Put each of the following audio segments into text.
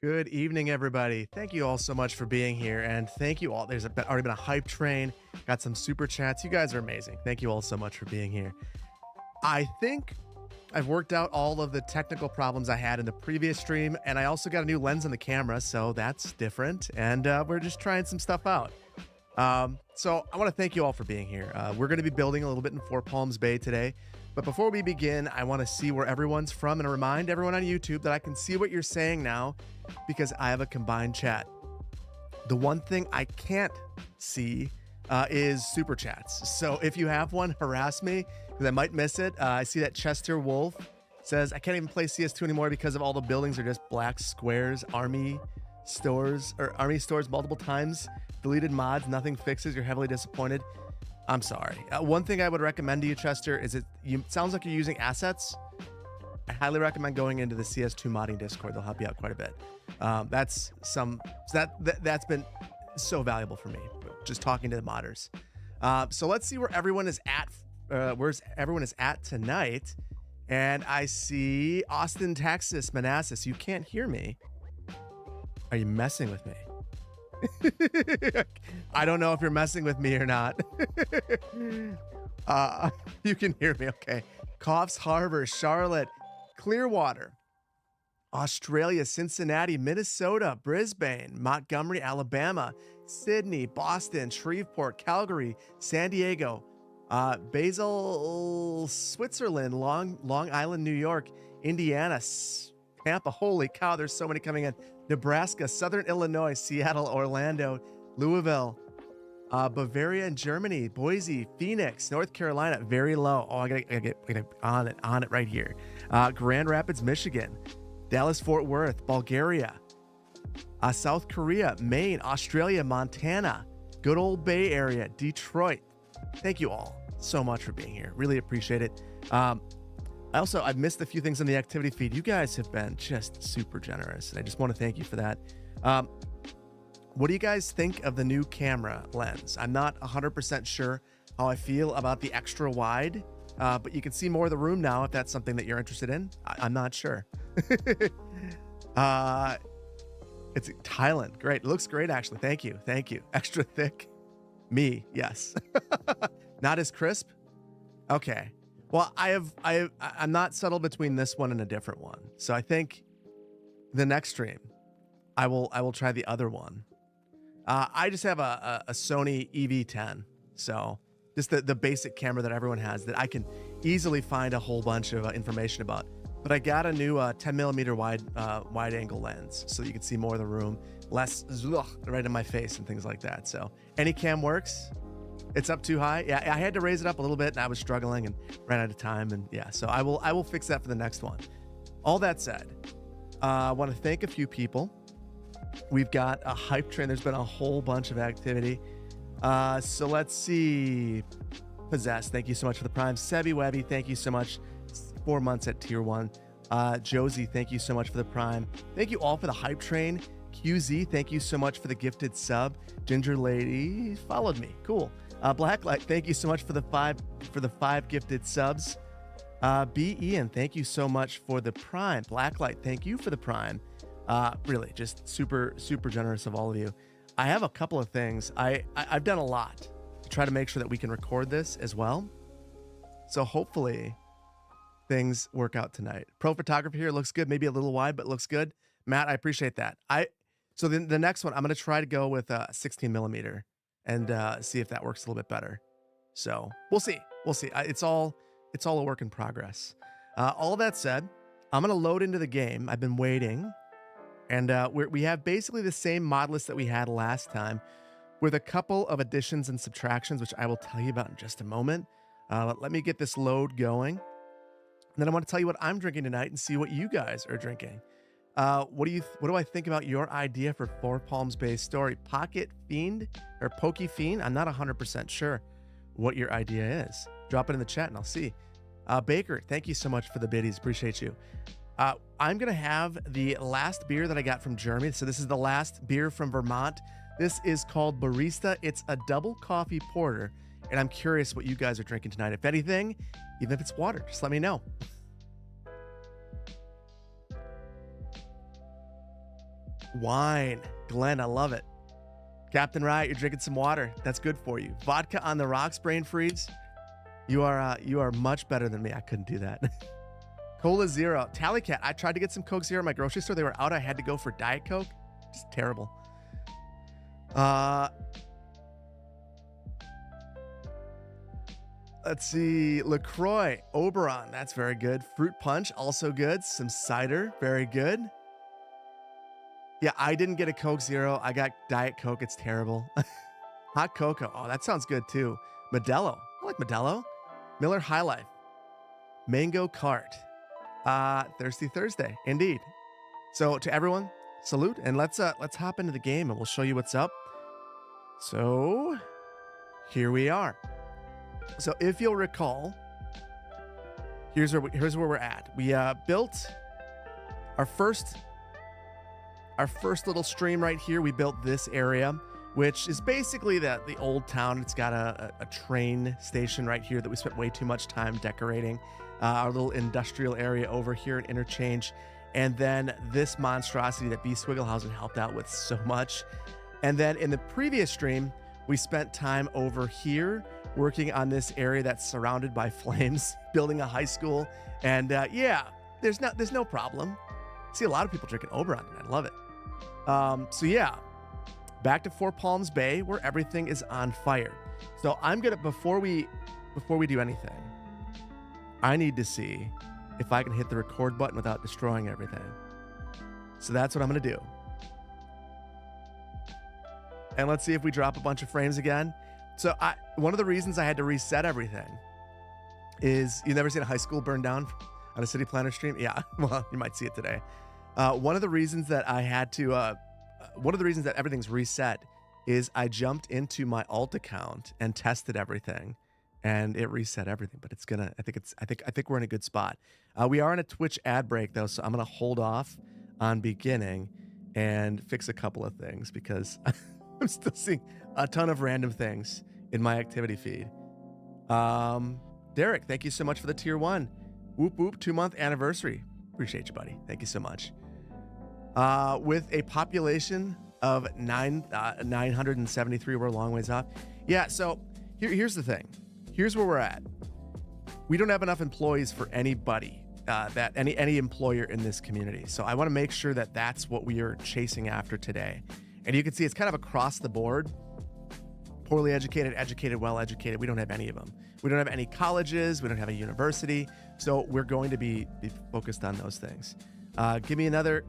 Good evening, everybody. Thank you all so much for being here, and thank you all. Already been a hype train. Got some super chats. You guys are amazing. Thank you all so much for being here. I think I've worked out all of the technical problems I had in the previous stream, and I also got a new lens on the camera, so that's different. And we're just trying some stuff out. So I want to thank you all for being here. We're going to be building a little bit in Four Palms Bay today. But before we begin, I want to see where everyone's from and remind everyone on YouTube that I can see what you're saying now because I have a combined chat. The one thing I can't see is super chats. So if you have one, harass me because I might miss it. I see that Chester Wolf says, I can't even play CS2 anymore because of all the buildings are just black squares, army stores multiple times, deleted mods, nothing fixes, you're heavily disappointed. I'm sorry. One thing I would recommend to you, Chester, is it sounds like you're using assets. I highly recommend going into the CS2 modding Discord. They'll help you out quite a bit. That's been so valuable for me, just talking to the modders. So let's see where everyone is at. Tonight. And I see Austin, Texas, Manassas. You can't hear me. Are you messing with me? I don't know if you're messing with me or not. You can hear me. Okay. Coffs Harbor, Charlotte, Clearwater, Australia, Cincinnati, Minnesota, Brisbane, Montgomery, Alabama, Sydney, Boston, Shreveport, Calgary, San Diego, Basel, Switzerland, Long Island, New York, Indiana, Tampa. Holy cow, there's so many coming in. Nebraska, Southern Illinois, Seattle, Orlando, Louisville, Bavaria and Germany, Boise, Phoenix, North Carolina, very low. Oh, I gotta get on it right here. Grand Rapids, Michigan, Dallas, Fort Worth, Bulgaria, South Korea, Maine, Australia, Montana, good old Bay Area, Detroit. Thank you all so much for being here. Really appreciate it. I've missed a few things in the activity feed. You guys have been just super generous, and I just want to thank you for that. What do you guys think of the new camera lens? I'm not 100% sure how I feel about the extra wide, but you can see more of the room now if that's something that you're interested in. I'm not sure. It's Thailand. Great. It looks great, actually. Thank you. Extra thick. Me, yes. Not as crisp. Okay. Well, I'm not settled between this one and a different one. So I think the next stream, I will try the other one. I just have a Sony EV10. So just the basic camera that everyone has that I can easily find a whole bunch of information about. But I got a new 10 millimeter wide angle lens so that you can see more of the room, less right in my face and things like that. So any cam works. It's up too high. Yeah, I had to raise it up a little bit and I was struggling and ran out of time. And yeah, so I will fix that for the next one. All that said, I want to thank a few people. We've got a hype train. There's been a whole bunch of activity. So let's see. Possess, thank you so much for the prime. Sebi Webby, thank you so much. 4 months at tier 1. Josie, thank you so much for the prime. Thank you all for the hype train. QZ, thank you so much for the gifted sub. Ginger Lady followed me. Cool. Blacklight, thank you so much for the five gifted subs. B Ian, thank you so much for the prime. Blacklight, thank you for the prime. Really, just super generous of all of you. I have a couple of things. I've done a lot to try to make sure that we can record this as well. So hopefully things work out tonight. Pro photography here looks good. Maybe a little wide, but looks good. Matt, I appreciate that. So then the next one, I'm going to try to go with 16 millimeter and see if that works a little bit better. So we'll see. It's all a work in progress. All that said, I'm going to load into the game. I've been waiting. And we have basically the same mod list that we had last time with a couple of additions and subtractions, which I will tell you about in just a moment. Let me get this load going. And then I want to tell you what I'm drinking tonight and see what you guys are drinking. What do I think about your idea for Four Palms Bay story? Pocket Fiend or Pokey Fiend? I'm not 100% sure what your idea is. Drop it in the chat and I'll see. Baker, thank you so much for the biddies. Appreciate you. I'm going to have the last beer that I got from Germany. So this is the last beer from Vermont. This is called Barista. It's a double coffee porter. And I'm curious what you guys are drinking tonight. If anything, even if it's water, just let me know. Wine. Glenn, I love it. Captain Riot, you're drinking some water. That's good for you. Vodka on the rocks, Brain Freeze. You are much better than me. I couldn't do that. Cola Zero. Tally Cat, I tried to get some Coke Zero at my grocery store. They were out. I had to go for Diet Coke. Just terrible. Let's see. LaCroix. Oberon. That's very good. Fruit Punch. Also good. Some cider. Very good. Yeah, I didn't get a Coke Zero. I got Diet Coke. It's terrible. Hot Cocoa. Oh, that sounds good too. Modelo. I like Modelo. Miller High Life. Mango Cart. Thirsty Thursday. Indeed. So to everyone, salute, and let's hop into the game and we'll show you what's up. So here we are. So if you'll recall, here's where we're at. We built our first little stream right here. We built this area, which is basically the old town. It's got a train station right here that we spent way too much time decorating. Our little industrial area over here at Interchange. And then this monstrosity that B. Swigglehausen helped out with so much. And then in the previous stream, we spent time over here working on this area that's surrounded by flames, building a high school. And yeah, there's no problem. I see a lot of people drinking Oberon, and I love it. So yeah, back to Four Palms Bay where everything is on fire. So I'm gonna, before we do anything, I need to see if I can hit the record button without destroying everything. So that's what I'm gonna do. And let's see if we drop a bunch of frames again. So one of the reasons I had to reset everything is, you've never seen a high school burn down on a City Planner stream? Yeah, well, you might see it today. One of the reasons that I had to, one of the reasons that everything's reset is I jumped into my alt account and tested everything, and it reset everything. But it's gonna, I think we're in a good spot. We are in a Twitch ad break though, so I'm gonna hold off on beginning and fix a couple of things because I'm still seeing a ton of random things in my activity feed. Derek, thank you so much for the tier 1. Whoop whoop, 2-month anniversary. Appreciate you, buddy. Thank you so much. With a population of 973, we're a long ways off. Yeah, so here's the thing. Here's where we're at. We don't have enough employees for anybody, that any employer in this community. So I want to make sure that that's what we are chasing after today. And you can see it's kind of across the board. Poorly educated, educated, well-educated. We don't have any of them. We don't have any colleges. We don't have a university. So we're going to be focused on those things. Give me another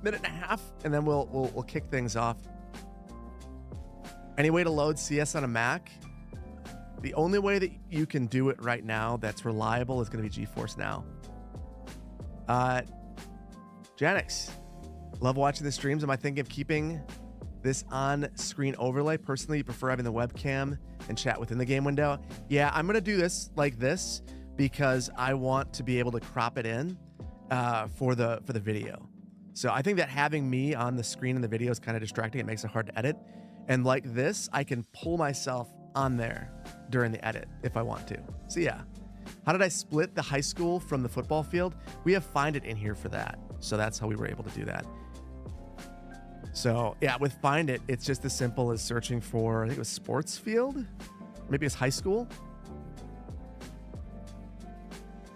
minute and a half, and then we'll kick things off. Any way to load CS on a Mac? The only way that you can do it right now that's reliable is going to be GeForce Now. Janix, love watching the streams. Am I thinking of keeping this on-screen overlay? Personally, you prefer having the webcam and chat within the game window? Yeah, I'm gonna do this like this because I want to be able to crop it in for the video. So I think that having me on the screen in the video is kind of distracting. It makes it hard to edit. And like this, I can pull myself on there during the edit if I want to. So yeah. How did I split the high school from the football field? We have Find It in here for that. So that's how we were able to do that. So yeah, with Find It, it's just as simple as searching for, I think it was sports field? Maybe it's high school?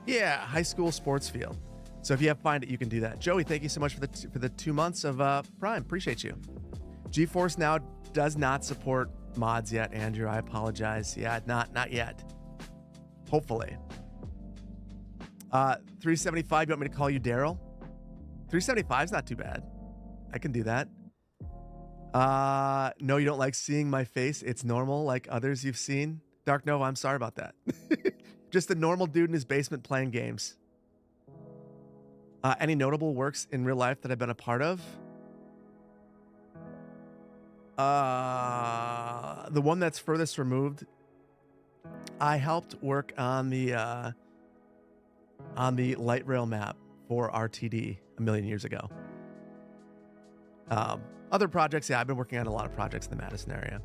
Yeah, high school sports field. So if you have Find It, you can do that. Joey, thank you so much for the 2 months of Prime. Appreciate you. GeForce Now does not support mods yet, Andrew. I apologize. Yeah, not yet. Hopefully. 375, you want me to call you Daryl? 375 is not too bad. I can do that. No, you don't like seeing my face. It's normal like others you've seen. Dark Nova, I'm sorry about that. Just a normal dude in his basement playing games. Any notable works in real life that I've been a part of? The one that's furthest removed, I helped work on the light rail map for RTD a million years ago. Other projects, yeah, I've been working on a lot of projects in the Madison area.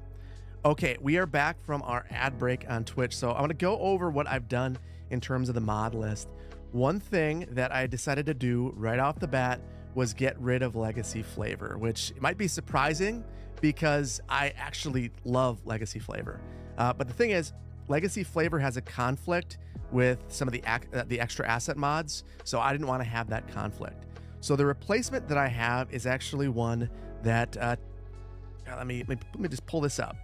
Okay, we are back from our ad break on Twitch. So I want to go over what I've done in terms of the mod list. One thing that I decided to do right off the bat was get rid of legacy flavor, which might be surprising because I actually love legacy flavor. But the thing is, legacy flavor has a conflict with some of the extra asset mods, so I didn't want to have that conflict. So the replacement that I have is actually one that let me just pull this up.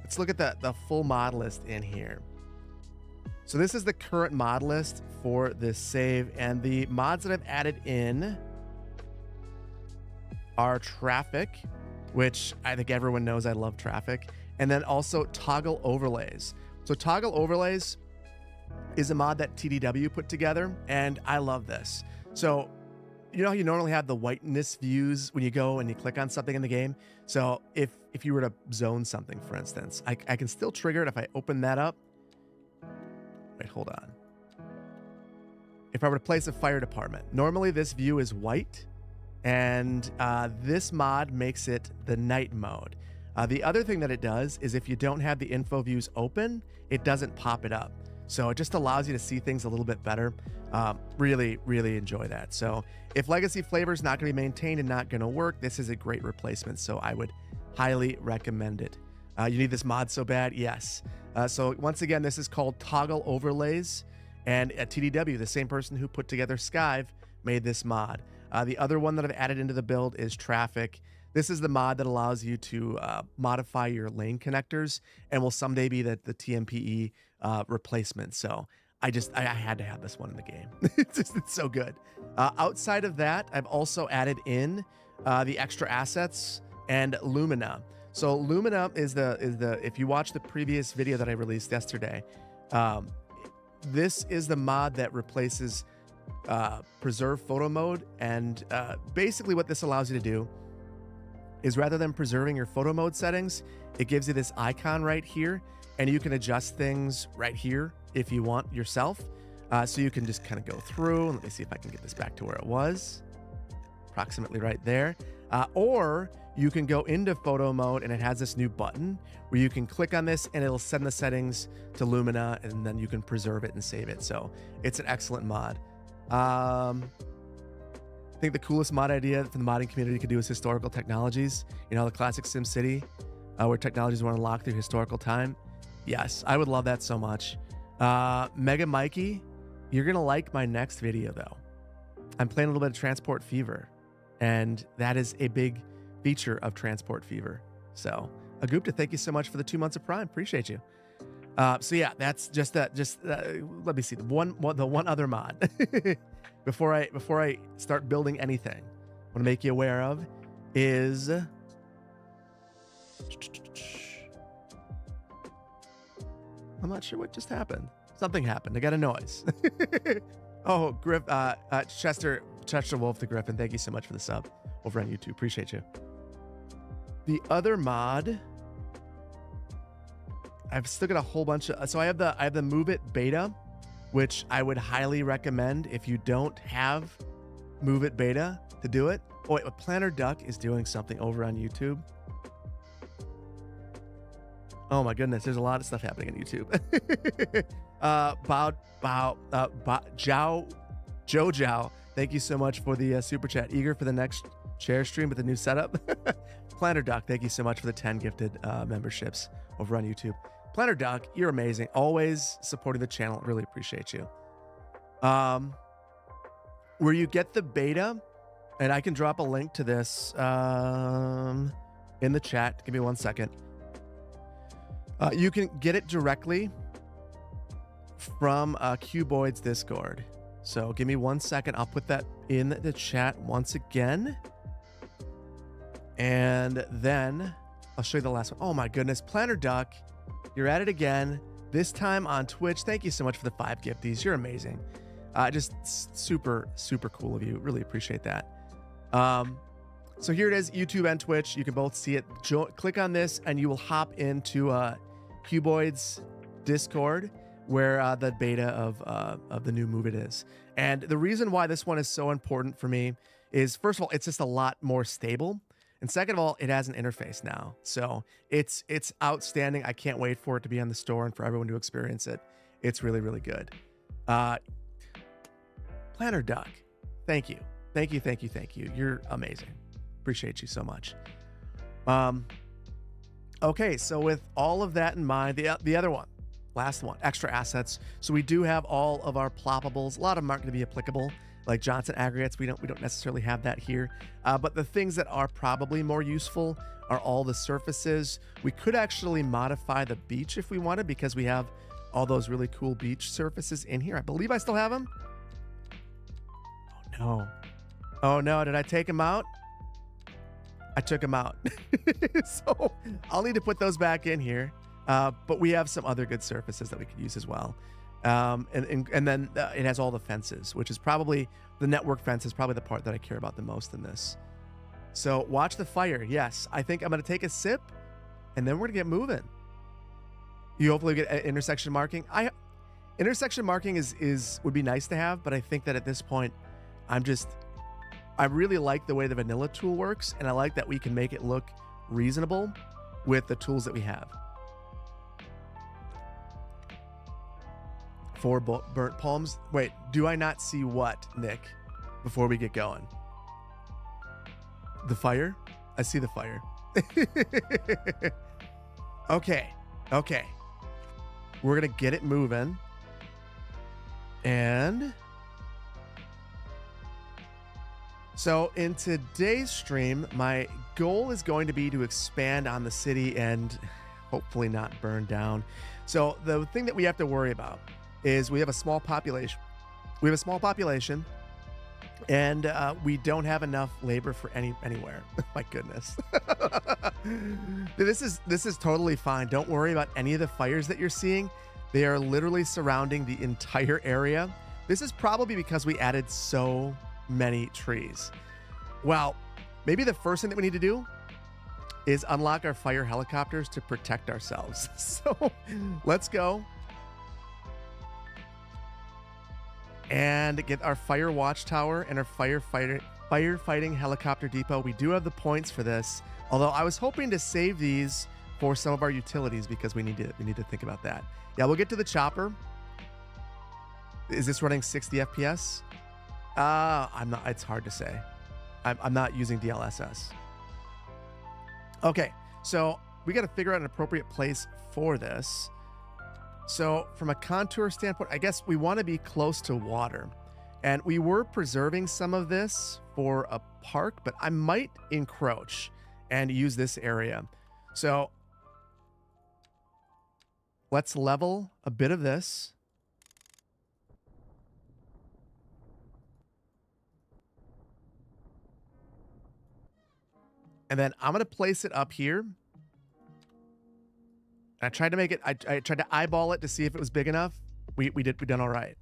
Let's look at the full mod list in here. So this is the current mod list for this save, and the mods that I've added in are traffic, which I think everyone knows I love traffic, and then also toggle overlays. So toggle overlays is a mod that TDW put together, and I love this. So you know how you normally have the whiteness views when you go and you click on something in the game? So if you were to zone something, for instance, I can still trigger it if I open that up. Wait, hold on. If I were to place a fire department, normally this view is white, and this mod makes it the night mode. The other thing that it does is if you don't have the info views open, it doesn't pop it up. So it just allows you to see things a little bit better. Really, really enjoy that. So if legacy flavor is not going to be maintained and not going to work, this is a great replacement. So I would highly recommend it. You need this mod so bad? Yes. So once again, this is called Toggle Overlays. And at TDW, the same person who put together Skive made this mod. The other one that I've added into the build is Traffic. This is the mod that allows you to modify your lane connectors and will someday be the TMPE replacement. So I had to have this one in the game. It's so good. Outside of that, I've also added in the extra assets and Lumina. So Lumina is the if you watch the previous video that I released yesterday, this is the mod that replaces preserve photo mode. And basically what this allows you to do is rather than preserving your photo mode settings, it gives you this icon right here, and you can adjust things right here if you want yourself. So you can just kind of go through, and let me see if I can get this back to where it was, approximately right there. Or you can go into photo mode, and it has this new button where you can click on this and it'll send the settings to Lumina, and then you can preserve it and save it. So it's an excellent mod. I think the coolest mod idea from the modding community could do is historical technologies. You know, the classic SimCity, where technologies were unlocked through historical time. Yes, I would love that so much. Mega Mikey, you're going to like my next video, though. I'm playing a little bit of Transport Fever, and that is a big feature of Transport Fever. So, Agupta, thank you so much for the 2 months of Prime. Appreciate you. So yeah, that's just let me see the one other mod before I start building anything. I want to make you aware of is I'm not sure what just happened. Something happened. I got a noise. Oh, Griff, Chester Wolf the Griffin. Thank you so much for the sub over on YouTube. Appreciate you. The other mod, I've still got a whole bunch of, so I have the Move It beta, which I would highly recommend if you don't have Move It beta to do it. Oh wait, Planner Duck is doing something over on YouTube. Oh my goodness, there's a lot of stuff happening on YouTube. Joe, thank you so much for the super chat. Eager for the next chair stream with the new setup. Planner Duck, thank you so much for the 10 gifted memberships over on YouTube. Planner Duck, you're amazing. Always supporting the channel. Really appreciate you. Where you get the beta, and I can drop a link to this in the chat. Give me 1 second. You can get it directly from Cuboid's Discord. So give me 1 second. I'll put that in the chat once again. And then I'll show you the last one. Oh my goodness. Planner Duck, you're at it again. This time on Twitch. Thank you so much for the 5 gifties. You're amazing. Just super, super cool of you. Really appreciate that. So here it is, YouTube and Twitch. You can both see it. Click on this and you will hop into Cuboid's Discord, where the beta of the new Move It is. And the reason why this one is so important for me is, first of all, it's just a lot more stable. And second of all, it has an interface now. So it's outstanding. I can't wait for it to be on the store and for everyone to experience it. It's really, really good. Planner Duck, Thank you. Thank you. Thank you. Thank you. You're amazing. Appreciate you so much. Okay, so with all of that in mind, the other one, last one, extra assets. So we do have all of our ploppables. A lot of them aren't going to be applicable, like Johnson aggregates. We don't necessarily have that here. But the things that are probably more useful are all the surfaces. We could actually modify the beach if we wanted, because we have all those really cool beach surfaces in here. I believe I still have them. Oh no. Oh no, did I take them out? I took them out. So I'll need to put those back in here. But we have some other good surfaces that we could use as well. And then it has all the fences, which is probably the network fence is probably the part that I care about the most in this. So watch the fire. Yes, I think I'm going to take a sip and then we're going to get moving. You hopefully get intersection marking. Intersection marking would be nice to have, but I think that at this point, I really like the way the vanilla tool works, and I like that we can make it look reasonable with the tools that we have. 4 burnt palms. Wait, do I not see what, Nick, before we get going? The fire? I see the fire. Okay. We're going to get it moving. And so in today's stream, my goal is going to be to expand on the city and hopefully not burn down. So the thing that we have to worry about is we have a small population. And we don't have enough labor for anywhere. My goodness. This is totally fine. Don't worry about any of the fires that you're seeing. They are literally surrounding the entire area. This is probably because we added so many trees. Well, maybe the first thing that we need to do is unlock our fire helicopters to protect ourselves. So let's go and get our fire watchtower and our firefighting helicopter depot. We do have the points for this, although I was hoping to save these for some of our utilities because we need to think about that. Yeah, we'll get to the chopper. Is this running 60 FPS? I'm not. It's hard to say. I'm not using DLSS. Okay, so we got to figure out an appropriate place for this. So from a contour standpoint, I guess we want to be close to water. And we were preserving some of this for a park, but I might encroach and use this area. So let's level a bit of this. And then I'm going to place it up here. I tried to make it, I tried to eyeball it to see if it was big enough. We done all right.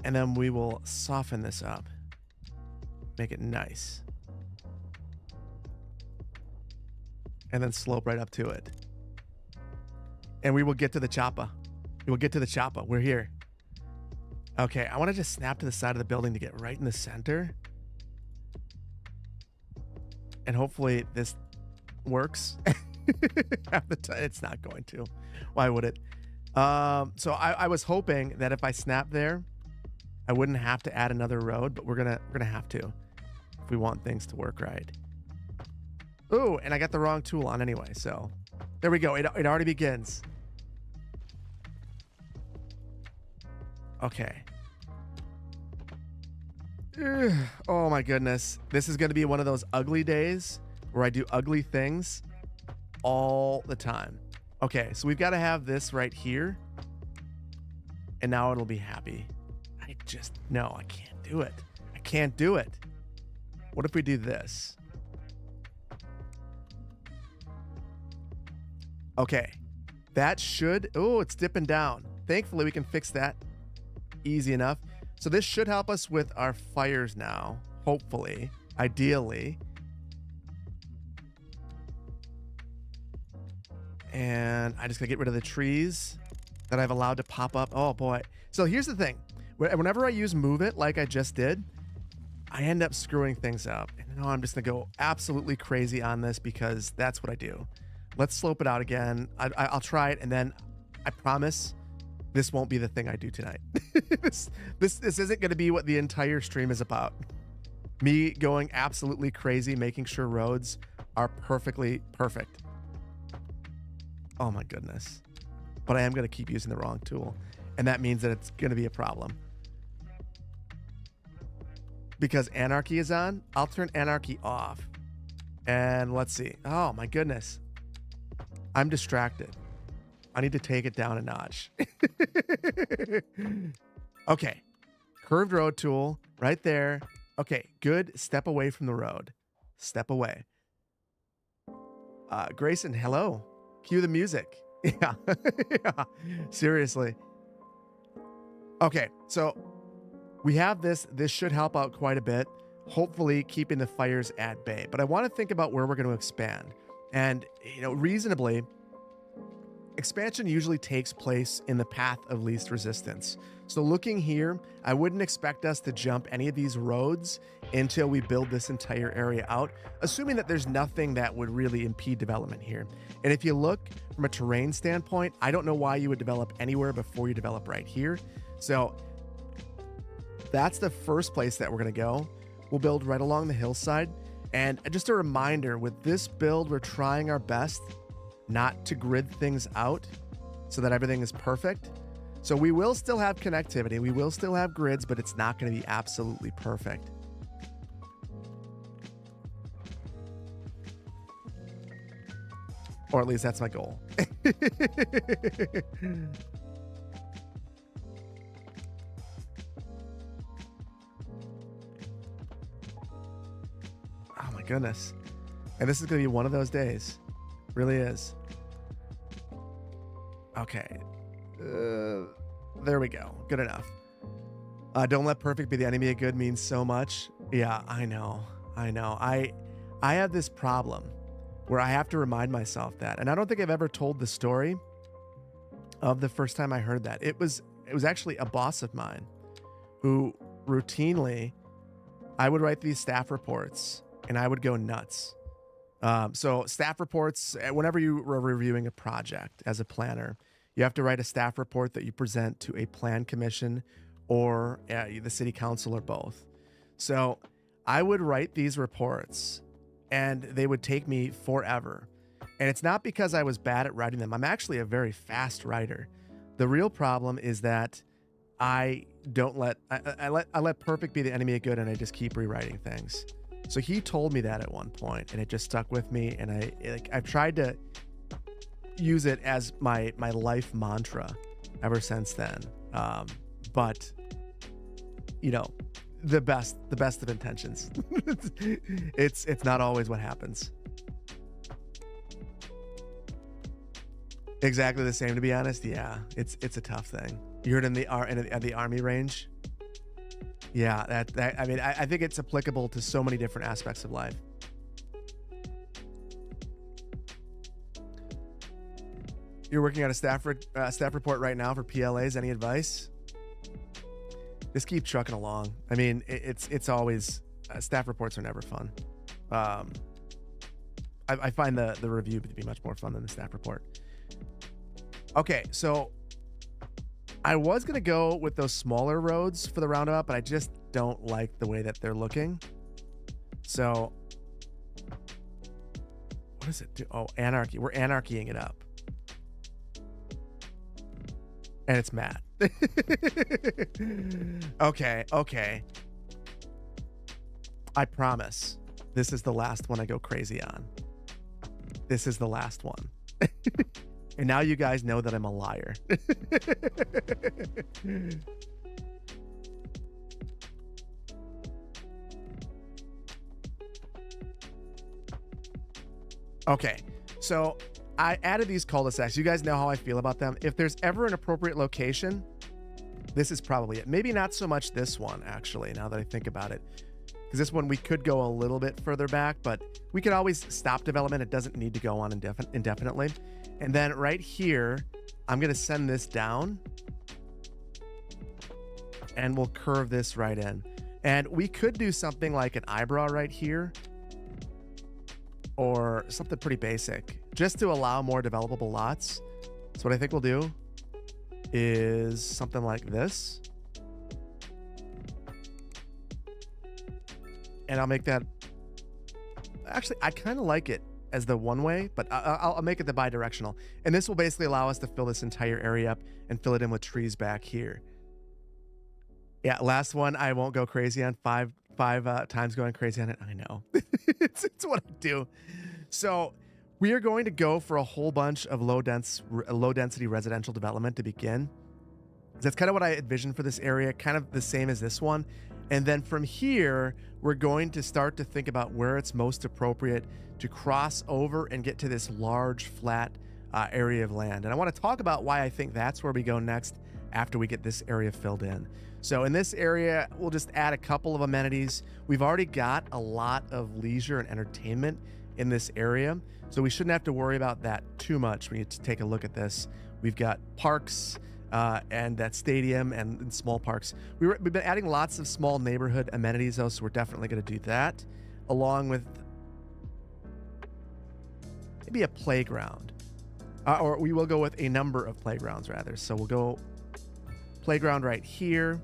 And then we will soften this up. Make it nice. And then slope right up to it. And we will get to the chopper. We will get to the chopper. We're here. Okay, I want to just snap to the side of the building to get right in the center. And hopefully this works. Half the time it's not going to. Why would it? So I was hoping that if I snap there, I wouldn't have to add another road, but we're gonna have to if we want things to work right. Ooh, and I got the wrong tool on anyway, so there we go. It already begins. Okay. Ugh. Oh my goodness. This is gonna be one of those ugly days where I do ugly things all the time. Okay, so we've got to have this right here. And now it'll be happy. No, I can't do it. I can't do it. What if we do this? Okay, that should, oh, it's dipping down. Thankfully, we can fix that easy enough. So this should help us with our fires now, hopefully, ideally. And I just gotta get rid of the trees that I've allowed to pop up. Oh boy. So here's the thing. Whenever I use move it like I just did, I end up screwing things up. And now I'm just gonna go absolutely crazy on this because that's what I do. Let's slope it out again. I'll try it, and then I promise this won't be the thing I do tonight. This isn't going to be what the entire stream is about. Me going absolutely crazy, making sure roads are perfectly perfect. Oh my goodness. But I am going to keep using the wrong tool. And that means that it's going to be a problem. Because anarchy is on, I'll turn anarchy off. And let's see. Oh my goodness. I'm distracted. I need to take it down a notch. Okay. Curved road tool right there. Okay, good. Step away from the road. Step away. Grayson, hello. Cue the music. Yeah. Yeah. Seriously. Okay, so we have this. This should help out quite a bit. Hopefully keeping the fires at bay. But I want to think about where we're going to expand. And, you know, reasonably, expansion usually takes place in the path of least resistance. So looking here, I wouldn't expect us to jump any of these roads until we build this entire area out, assuming that there's nothing that would really impede development here. And if you look from a terrain standpoint, I don't know why you would develop anywhere before you develop right here. So that's the first place that we're going to go. We'll build right along the hillside. And just a reminder, with this build, we're trying our best not to grid things out so that everything is perfect. So we will still have connectivity. We will still have grids, but it's not going to be absolutely perfect. Or at least that's my goal. Oh my goodness. And this is going to be one of those days. Really is. Okay. There we go. Good enough. Don't let perfect be the enemy of good means so much. Yeah, I know. I have this problem where I have to remind myself that. And I don't think I've ever told the story of the first time I heard that. It was actually a boss of mine who routinely, I would write these staff reports and I would go nuts. So staff reports, whenever you were reviewing a project as a planner, you have to write a staff report that you present to a plan commission or the city council or both. So I would write these reports and they would take me forever. And it's not because I was bad at writing them. I'm actually a very fast writer. The real problem is that I let perfect be the enemy of good and I just keep rewriting things. So he told me that at one point and it just stuck with me. And I've tried to use it as my life mantra ever since then. But you know, the best of intentions. It's not always what happens. Exactly the same, to be honest. Yeah, it's a tough thing. You heard in the army range. Yeah, that I mean, I think it's applicable to so many different aspects of life. You're working on a staff report right now for PLAs. Any advice? Just keep trucking along. I mean, it's always staff reports are never fun. I find the review to be much more fun than the staff report. Okay, so I was gonna go with those smaller roads for the roundabout, but I just don't like the way that they're looking. So what does it do? Oh, anarchy. We're anarchying it up. And it's Matt. Okay. I promise this is the last one I go crazy on. This is the last one. And now you guys know that I'm a liar. Okay, so I added these cul-de-sacs. You guys know how I feel about them. If there's ever an appropriate location, this is probably it. Maybe not so much this one, actually, now that I think about it. Because this one, we could go a little bit further back, but we could always stop development. It doesn't need to go on indefinitely. And then right here, I'm going to send this down. And we'll curve this right in. And we could do something like an eyebrow right here. Or something pretty basic. Just to allow more developable lots. That's what I think we'll do. is something like this. And I'll make that, actually, I kind of like it as the one way, but I'll make it the bi-directional. And this will basically allow us to fill this entire area up and fill it in with trees back here. Yeah, last one, I won't go crazy on. Five times going crazy on it. I know. it's what I do. So we are going to go for a whole bunch of low density residential development to begin. That's kind of what I envisioned for this area, kind of the same as this one. And then from here, we're going to start to think about where it's most appropriate to cross over and get to this large flat area of land. And I want to talk about why I think that's where we go next after we get this area filled in. So in this area, we'll just add a couple of amenities. We've already got a lot of leisure and entertainment in this area, so we shouldn't have to worry about that too much when you take a look at this. We've got parks and that stadium and small parks. We've been adding lots of small neighborhood amenities though, so we're definitely going to do that, along with maybe a playground. Or we will go with a number of playgrounds rather. So we'll go playground right here.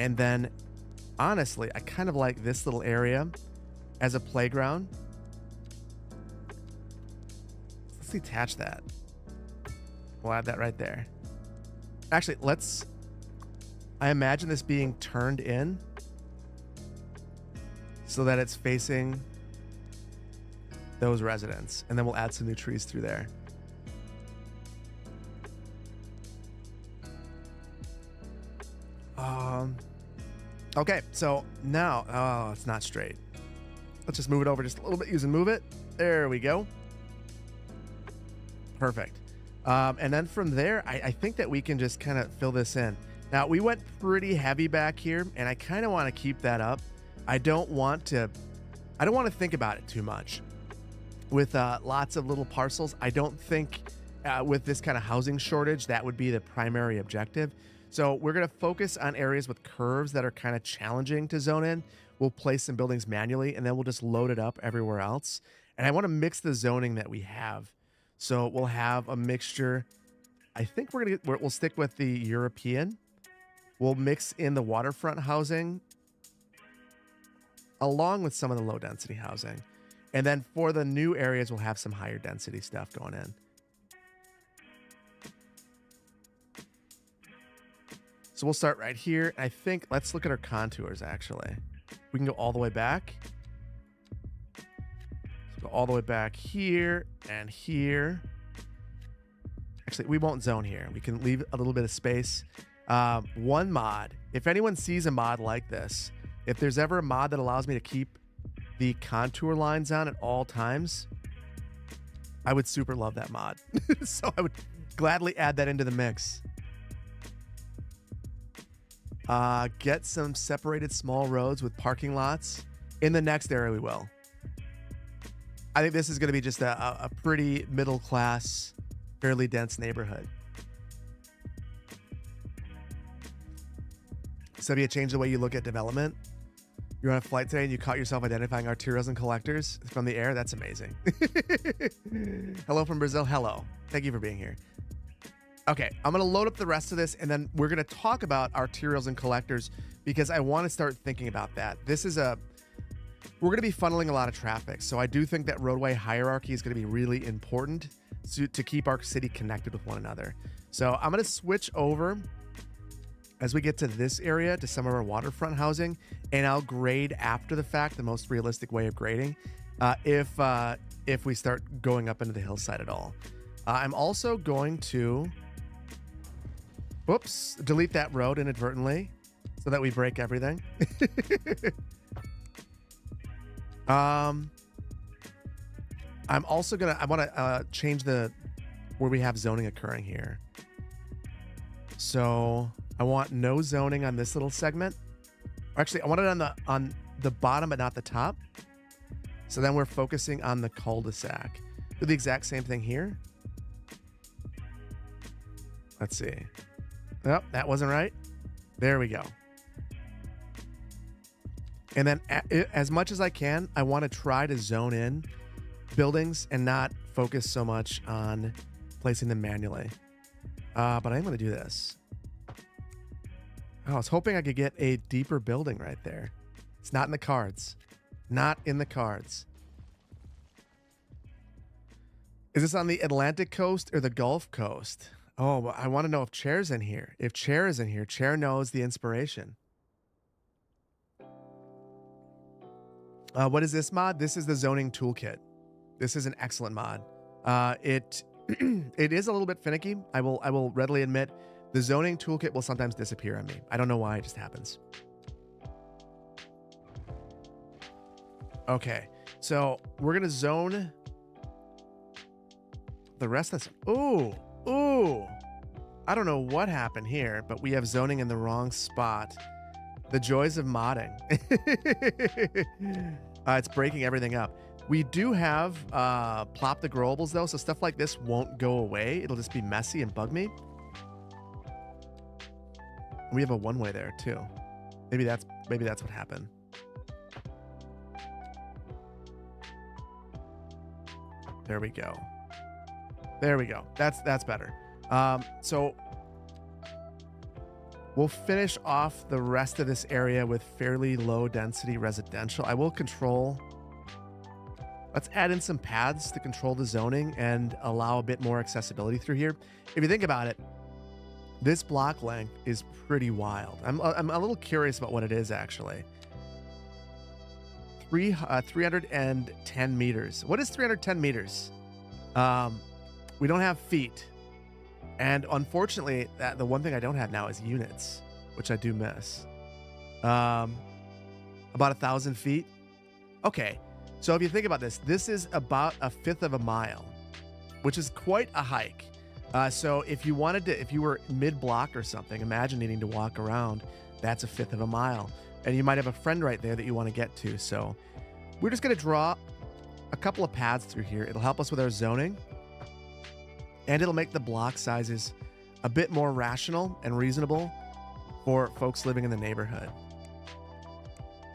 And then honestly, I kind of like this little area as a playground. Let's detach that. We'll add that right there. Actually, I imagine this being turned in so that it's facing those residents. And then we'll add some new trees through there. Okay, so now, oh, it's not straight. Let's just move it over just a little bit using Move It. There we go. Perfect. And then from there, I think that we can just kind of fill this in. Now, we went pretty heavy back here, and I kind of want to keep that up. I don't want to think about it too much. With lots of little parcels, I don't think with this kind of housing shortage, that would be the primary objective. So we're going to focus on areas with curves that are kind of challenging to zone in. We'll place some buildings manually, and then we'll just load it up everywhere else. And I want to mix the zoning that we have. So we'll have a mixture. I think we'll stick with the European. We'll mix in the waterfront housing along with some of the low density housing. And then for the new areas, we'll have some higher density stuff going in. So we'll start right here. I think let's look at our contours actually. We can go all the way back. Let's go all the way back here and here. Actually, we won't zone here. We can leave a little bit of space. One mod. If anyone sees a mod like this, if there's ever a mod that allows me to keep the contour lines on at all times, I would super love that mod. So I would gladly add that into the mix. Get some separated small roads with parking lots. In the next area, we will. I think this is going to be just a pretty middle class, fairly dense neighborhood. So have you changed the way you look at development? You're on a flight today and you caught yourself identifying arterials and collectors from the air? That's amazing. Hello from Brazil. Hello. Thank you for being here. Okay, I'm going to load up the rest of this, and then we're going to talk about arterials and collectors because I want to start thinking about that. We're going to be funneling a lot of traffic, so I do think that roadway hierarchy is going to be really important to keep our city connected with one another. So I'm going to switch over as we get to this area to some of our waterfront housing, and I'll grade after the fact, the most realistic way of grading, if we start going up into the hillside at all. I'm also going to... Whoops, delete that road inadvertently so that we break everything. I'm also I want to change where we have zoning occurring here. So I want no zoning on this little segment. Actually, I want it on the bottom, but not the top. So then we're focusing on the cul-de-sac. Do the exact same thing here. Let's see. Nope, that wasn't right. There we go. And then as much as I can, I want to try to zone in buildings and not focus so much on placing them manually. But I'm going to do this. Oh, I was hoping I could get a deeper building right there. It's not in the cards. Not in the cards. Is this on the Atlantic coast or the Gulf Coast? Oh, well, I want to know if Chair's in here. If Chair is in here, Chair knows the inspiration. What is this mod? This is the zoning toolkit. This is an excellent mod. It it is a little bit finicky. I will readily admit the zoning toolkit will sometimes disappear on me. I don't know why, it just happens. Okay, so we're gonna zone the rest of this. Ooh. I don't know what happened here, but we have zoning in the wrong spot. The joys of modding. It's breaking everything up. We do have plop the growables though, so stuff like this won't go away. It'll just be messy and bug me. We have a one-way there too. Maybe that's what happened. There we go. There we go. That's better. So we'll finish off the rest of this area with fairly low density residential. I will control. Let's add in some paths to control the zoning and allow a bit more accessibility through here. If you think about it, this block length is pretty wild. I'm a little curious about what it is actually. 310 meters. What is 310 meters? We don't have feet. And unfortunately, the one thing I don't have now is units, which I do miss. About 1,000 feet. Okay. So if you think about this, this is about 1/5 of a mile, which is quite a hike. So if you wanted to, if you were mid-block or something, imagine needing to walk around, that's 1/5 of a mile. And you might have a friend right there that you want to get to. So we're just going to draw a couple of paths through here. It'll help us with our zoning. And it'll make the block sizes a bit more rational and reasonable for folks living in the neighborhood.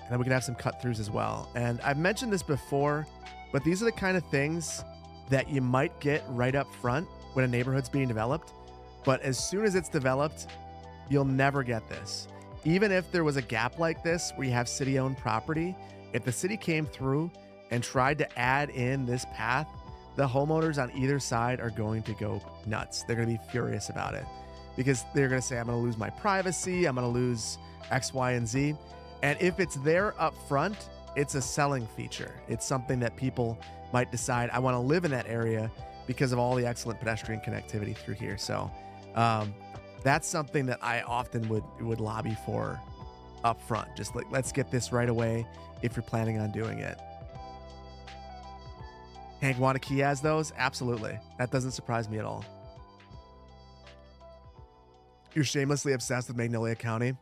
And then we can have some cut throughs as well. And I've mentioned this before, but these are the kind of things that you might get right up front when a neighborhood's being developed. But as soon as it's developed, you'll never get this. Even if there was a gap like this where you have city-owned property, if the city came through and tried to add in this path, the homeowners on either side are going to go nuts. They're going to be furious about it because they're going to say, I'm going to lose my privacy. I'm going to lose X, Y, and Z. And if it's there up front, it's a selling feature. It's something that people might decide, I want to live in that area because of all the excellent pedestrian connectivity through here. So that's something that I often would lobby for up front. Just like, let's get this right away if you're planning on doing it. Hank Wanakee has those? Absolutely. That doesn't surprise me at all. You're shamelessly obsessed with Magnolia County.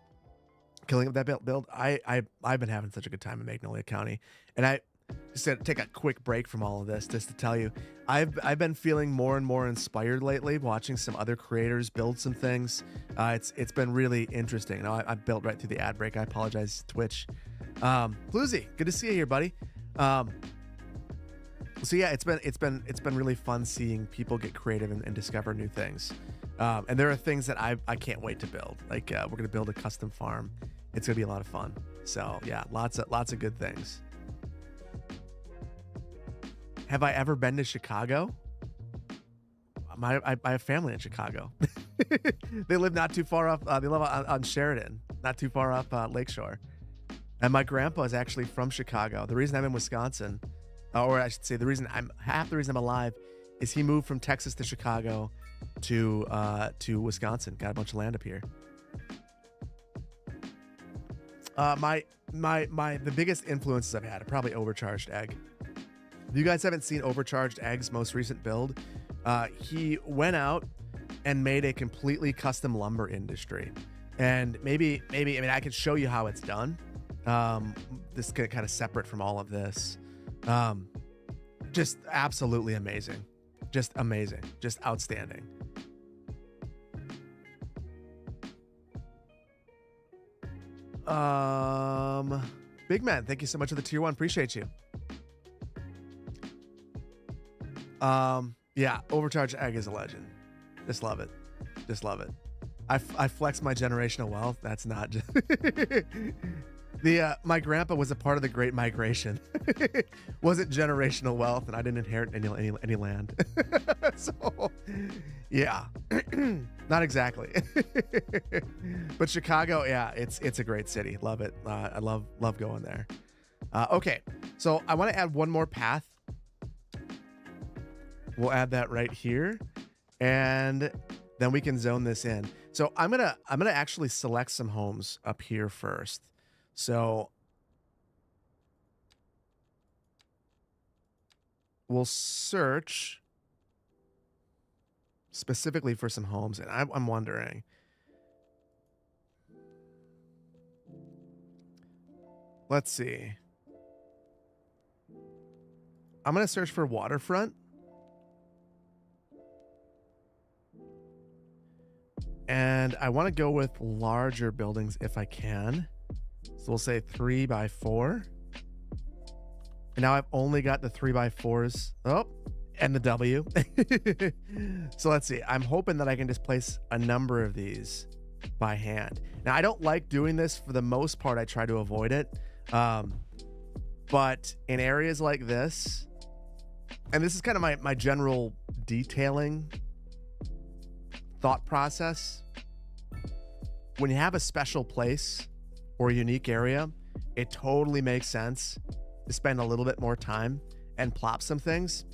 Killing up that build. I've been having such a good time in Magnolia County. And I just had to take a quick break from all of this just to tell you, I've been feeling more and more inspired lately, watching some other creators build some things. It's been really interesting. I built right through the ad break. I apologize, Twitch. Floozy, good to see you here, buddy. So yeah, it's been really fun seeing people get creative and discover new things. And there are things that I can't wait to build. Like we're gonna build a custom farm. It's gonna be a lot of fun. So yeah, lots of good things. Have I ever been to Chicago? I have family in Chicago. They live not too far up. They live on Sheridan, not too far up Lakeshore. And my grandpa is actually from Chicago. The reason I'm in Wisconsin, or I should say, half the reason I'm alive, is he moved from Texas to Chicago to Wisconsin. Got a bunch of land up here. The biggest influences I've had are probably Overcharged Egg. If you guys haven't seen Overcharged Egg's most recent build, he went out and made a completely custom lumber industry. And maybe I mean, I could show you how it's done. This is kind of separate from all of this. Just absolutely amazing. Just amazing. Just outstanding. Big man, thank you so much for the tier 1. Appreciate you. Yeah, Overcharged Egg is a legend. Just love it. Just love it. I flex my generational wealth. That's not just my grandpa was a part of the Great Migration. Wasn't generational wealth, and I didn't inherit any land. So, yeah, not exactly. But Chicago, yeah, it's a great city. Love it. I love going there. Okay, so I want to add one more path. We'll add that right here, and then we can zone this in. So I'm gonna actually select some homes up here first. So we'll search specifically for some homes, and I'm wondering. Let's see. I'm gonna search for waterfront. And I want to go with larger buildings if I can. So we'll say 3x4. And now I've only got the 3x4s. Oh, and the W. So let's see. I'm hoping that I can just place a number of these by hand. Now, I don't like doing this. For the most part, I try to avoid it. But in areas like this, and this is kind of my general detailing thought process. When you have a special place or a unique area, it totally makes sense to spend a little bit more time and plop some things.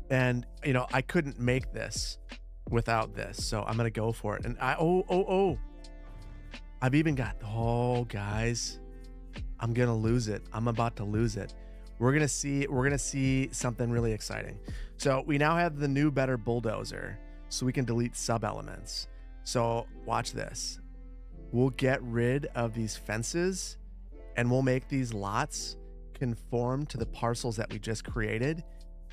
And, you know, I couldn't make this without this, so I'm going to go for it. And I've even got, guys, I'm going to lose it. I'm about to lose it. We're going to see something really exciting. So we now have the new, better bulldozer. So we can delete sub-elements. So watch this. We'll get rid of these fences and we'll make these lots conform to the parcels that we just created,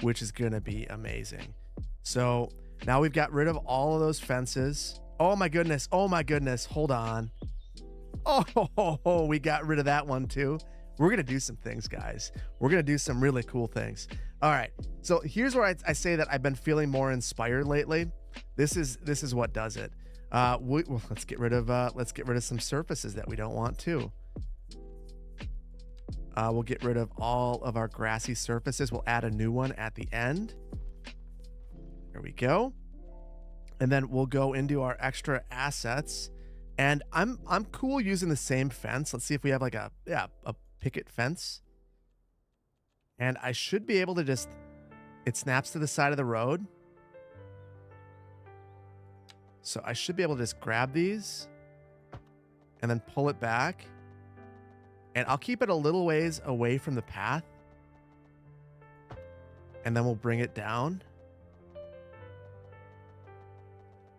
which is going to be amazing. So now we've got rid of all of those fences. Oh my goodness. Oh my goodness. Hold on. Oh, we got rid of that one too. We're going to do some things, guys. We're going to do some really cool things. All right. So here's where I say that I've been feeling more inspired lately. This is what does it. Let's get rid of some surfaces that we don't want to. We'll get rid of all of our grassy surfaces. We'll add a new one at the end. There we go. And then we'll go into our extra assets. And I'm cool using the same fence. Let's see if we have like a picket fence. And I should be able to it snaps to the side of the road. So I should be able to just grab these and then pull it back. And I'll keep it a little ways away from the path. And then we'll bring it down.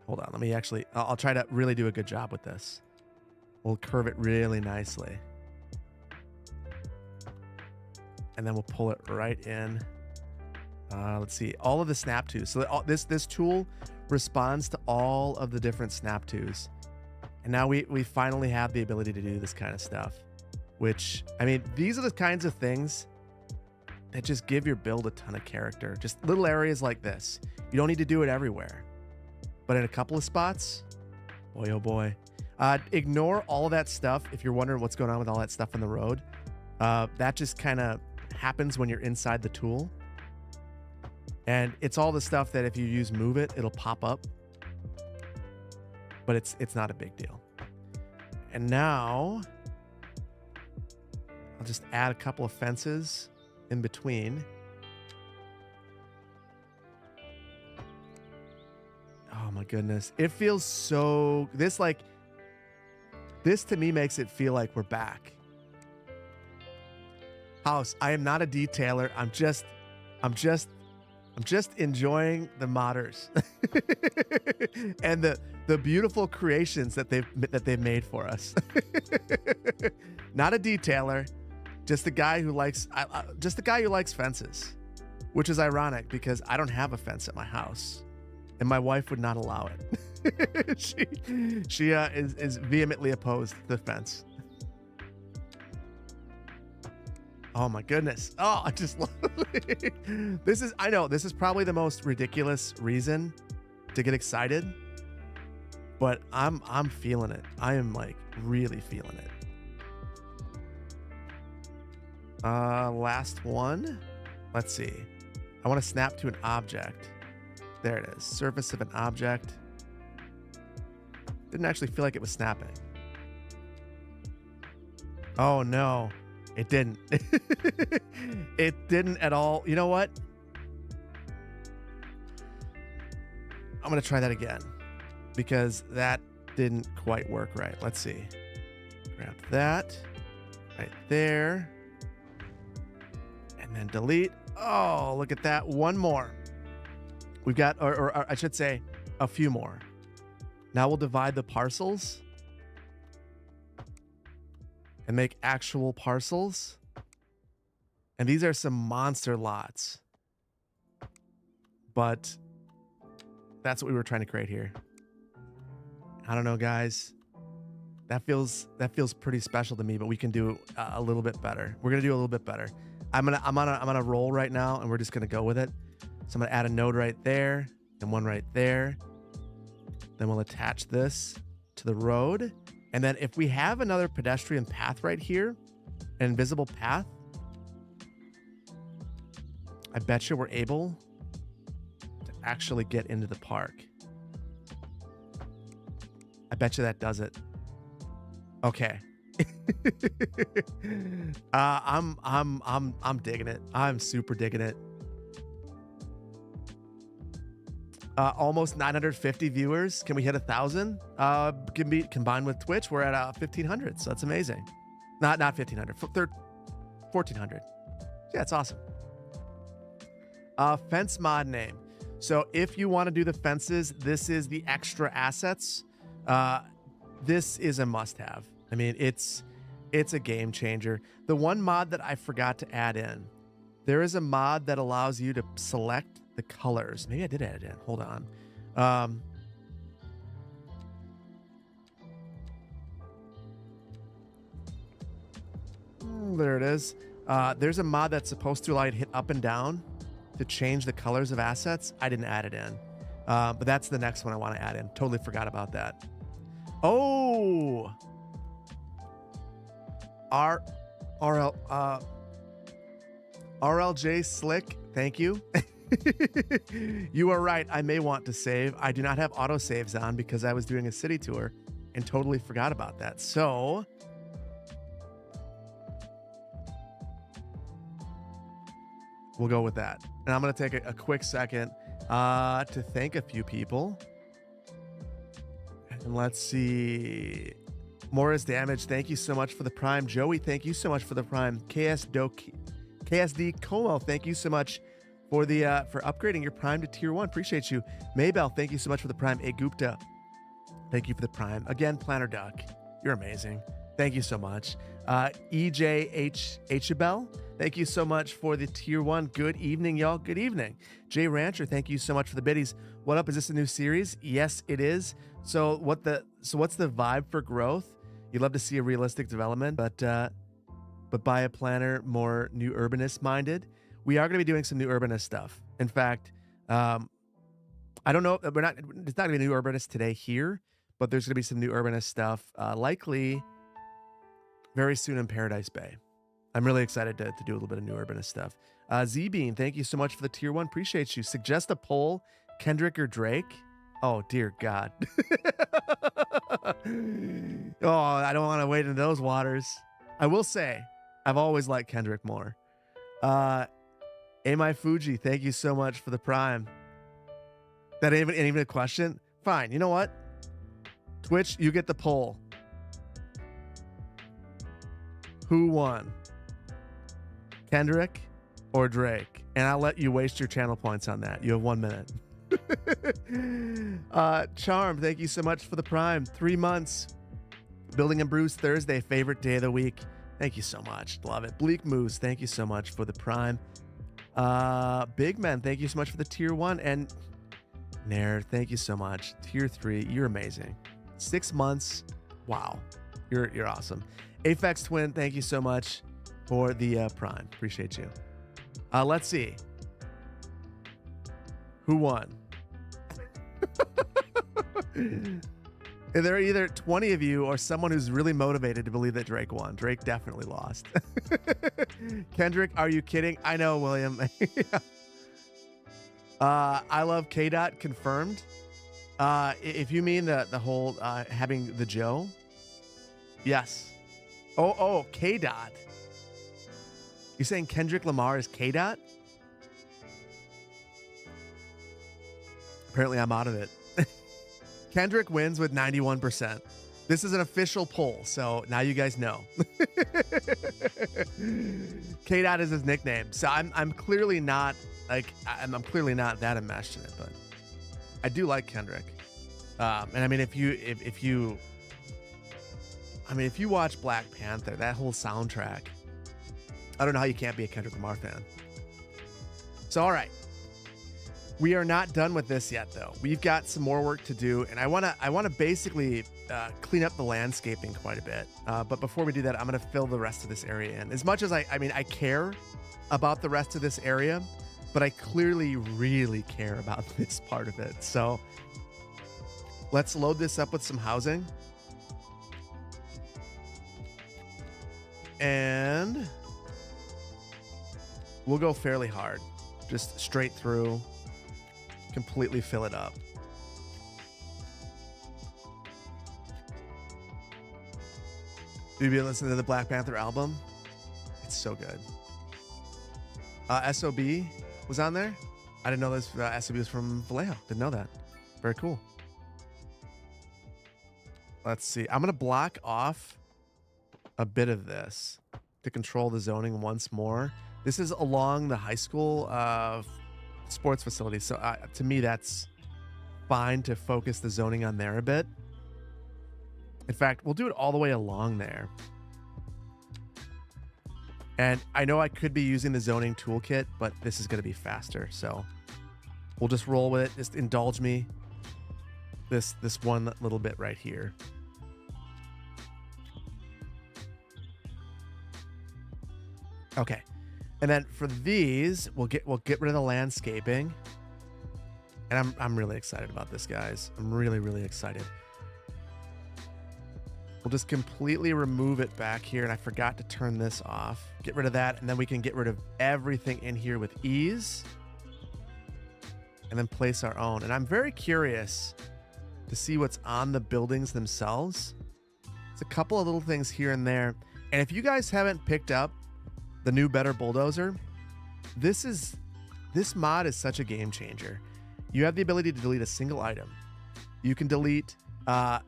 Hold on, let me I'll try to really do a good job with this. We'll curve it really nicely. And then we'll pull it right in. Let's see, all of the snap twos. So this tool responds to all of the different snap twos. And now we finally have the ability to do this kind of stuff, which, I mean, these are the kinds of things that just give your build a ton of character. Just little areas like this. You don't need to do it everywhere, but in a couple of spots, boy, oh boy. Ignore all of that stuff. If you're wondering what's going on with all that stuff on the road, that just kind of happens when you're inside the tool. And it's all the stuff that if you use move it, it'll pop up. But it's not a big deal. And now I'll just add a couple of fences in between. Oh my goodness. It feels so, this to me makes it feel like we're back. House, I am not a detailer. I'm just enjoying the modders and the beautiful creations that they've made for us. Not a detailer, just a guy who likes fences, which is ironic because I don't have a fence at my house, and my wife would not allow it. she is vehemently opposed to the fence. Oh my goodness. Oh, I just love it. I know this is probably the most ridiculous reason to get excited, but I'm feeling it. I am like really feeling it. Last one. Let's see. I want to snap to an object. There it is. Surface of an object. Didn't actually feel like it was snapping. Oh no, it didn't. It didn't at all. You know what? I'm going to try that again because that didn't quite work right. Let's see. Grab that right there and then delete. Oh, look at that. One more. We've got, or I should say a few more. Now we'll divide the parcels and make actual parcels. And these are some monster lots. But that's what we were trying to create here. I don't know, guys. That feels pretty special to me, but we can do a little bit better. We're gonna do a little bit better. I'm on a roll right now, and we're just gonna go with it. So I'm gonna add a node right there, and one right there. Then we'll attach this to the road. And then if we have another pedestrian path right here, an invisible path, I bet you we're able to actually get into the park. I bet you that does it. Okay. I'm digging it. I'm super digging it. Almost 950 viewers. Can we hit 1,000? Can be combined with Twitch. We're at 1,500, so that's amazing. Not 1,500. 1,400. Yeah, it's awesome. Fence mod name. So if you want to do the fences, this is the extra assets. This is a must-have. I mean, it's a game changer. The one mod that I forgot to add in, there is a mod that allows you to select the colors. Maybe I did add it in. Hold on. There it is. There's a mod that's supposed to allow you to hit up and down to change the colors of assets. I didn't add it in. But that's the next one I want to add in. Totally forgot about that. Oh! RLJ Slick, thank you. You are right. I may want to save. I do not have auto saves on because I was doing a city tour and totally forgot about that. So we'll go with that. And I'm going to take a quick second to thank a few people. And let's see. Morris Damage, thank you so much for the Prime. Joey, thank you so much for the Prime. KSD Como, thank you so much for the for upgrading your Prime to Tier 1. Appreciate you. Maybell, thank you so much for the Prime. A Gupta, thank you for the Prime. Again, Planner Duck, you're amazing. Thank you so much. EJH Bell, thank you so much for the Tier 1. Good evening, y'all. Good evening. Jay Rancher, thank you so much for the biddies. What up? Is this a new series? Yes, it is. So what's the vibe for growth? You'd love to see a realistic development, but by a planner more new urbanist minded. We are going to be doing some new urbanist stuff. In fact, I don't know. It's not going to be new urbanist today here, but there's going to be some new urbanist stuff likely very soon in Paradise Bay. I'm really excited to do a little bit of new urbanist stuff. Z-Bean, thank you so much for the Tier 1. Appreciate you. Suggest a poll, Kendrick or Drake? Oh, dear God. Oh, I don't want to wade into those waters. I will say, I've always liked Kendrick more. Amai Fuji, thank you so much for the Prime. That ain't even a question? Fine, you know what? Twitch, you get the poll. Who won? Kendrick or Drake? And I'll let you waste your channel points on that. You have 1 minute. Charm, thank you so much for the Prime. 3 months. Building and Brews Thursday, favorite day of the week. Thank you so much. Love it. Bleak Moose, thank you so much for the Prime. Big Man, thank you so much for the Tier 1. And Nair, thank you so much. Tier 3, you're amazing. 6 months. Wow. You're awesome. Aphex Twin, thank you so much for the Prime. Appreciate you. Let's see. Who won? There are either 20 of you or someone who's really motivated to believe that Drake won. Drake definitely lost. Kendrick, are you kidding? I know, William. I love K-Dot confirmed. If you mean the whole having the Joe, yes. Oh, K-Dot. You're saying Kendrick Lamar is K-Dot? Apparently I'm out of it. Kendrick wins with 91%. This is an official poll, so now you guys know. K-Dot is his nickname. So I'm clearly not I'm clearly not that enmeshed in it, but I do like Kendrick. And I mean if you watch Black Panther, that whole soundtrack, I don't know how you can't be a Kendrick Lamar fan. So all right. We are not done with this yet, though. We've got some more work to do, and I wanna basically clean up the landscaping quite a bit. But before we do that, I'm gonna fill the rest of this area in. As much as I care about the rest of this area, but I clearly really care about this part of it. So let's load this up with some housing, and we'll go fairly hard, just straight through. Completely fill it up. Have you been listening to the Black Panther album? It's so good. SOB was on there. I didn't know this. SOB was from Vallejo. Didn't know that. Very cool. Let's see. I'm going to block off a bit of this to control the zoning once more. This is along the high school sports facility, so to me that's fine to focus the zoning on there a bit. In fact, we'll do it all the way along there. And I know I could be using the zoning toolkit, but this is going to be faster, so we'll just roll with it. Just indulge me this one little bit right here. Okay. And then for these, we'll get rid of the landscaping. And I'm really excited about this, guys. I'm really, really excited. We'll just completely remove it back here. And I forgot to turn this off. Get rid of that. And then we can get rid of everything in here with ease. And then place our own. And I'm very curious to see what's on the buildings themselves. It's a couple of little things here and there. And if you guys haven't picked up the new Better Bulldozer, this mod is such a game changer. You have the ability to delete a single item. You can delete a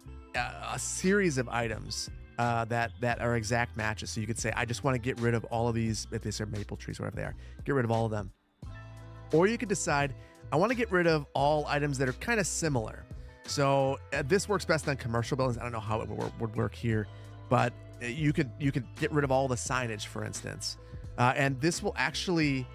series of items that are exact matches. So you could say, I just want to get rid of all of these, if these are maple trees, wherever they are, get rid of all of them. Or you could decide, I want to get rid of all items that are kind of similar. So this works best on commercial buildings. I don't know how it would work here, but you could get rid of all the signage, for instance. And this will actually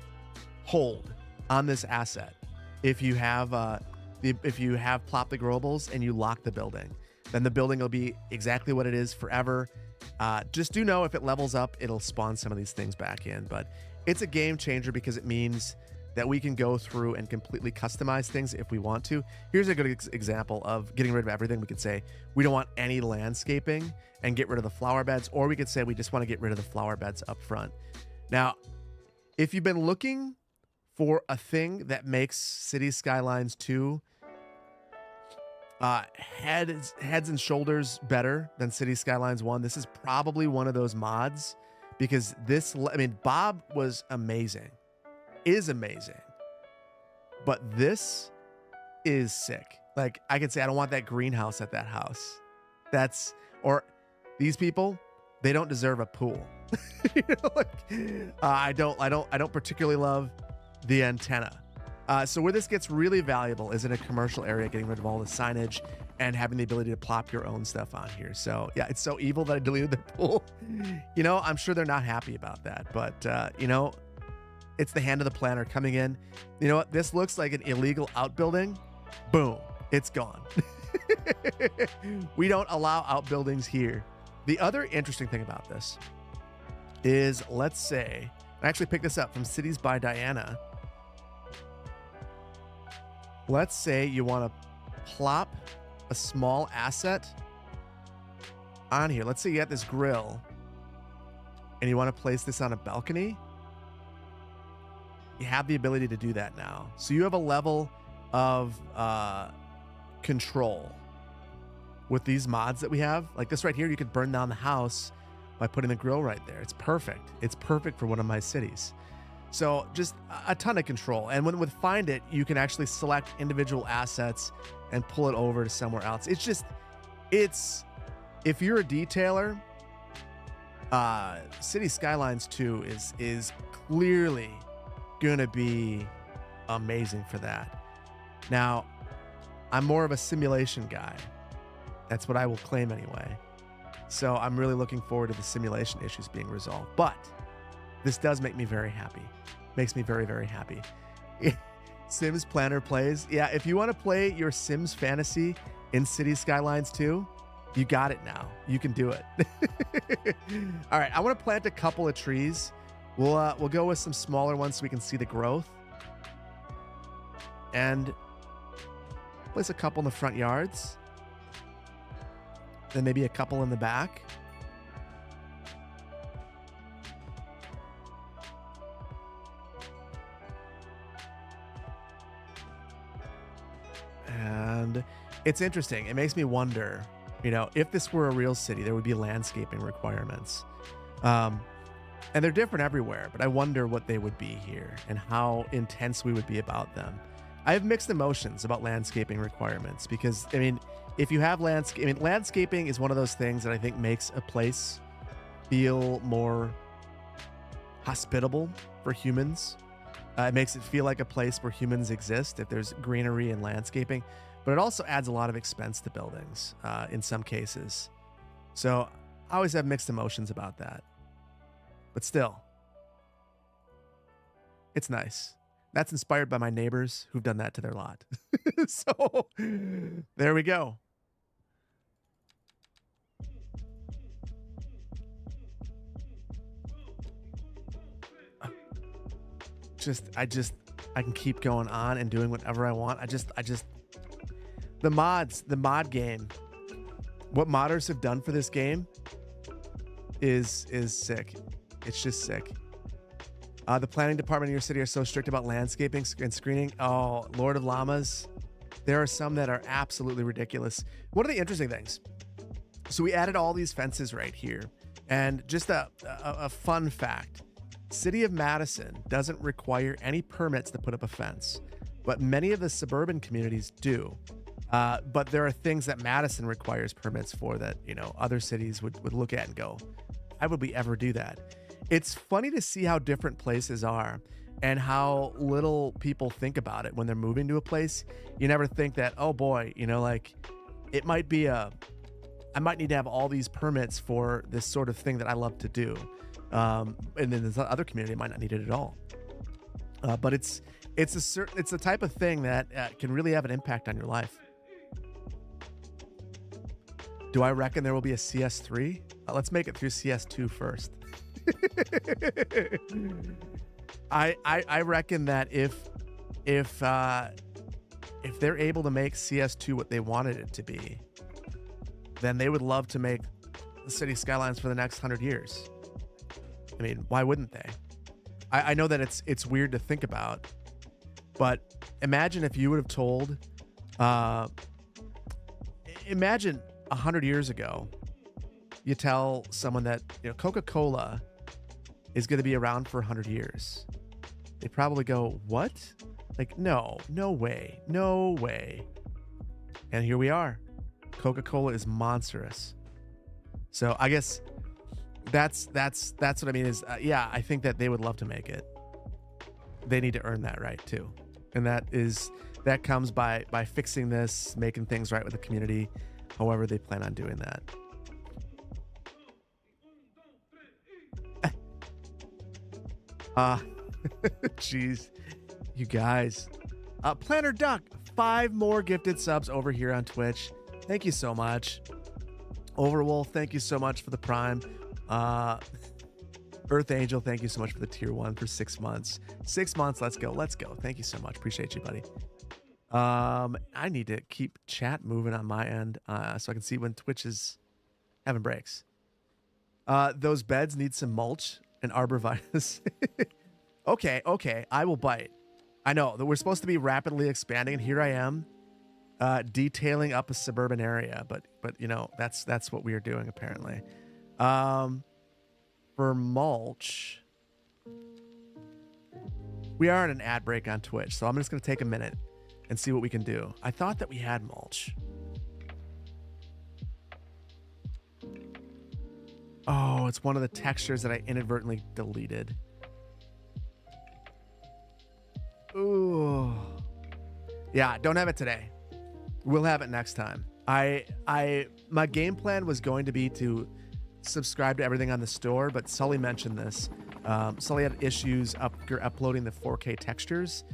hold on this asset if you have plop the growables and you lock the building. Then the building will be exactly what it is forever. Just do know if it levels up, it'll spawn some of these things back in. But it's a game changer because it means that we can go through and completely customize things if we want to. Here's a good example of getting rid of everything. We could say we don't want any landscaping and get rid of the flower beds, or we could say we just want to get rid of the flower beds up front. Now, if you've been looking for a thing that makes City Skylines 2 heads and shoulders better than City Skylines 1, this is probably one of those mods, because this, I mean, Bob was amazing, is amazing, but this is sick. Like, I could say I don't want that greenhouse at that house. Or these people, they don't deserve a pool. You know, like, I don't particularly love the antenna. So where this gets really valuable is in a commercial area, getting rid of all the signage and having the ability to plop your own stuff on here. So yeah, it's so evil that I deleted the pool. You know, I'm sure they're not happy about that, but you know, it's the hand of the planner coming in. You know what? This looks like an illegal outbuilding. Boom, it's gone. We don't allow outbuildings here. The other interesting thing about this is, let's say, I actually picked this up from Cities by Diana. Let's say you want to plop a small asset on here. Let's say you got this grill and you want to place this on a balcony. You have the ability to do that now. So you have a level of control with these mods that we have. Like this right here, you could burn down the house by putting the grill right there. It's perfect. It's perfect for one of my cities. So just a ton of control. And with Find It, you can actually select individual assets and pull it over to somewhere else. If you're a detailer, City Skylines 2 is clearly gonna be amazing for that. Now, I'm more of a simulation guy. That's what I will claim anyway. So I'm really looking forward to the simulation issues being resolved. But this does make me very happy. Makes me very, very happy. Sims Planner plays. Yeah, if you want to play your Sims fantasy in City Skylines 2, you got it now. You can do it. All right, I want to plant a couple of trees. We'll go with some smaller ones so we can see the growth. And place a couple in the front yards. Then maybe a couple in the back. And it's interesting. It makes me wonder, if this were a real city, there would be landscaping requirements. And they're different everywhere, but I wonder what they would be here and how intense we would be about them. I have mixed emotions about landscaping requirements because, if you have landscaping is one of those things that I think makes a place feel more hospitable for humans. It makes it feel like a place where humans exist if there's greenery and landscaping, but it also adds a lot of expense to buildings in some cases. So I always have mixed emotions about that. But still, it's nice. That's inspired by my neighbors who've done that to their lot. So there we go. I can keep going on and doing whatever I want. The mod game, what modders have done for this game is sick. It's just sick. The planning department in your city are so strict about landscaping and screening. Oh, Lord of Llamas. There are some that are absolutely ridiculous. One of the interesting things. So we added all these fences right here. And just a fun fact. City of Madison doesn't require any permits to put up a fence, but many of the suburban communities do. But there are things that Madison requires permits for that, other cities would look at and go, why would we ever do that? It's funny to see how different places are and how little people think about it when they're moving to a place. You never think that, oh boy, it might be I might need to have all these permits for this sort of thing that I love to do. And then this other community might not need it at all. But it's the type of thing that can really have an impact on your life. Do I reckon there will be a CS3? Let's make it through CS2 first. I reckon that if they're able to make CS2 what they wanted it to be, then they would love to make the City Skylines for the next 100 years. Why wouldn't they? I know that it's weird to think about, but imagine if you would have told, imagine 100 years ago, you tell someone that Coca-Cola is going to be around for 100 years. They probably go, what? No way. And here we are. Coca-Cola is monstrous. So I guess that's what I mean is, I think that they would love to make it. They need to earn that right too. And that comes by fixing this, making things right with the community, however they plan on doing that. Jeez, you guys. Planner Duck, 5 more gifted subs over here on Twitch. Thank you so much. Overwolf, thank you so much for the Prime. Earth Angel, thank you so much for the tier 1 for 6 months. 6 months, let's go. Thank you so much. Appreciate you, buddy. I need to keep chat moving on my end so I can see when Twitch is having breaks. Those beds need some mulch and arborvitae. Okay, okay, I will bite. I know that we're supposed to be rapidly expanding, and here I am, detailing up a suburban area. But you know that's what we are doing apparently. For mulch, we are in an ad break on Twitch, so I'm just gonna take a minute and see what we can do. I thought that we had mulch. Oh, it's one of the textures that I inadvertently deleted. Ooh. Yeah, don't have it today. We'll have it next time. My game plan was going to be to subscribe to everything on the store, but Sully mentioned this. Sully had issues uploading the 4K textures.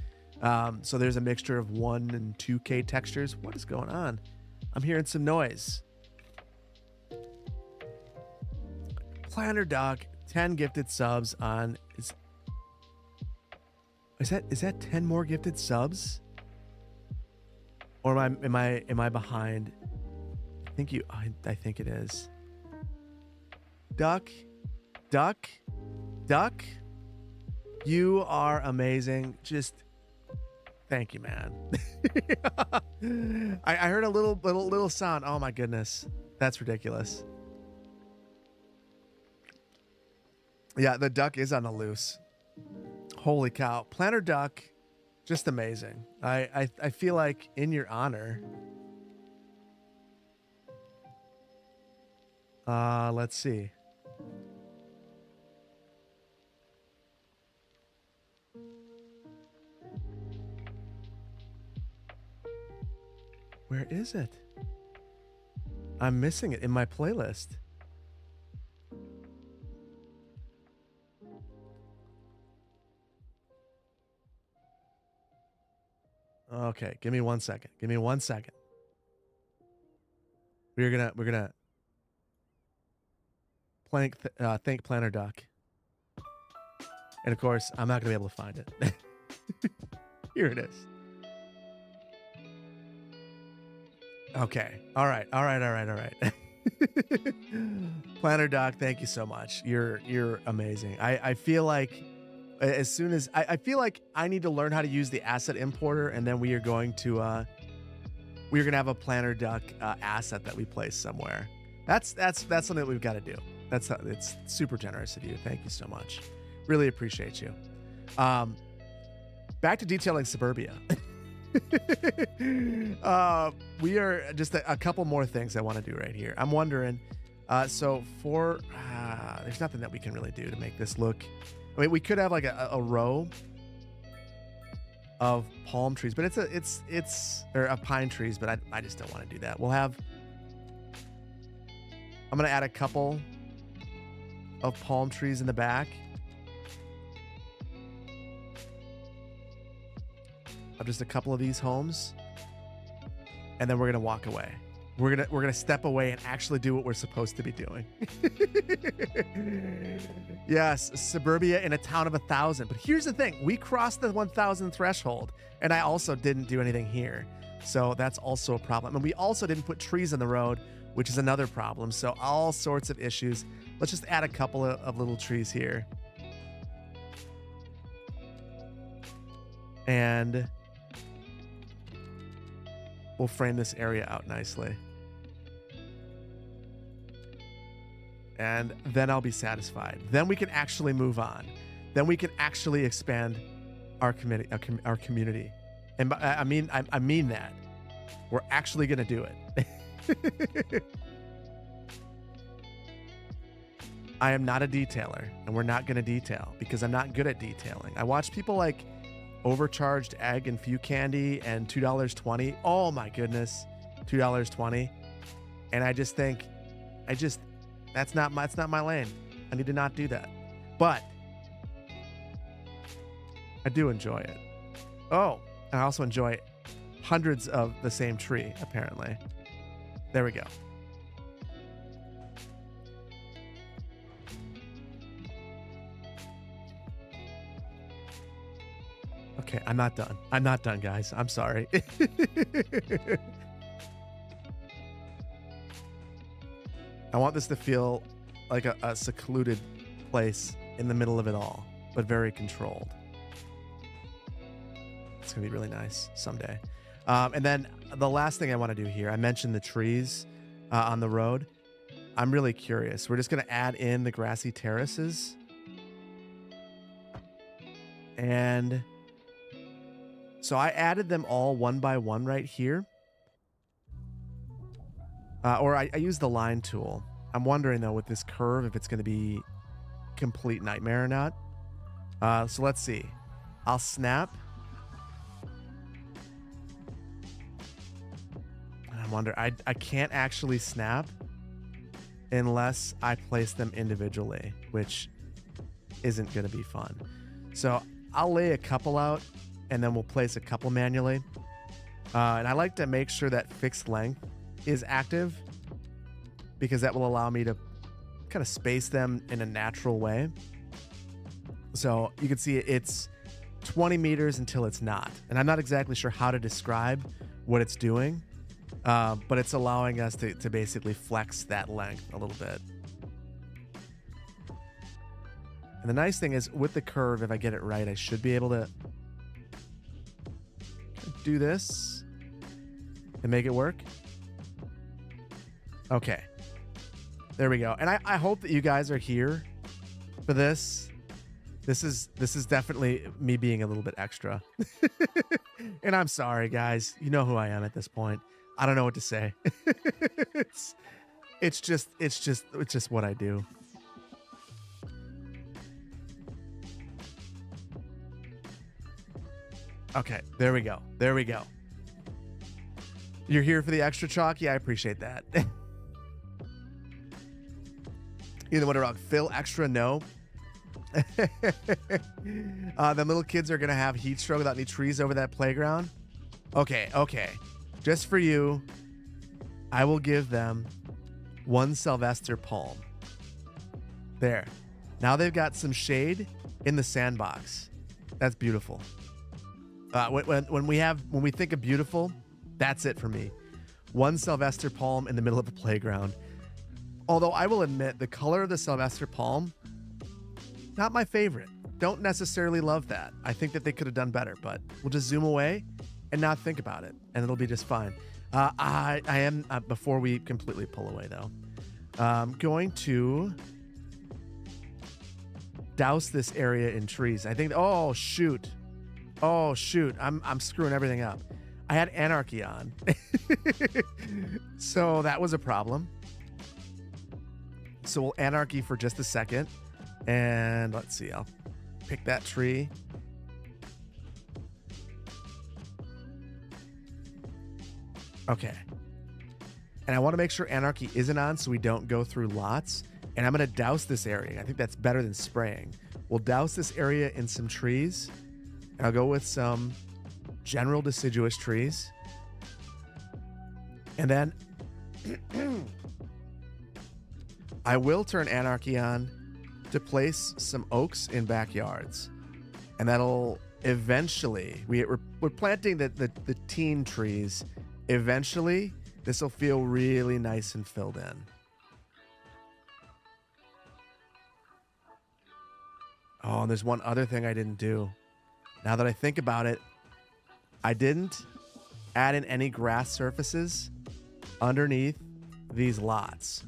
So there's a mixture of 1 and 2K textures. What is going on? I'm hearing some noise. Planner Doc, 10 gifted subs on is that 10 more gifted subs? Or am I behind? I think it is. Duck. You are amazing. Just thank you, man. I heard a little sound. Oh my goodness. That's ridiculous. Yeah, the duck is on the loose. Holy cow. Planner Duck, just amazing. I feel like in your honor. Let's see. Where is it? I'm missing it in my playlist. Okay, give me 1 second. Give me 1 second. We're gonna thank Planner Doc. And of course, I'm not gonna be able to find it. Here it is. Okay. All right. Planner Doc, thank you so much. You're amazing. I feel like as soon as I feel like I need to learn how to use the asset importer, and then we are going to have a Planner Duck asset that we place somewhere. That's something that we've got to do. It's super generous of you. Thank you so much. Really appreciate you. Back to detailing suburbia. We are just a couple more things I want to do right here. I'm wondering, so for there's nothing that we can really do to make this look. I mean, we could have like a row of palm trees, but it's of pine trees, but I just don't want to do that. I'm gonna add a couple of palm trees in the back of just a couple of these homes, and then we're gonna walk away. We're gonna step away and actually do what we're supposed to be doing. Yes, suburbia in a town of 1,000. But here's the thing: we crossed the 1,000 threshold, and I also didn't do anything here, so that's also a problem. And we also didn't put trees on the road, which is another problem. So all sorts of issues. Let's just add a couple of little trees here, and we'll frame this area out nicely. And then I'll be satisfied. Then we can actually move on. Then we can actually expand our community. And I mean that. We're actually going to do it. I am not a detailer, and we're not going to detail because I'm not good at detailing. I watch people like Overcharged Egg and Few Candy and $2.20. Oh my goodness, $2.20. And I just think, that's not my lane. I need to not do that. But I do enjoy it. Oh, I also enjoy hundreds of the same tree, apparently. There we go. Okay, I'm not done. I'm not done, guys. I'm sorry. I want this to feel like a secluded place in the middle of it all, but very controlled. It's gonna be really nice someday. And then the last thing I want to do here, I mentioned the trees on the road. I'm really curious. We're just gonna add in the grassy terraces. And so I added them all one by one right here. Or I used the line tool. I'm wondering though with this curve if it's going to be complete nightmare or not. So let's see. I'll snap. I wonder, I can't actually snap unless I place them individually, which isn't going to be fun. So I'll lay a couple out and then we'll place a couple manually. And I like to make sure that fixed length is active because that will allow me to kind of space them in a natural way. So you can see it's 20 meters until it's not. And I'm not exactly sure how to describe what it's doing, but it's allowing us to basically flex that length a little bit. And the nice thing is with the curve, if I get it right, I should be able to do this and make it work. Okay. There we go. And I hope that you guys are here for this. This is definitely me being a little bit extra. And I'm sorry, guys. You know who I am at this point. I don't know what to say. It's just what I do. Okay, there we go. There we go. You're here for the extra chalk? Yeah, I appreciate that. Either one wrong. Phil, extra, no. The little kids are going to have heat stroke without any trees over that playground. Okay, okay. Just for you, I will give them one Sylvester palm. There. Now they've got some shade in the sandbox. That's beautiful. When we think of beautiful, that's it for me. One Sylvester palm in the middle of a playground. Although I will admit the color of the Sylvester palm, not my favorite. Don't necessarily love that. I think that they could have done better, but we'll just zoom away and not think about it, and it'll be just fine. I am, before we completely pull away though, I'm going to douse this area in trees. I think, oh shoot, I'm screwing everything up. I had anarchy on. So that was a problem. So we'll anarchy for just a second. And let's see, I'll pick that tree. Okay. And I want to make sure anarchy isn't on so we don't go through lots. And I'm going to douse this area. I think that's better than spraying. We'll douse this area in some trees. I'll go with some general deciduous trees. And then I will turn anarchy on to place some oaks in backyards. And that'll eventually, we're planting the teen trees. Eventually, this will feel really nice and filled in. Oh, and there's one other thing I didn't do. Now that I think about it, I didn't add in any grass surfaces underneath these lots.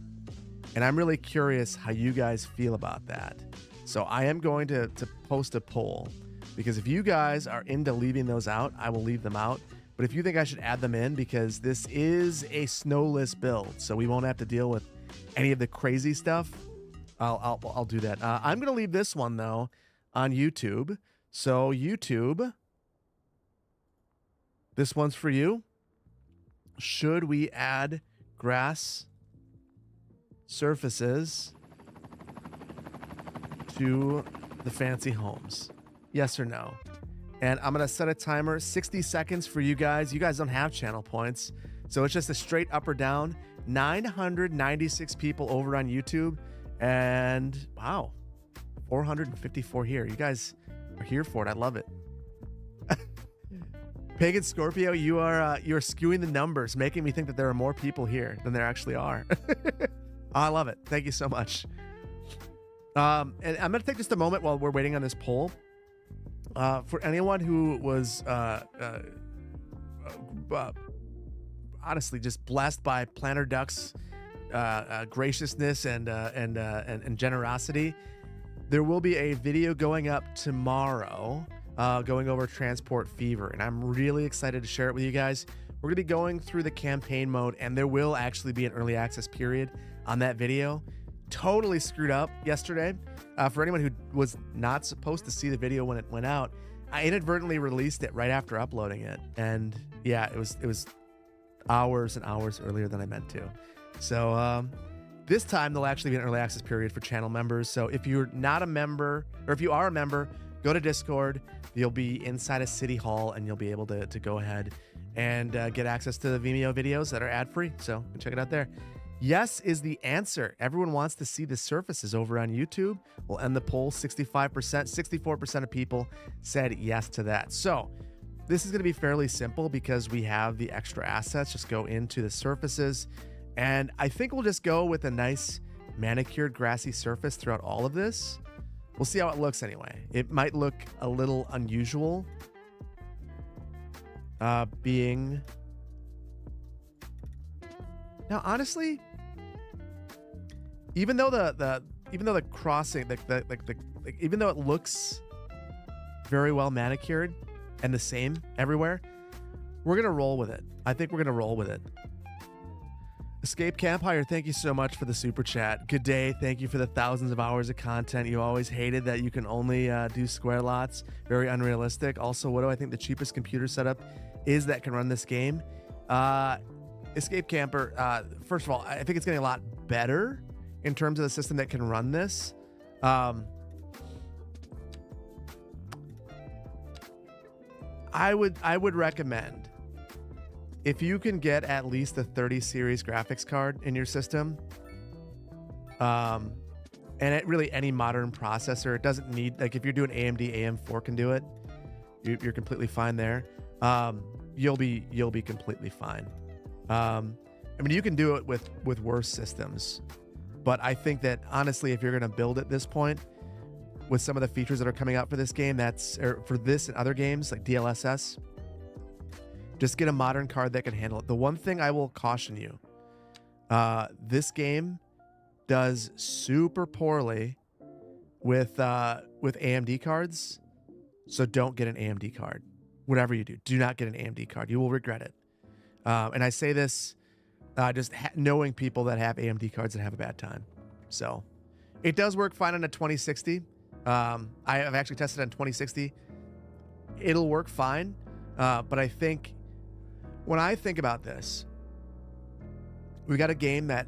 And I'm really curious how you guys feel about that. So I am going to post a poll, because if you guys are into leaving those out, I will leave them out. But if you think I should add them in, because this is a snowless build, so we won't have to deal with any of the crazy stuff, I'll do that. I'm going to leave this one, though, on YouTube. So YouTube, this one's for you. Should we add grass surfaces to the fancy homes? Yes or no? And I'm going to set a timer, 60 seconds for you guys. You guys don't have channel points, so it's just a straight up or down. 996 people over on YouTube, and wow, 454 here. You guys are here for it. I love it. Pagan Scorpio, you're skewing the numbers, making me think that there are more people here than there actually are. I love it. Thank you so much. And I'm going to take just a moment while we're waiting on this poll. For anyone who was honestly just blessed by Planner Duck's graciousness and generosity, there will be a video going up tomorrow going over Transport Fever, and I'm really excited to share it with you guys. We're going to be going through the campaign mode, and there will actually be an early access period on that video. Totally screwed up yesterday. For anyone who was not supposed to see the video when it went out, I inadvertently released it right after uploading it, and yeah, it was hours and hours earlier than I meant to. So this time there'll actually be an early access period for channel members. So if you're not a member, or if you are a member, go to Discord. You'll be inside a City Hall, and you'll be able to go ahead and get access to the Vimeo videos that are ad-free. So check it out there. Yes is the answer. Everyone wants to see the surfaces over on YouTube. We'll end the poll. 65%, 64% of people said yes to that. So this is going to be fairly simple because we have the extra assets. Just go into the surfaces, and I think we'll just go with a nice manicured grassy surface throughout all of this. We'll see how it looks anyway. It might look a little unusual being... Now, honestly, even though the crossing, even though it looks very well manicured and the same everywhere, we're gonna roll with it. I think we're gonna roll with it. Escape Campfire, thank you so much for the super chat. Good day. Thank you for the thousands of hours of content. You always hated that you can only do square lots. Very unrealistic. Also, what do I think the cheapest computer setup is that can run this game? Escape Camper, first of all, I think it's getting a lot better in terms of the system that can run this. I would recommend, if you can get at least a 30 series graphics card in your system, and really any modern processor, it doesn't need, like if you're doing AMD, AM4 can do it. You're completely fine there. You'll be completely fine. I mean, you can do it with worse systems, but I think that honestly, if you're going to build at this point with some of the features that are coming out for this game, for this and other games like DLSS, just get a modern card that can handle it. The one thing I will caution you, this game does super poorly with AMD cards, so don't get an AMD card. Whatever you do not get an AMD card. You will regret it. And I say this just knowing people that have AMD cards and have a bad time. So it does work fine on a 2060. I have actually tested on 2060. It'll work fine. But I think when I think about this, we got a game that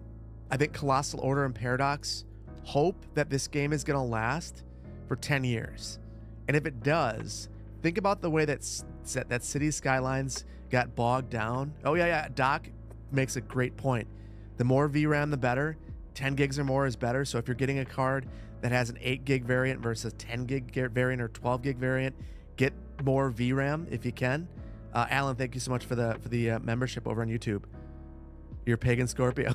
I think Colossal Order and Paradox hope that this game is going to last for 10 years. And if it does, think about the way that City Skylines got bogged down. Oh yeah, Doc makes a great point. The more VRAM, the better. 10 gigs or more is better. So if you're getting a card that has an 8 gig variant versus 10 gig variant or 12 gig variant, get more VRAM if you can. Alan, thank you so much for the membership over on YouTube. You're Pagan Scorpio.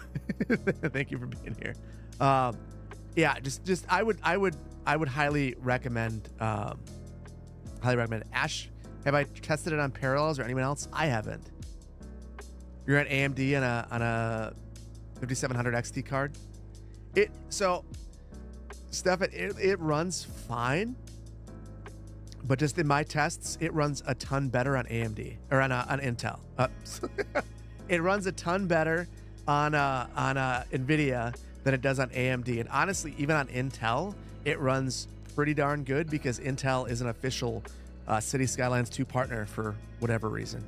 Thank you for being here. Yeah, just I would highly recommend Ash. Have I tested it on Parallels or anyone else? I haven't. You're at AMD on a 5700 XT card. Stefan, it runs fine, but just in my tests, it runs a ton better on AMD or on Intel. It runs a ton better on NVIDIA than it does on AMD, and honestly, even on Intel, it runs pretty darn good because Intel is an official City Skylines 2 partner for whatever reason.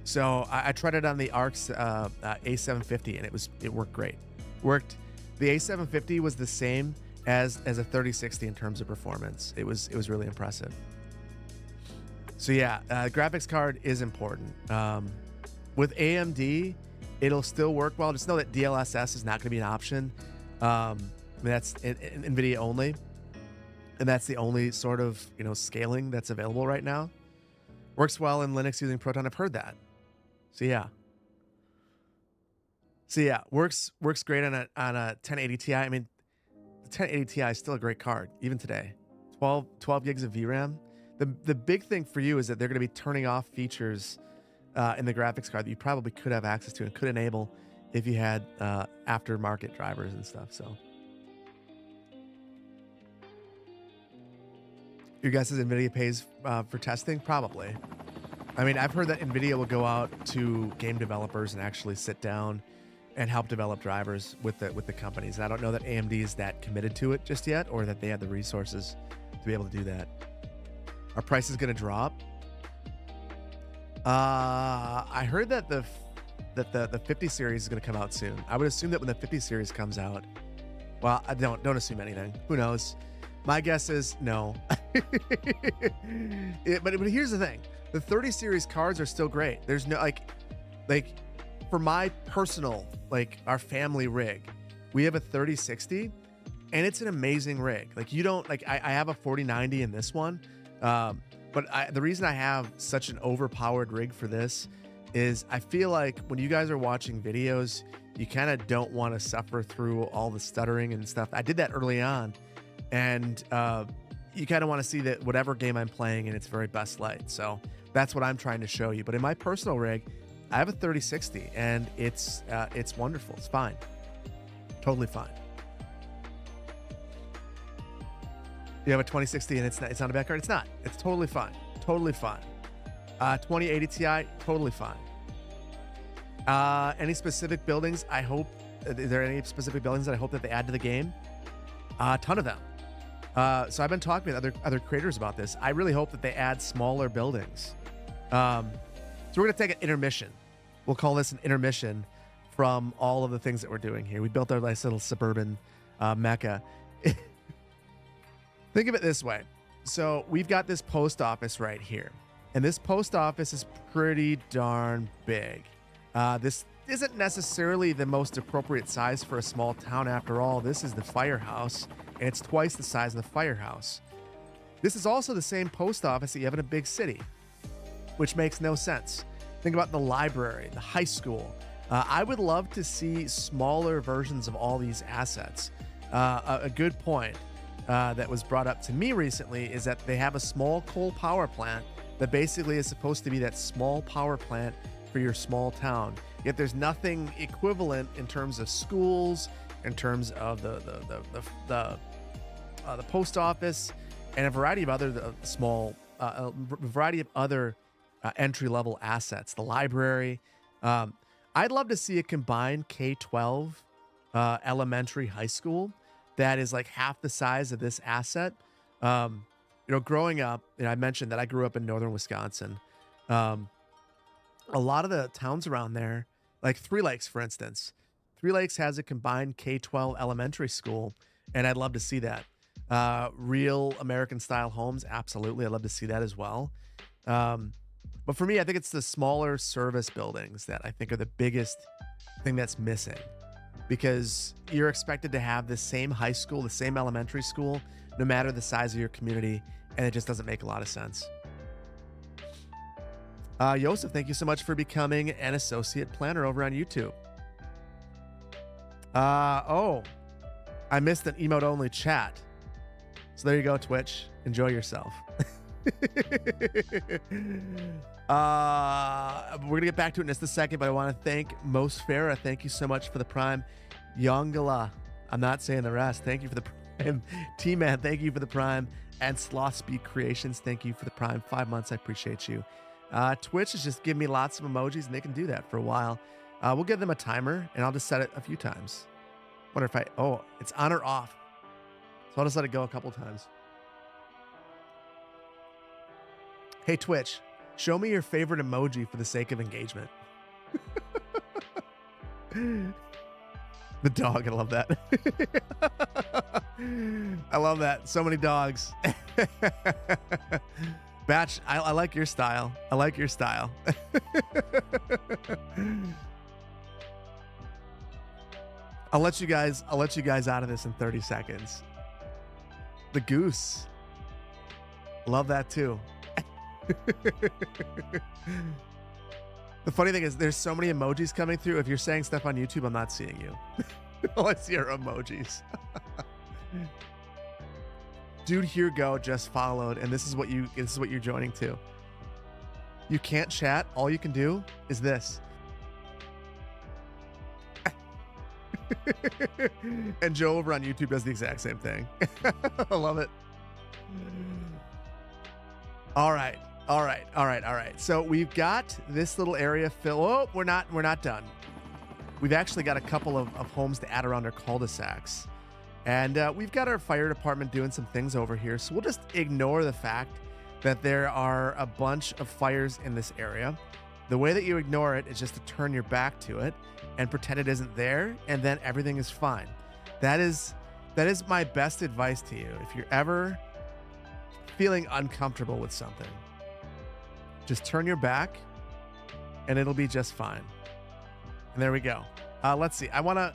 So I tried it on the ARC's A750, and it worked great. The A750 was the same as a 3060 in terms of performance. It was really impressive. So yeah, graphics card is important. With AMD, it'll still work well. Just know that DLSS is not going to be an option. That's NVIDIA only, and that's the only sort of scaling that's available right now. Works well in Linux using Proton. I've heard that. So yeah, works great on a 1080 Ti. I mean, the 1080 Ti is still a great card even today. 12 gigs of VRAM. The big thing for you is that they're going to be turning off features in the graphics card that you probably could have access to and could enable if you had aftermarket drivers and stuff. So your guess is NVIDIA pays for testing? Probably. I mean, I've heard that NVIDIA will go out to game developers and actually sit down and help develop drivers with the companies. And I don't know that AMD is that committed to it just yet, or that they have the resources to be able to do that. Our price is going to drop. I heard that the 50 series is going to come out soon. I would assume that when the 50 series comes out, well, I don't assume anything. Who knows? My guess is no. But here's the thing: the 30 series cards are still great. There's no like for my personal, like our family rig, we have a 3060, and it's an amazing rig. Like you don't like I have a 4090 in this one. But the reason I have such an overpowered rig for this is I feel like when you guys are watching videos, you kind of don't want to suffer through all the stuttering and stuff. I did that early on, and you kind of want to see that whatever game I'm playing in its very best light. So that's what I'm trying to show you. But in my personal rig, I have a 3060, and it's wonderful. It's fine, totally fine. You have a 2060 and it's not a bad card? It's not. It's totally fine. Totally fine. 2080 Ti, totally fine. Any specific buildings? I hope, is there any specific buildings that I hope that they add to the game? A ton of them. So I've been talking with other creators about this. I really hope that they add smaller buildings. So we're going to take an intermission. We'll call this an intermission from all of the things that we're doing here. We built our nice little suburban mecca. Think of it this way. So we've got this post office right here, and this post office is pretty darn big. This isn't necessarily the most appropriate size for a small town. After all, this is the firehouse, and it's twice the size of the firehouse. This is also the same post office that you have in a big city, which makes no sense. Think about the library, the high school. I would love to see smaller versions of all these assets. A good point that was brought up to me recently is that they have a small coal power plant that basically is supposed to be that small power plant for your small town. Yet there's nothing equivalent in terms of schools, in terms of the post office, and a variety of other variety of other entry-level assets. The library. I'd love to see a combined K-12 elementary high school that is like half the size of this asset. Growing up, I mentioned that I grew up in northern Wisconsin. A lot of the towns around there, like Three Lakes, for instance, Three Lakes has a combined K-12 elementary school, and I'd love to see that. Real American style homes, absolutely. I'd love to see that as well. But for me, I think it's the smaller service buildings that I think are the biggest thing that's missing. Because you're expected to have the same high school, the same elementary school, no matter the size of your community, and it just doesn't make a lot of sense. Joseph, thank you so much for becoming an associate planner over on YouTube. I missed an emote-only chat. So there you go, Twitch. Enjoy yourself. We're going to get back to it in just a second, but I want to thank Most Farah. Thank you so much for the Prime. Yongala, I'm not saying the rest. Thank you for the Prime. T-Man, thank you for the Prime. And Slothspeed Creations, thank you for the Prime. 5 months, I appreciate you. Twitch is just giving me lots of emojis, and they can do that for a while. We'll give them a timer, and I'll just set it a few times. Wonder if it's on or off. So I'll just let it go a couple times. Hey, Twitch, show me your favorite emoji for the sake of engagement. The dog, I love that. I love that. So many dogs. Batch, I like your style. I like your style. I'll let you guys out of this in 30 seconds. The goose. Love that too. The funny thing is there's so many emojis coming through. If you're saying stuff on YouTube, I'm not seeing you. All I see are emojis. Dude, here go just followed, and this is what you're joining to. You can't chat. All you can do is this. And Joe over on YouTube does the exact same thing. I love it. All right. So we've got this little area fill. Oh, we're not done. We've actually got a couple of homes to add around our cul-de-sacs. And we've got our fire department doing some things over here. So we'll just ignore the fact that there are a bunch of fires in this area. The way that you ignore it is just to turn your back to it and pretend it isn't there, and then everything is fine. That is my best advice to you. If you're ever feeling uncomfortable with something, just turn your back and it'll be just fine. And there we go. Let's see. We'll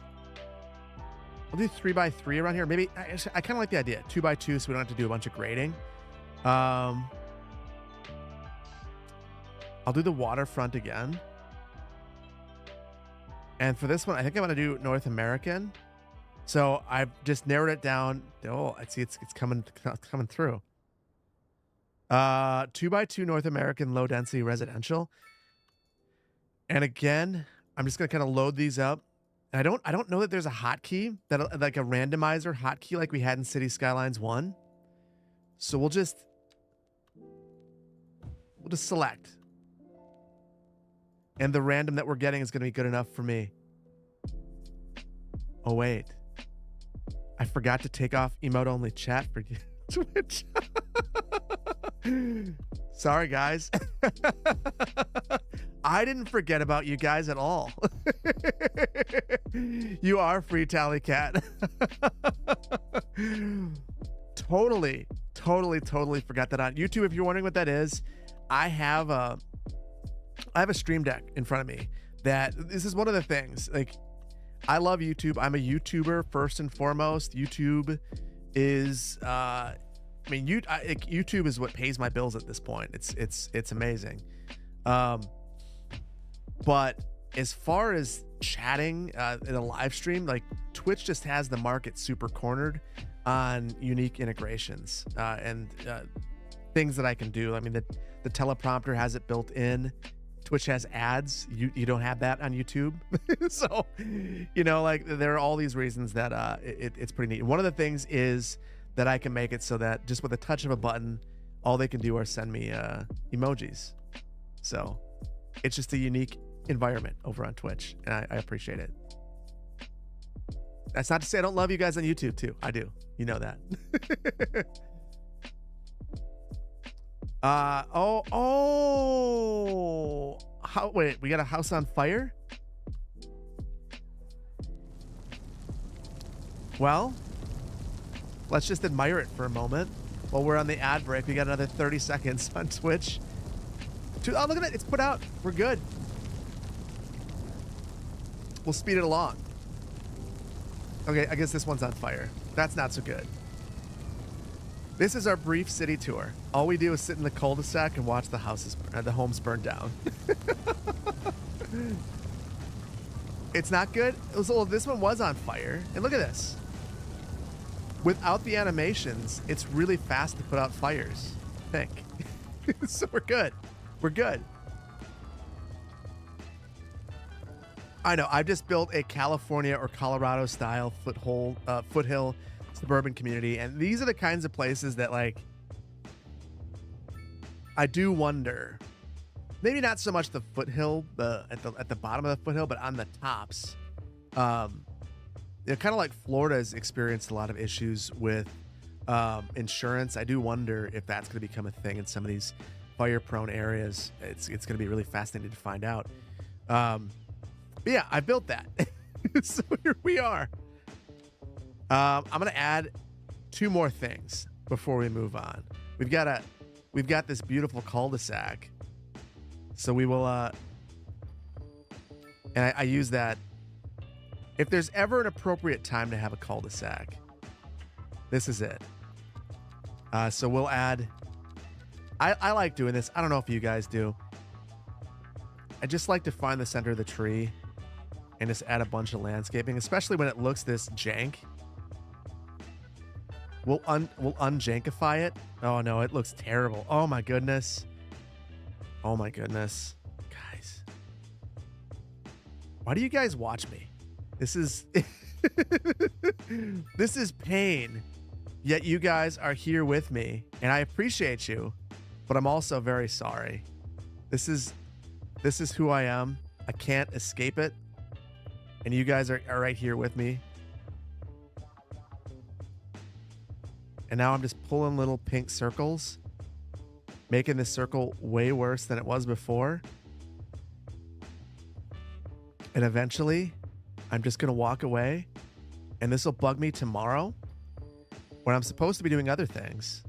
do 3x3 around here. Maybe I kind of like the idea 2x2 so we don't have to do a bunch of grading. I'll do the waterfront again. And for this one, I think I'm going to do North American. So I've just narrowed it down. Oh, I see it's coming through. 2x2 North American low density residential. And again, I'm just going to kind of load these up. And I don't know that there's a hotkey, that like a randomizer hotkey like we had in City Skylines 1. So we'll just select. And the random that we're getting is going to be good enough for me. Oh, wait. I forgot to take off emote only chat for Twitch. Sorry, guys. I didn't forget about you guys at all. You are free, Tally Cat. Totally forgot that on YouTube. If you're wondering what that is, I have a Stream Deck in front of me. This is one of the things. Like, I love YouTube. I'm a YouTuber first and foremost. YouTube is, YouTube is what pays my bills at this point. It's amazing. But as far as chatting in a live stream, like Twitch just has the market super cornered on unique integrations and things that I can do. I mean, the teleprompter has it built in. Twitch has ads. You don't have that on YouTube. So, like there are all these reasons that it's pretty neat. One of the things is that I can make it so that just with a touch of a button, all they can do are send me emojis. So it's just a unique environment over on Twitch, and I appreciate it. That's not to say I don't love you guys on YouTube too. I do. You know that. Wait, we got a house on fire? Well, let's just admire it for a moment while we're on the ad break. We got another 30 seconds on Twitch. Oh, look at it. It's put out. We're good. We'll speed it along. Okay, I guess this one's on fire. That's not so good. This is our brief city tour. All we do is sit in the cul-de-sac and watch the homes burn down. It's not good. Well, this one was on fire. And look at this. Without the animations, it's really fast to put out fires, I think. So we're good. We're good. I know. I've just built a California or Colorado style foothill suburban community, and these are the kinds of places that, like, I do wonder. Maybe not so much the foothill, at the bottom of the foothill, but on the tops. Kind of like Florida has experienced a lot of issues with insurance. I do wonder if that's going to become a thing in some of these fire-prone areas. It's going to be really fascinating to find out. But yeah, I built that. So here we are. I'm going to add 2 more things before we move on. We've got this beautiful cul-de-sac. So we will, and I use that. If there's ever an appropriate time to have a cul-de-sac, this is it. So we'll add I like doing this. I don't know if you guys do. I just like to find the center of the tree and just add a bunch of landscaping, especially when it looks this jank. We'll unjankify it. Oh no, it looks terrible. Oh my goodness. Oh my goodness. Guys. Why do you guys watch me? This is this is pain. Yet you guys are here with me, and I appreciate you, but I'm also very sorry. This is who I am. I can't escape it. And you guys are right here with me. And now I'm just pulling little pink circles, making this circle way worse than it was before. And eventually, I'm just going to walk away, and this will bug me tomorrow when I'm supposed to be doing other things.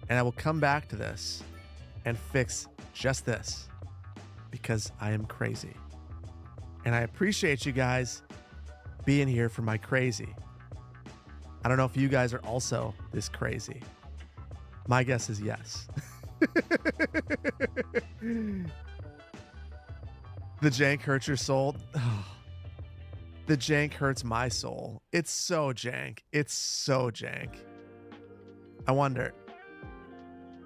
And I will come back to this and fix just this because I am crazy. And I appreciate you guys being here for my crazy. I don't know if you guys are also this crazy. My guess is yes. The jank hurts your soul. Oh, the jank hurts my soul. It's so jank. It's so jank. I wonder.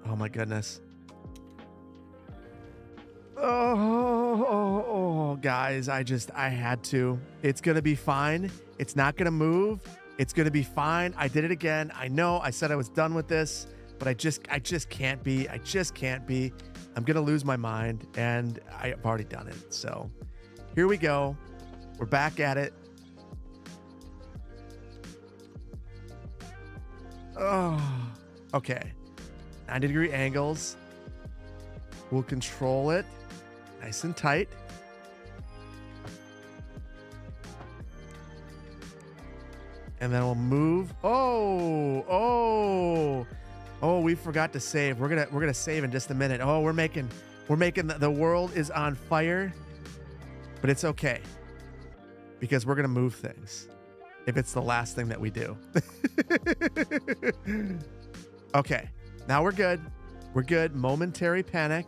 Oh my goodness. Oh, guys, I had to. It's going to be fine. It's not going to move. It's going to be fine. I did it again. I know I said I was done with this, but I just can't be. I just can't be. I'm going to lose my mind, and I've already done it. So here we go. We're back at it. Oh, okay. 90-degree angles. We'll control it nice and tight. And then we'll move. Oh, we forgot to save. We're gonna save in just a minute. Oh, we're making the world is on fire, but it's okay because we're gonna move things if it's the last thing that we do. Okay, now we're good. We're good. Momentary panic,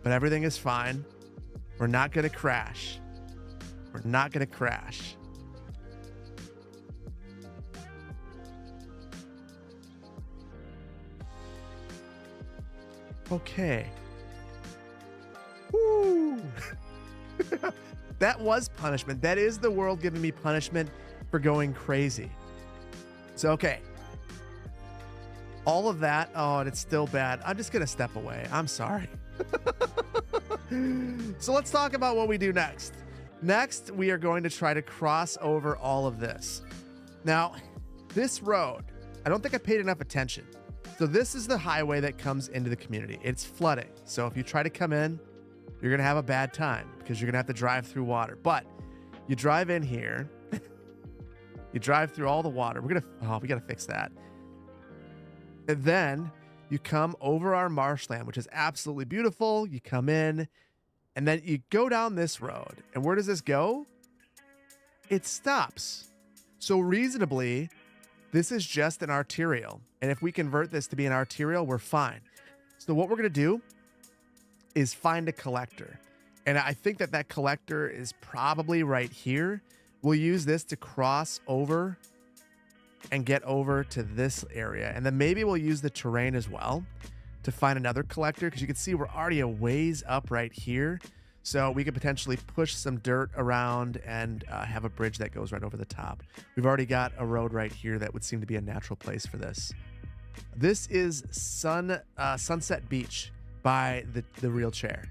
but everything is fine. We're not gonna crash. We're not gonna crash. Okay. Woo. That was punishment. That is the world giving me punishment for going crazy. So, okay. All of that. Oh, and it's still bad. I'm just going to step away. I'm sorry. So let's talk about what we do next. Next, we are going to try to cross over all of this. Now, this road, I don't think I paid enough attention. So this is the highway that comes into the community. It's flooding. So if you try to come in, you're going to have a bad time because you're going to have to drive through water. But you drive in here, you drive through all the water. We got to fix that. And then you come over our marshland, which is absolutely beautiful. You come in and then you go down this road. And where does this go? It stops. So reasonably, this is just an arterial. And if we convert this to be an arterial, we're fine. So what we're going to do is find a collector. And I think that collector is probably right here. We'll use this to cross over and get over to this area. And then maybe we'll use the terrain as well to find another collector, because you can see we're already a ways up right here. So we could potentially push some dirt around and have a bridge that goes right over the top. We've already got a road right here that would seem to be a natural place for this. This is Sunset Beach by the Real Chair.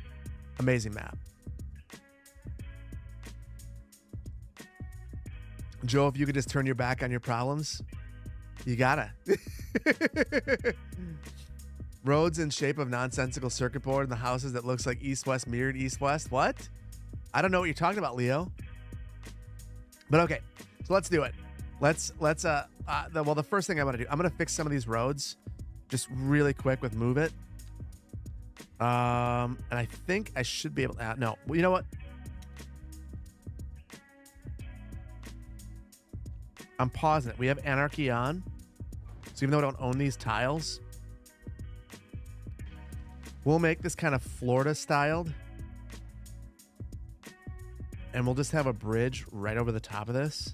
Amazing map. Joe, if you could just turn your back on your problems, you gotta. Roads in shape of nonsensical circuit board and the houses that looks like east-west mirrored east-west. What? I don't know what you're talking about, Leo. But okay, so let's do it. The first thing I'm gonna do, I'm gonna fix some of these roads just really quick with Move It. And I think I should be able to, no, well, you know what? I'm pausing it. We have anarchy on. So even though I don't own these tiles, We'll make this kind of Florida styled. And we'll just have a bridge right over the top of this.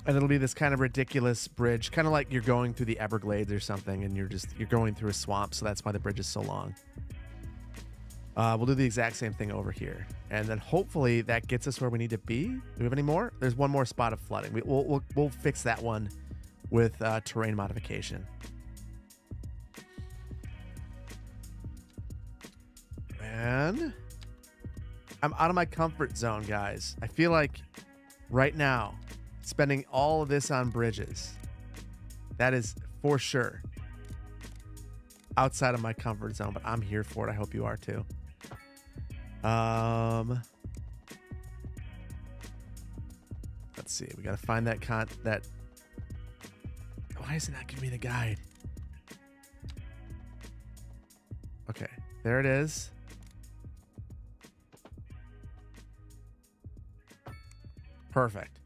And it'll be this kind of ridiculous bridge, kind of like you're going through the Everglades or something, and you're going through a swamp, so that's why the bridge is so long. We'll do the exact same thing over here, and then hopefully that gets us where we need to be. Do we have any more? There's one more spot of flooding. We'll fix that one with terrain modification. And I'm out of my comfort zone, guys. I feel like right now, spending all of this on bridges, that is for sure outside of my comfort zone, but I'm here for it. I hope you are too. Let's see. We got to find that why is it not giving me the guide? Okay, there it is. Perfect.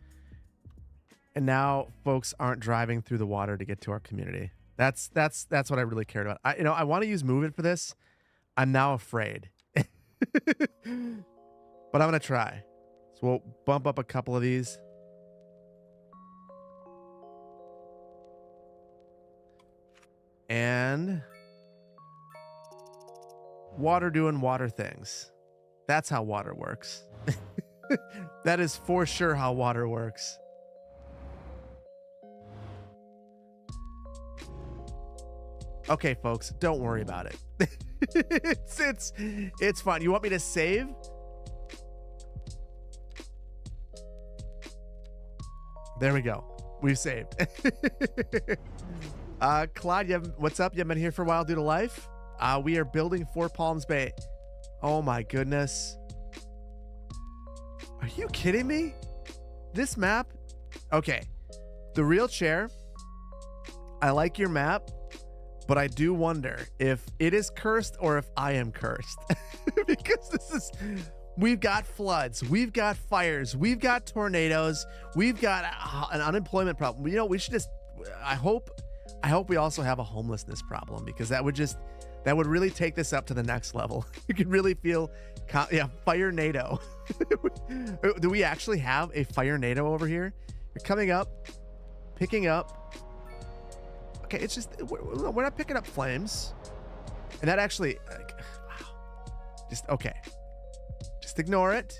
And now folks aren't driving through the water to get to our community. That's what I really cared about. I want to use Move It for this. I'm now afraid. But I'm going to try. So we'll bump up a couple of these. And water doing water things. That's how water works. That is for sure how water works. Okay, folks, don't worry about it. It's fun. You want me to save? There we go. We've saved. Claude, what's up? You haven't been here for a while due to life? We are building Four Palms Bay. Oh my goodness. Are you kidding me? This map? Okay. The real chair. I like your map, but I do wonder if it is cursed or if I am cursed. Because we've got floods, we've got fires, we've got tornadoes, we've got an unemployment problem. You know, we should just, I hope we also have a homelessness problem, because that would really take this up to the next level. You can really feel, fire NATO. Do we actually have a fire NATO over here? You're coming up, picking up. Okay, it's just, we're not picking up flames. And that actually, wow. Okay. Just ignore it.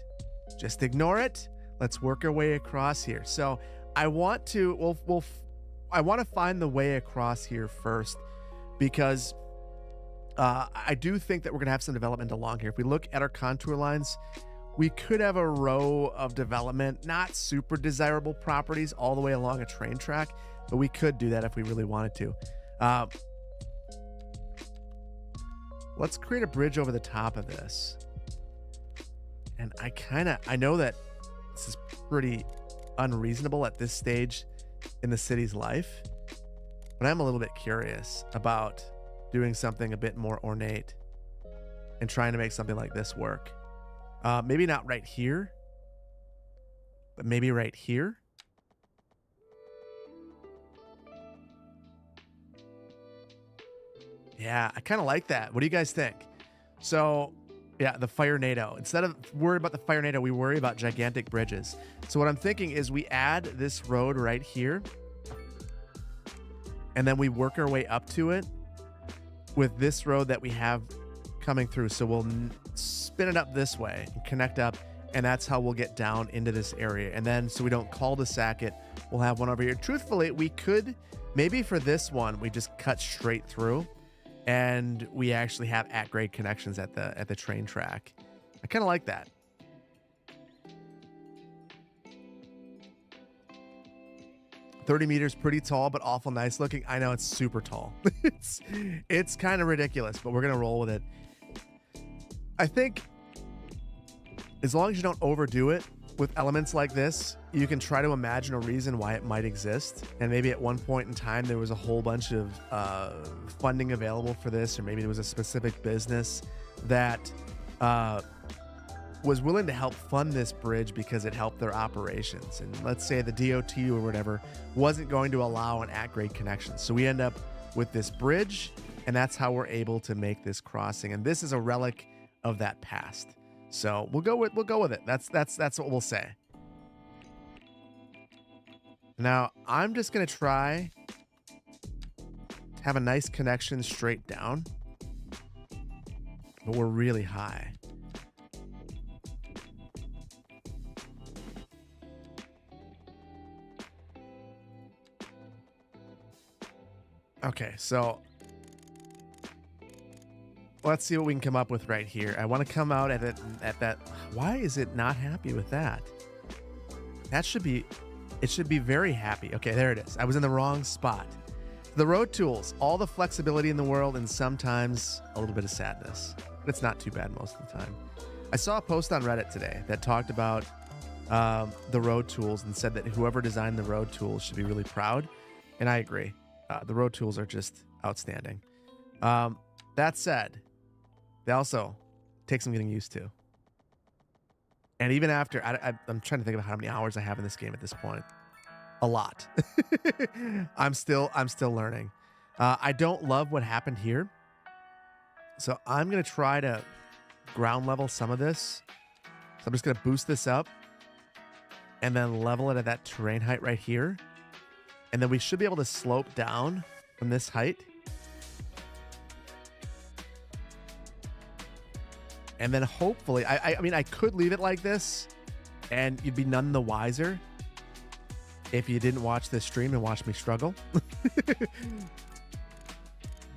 Just ignore it. Let's work our way across here. So I want to, I want to find the way across here first, because I do think that we're going to have some development along here. If we look at our contour lines, we could have a row of development, not super desirable properties all the way along a train track, but we could do that if we really wanted to. Let's create a bridge over the top of this. And I know that this is pretty unreasonable at this stage in the city's life, but I'm a little bit curious about doing something a bit more ornate and trying to make something like this work. Maybe not right here, but maybe right here. Yeah, I kind of like that. What do you guys think? So, yeah, the fire NATO. Instead of worry about the fire NATO, we worry about gigantic bridges. So what I'm thinking is we add this road right here, and then we work our way up to it with this road that we have coming through. So we'll spin it up this way and connect up, and that's how we'll get down into this area. And then, so we don't cul-de-sac it, we'll have one over here. Truthfully, we could, maybe for this one, we just cut straight through, and we actually have at-grade connections at the train track. I kind of like that. $30 meters, pretty tall, but awful nice looking. I know it's super tall. it's kind of ridiculous, but we're gonna roll with it. I think as long as you don't overdo it with elements like this, you can try to imagine a reason why it might exist. And maybe at one point in time, there was a whole bunch of funding available for this, or maybe there was a specific business that was willing to help fund this bridge because it helped their operations. And let's say the DOT or whatever wasn't going to allow an at-grade connection. So we end up with this bridge, and that's how we're able to make this crossing. And this is a relic of that past. So we'll go with it. That's what we'll say. Now, I'm just going to try to have a nice connection straight down. But we're really high. Okay, so let's see what we can come up with right here. I want to come out at that. Why is it not happy with that? It should be very happy. Okay, there it is. I was in the wrong spot. The road tools, all the flexibility in the world and sometimes a little bit of sadness. But it's not too bad most of the time. I saw a post on Reddit today that talked about the road tools and said that whoever designed the road tools should be really proud. And I agree. The road tools are just outstanding. That said, they also take some getting used to. And even after, I'm trying to think about how many hours I have in this game at this point. A lot. I'm still learning. I don't love what happened here. So I'm going to try to ground level some of this. So I'm just going to boost this up and then level it at that terrain height right here. And then we should be able to slope down from this height. And then hopefully, I mean, I could leave it like this and you'd be none the wiser if you didn't watch this stream and watch me struggle.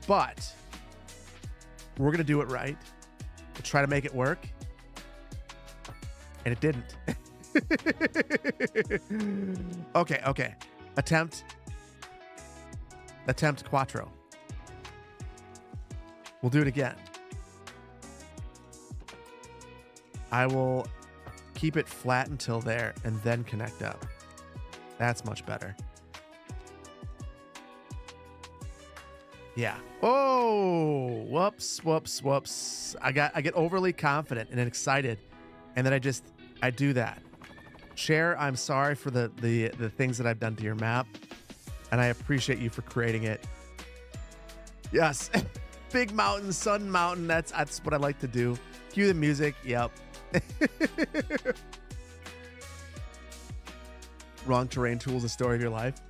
But we're going to do it right. We'll try to make it work. And it didn't. Okay. Attempt quattro. We'll do it again. I will keep it flat until there and then connect up. That's much better. Yeah. Oh, whoops. I get overly confident and excited, and then I do that. Chair, I'm sorry for the things that I've done to your map, and I appreciate you for creating it. Yes. Big mountain, sun mountain. That's what I like to do. Cue the music. Yep. Wrong terrain tools, the story of your life.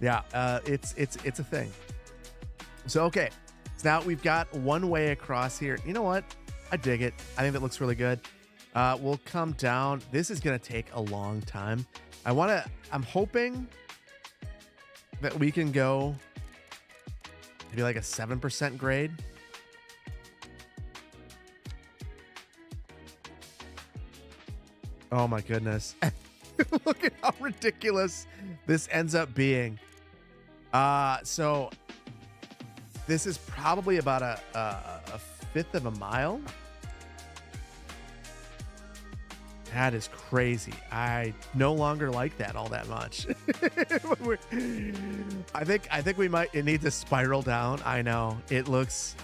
Yeah, it's a thing. So okay, so now we've got one way across here. You know what? I dig it. I think that looks really good. We'll come down. This is gonna take a long time. I'm hoping that we can go maybe like a 7% grade. Oh my goodness. Look at how ridiculous this ends up being. So this is probably about a fifth of a mile. That is crazy. I no longer like that all that much. I think it needs to spiral down. I know. It's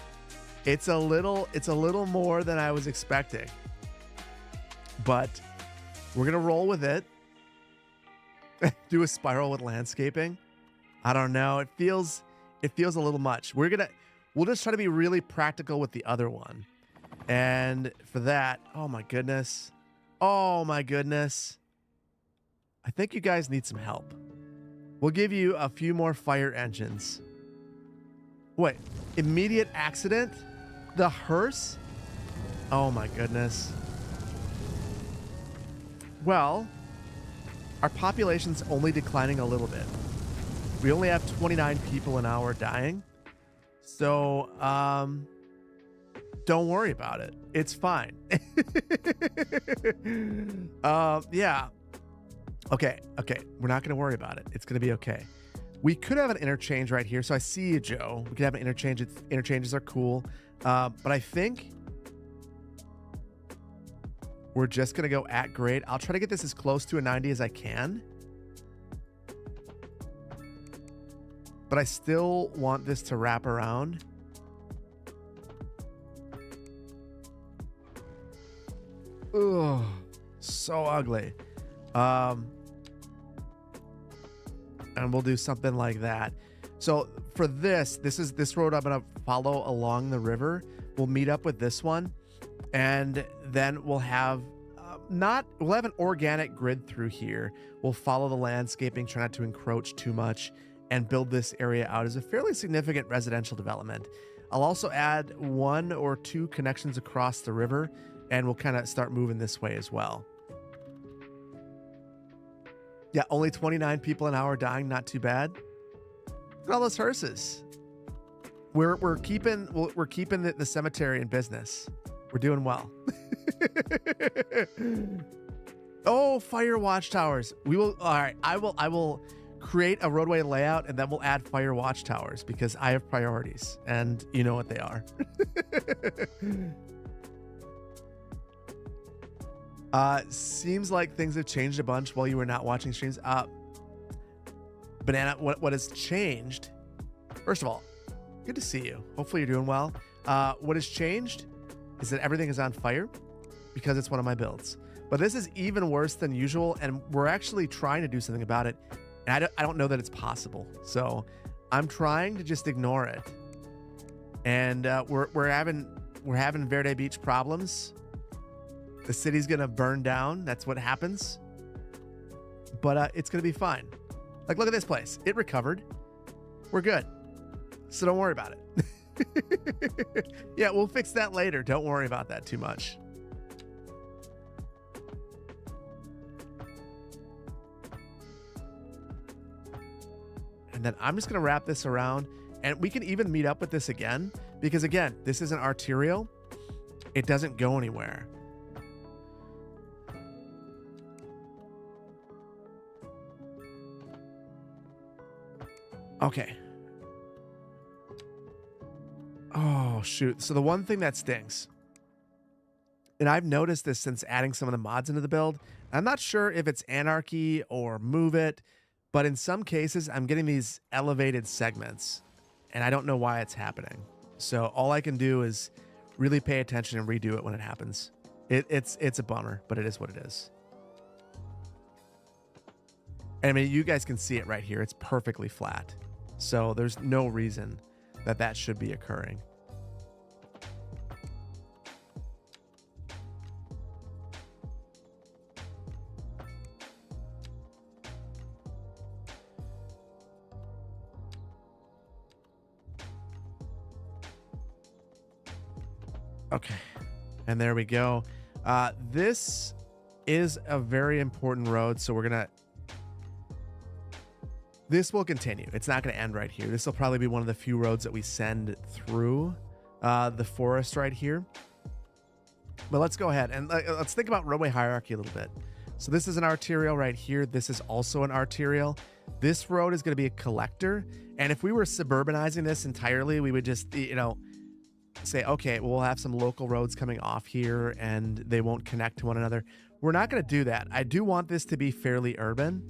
a little more than I was expecting. But we're gonna roll with it. Do a spiral with landscaping. I don't know. It feels a little much. We'll just try to be really practical with the other one. And for that, oh my goodness. I think you guys need some help. We'll give you a few more fire engines. Wait, immediate accident? The hearse? Oh my goodness. Well, our population's only declining a little bit. We only have 29 people an hour dying. So, don't worry about it. It's fine. Yeah. Okay. We're not going to worry about it. It's going to be okay. We could have an interchange right here. So I see you, Joe. We could have an interchange. Interchanges are cool. But I think we're just going to go at grade. I'll try to get this as close to a 90 as I can. But I still want this to wrap around. Ugh, so ugly. And we'll do something like that. So for this road I'm gonna follow along the river. We'll meet up with this one, and then we'll have we'll have an organic grid through here. We'll follow the landscaping, try not to encroach too much, and build this area out as a fairly significant residential development. I'll also add 1 or 2 connections across the river, and we'll kind of start moving this way as well. Yeah, only 29 people an hour dying, not too bad. Look at all those hearses. We're keeping the cemetery in business. We're doing well. Oh, fire watchtowers. We will. All right. I will create a roadway layout, and then we'll add fire watchtowers because I have priorities, and you know what they are. Seems like things have changed a bunch while you were not watching streams. Banana, what has changed? First of all, good to see you. Hopefully you're doing well. What has changed is that everything is on fire because it's one of my builds. But this is even worse than usual, and we're actually trying to do something about it. And I don't know that it's possible. So I'm trying to just ignore it. And we're having Verde Beach problems. The city's gonna burn down. That's what happens. But it's gonna be fine. Like, look at this place. It recovered. We're good. So don't worry about it. Yeah, we'll fix that later. Don't worry about that too much. And then I'm just going to wrap this around, and we can even meet up with this again, because again, this is an arterial. It doesn't go anywhere. Okay. Oh, shoot. So the one thing that stinks, and I've noticed this since adding some of the mods into the build, I'm not sure if it's anarchy or move it, but in some cases I'm getting these elevated segments, and I don't know why it's happening. So all I can do is really pay attention and redo it when it happens. It's a bummer, but it is what it is. And I mean, you guys can see it right here. It's perfectly flat. So there's no reason that should be occurring. Okay, and there we go. This is a very important road, so this will continue. It's not going to end right here. This will probably be one of the few roads that we send through the forest right here. But let's go ahead and let's think about roadway hierarchy a little bit. So this is an arterial right here. This is also an arterial. This road is going to be a collector. And if we were suburbanizing this entirely, we would just, say, okay, we'll have some local roads coming off here and they won't connect to one another. We're not going to do that. I do want this to be fairly urban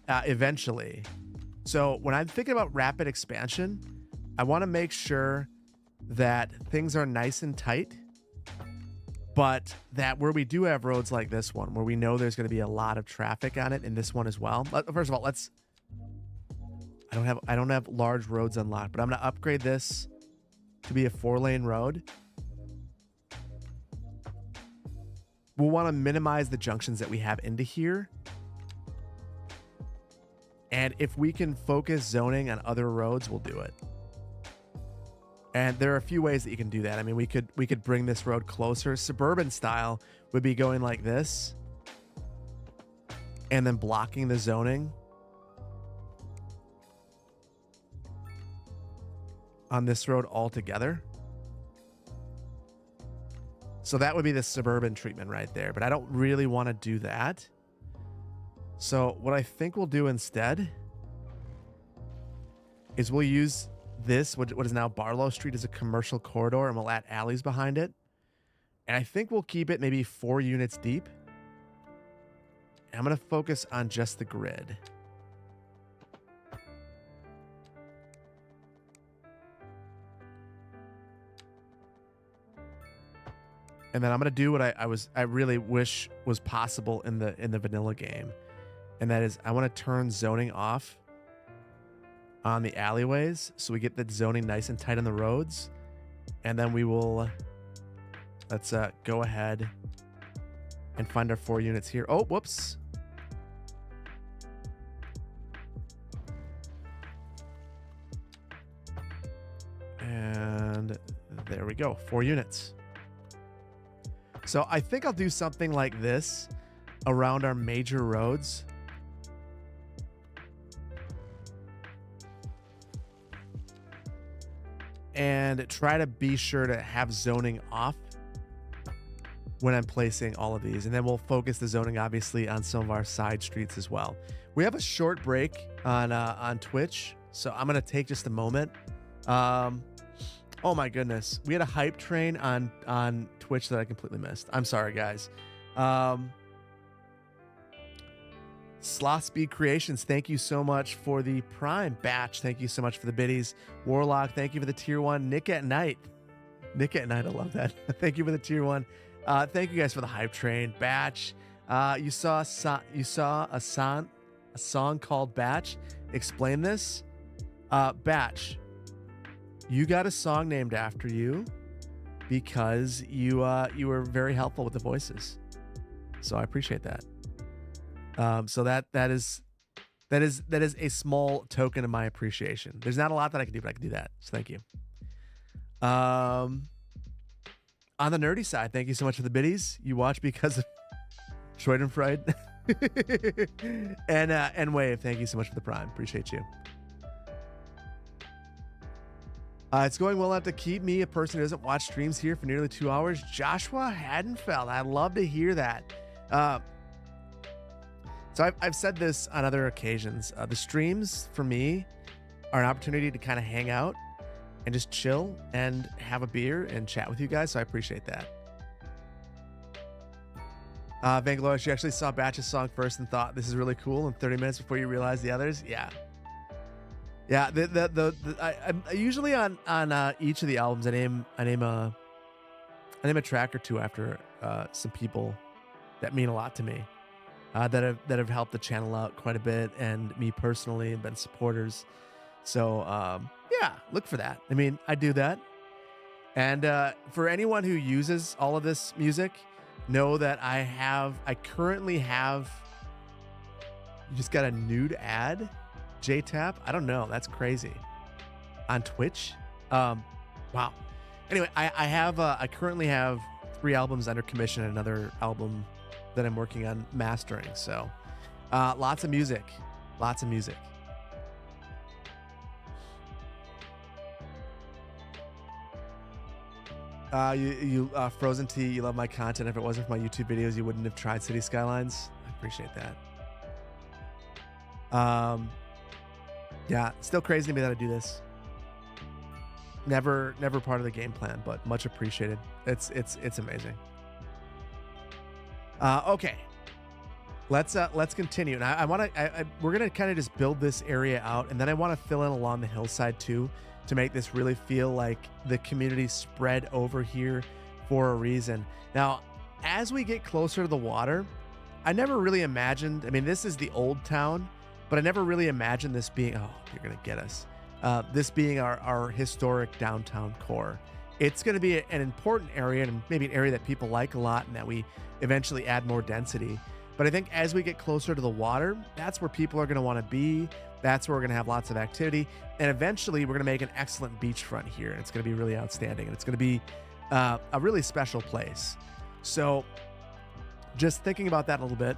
eventually. So when I'm thinking about rapid expansion, I want to make sure that things are nice and tight, but that where we do have roads like this one, where we know there's going to be a lot of traffic on it, in this one as well. First of all, I don't have large roads unlocked, but I'm going to upgrade this to be a 4-lane road. We'll want to minimize the junctions that we have into here. And if we can focus zoning on other roads, we'll do it. And there are a few ways that you can do that. I mean, we could bring this road closer. Suburban style would be going like this and then blocking the zoning on this road altogether. So that would be the suburban treatment right there, but I don't really want to do that. So what I think we'll do instead is we'll use this, what is now Barlow Street, as a commercial corridor, and we'll add alleys behind it. And I think we'll keep it maybe 4 units deep. And I'm going to focus on just the grid. And then I'm gonna do what I really wish was possible in the vanilla game, and that is I want to turn zoning off on the alleyways so we get the zoning nice and tight on the roads, and then we will let's go ahead and find our 4 units here. Oh, whoops. And there we go, 4 units. So I think I'll do something like this around our major roads. And try to be sure to have zoning off when I'm placing all of these. And then we'll focus the zoning, obviously, on some of our side streets as well. We have a short break on Twitch, so I'm going to take just a moment. Oh my goodness. We had a hype train on Twitch that I completely missed. I'm sorry, guys. Sloth Speed Creations, thank you so much for the Prime batch. Thank you so much for the biddies. Warlock, thank you for the tier 1. Nick at Night. Nick at Night, I love that. Thank you for the tier 1. Thank you guys for the hype train. Batch. You saw a song called Batch. Explain this. Batch. You got a song named after you because you were very helpful with the voices, so I appreciate that. So that is a small token of my appreciation. There's not a lot that I can do, but I can do that. So thank you. On the nerdy side, thank you so much for the biddies. You watch because of Schweidenfried and Wave. Thank you so much for the Prime. Appreciate you. It's going well enough to keep me, a person who doesn't watch streams, here for nearly 2 hours. Joshua Hadenfeld, I'd love to hear that. So I've said this on other occasions. The streams, for me, are an opportunity to kind of hang out and just chill and have a beer and chat with you guys, so I appreciate that. Vangalosh, you actually saw Batch's song first and thought this is really cool, and 30 minutes before you realized the others? Yeah. Yeah, I usually on each of the albums I name a track or two after some people that mean a lot to me, that have helped the channel out quite a bit, and me personally, and been supporters. So yeah, look for that. I mean, I do that. And for anyone who uses all of this music, know that I currently have. You just got a nude ad. JTap? I don't know. That's crazy. On Twitch? Wow. Anyway, I currently have 3 albums under commission and another album that I'm working on mastering. So lots of music. Lots of music. You Frozen Tea, you love my content. If it wasn't for my YouTube videos, you wouldn't have tried City Skylines. I appreciate that. Yeah, still crazy to me that I do this. Never part of the game plan, but much appreciated. It's amazing. Okay, let's continue. And we're gonna kind of just build this area out, and then I want to fill in along the hillside too, to make this really feel like the community spread over here for a reason. Now, as we get closer to the water, I never really imagined. I mean, this is the old town. But I never really imagined this being, oh, you're going to get us, this being our historic downtown core. It's going to be an important area, and maybe an area that people like a lot, and that we eventually add more density. But I think as we get closer to the water, that's where people are going to want to be. That's where we're going to have lots of activity. And eventually we're going to make an excellent beachfront here. And it's going to be really outstanding. And it's going to be a really special place. So just thinking about that a little bit,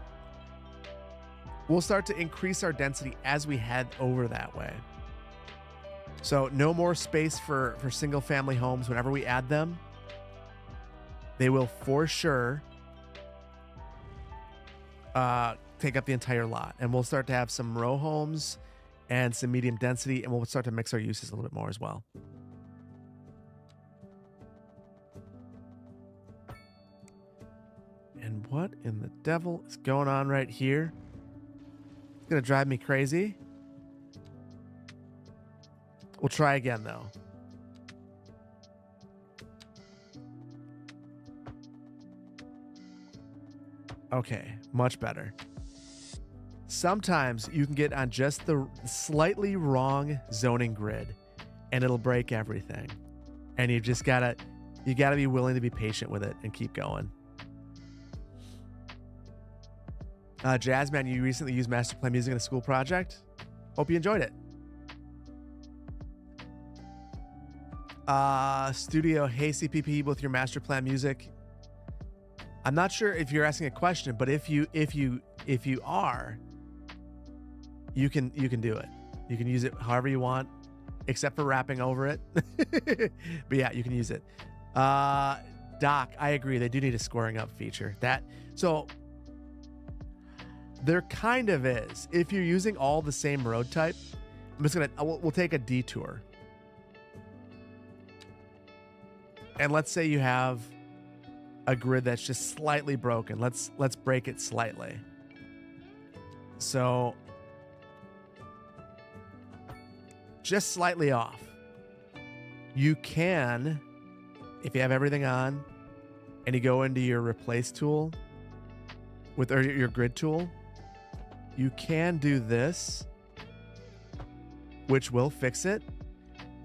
we'll start to increase our density as we head over that way. So no more space for single family homes. Whenever we add them, they will for sure take up the entire lot. And we'll start to have some row homes and some medium density, and we'll start to mix our uses a little bit more as well. And what in the devil is going on right here? It's gonna drive me crazy. We'll try again though. Okay, much better. Sometimes you can get on just the slightly wrong zoning grid and it'll break everything. And you gotta be willing to be patient with it and keep going. Jazzman, you recently used Masterplan Music in a school project. Hope you enjoyed it. Studio, hey CPP, with your Masterplan Music. I'm not sure if you're asking a question, but if you are, you can do it. You can use it however you want, except for rapping over it. But yeah, you can use it. Doc, I agree. They do need a squaring up feature. So there kind of is. If you're using all the same road type, we'll take a detour. And let's say you have a grid that's just slightly broken. Let's break it slightly. So just slightly off. You can, if you have everything on and you go into your replace tool or your grid tool, you can do this, which will fix it,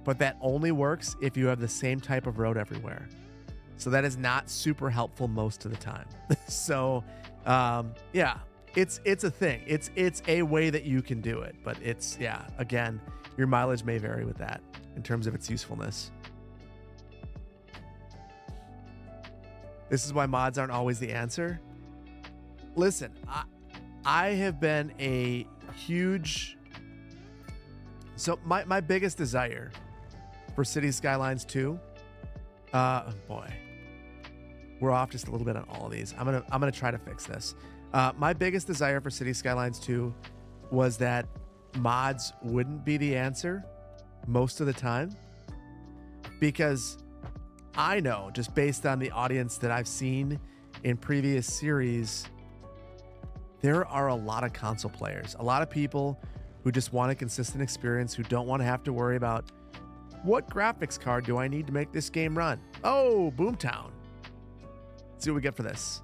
but that only works if you have the same type of road everywhere. So that is not super helpful most of the time. So yeah, it's a thing. It's a way that you can do it, but again, your mileage may vary with that in terms of its usefulness. This is why mods aren't always the answer. Listen, I have been a huge... So my biggest desire for City Skylines 2, boy, we're off just a little bit on all of these. I'm gonna try to fix this. My biggest desire for City Skylines 2 was that mods wouldn't be the answer most of the time, because I know, just based on the audience that I've seen in previous series, there are a lot of console players, a lot of people who just want a consistent experience, who don't want to have to worry about what graphics card do I need to make this game run. Oh, Boomtown. Let's see what we get for this.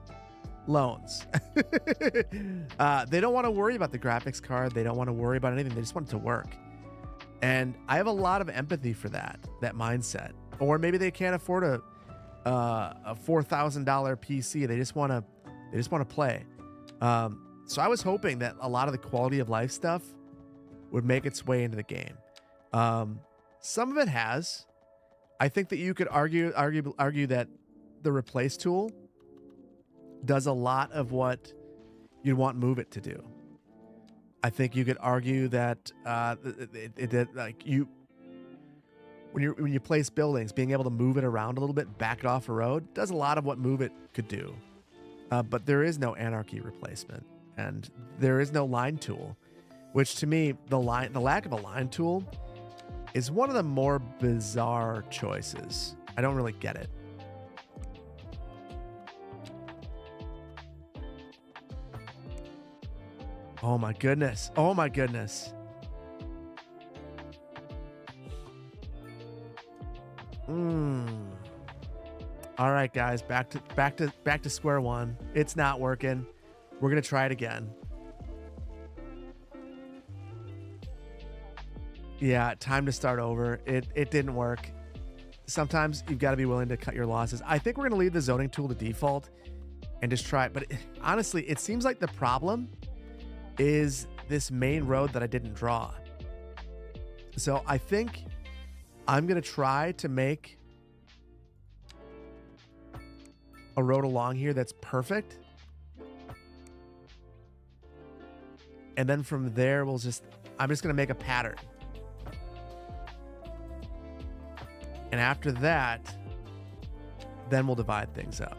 Loans. They don't want to worry about the graphics card. They don't want to worry about anything. They just want it to work. And I have a lot of empathy for that mindset. Or maybe they can't afford a $4,000 PC. They just want to play. So I was hoping that a lot of the quality of life stuff would make its way into the game. Some of it has. I think that you could argue that the replace tool does a lot of what you'd want Move It to do. I think you could argue that when you place buildings, being able to move it around a little bit, back it off a road, does a lot of what Move It could do. But there is no anarchy replacement, and there is no line tool, which to me, the lack of a line tool is one of the more bizarre choices. I don't really get it. Oh my goodness. Oh my goodness. All right, guys, back to square one. It's not working. We're gonna try it again. Yeah, time to start over. It didn't work. Sometimes you've got to be willing to cut your losses. I think we're gonna leave the zoning tool to default and just try it. But honestly, it seems like the problem is this main road that I didn't draw. So I think I'm gonna try to make a road along here that's perfect. And then from there, I'm just gonna make a pattern. And after that, then we'll divide things up.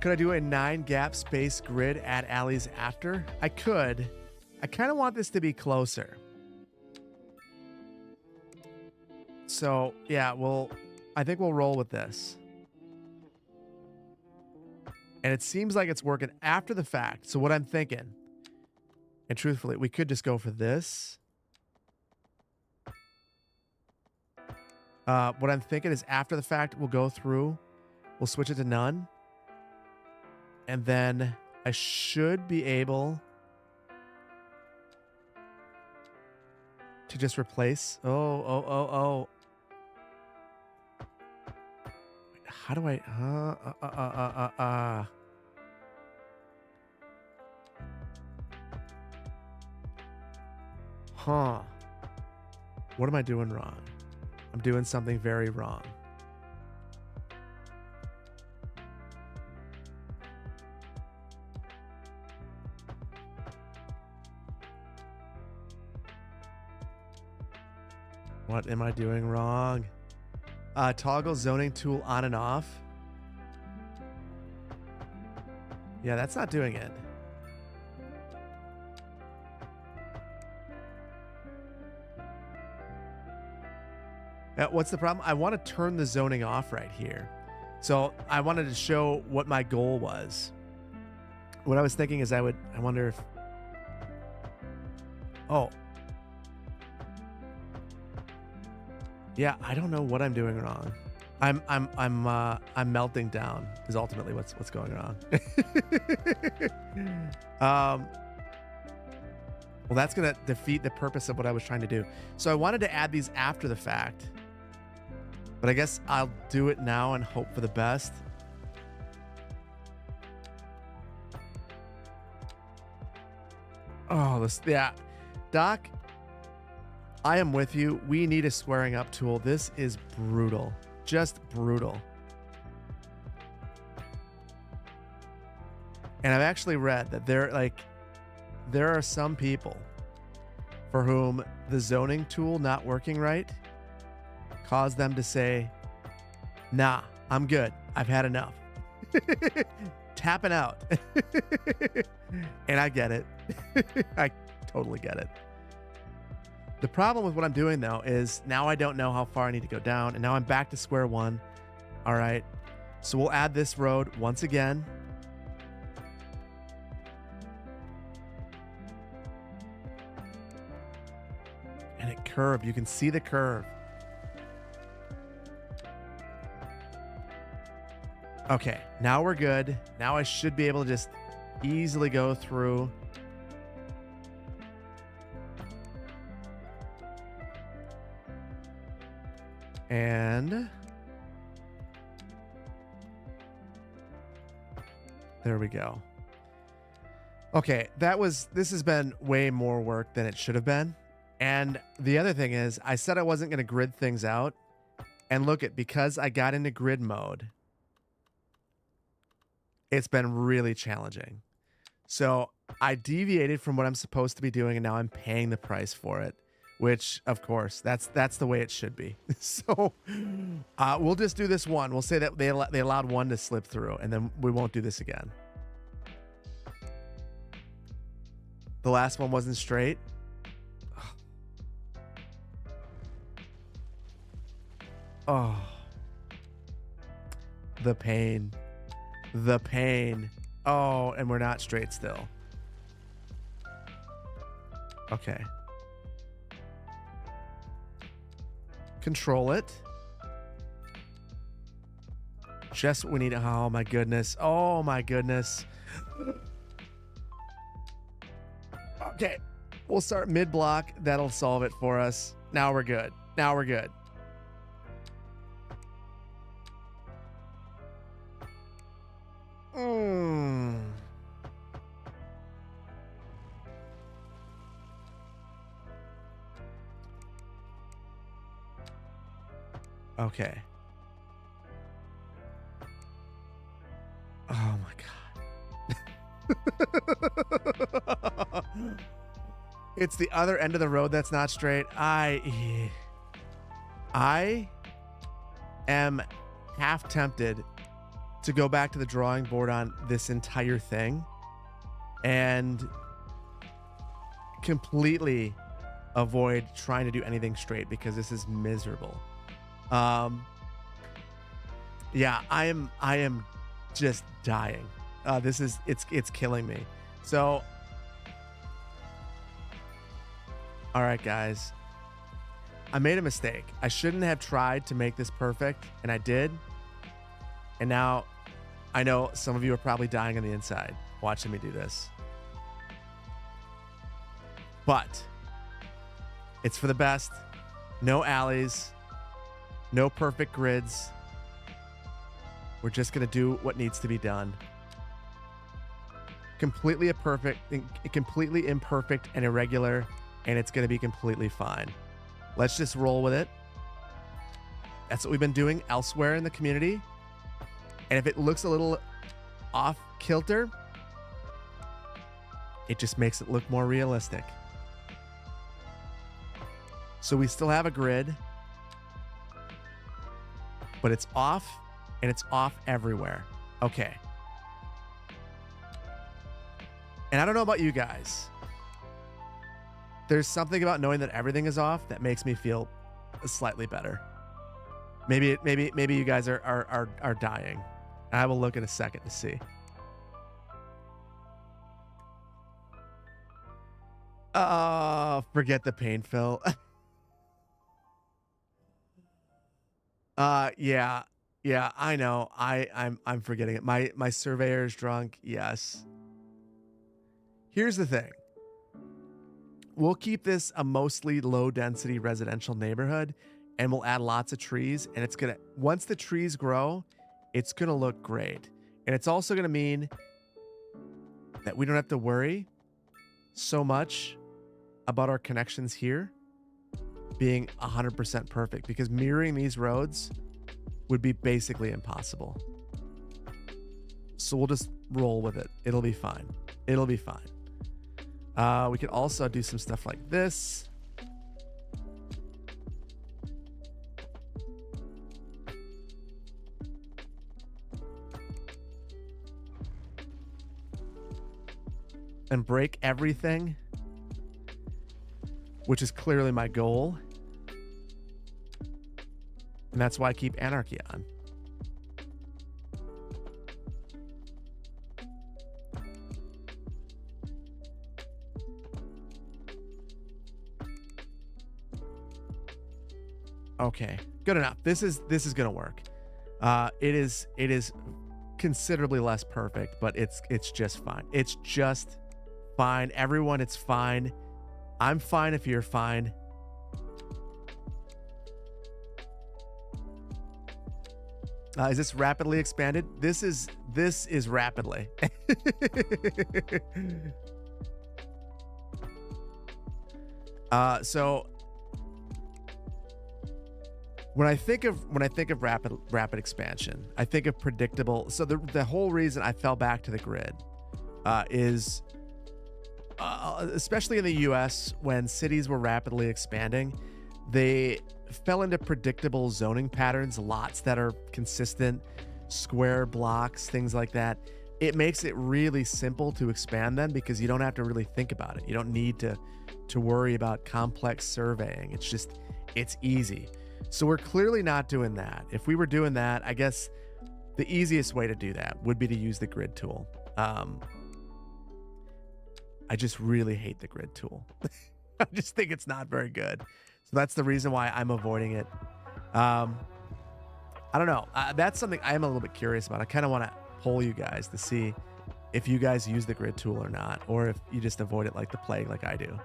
Could I do a 9-gap space grid at alleys after? I could. I kind of want this to be closer. So, yeah, I think we'll roll with this. And it seems like it's working after the fact. So what I'm thinking And truthfully, we could just go for this. What I'm thinking is after the fact, we'll go through, we'll switch it to none. And then I should be able to just replace. Oh. How do I? Huh. What am I doing wrong? I'm doing something very wrong. What am I doing wrong? Toggle zoning tool on and off. Yeah, that's not doing it. What's the problem? I want to turn the zoning off right here. So I wanted to show what my goal was. What I was thinking is I wonder if, oh. Yeah, I don't know what I'm doing wrong. I'm melting down is ultimately what's going wrong. Well, that's going to defeat the purpose of what I was trying to do. So I wanted to add these after the fact, but I guess I'll do it now and hope for the best. Oh, yeah. Doc, I am with you. We need a squaring up tool. This is brutal. Just brutal. And I've actually read that there are some people for whom the zoning tool not working right caused them to say, nah, I'm good. I've had enough. Tapping out. And I get it. I totally get it. The problem with what I'm doing, though, is now I don't know how far I need to go down, and now I'm back to square one. All right. So we'll add this road once again. And it curved. You can see the curve. Okay, now we're good. Now I should be able to just easily go through. And there we go. Okay, this has been way more work than it should have been. And the other thing is, I said I wasn't going to grid things out. And look at, because I got into grid mode, it's been really challenging. So I deviated from what I'm supposed to be doing, and now I'm paying the price for it, which, of course, that's the way it should be. So we'll just do this one. We'll say that they allowed one to slip through, and then we won't do this again. The last one wasn't straight. Oh, the pain. The pain. Oh, and we're not straight still. Okay. Control it. Just what we need. Oh, my goodness. Oh, my goodness. Okay. We'll start mid-block. That'll solve it for us. Now we're good. Now we're good. Okay. Oh my God. It's the other end of the road that's not straight. I am half tempted to go back to the drawing board on this entire thing and completely avoid trying to do anything straight because this is miserable. Yeah, I am just dying. It's killing me. So All right, guys. I made a mistake. I shouldn't have tried to make this perfect, and I did. And now I know some of you are probably dying on the inside watching me do this. But it's for the best. No alleys, no perfect grids. We're just going to do what needs to be done. Completely imperfect and irregular, and it's going to be completely fine. Let's just roll with it. That's what we've been doing elsewhere in the community. And if it looks a little off kilter, it just makes it look more realistic. So we still have a grid, but it's off, and it's off everywhere. Okay. And I don't know about you guys. There's something about knowing that everything is off that makes me feel slightly better. Maybe you guys are dying. I will look in a second to see. Oh, forget the pain fill. Yeah, I know. I'm forgetting it. My surveyor's drunk. Yes. Here's the thing. We'll keep this a mostly low density residential neighborhood, and we'll add lots of trees, and it's gonna, once the trees grow, it's gonna look great. And it's also gonna mean that we don't have to worry so much about our connections here being 100% perfect, because mirroring these roads would be basically impossible. So we'll just roll with it. It'll be fine. It'll be fine. We could also do some stuff like this. And break everything, which is clearly my goal. And that's why I keep anarchy on. Okay, good enough. This is gonna work. It is considerably less perfect, but it's just fine. It's just fine. Everyone, it's fine. I'm fine if you're fine. Is this rapidly expanded? This is rapidly. So when I think of rapid expansion, I think of predictable. So the whole reason I fell back to the grid is especially in the US, when cities were rapidly expanding, they fell into predictable zoning patterns, lots that are consistent, square blocks, things like that. It makes it really simple to expand them because you don't have to really think about it. You don't need to worry about complex surveying. It's easy. So we're clearly not doing that. If we were doing that, I guess the easiest way to do that would be to use the grid tool. I just really hate the grid tool. I just think it's not very good. So that's the reason why I'm avoiding it. I don't know. That's something I am a little bit curious about. I kind of want to poll you guys to see if you guys use the grid tool or not, or if you just avoid it like the plague like I do.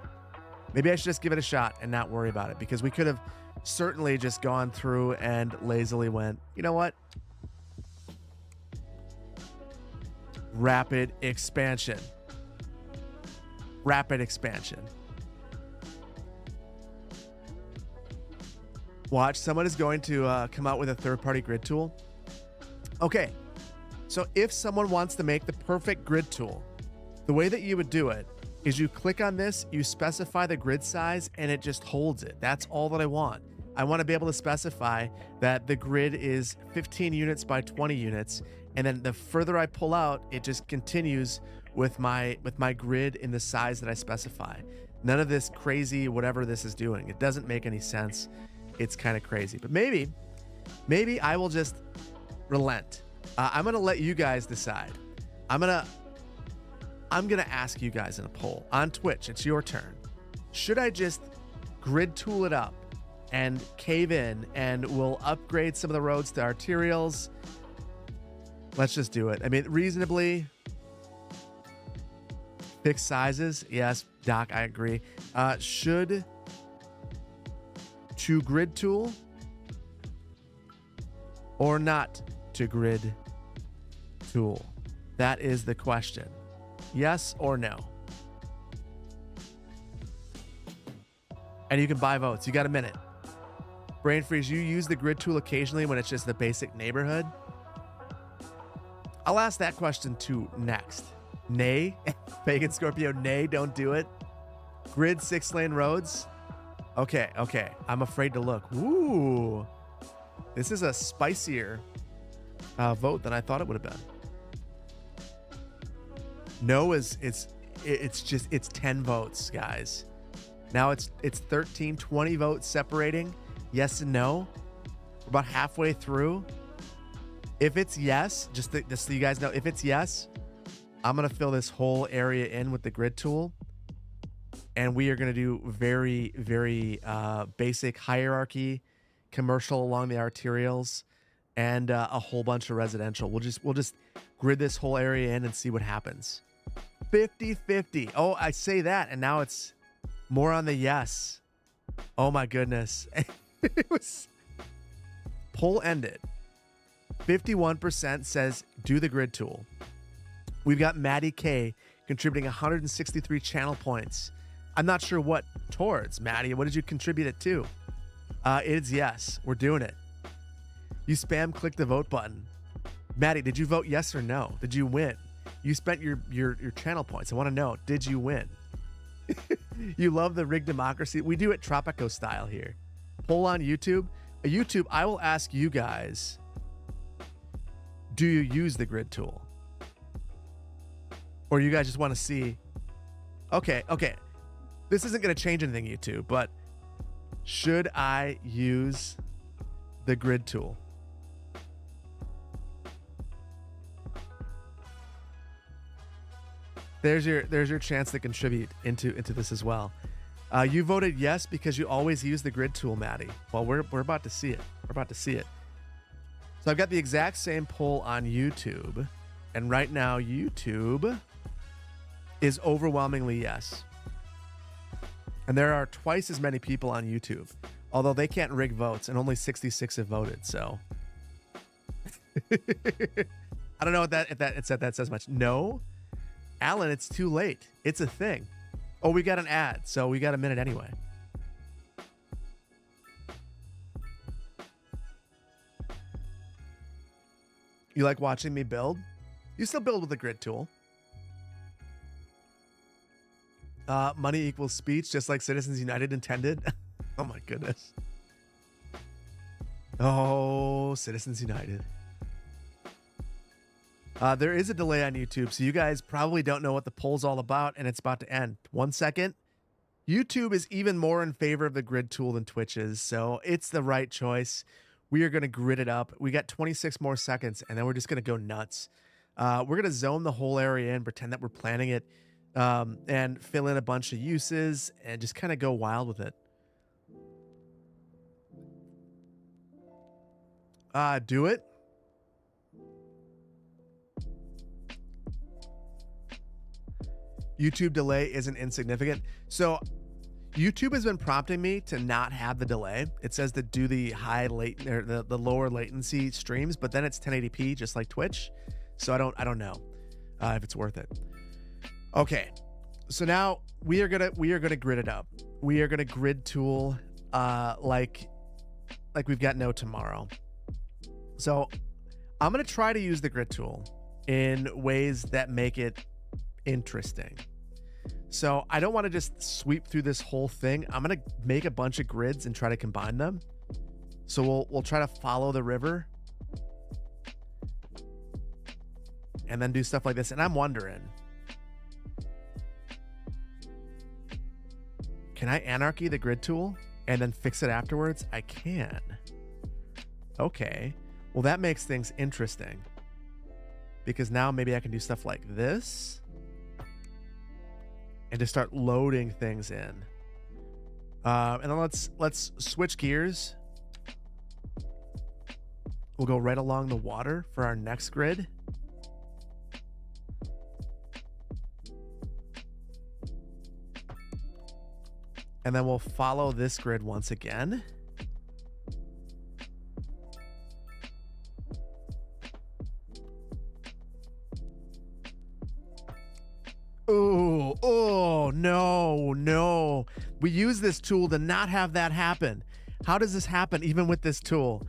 Maybe I should just give it a shot and not worry about it, because we could have certainly just gone through and lazily went, you know what? Rapid expansion. Rapid expansion. Watch, someone is going to come out with a third-party grid tool. Okay, so if someone wants to make the perfect grid tool, the way that you would do it is you click on this, you specify the grid size, and it just holds it. That's all that I want. I want to be able to specify that the grid is 15 units by 20 units, and then the further I pull out, it just continues with my grid in the size that I specify. None of this crazy whatever this is doing. It doesn't make any sense. It's kind of crazy, but maybe I will just relent. I'm gonna let you guys decide. I'm gonna ask you guys in a poll on Twitch. It's your turn. Should I just grid tool it up and cave in, and we'll upgrade some of the roads to arterials. Let's just do it. I mean, reasonably fixed sizes. Yes, Doc, I agree. Should to grid tool or not to grid tool? That is the question. Yes or no? And you can buy votes. You got a minute. Brain freeze, you use the grid tool occasionally when it's just the basic neighborhood? I'll ask that question too next. Nay. Pagan Scorpio, nay, don't do it. Grid 6-lane roads? Okay. I'm afraid to look. Ooh. This is a spicier vote than I thought it would have been. No it's 10 votes, guys. Now it's 13, 20 votes separating yes and no. We're about halfway through. If it's yes, just so you guys know, if it's yes, I'm going to fill this whole area in with the grid tool. And we are going to do very, very basic hierarchy, commercial along the arterials, and a whole bunch of residential. We'll just grid this whole area in and see what happens. 50-50. Oh, I say that, and now it's more on the yes. Oh my goodness. It was poll ended. 51% says do the grid tool. We've got Maddie K contributing 163 channel points. I'm not sure what towards, Maddie. What did you contribute it to? It's yes. We're doing it. You spam click the vote button. Maddie, did you vote yes or no? Did you win? You spent your channel points. I want to know, did you win? You love the rigged democracy. We do it Tropico style here. Poll on YouTube. YouTube, I will ask you guys, do you use the grid tool? Or you guys just want to see, okay. This isn't going to change anything, YouTube, but should I use the grid tool? There's your chance to contribute into this as well. You voted yes because you always use the grid tool, Maddie. Well, we're about to see it. We're about to see it. So I've got the exact same poll on YouTube, and right now YouTube is overwhelmingly yes. And there are twice as many people on YouTube, although they can't rig votes, and only 66 have voted. So I don't know if that says much. No. Alan, it's too late. It's a thing. Oh, we got an ad, so we got a minute anyway. You like watching me build? You still build with the grid tool. Money equals speech, just like Citizens United intended. Oh my goodness. Oh, Citizens United. There is a delay on YouTube, so you guys probably don't know what the poll's all about, and it's about to end. 1 second. YouTube is even more in favor of the grid tool than Twitch is, so it's the right choice. We are going to grid it up. We got 26 more seconds, and then we're just going to go nuts. We're going to zone the whole area in, pretend that we're planning it, and fill in a bunch of uses, and just kind of go wild with it. Do it. YouTube delay isn't insignificant. So YouTube has been prompting me to not have the delay. It says to do the high latent or the lower latency streams, but then it's 1080p just like Twitch. So I don't know if it's worth it. Okay. So now we are gonna grid it up. We are gonna grid tool like we've got no tomorrow. So I'm gonna try to use the grid tool in ways that make it interesting. So I don't want to just sweep through this whole thing. I'm going to make a bunch of grids and try to combine them. So we'll try to follow the river and then do stuff like this. And I'm wondering, can I anarchy the grid tool and then fix it afterwards? I can. Okay. Well, that makes things interesting because now maybe I can do stuff like this and just start loading things in. And then let's switch gears. We'll go right along the water for our next grid. And then we'll follow this grid once again. Oh, no. We use this tool to not have that happen. How does this happen even with this tool?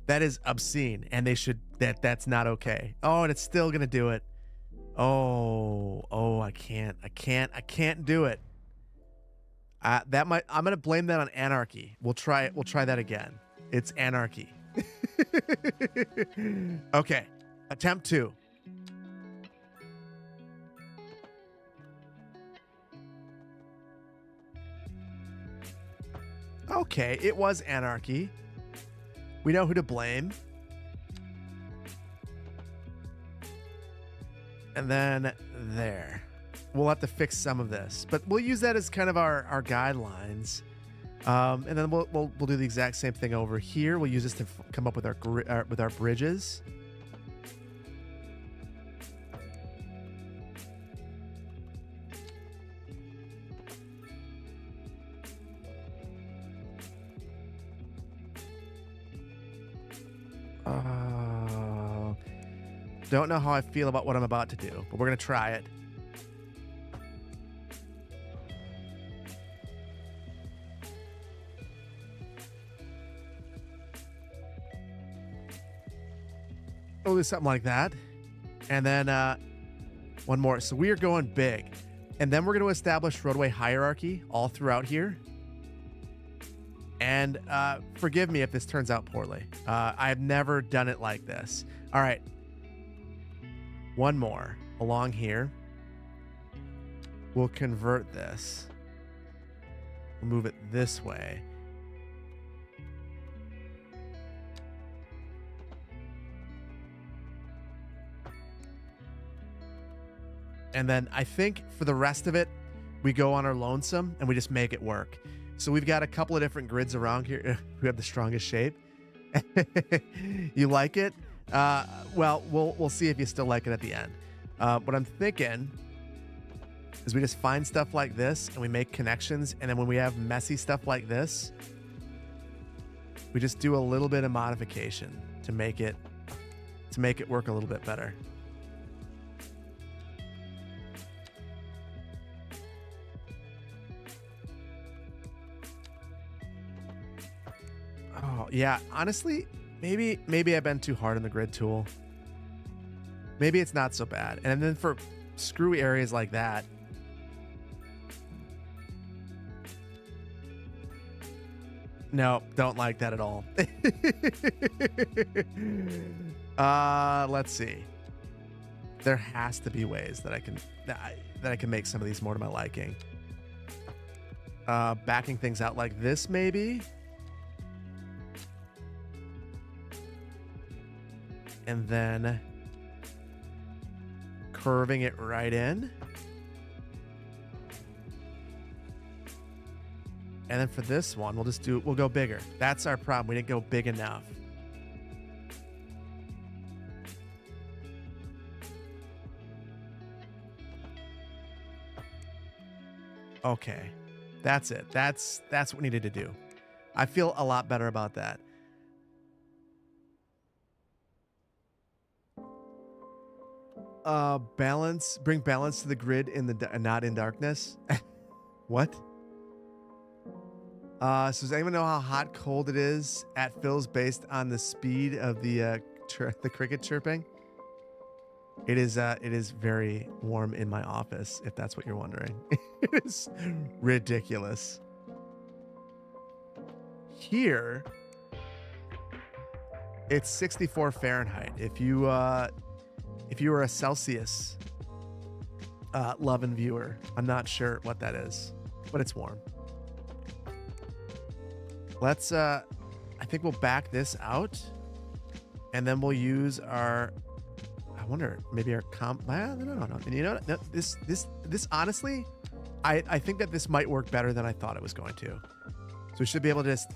That is obscene, and that's not okay. Oh, and it's still gonna do it. Oh, I can't do it. I'm gonna blame that on anarchy. We'll try that again. It's anarchy. Okay, attempt 2. Okay, it was anarchy. We know who to blame. And then there. We'll have to fix some of this, but we'll use that as kind of our guidelines. And then we'll do the exact same thing over here. We'll use this to come up with our bridges. Don't know how I feel about what I'm about to do, but we're gonna try it. Oh, there's something like that. And then one more. So we are going big. And then we're going to establish roadway hierarchy all throughout here. And forgive me if this turns out poorly. I've never done it like this. All right. One more along here. We'll convert this. We'll move it this way. And then I think for the rest of it, we go on our lonesome and we just make it work. So we've got a couple of different grids around here who have the strongest shape. You like it? Well, we'll see if you still like it at the end. What I'm thinking is we just find stuff like this and we make connections. And then when we have messy stuff like this, we just do a little bit of modification to make it work a little bit better. Oh, yeah. Honestly, maybe I've been too hard on the grid tool. Maybe it's not so bad. And then for screwy areas like that, no, don't like that at all. Let's see. There has to be ways that I can make some of these more to my liking. Backing things out like this, maybe. And then curving it right in. And then for this one, we'll go bigger. That's our problem. We didn't go big enough. Okay. That's it. That's what we needed to do. I feel a lot better about that. Bring balance to the grid not in darkness. What? So does anyone know how hot cold it is at Phil's based on the speed of the cricket chirping? It is very warm in my office, if that's what you're wondering. It is ridiculous. Here, it's 64 Fahrenheit. If you were a Celsius loving viewer, I'm not sure what that is, but it's warm. Let's, I think we'll back this out, and then we'll use our, I wonder, maybe our no. You know, no, this honestly, I think that this might work better than I thought it was going to. we should be able to just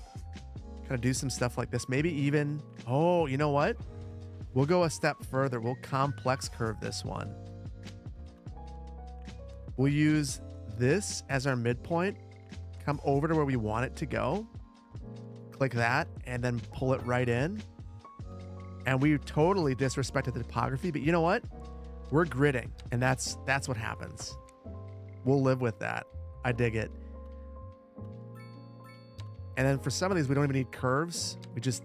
kind of do some stuff like this. Maybe even, oh, you know what? We'll go a step further. We'll complex curve this one. We'll use this as our midpoint, come over to where we want it to go, click that, and then pull it right in. And we totally disrespected the topography, but you know what? We're gridding, and that's what happens. We'll live with that. I dig it. And then for some of these, we don't even need curves. We just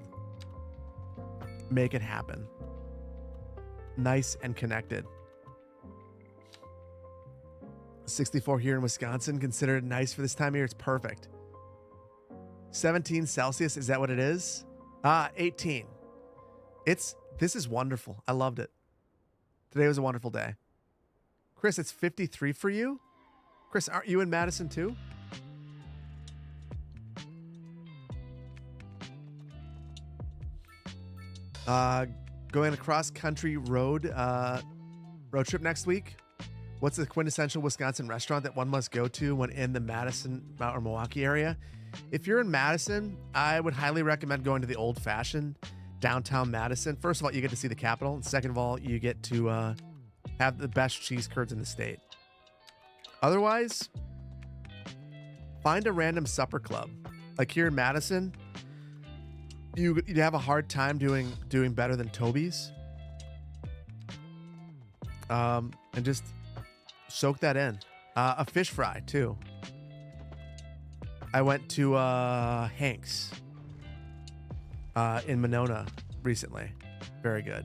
make it happen. Nice and connected. 64 here in Wisconsin, considered nice for this time of year. It's perfect. 17 Celsius, is that what it is? 18. This is wonderful. I loved it. Today was a wonderful day. Chris, it's 53 for you? Chris, aren't you in Madison too? Going across country road trip next week. What's the quintessential Wisconsin restaurant that one must go to when in the Madison or Milwaukee area? If you're in Madison, I would highly recommend going to the Old Fashioned downtown Madison. First of all, you get to see the Capitol. And second of all, you get to have the best cheese curds in the state. Otherwise, find a random supper club. Like here in Madison, you'd have a hard time doing better than Toby's. And just soak that in. A fish fry too. I went to Hank's in Monona recently. Very good.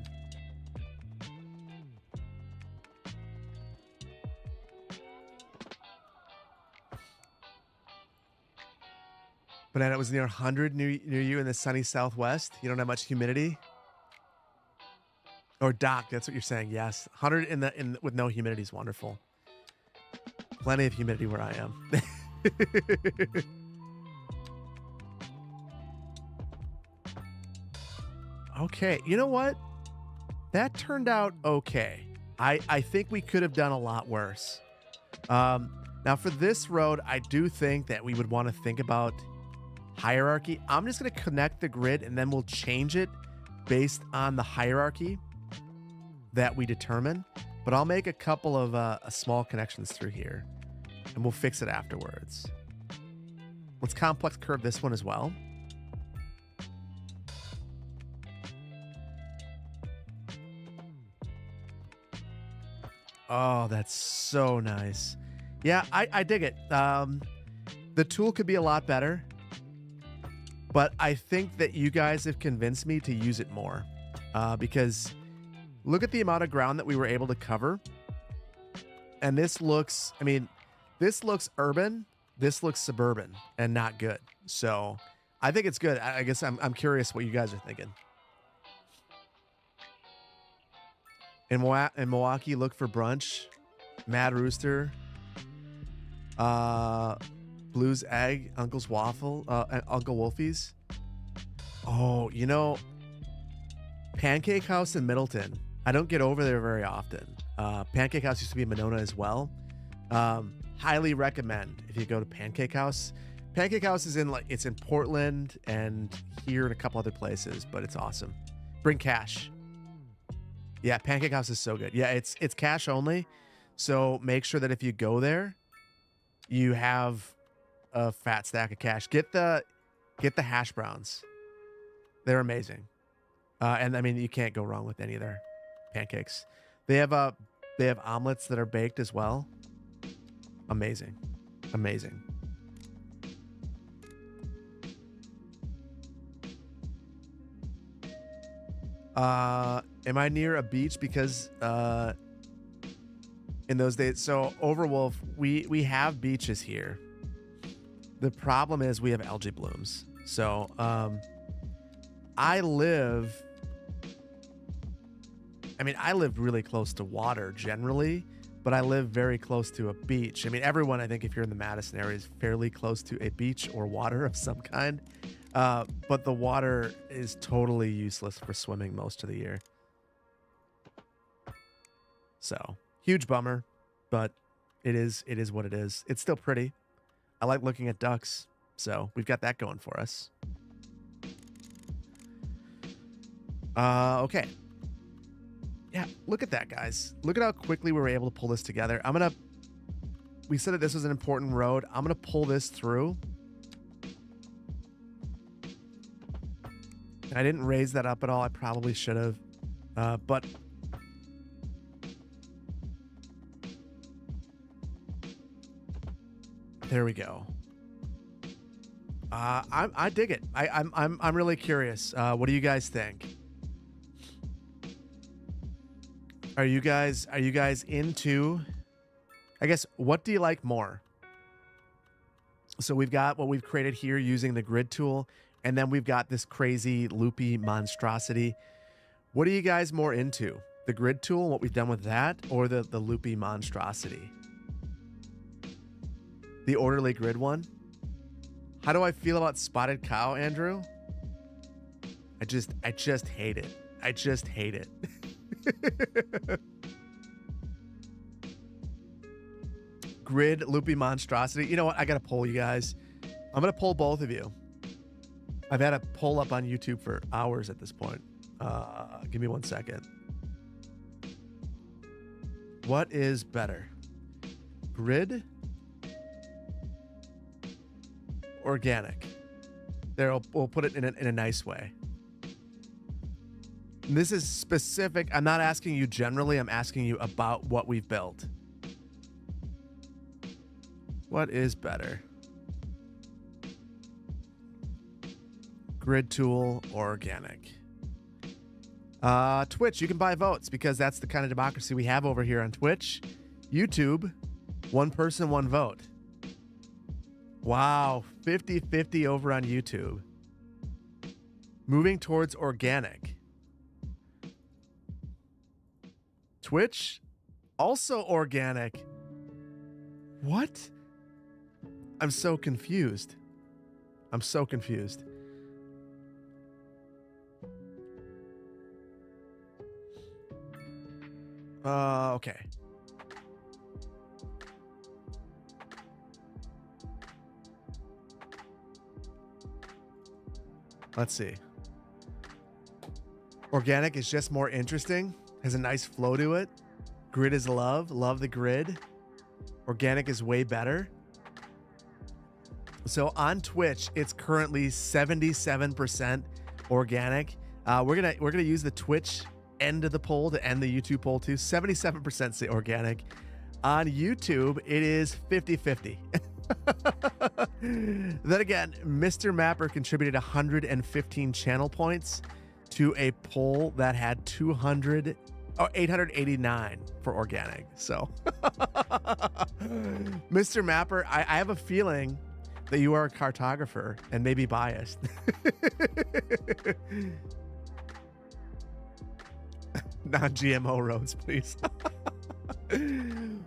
Banana, it was near 100 near you in the sunny Southwest. You don't have much humidity. Or Doc, that's what you're saying. Yes, 100 in with no humidity is wonderful. Plenty of humidity where I am. Okay, you know what? That turned out okay. I think we could have done a lot worse. Now for this road, I do think that we would want to think about hierarchy. I'm just going to connect the grid and then we'll change it based on the hierarchy that we determine. But I'll make a couple of small connections through here and we'll fix it afterwards. Let's complex curve this one as well. Oh, that's so nice. Yeah, I dig it. The tool could be a lot better, but I think that you guys have convinced me to use it more because look at the amount of ground that we were able to cover. And this looks, I mean, this looks urban. This looks suburban and not good. So I think it's good. I guess I'm curious what you guys are thinking. In Milwaukee, look for brunch, Mad Rooster, Blues Egg, Uncle's Waffle, Uncle Wolfie's. Oh, you know, Pancake House in Middleton. I don't get over there very often. Pancake House used to be in Monona as well. Highly recommend if you go to Pancake House. Pancake House is it's in Portland and here and a couple other places, but it's awesome. Bring cash. Yeah, Pancake House is so good. Yeah, it's cash only. So make sure that if you go there, you have a fat stack of cash. Get the hash browns. They're amazing. And I mean, you can't go wrong with any of their pancakes. They have omelets that are baked as well. Amazing. Amazing. Am I near a beach? Because in those days, so Overwolf, we have beaches here. The problem is we have algae blooms. So I live really close to water generally, but I live very close to a beach. I mean, everyone, I think if you're in the Madison area, is fairly close to a beach or water of some kind. But the water is totally useless for swimming most of the year. So huge bummer, but it is what it is. It's still pretty. I like looking at ducks. So we've got that going for us. Okay. Yeah, look at that, guys. Look at how quickly we were able to pull this together. We said that this was an important road. I'm going to pull this through. I didn't raise that up at all. I probably should have. But there we go. I dig it. I'm really curious. What do you guys think? Are you guys into, I guess, what do you like more? So we've got what we've created here using the grid tool, and then we've got this crazy loopy monstrosity. What are you guys more into? The grid tool, what we've done with that, or the loopy monstrosity? The orderly grid one? How do I feel about spotted cow, Andrew? I just hate it. I just hate it. Grid, loopy monstrosity. You know what? I got to poll you guys. I'm going to poll both of you. I've had a poll up on YouTube for hours at this point. Give me 1 second. What is better? Grid? Organic? There, we'll put it in a nice way. This is specific. I'm not asking you generally. I'm asking you about what we've built. What is better? Grid tool or organic? Twitch, you can buy votes because that's the kind of democracy we have over here on Twitch. YouTube, one person, one vote. Wow, 50-50 over on YouTube. Moving towards organic. Twitch, also organic. What? I'm so confused. I'm so confused. Okay. Let's see. Organic is just more interesting. Has a nice flow to it. Grid is love. Love the grid. Organic is way better. So on Twitch, it's currently 77% organic. We're gonna use the Twitch end of the poll to end the YouTube poll too. 77% say organic. On YouTube, it is 50-50. Then again, Mr. Mapper contributed 115 channel points to a poll that had 889 for organic. So, Mr. Mapper, I have a feeling that you are a cartographer and maybe biased. Non-GMO roads, please.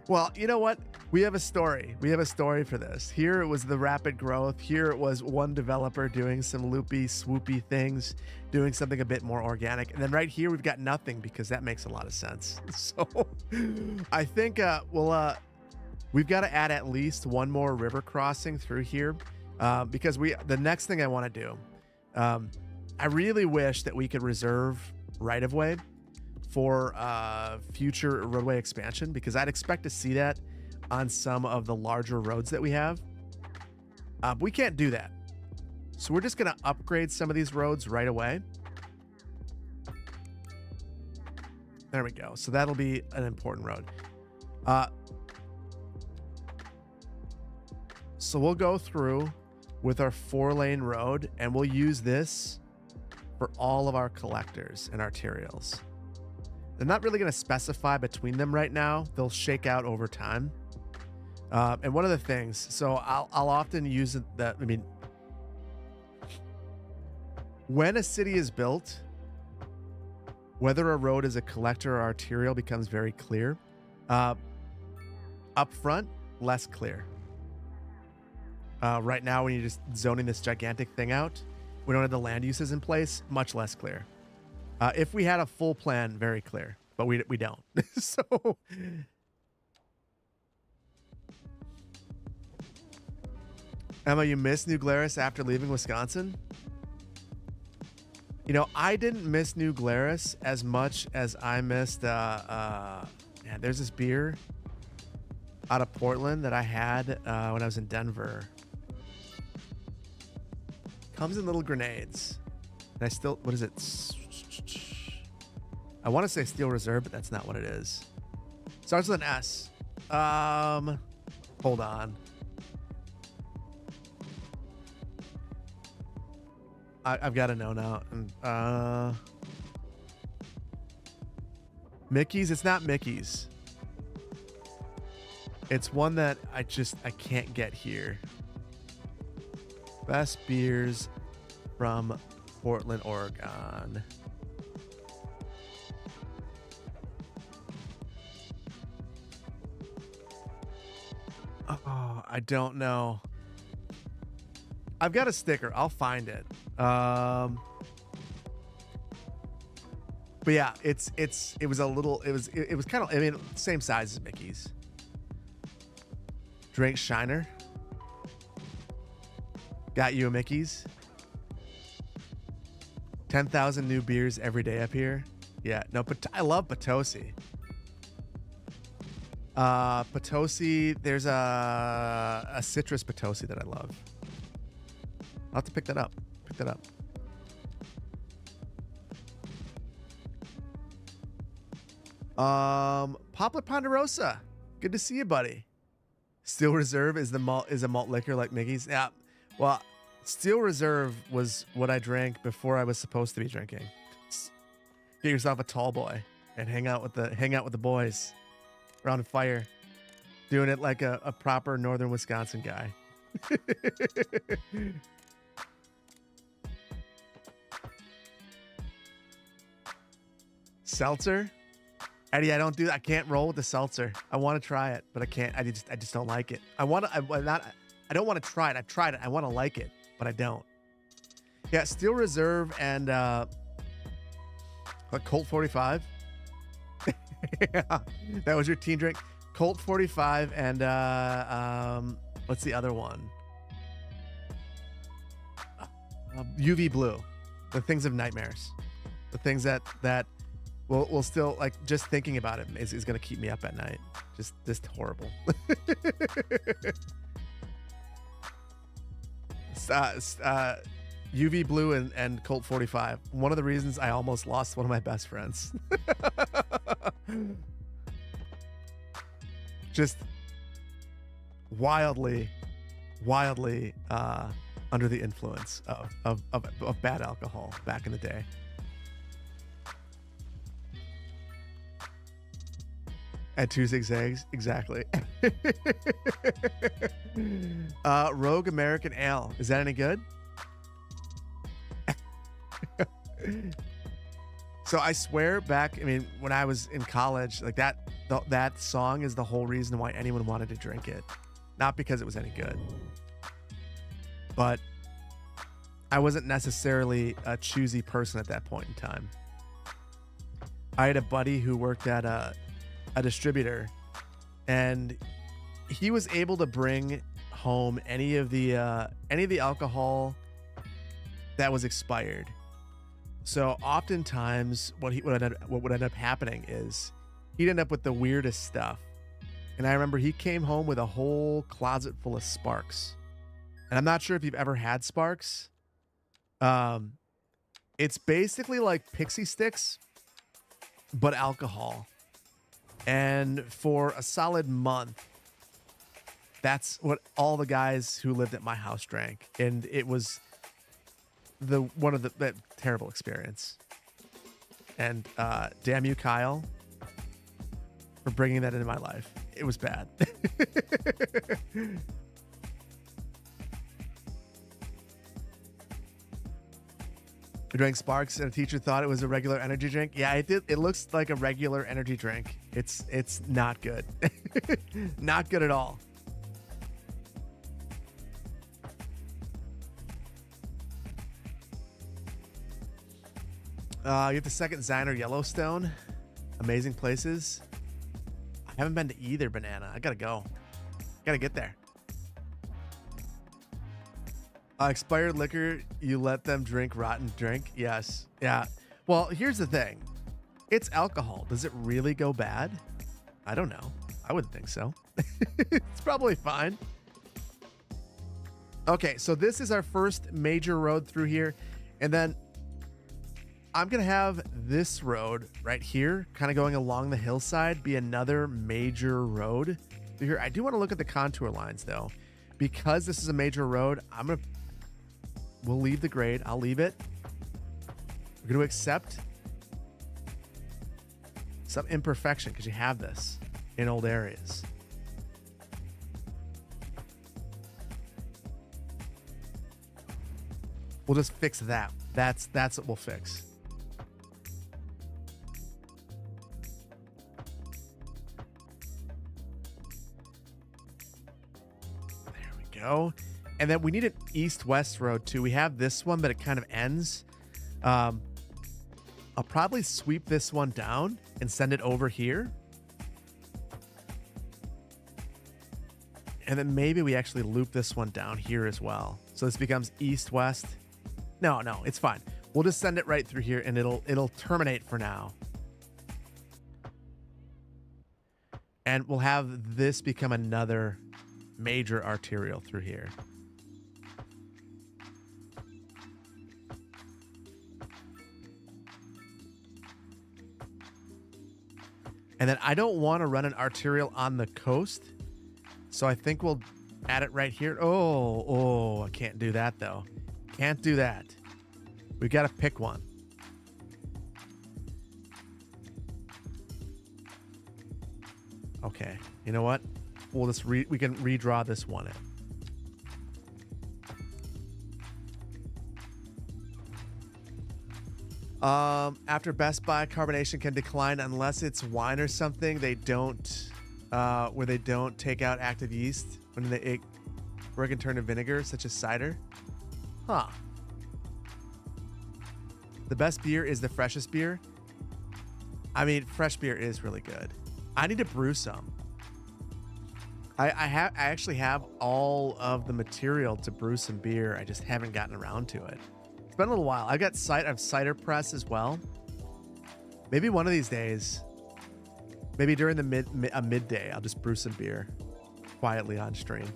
Well, you know what? We have a story. We have a story for this. Here it was the rapid growth. Here it was one developer doing some loopy, swoopy things, doing something a bit more organic. And then right here, we've got nothing because that makes a lot of sense. So I think we've got to add at least one more river crossing through here because the next thing I want to do, I really wish that we could reserve right-of-way for future roadway expansion because I'd expect to see that on some of the larger roads that we have. We can't do that. So we're just going to upgrade some of these roads right away. There we go. So that'll be an important road. So we'll go through with our 4-lane road and we'll use this for all of our collectors and arterials. They're not really going to specify between them right now. They'll shake out over time. And one of the things, so I'll often use that. I mean, when a city is built, whether a road is a collector or arterial becomes very clear. Up front, less clear. Right now, when you're just zoning this gigantic thing out, we don't have the land uses in place, much less clear. If we had a full plan, very clear, but we don't. So Emma, you missed New Glarus after leaving Wisconsin? You know, I didn't miss New Glarus as much as I missed, yeah, there's this beer out of Portland that I had when I was in Denver. Comes in little grenades. And I still, what is it? I want to say Steel Reserve, but that's not what it is. Starts with an S. Hold on. I've got to know now. Mickey's? It's not Mickey's. It's one that I can't get here. Best beers from Portland, Oregon. Oh, I don't know. I've got a sticker. I'll find it. But yeah, it was kind of, I mean, same size as Mickey's. Drink Shiner. Got you a Mickey's. 10,000 new beers every day up here. Yeah, no, but I love Potosi. Potosi, there's a citrus Potosi that I love. I'll have to pick that up. Poplar Ponderosa. Good to see you, buddy. Steel Reserve is a malt liquor like Mickey's. Yeah. Well, Steel Reserve was what I drank before I was supposed to be drinking. Get yourself a tall boy and hang out with the boys around a fire, doing it like a proper northern Wisconsin guy. Seltzer? Eddie, I can't roll with the seltzer. I want to try it, but I can't. I just don't like it. I don't want to try it. I've tried it. I want to like it, but I don't. Yeah, Steel Reserve and Colt 45. Yeah, that was your teen drink. Colt 45 and what's the other one? UV Blue. The things of nightmares. The things that will still, like, just thinking about it is going to keep me up at night. Just horrible. UV Blue and Colt 45. One of the reasons I almost lost one of my best friends. Just wildly under the influence of bad alcohol back in the day. At two zigzags, exactly. Rogue American Ale. Is that any good? So I swear back, I mean, when I was in college, like that song is the whole reason why anyone wanted to drink it. Not because it was any good. But I wasn't necessarily a choosy person at that point in time. I had a buddy who worked at a distributor, and he was able to bring home any of the alcohol that was expired. So oftentimes what would end up happening is he'd end up with the weirdest stuff. And I remember he came home with a whole closet full of Sparks. And I'm not sure if you've ever had Sparks. It's basically like Pixie Sticks, but alcohol. And for a solid month, that's what all the guys who lived at my house drank. And it was that terrible experience. And damn you, Kyle, for bringing that into my life. It was bad. I drank Sparks and a teacher thought it was a regular energy drink. Yeah, it did. It looks like a regular energy drink. It's not good. Not good at all. You have the second Ziner Yellowstone. Amazing places. I haven't been to either, Banana. I gotta go. Gotta get there. Expired liquor, you let them drink rotten drink? Yes. Yeah. Well, here's the thing. It's alcohol. Does it really go bad? I don't know. I wouldn't think so. It's probably fine. Okay, so this is our first major road through here. And then I'm going to have this road right here, kind of going along the hillside, be another major road through here. I do want to look at the contour lines, though. Because this is a major road, we'll leave the grade. I'll leave it. We're going to accept some imperfection because you have this in old areas. We'll just fix that. That's what we'll fix. There we go. And then we need an east-west road too. We have this one, but it kind of ends. I'll probably sweep this one down and send it over here. And then maybe we actually loop this one down here as well. So this becomes east-west. No, it's fine. We'll just send it right through here and it'll terminate for now. And we'll have this become another major arterial through here. And then I don't want to run an arterial on the coast. So I think we'll add it right here. Oh, I can't do that though. Can't do that. We got to pick one. Okay. You know what? We'll just we can redraw this one in. After Best Buy, carbonation can decline unless it's wine or something. They don't, where they don't take out active yeast when it can turn to vinegar, such as cider. Huh. The best beer is the freshest beer. I mean, fresh beer is really good. I need to brew some. I actually have all of the material to brew some beer. I just haven't gotten around to it. It's been a little while. I have cider press as well. Maybe one of these days, maybe during the midday, I'll just brew some beer quietly on stream.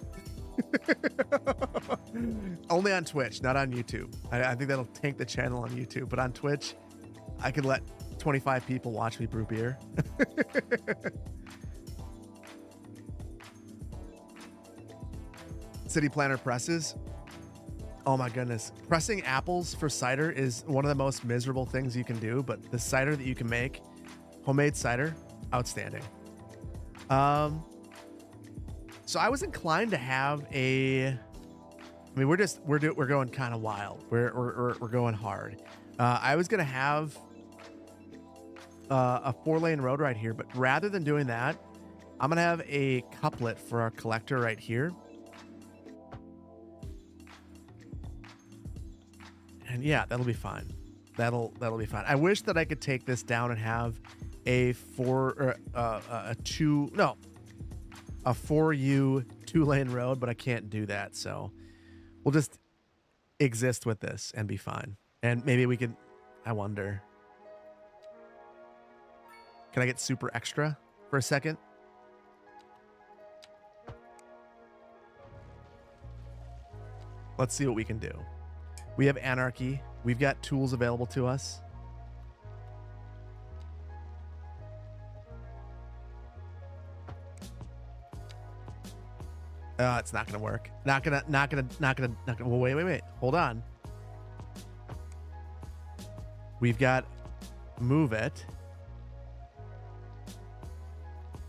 Only on Twitch, not on YouTube. I think that'll tank the channel on YouTube, but on Twitch, I could let 25 people watch me brew beer. City Planner presses. Oh my goodness. Pressing apples for cider is one of the most miserable things you can do, but the cider that you can make, homemade cider, outstanding. So I was inclined to have we're going kind of wild. We're going hard. I was gonna have a 4-lane road right here, but rather than doing that, I'm gonna have a couplet for our collector right here. And yeah, that'll be fine. That'll be fine. I wish that I could take this down and have a 4U 2-lane road, but I can't do that. So we'll just exist with this and be fine. And maybe we could, I wonder, can I get super extra for a second? Let's see what we can do. We have anarchy. We've got tools available to us. It's not gonna work. Not gonna. Well, wait. Hold on. We've got move it.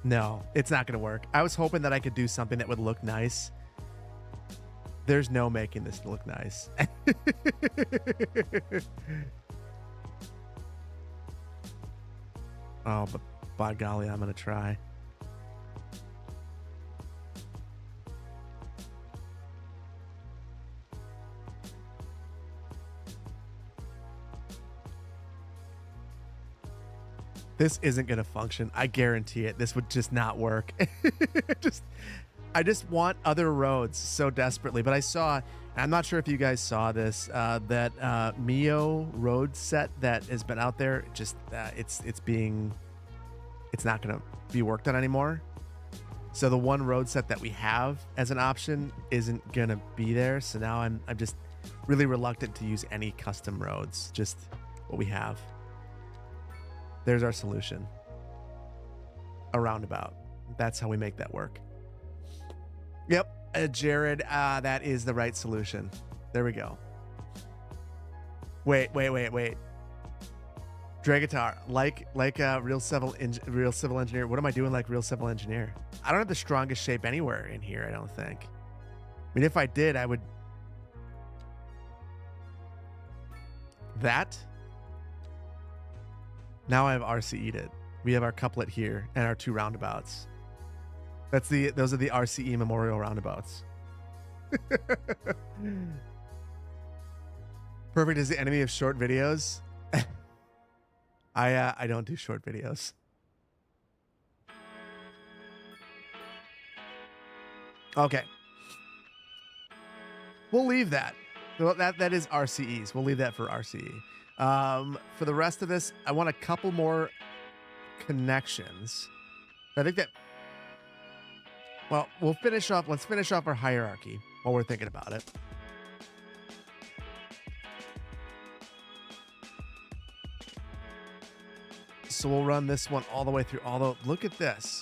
No, it's not gonna work. I was hoping that I could do something that would look nice. There's no making this look nice. Oh, but by golly, I'm gonna try. This isn't going to function. I guarantee it. This would just not work. I just want other roads so desperately. But I saw I'm not sure if you guys saw this, that Mio road set that has been out there. Just it's not going to be worked on anymore. So the one road set that we have as an option isn't going to be there. So now I'm just really reluctant to use any custom roads, just what we have. There's our solution. A roundabout. That's how we make that work. Yep, Jared, that is the right solution. There we go. Wait. Dragatar, like real civil engineer. What am I doing like real civil engineer? I don't have the strongest shape anywhere in here, I don't think. I mean, if I did, I would... That? Now I've RCE'd it. We have our couplet here and our 2 roundabouts. Those are the RCE memorial roundabouts. Perfect is the enemy of short videos. I don't do short videos. Okay. We'll leave that. That is RCEs. We'll leave that for RCE. For the rest of this, I want a couple more connections. I think that... Well, we'll finish off. Let's finish off our hierarchy while we're thinking about it. So we'll run this one all the way through. Although, look at this.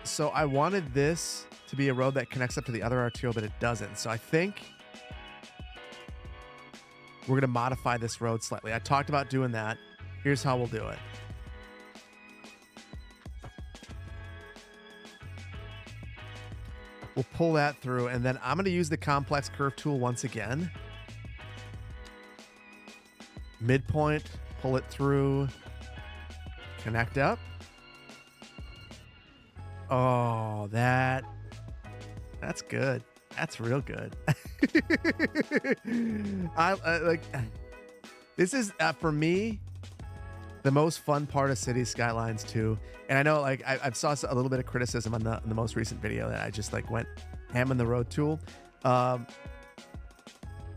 So I wanted this to be a road that connects up to the other arterial, but it doesn't. So I think we're going to modify this road slightly. I talked about doing that. Here's how we'll do it. We'll pull that through, and then I'm going to use the complex curve tool once again. Midpoint, pull it through, connect up. Oh, that's good. That's real good. I like this is for me the most fun part of City Skylines 2. And I know, like, I've saw a little bit of criticism on the most recent video that I just like went ham in the road tool. The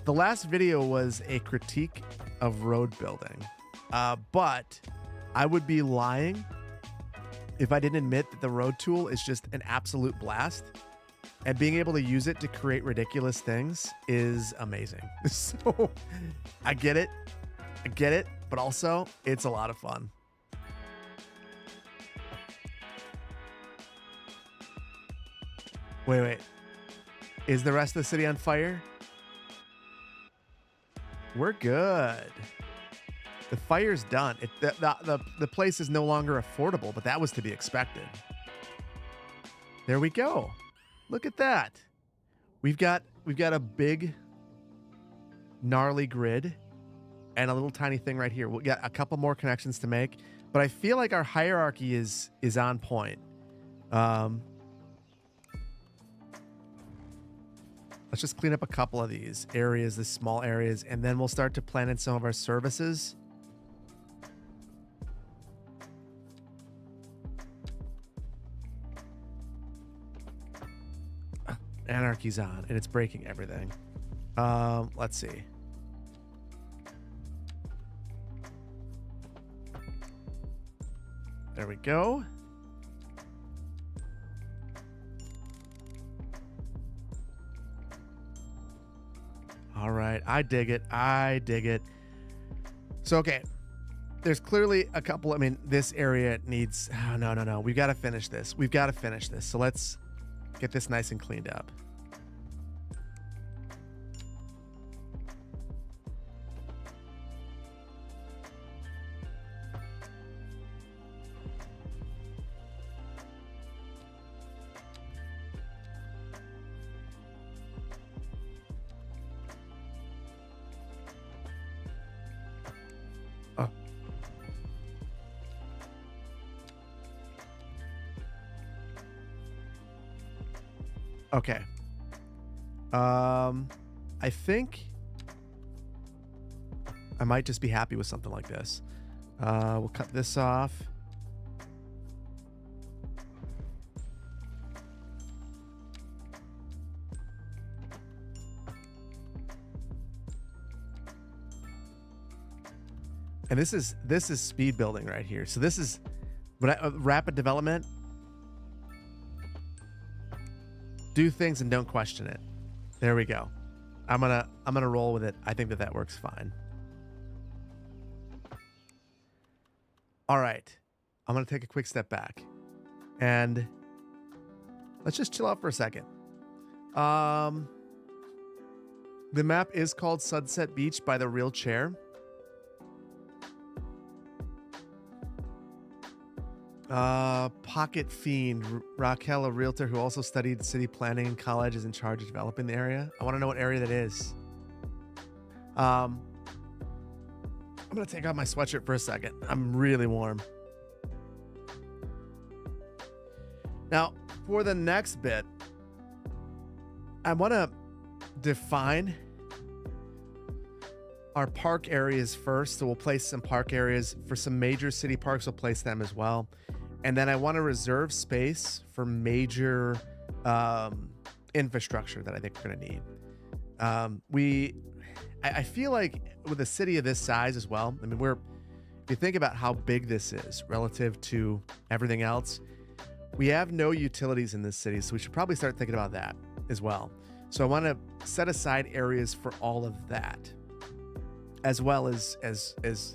last video was a critique of road building, but I would be lying if I didn't admit that the road tool is just an absolute blast, and being able to use it to create ridiculous things is amazing. So I get it, but also it's a lot of fun. Wait. Is the rest of the city on fire? We're good. The fire's done. The place is no longer affordable, but that was to be expected. There we go. Look at that. We've got a big gnarly grid and a little tiny thing right here. We've got a couple more connections to make, but I feel like our hierarchy is on point. Let's just clean up a couple of these areas, the small areas, and then we'll start to plan in some of our services. Anarchy's on, and it's breaking everything. Let's see. There we go. All right, I dig it. So, okay, there's clearly a couple. I mean, this area needs... Oh, no. We've got to finish this. So let's get this nice and cleaned up. Okay. I think I might just be happy with something like this. We'll cut this off. And this is speed building right here. So this is rapid development. Do things and don't question it. There we go. I'm gonna roll with it. I think that works fine. All right, I'm gonna take a quick step back, and let's just chill out for a second. The map is called Sunset Beach by the Real Chair. Pocket Fiend, Raquel, a realtor who also studied city planning in college, is in charge of developing the area. I want to know what area that is. I'm going to take off my sweatshirt for a second. I'm really warm. Now, for the next bit, I want to define our park areas first. So we'll place some park areas for some major city parks. We'll place them as well. And then I want to reserve space for major infrastructure that I think we're going to need. I feel like with a city of this size as well, I mean, if you think about how big this is relative to everything else, we have no utilities in this city. So we should probably start thinking about that as well. So I want to set aside areas for all of that, as well as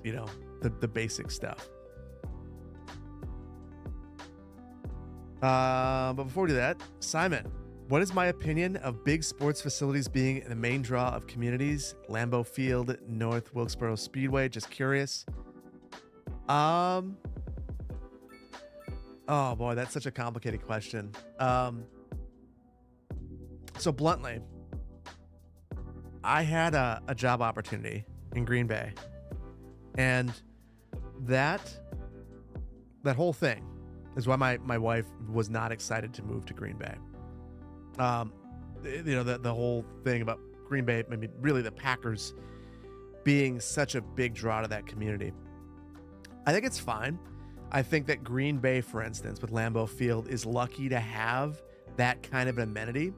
you know, the basic stuff. But before we do that, Simon, what is my opinion of big sports facilities being the main draw of communities? Lambeau Field, North Wilkesboro Speedway. Just curious. Oh boy, that's such a complicated question. So bluntly, I had a job opportunity in Green Bay, and that whole thing is why my wife was not excited to move to Green Bay. You know, the whole thing about Green Bay, I mean, really the Packers being such a big draw to that community. I think it's fine. I think that Green Bay, for instance, with Lambeau Field, is lucky to have that kind of an amenity.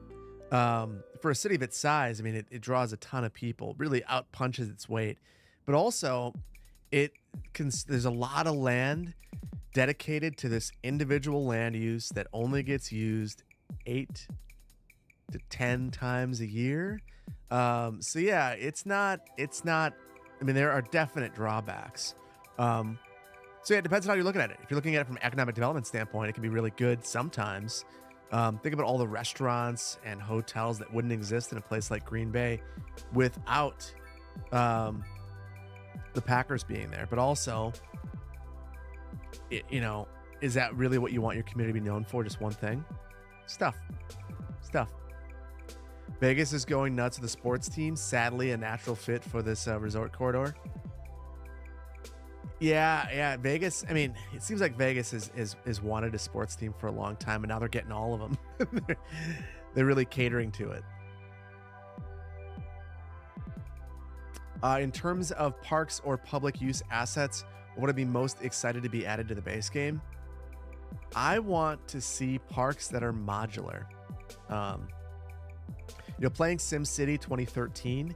For a city of its size, I mean, it draws a ton of people, really out punches its weight. But also, there's a lot of land dedicated to this individual land use that only gets used 8 to 10 times a year. So yeah, it's not, I mean, there are definite drawbacks. So yeah, it depends on how you're looking at it. If you're looking at it from an economic development standpoint, it can be really good sometimes. Think about all the restaurants and hotels that wouldn't exist in a place like Green Bay without the Packers being there. But also, you know, is that really what you want your community to be known for? Just one thing? Stuff. Vegas is going nuts with the sports team. Sadly, a natural fit for this resort corridor. Yeah. Vegas. I mean, it seems like Vegas is wanted a sports team for a long time, and now they're getting all of them. They're really catering to it. In terms of parks or public use assets, what would I be most excited to be added to the base game? I want to see parks that are modular. You know, playing SimCity 2013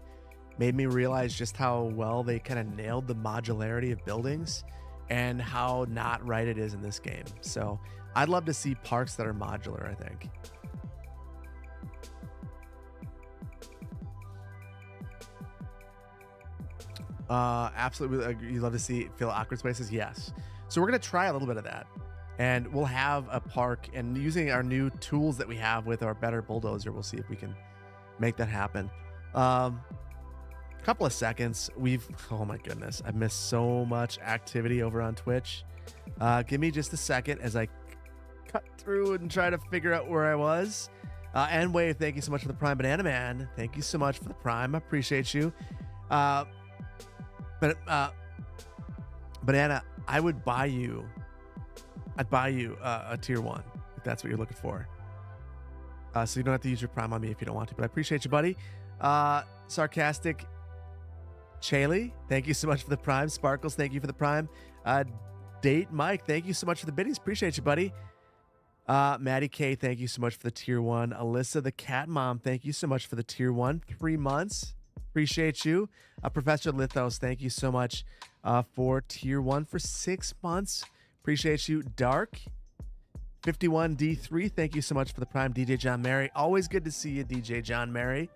made me realize just how well they kind of nailed the modularity of buildings and how not right it is in this game. So I'd love to see parks that are modular, I think. Absolutely. You love to feel awkward spaces? Yes. So we're going to try a little bit of that, and we'll have a park, and using our new tools that we have with our better bulldozer, we'll see if we can make that happen. Couple of seconds. Oh my goodness, I've missed so much activity over on Twitch. Give me just a second as I cut through and try to figure out where I was. And Wave, thank you so much for the Prime. Banana Man, thank you so much for the Prime. I appreciate you. Banana, I'd buy you a tier 1 if that's what you're looking for. So you don't have to use your Prime on me if you don't want to, but I appreciate you, buddy. Sarcastic Chaley, thank you so much for the Prime. Sparkles, thank you for the Prime. Date Mike, thank you so much for the biddies. Appreciate you, buddy. Maddie K, thank you so much for the tier 1. Alyssa the Cat Mom, thank you so much for the tier 1. 3 months. Appreciate you. Professor Lithos, thank you so much for tier 1 for 6 months. Appreciate you. Dark 51D3, thank you so much for the prime. DJ John Mary, always good to see you, DJ John Mary.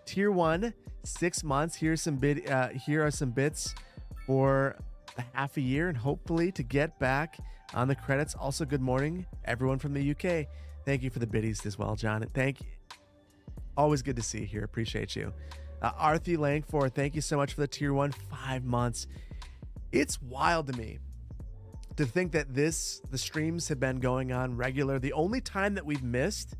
Tier 1, 6 months. Here are some bits for the half a year and hopefully to get back on the credits. Also, good morning, everyone from the UK. Thank you for the biddies as well, John. And thank you. Always good to see you here. Appreciate you. Arthi Langford, thank you so much for the tier 1, 5 months. It's wild to me to think that the streams have been going on regular. The only time that we've missed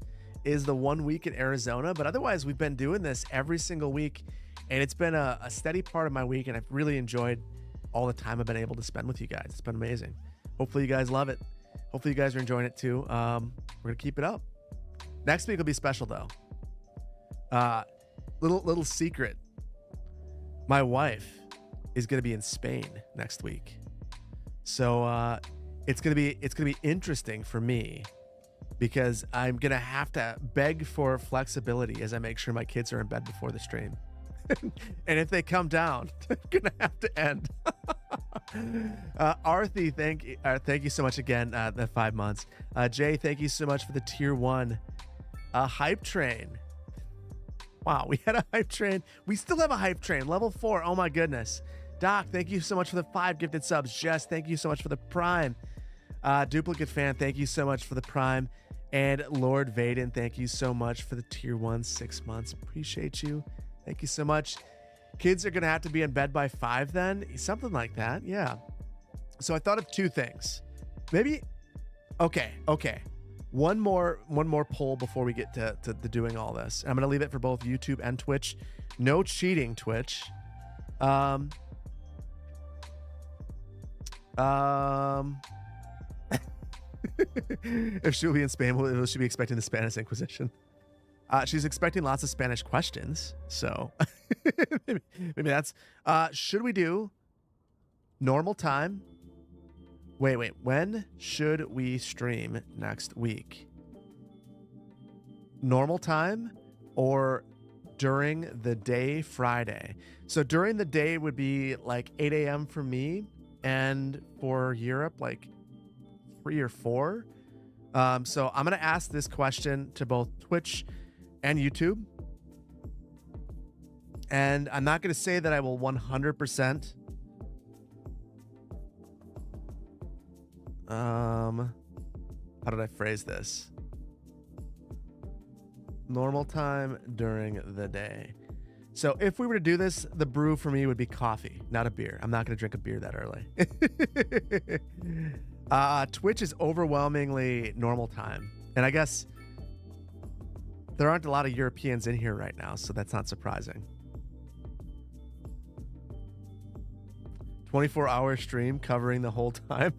is the 1 week in Arizona, but otherwise we've been doing this every single week, and it's been a steady part of my week, and I've really enjoyed all the time I've been able to spend with you guys. It's been amazing. Hopefully you guys love it. Hopefully you guys are enjoying it too. We're gonna keep it up. Next week will be special though. Little secret. My wife is gonna be in Spain next week. So it's gonna be interesting for me because I'm gonna have to beg for flexibility as I make sure my kids are in bed before the stream. And if they come down, they're gonna have to end. Arthi, thank you so much again. The 5 months. Jay, thank you so much for the tier 1. Hype train. Wow, we had a hype train. We still have a hype train. Level 4. Oh my goodness. Doc, thank you so much for the 5 gifted subs. Jess, thank you so much for the prime. Duplicate fan, thank you so much for the prime. And Lord Vaden, thank you so much for the tier 1, 6 months. Appreciate you. Thank you so much. Kids are gonna have to be in bed by 5 then? Something like that, yeah. So I thought of 2 things. Maybe, okay. One more poll before we get to doing all this. I'm gonna leave it for both YouTube and Twitch. No cheating, Twitch. If she'll be in Spain, will she be expecting the Spanish Inquisition? She's expecting lots of Spanish questions, so maybe that's. Should we do normal time? Wait. When should we stream next week? Normal time or during the day Friday? So during the day would be like 8 a.m. for me, and for Europe like 3 or 4. So I'm gonna ask this question to both Twitch and YouTube, and I'm not gonna say that I will 100%. How did I phrase this? Normal time during the day. So if we were to do this, the brew for me would be coffee, not a beer. I'm not gonna drink a beer that early. Twitch is overwhelmingly normal time, and I guess there aren't a lot of Europeans in here right now, so that's not surprising. 24-hour stream covering the whole time.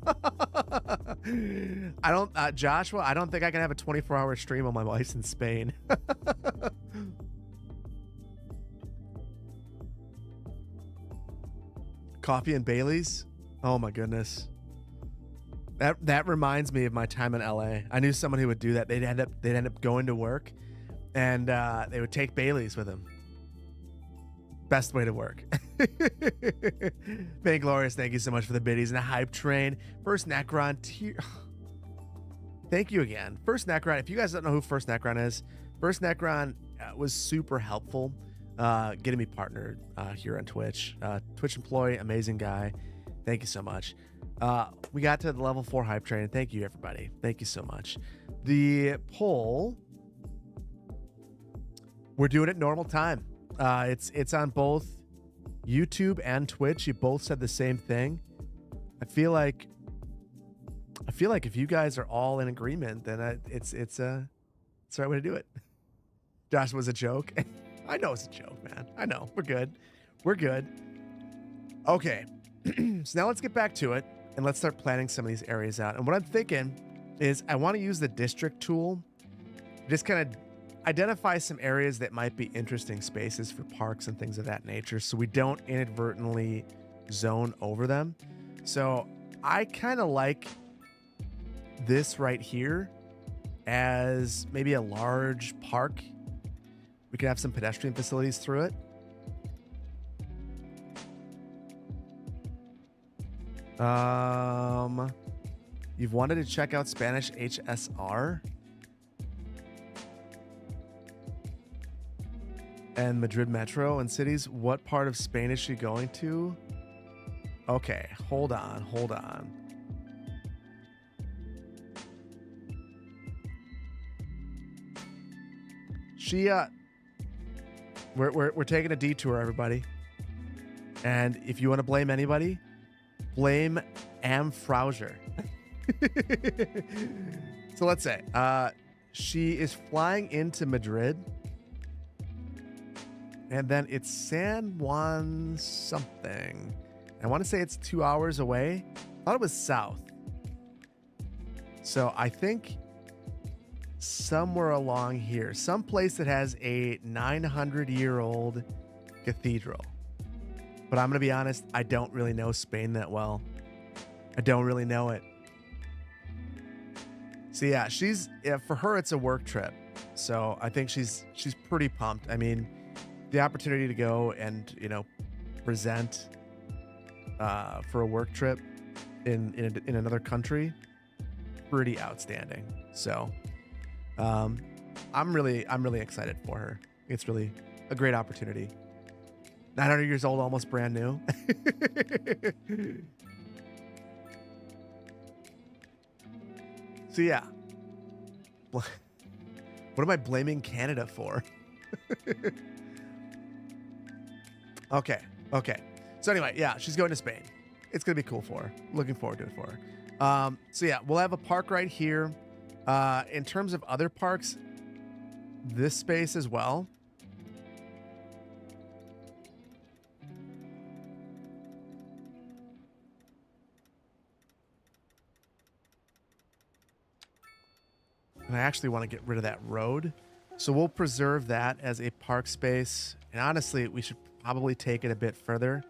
I don't, Joshua, I don't think I can have a 24-hour stream while my wife's in Spain. Coffee and Bailey's? Oh my goodness. That reminds me of my time in LA. I knew someone who would do that. They'd end up going to work, and they would take Bailey's with them. Best way to work. Vainglorious, thank you so much for the biddies and the hype train. First Necron tier. Thank you again. First Necron. If you guys don't know who First Necron is, First Necron was super helpful getting me partnered here on Twitch. Twitch employee, amazing guy. Thank you so much. We got to the level 4 hype train. Thank you, everybody. Thank you so much. The poll, we're doing it normal time. It's on both YouTube and Twitch. You both said the same thing. I feel like if you guys are all in agreement, then it's the right way to do it. Josh, was a joke. I know it's a joke, man. I know. We're good. Okay. So now let's get back to it and let's start planning some of these areas out. And what I'm thinking is I want to use the district tool, just kind of identify some areas that might be interesting spaces for parks and things of that nature, so we don't inadvertently zone over them. So I kind of like this right here as maybe a large park. We could have some pedestrian facilities through it. You've wanted to check out Spanish HSR and Madrid Metro and cities. What part of Spain is she going to? Okay, hold on. She we're taking a detour, everybody. And if you want to blame anybody, blame Am Frauser. So let's say she is flying into Madrid, and then it's San Juan something. I want to say it's 2 hours away. I thought it was south. So I think somewhere along here, some place that has a 900-year-old cathedral. But I'm going to be honest, I don't really know Spain that well. I don't really know it. So yeah, for her, it's a work trip. So I think she's pretty pumped. I mean, the opportunity to go and, present for a work trip in another country, pretty outstanding. So I'm really excited for her. It's really a great opportunity. 900 years old, almost brand new. So yeah, what am I blaming Canada for? Okay. So anyway, yeah, she's going to Spain. It's gonna be cool for her. Looking forward to it for her. So yeah, we'll have a park right here. In terms of other parks, this space as well. And I actually want to get rid of that road. So we'll preserve that as a park space. And honestly, we should probably take it a bit further.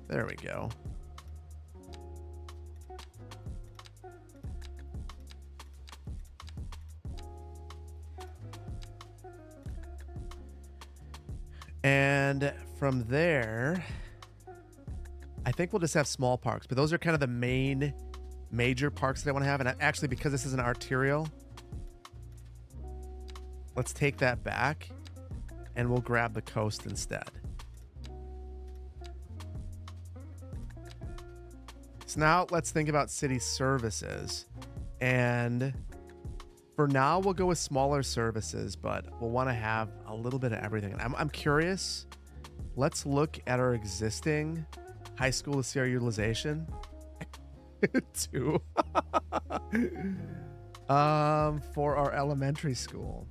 There we go. And from there, I think we'll just have small parks, but those are kind of the major parks that I want to have. And actually, because this is an arterial, let's take that back and we'll grab the coast instead. So now let's think about city services. And for now, we'll go with smaller services, but we'll want to have a little bit of everything. I'm curious. Let's look at our existing high school to see our utilization. 2. For our elementary school.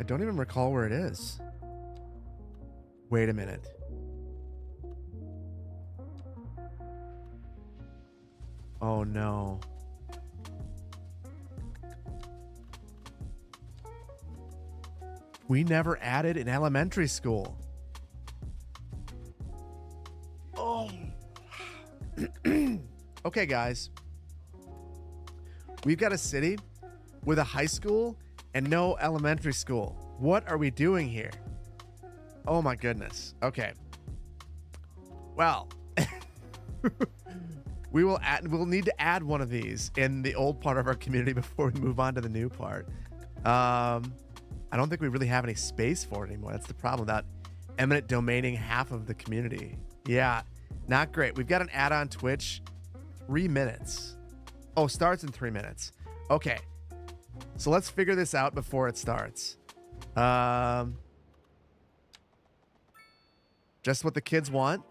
I don't even recall where it is. Wait a minute. Oh no. We never added an elementary school. Oh. Okay, guys. We've got a city with a high school and no elementary school. What are we doing here? Oh my goodness. Okay. Well, we'll need to add one of these in the old part of our community before we move on to the new part. I don't think we really have any space for it anymore. That's the problem, without eminent domaining half of the community. Yeah, not great. We've got an ad on Twitch. 3 minutes. Oh, starts in 3 minutes. Okay. So let's figure this out before it starts. Just what the kids want.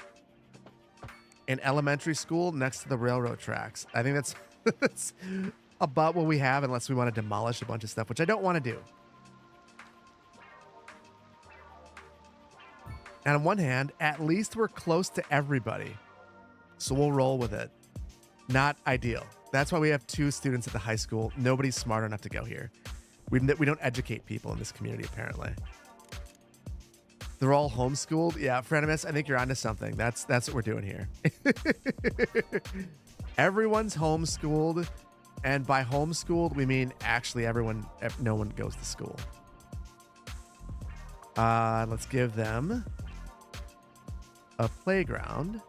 An elementary school next to the railroad tracks. I think that's about what we have, unless we want to demolish a bunch of stuff, which I don't want to do. And on one hand, at least we're close to everybody. So we'll roll with it. Not ideal. That's why we have 2 students at the high school. Nobody's smart enough to go here. We don't educate people in this community, apparently. They're all homeschooled. Yeah, Frenimus, I think you're onto something. That's what we're doing here. Everyone's homeschooled. And by homeschooled, we mean actually no one goes to school. Let's give them a playground.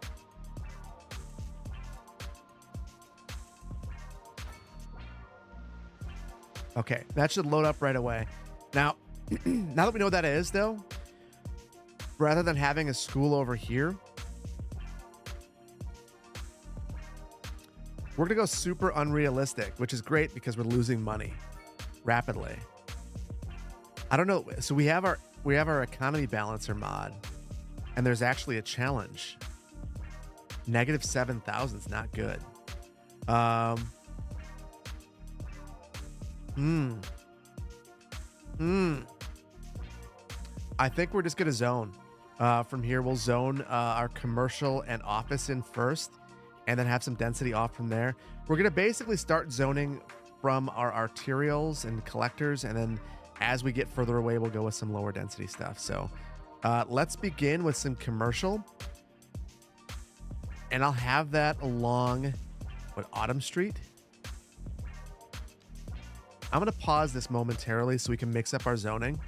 Okay, that should load up right away. Now, now that we know what that is, though, rather than having a school over here, we're gonna go super unrealistic, which is great because we're losing money rapidly. I don't know. So we have our economy balancer mod, and there's actually a challenge. Negative 7,000 is not good. I think we're just gonna zone. From here, we'll zone our commercial and office in first, and then have some density off from there. We're gonna basically start zoning from our arterials and collectors, and then as we get further away, we'll go with some lower density stuff. So let's begin with some commercial, and I'll have that along Autumn Street. I'm gonna pause this momentarily so we can mix up our zoning.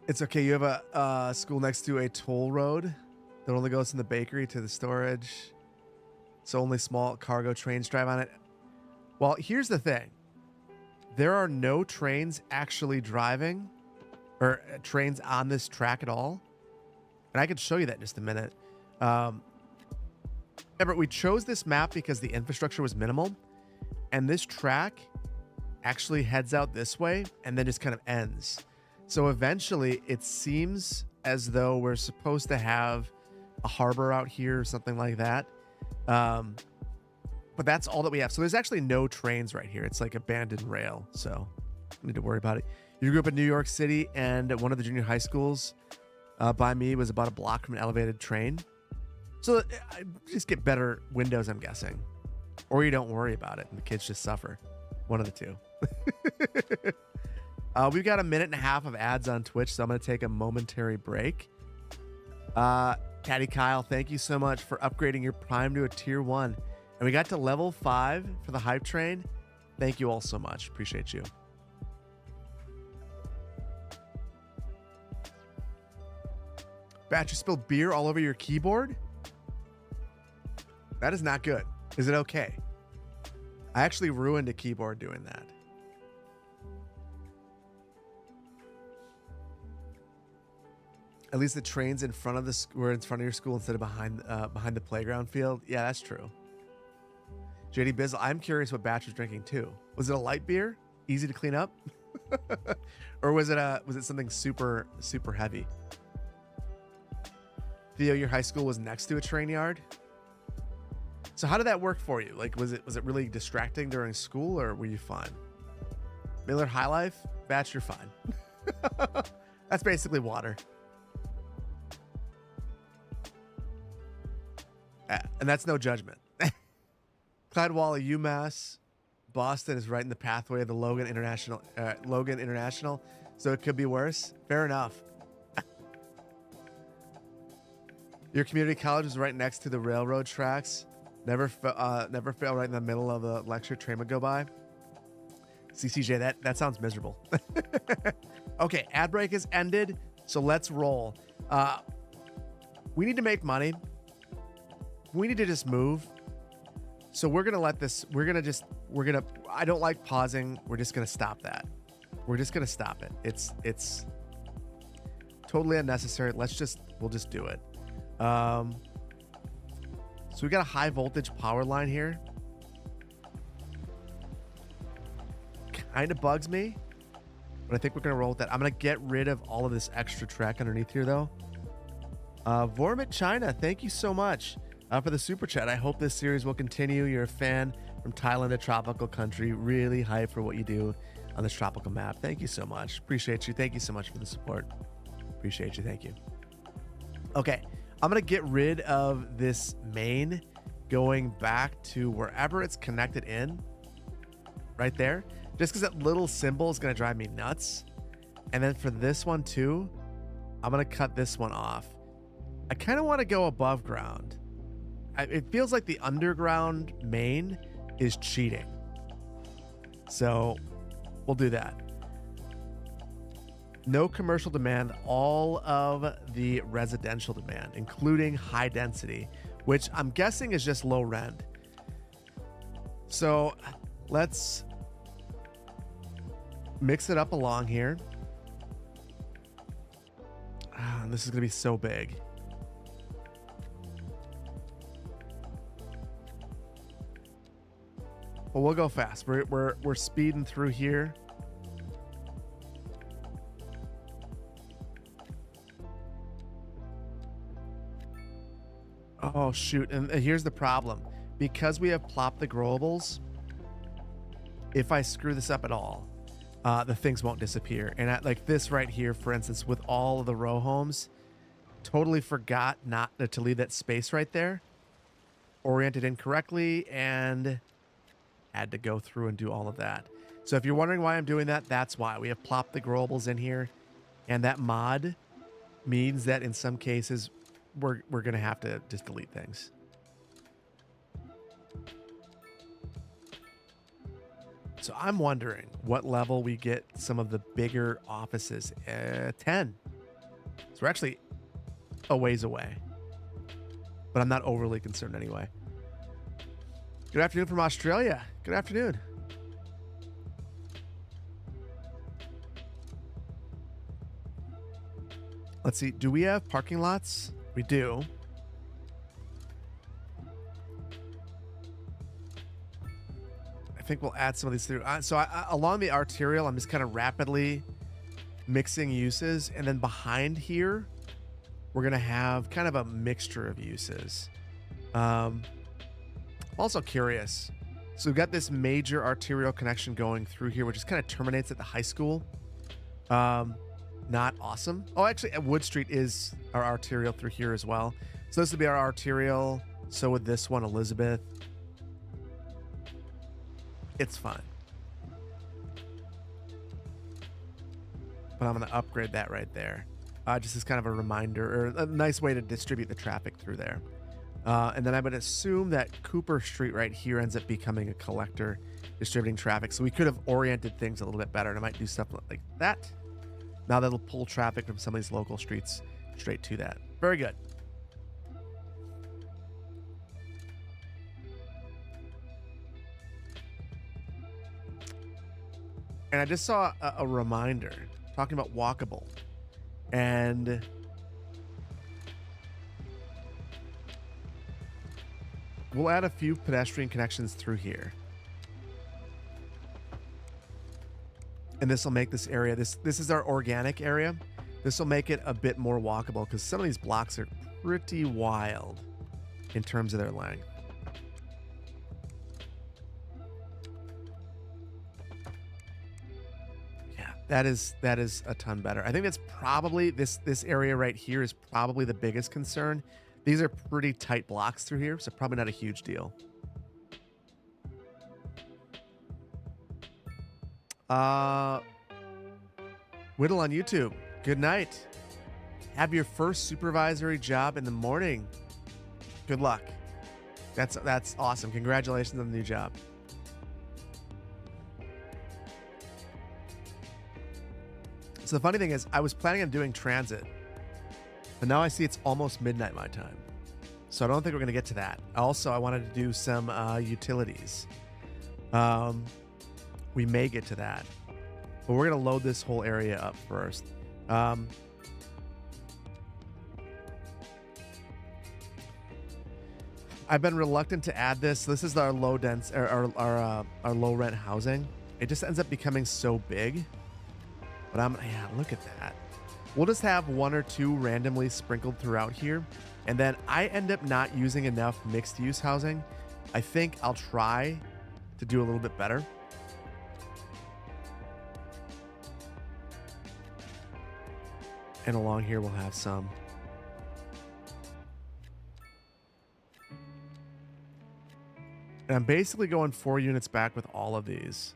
It's okay. You have a school next to a toll road that only goes from the bakery to the storage. So only small cargo trains drive on it. Well, here's the thing. There are no trains actually driving or trains on this track at all. And I could show you that in just a minute. Remember, we chose this map because the infrastructure was minimal. And this track actually heads out this way and then just kind of ends. So eventually it seems as though we're supposed to have a harbor out here or something like that. But that's all that we have. So there's actually no trains right here. It's like abandoned rail. So don't need to worry about it. You grew up in New York City, and one of the junior high schools by me was about a block from an elevated train. So just get better windows, I'm guessing. Or you don't worry about it and the kids just suffer. One of the two. We've got a minute and a half of ads on Twitch, so I'm going to take a momentary break. Caddy Kyle, thank you so much for upgrading your Prime to a Tier 1. And we got to level 5 for the hype train. Thank you all so much. Appreciate you. Batch, you spilled beer all over your keyboard? That is not good. Is it okay? I actually ruined a keyboard doing that. At least the trains in front of were in front of your school instead of behind the playground field. Yeah, that's true. JD Bizzle, I'm curious what Batch was drinking too. Was it a light beer, easy to clean up, or was it something super heavy? Theo, your high school was next to a train yard. So how did that work for you? Like, was it really distracting during school, or were you fine? Miller High Life, Batch, you're fine. That's basically water. And that's no judgment. Clydewalla, UMass, Boston is right in the pathway of the Logan International, so it could be worse. Fair enough. Your community college is right next to the railroad tracks. Never fail right in the middle of the lecture. Train would go by. CCJ, that sounds miserable. Okay, ad break is ended, so let's roll. We need to make money. We need to just move. So we're going to let this, I don't like pausing. We're just going to stop that. We're just going to stop it. It's totally unnecessary. We'll just do it. So we got a high voltage power line here. Kind of bugs me, but I think we're going to roll with that. I'm going to get rid of all of this extra track underneath here though. Vormit China, thank you so much. For the super chat. I hope this series will continue. You're a fan from Thailand, a tropical country. Really hyped for what you do on this tropical map. Thank you so much. Appreciate you. Thank you so much for the support. Appreciate you. Thank you. Okay. I'm going to get rid of this main going back to wherever it's connected in. Right there. Just because that little symbol is going to drive me nuts. And then for this one too, I'm going to cut this one off. I kind of want to go above ground. It feels like the underground main is cheating. So we'll do that. No commercial demand, all of the residential demand, including high density, which I'm guessing is just low rent. So let's mix it up along here. This is going to be so big. Well, we'll go fast. We're speeding through here. Oh, shoot. And here's the problem. Because we have plopped the growables, if I screw this up at all, the things won't disappear. And like this right here, for instance, with all of the row homes, totally forgot not to leave that space right there. Oriented incorrectly and had to go through and do all of that. So if you're wondering why I'm doing that, that's why. We have plopped the growables in here. And that mod means that in some cases, we're going to have to just delete things. So I'm wondering what level we get some of the bigger offices. 10. So we're actually a ways away. But I'm not overly concerned anyway. Good afternoon from Australia. Good afternoon. Let's see. Do we have parking lots? We do. I think we'll add some of these through. So along the arterial, I'm just kind of rapidly mixing uses. And then behind here, we're going to have kind of a mixture of uses. I'm also curious. So we've got this major arterial connection going through here, which just kind of terminates at the high school. Not awesome. Oh, actually, Wood Street is our arterial through here as well. So this would be our arterial. So with this one, Elizabeth. It's fine. But I'm going to upgrade that right there. Just as kind of a reminder, or a nice way to distribute the traffic through there. And then I would assume that Cooper Street right here ends up becoming a collector distributing traffic. So we could have oriented things a little bit better, and I might do stuff like that. Now that'll pull traffic from some of these local streets straight to that. Very good. And I just saw a reminder talking about walkable. And we'll add a few pedestrian connections through here. And this will make this area, this is our organic area. This will make it a bit more walkable because some of these blocks are pretty wild in terms of their length. Yeah, that is a ton better. I think that's probably this area right here is probably the biggest concern. These are pretty tight blocks through here, so probably not a huge deal. Whittle on YouTube. Good night. Have your first supervisory job in the morning. Good luck. That's awesome. Congratulations on the new job. So the funny thing is, I was planning on doing transit, but now I see it's almost midnight my time. So I don't think we're going to get to that. Also, I wanted to do some utilities. We may get to that, but we're going to load this whole area up first. I've been reluctant to add this. This is our low dense, our low rent housing. It just ends up becoming so big. But yeah, look at that. We'll just have one or two randomly sprinkled throughout here. And then I end up not using enough mixed use housing. I think I'll try to do a little bit better. And along here, we'll have some. And I'm basically going 4 units back with all of these.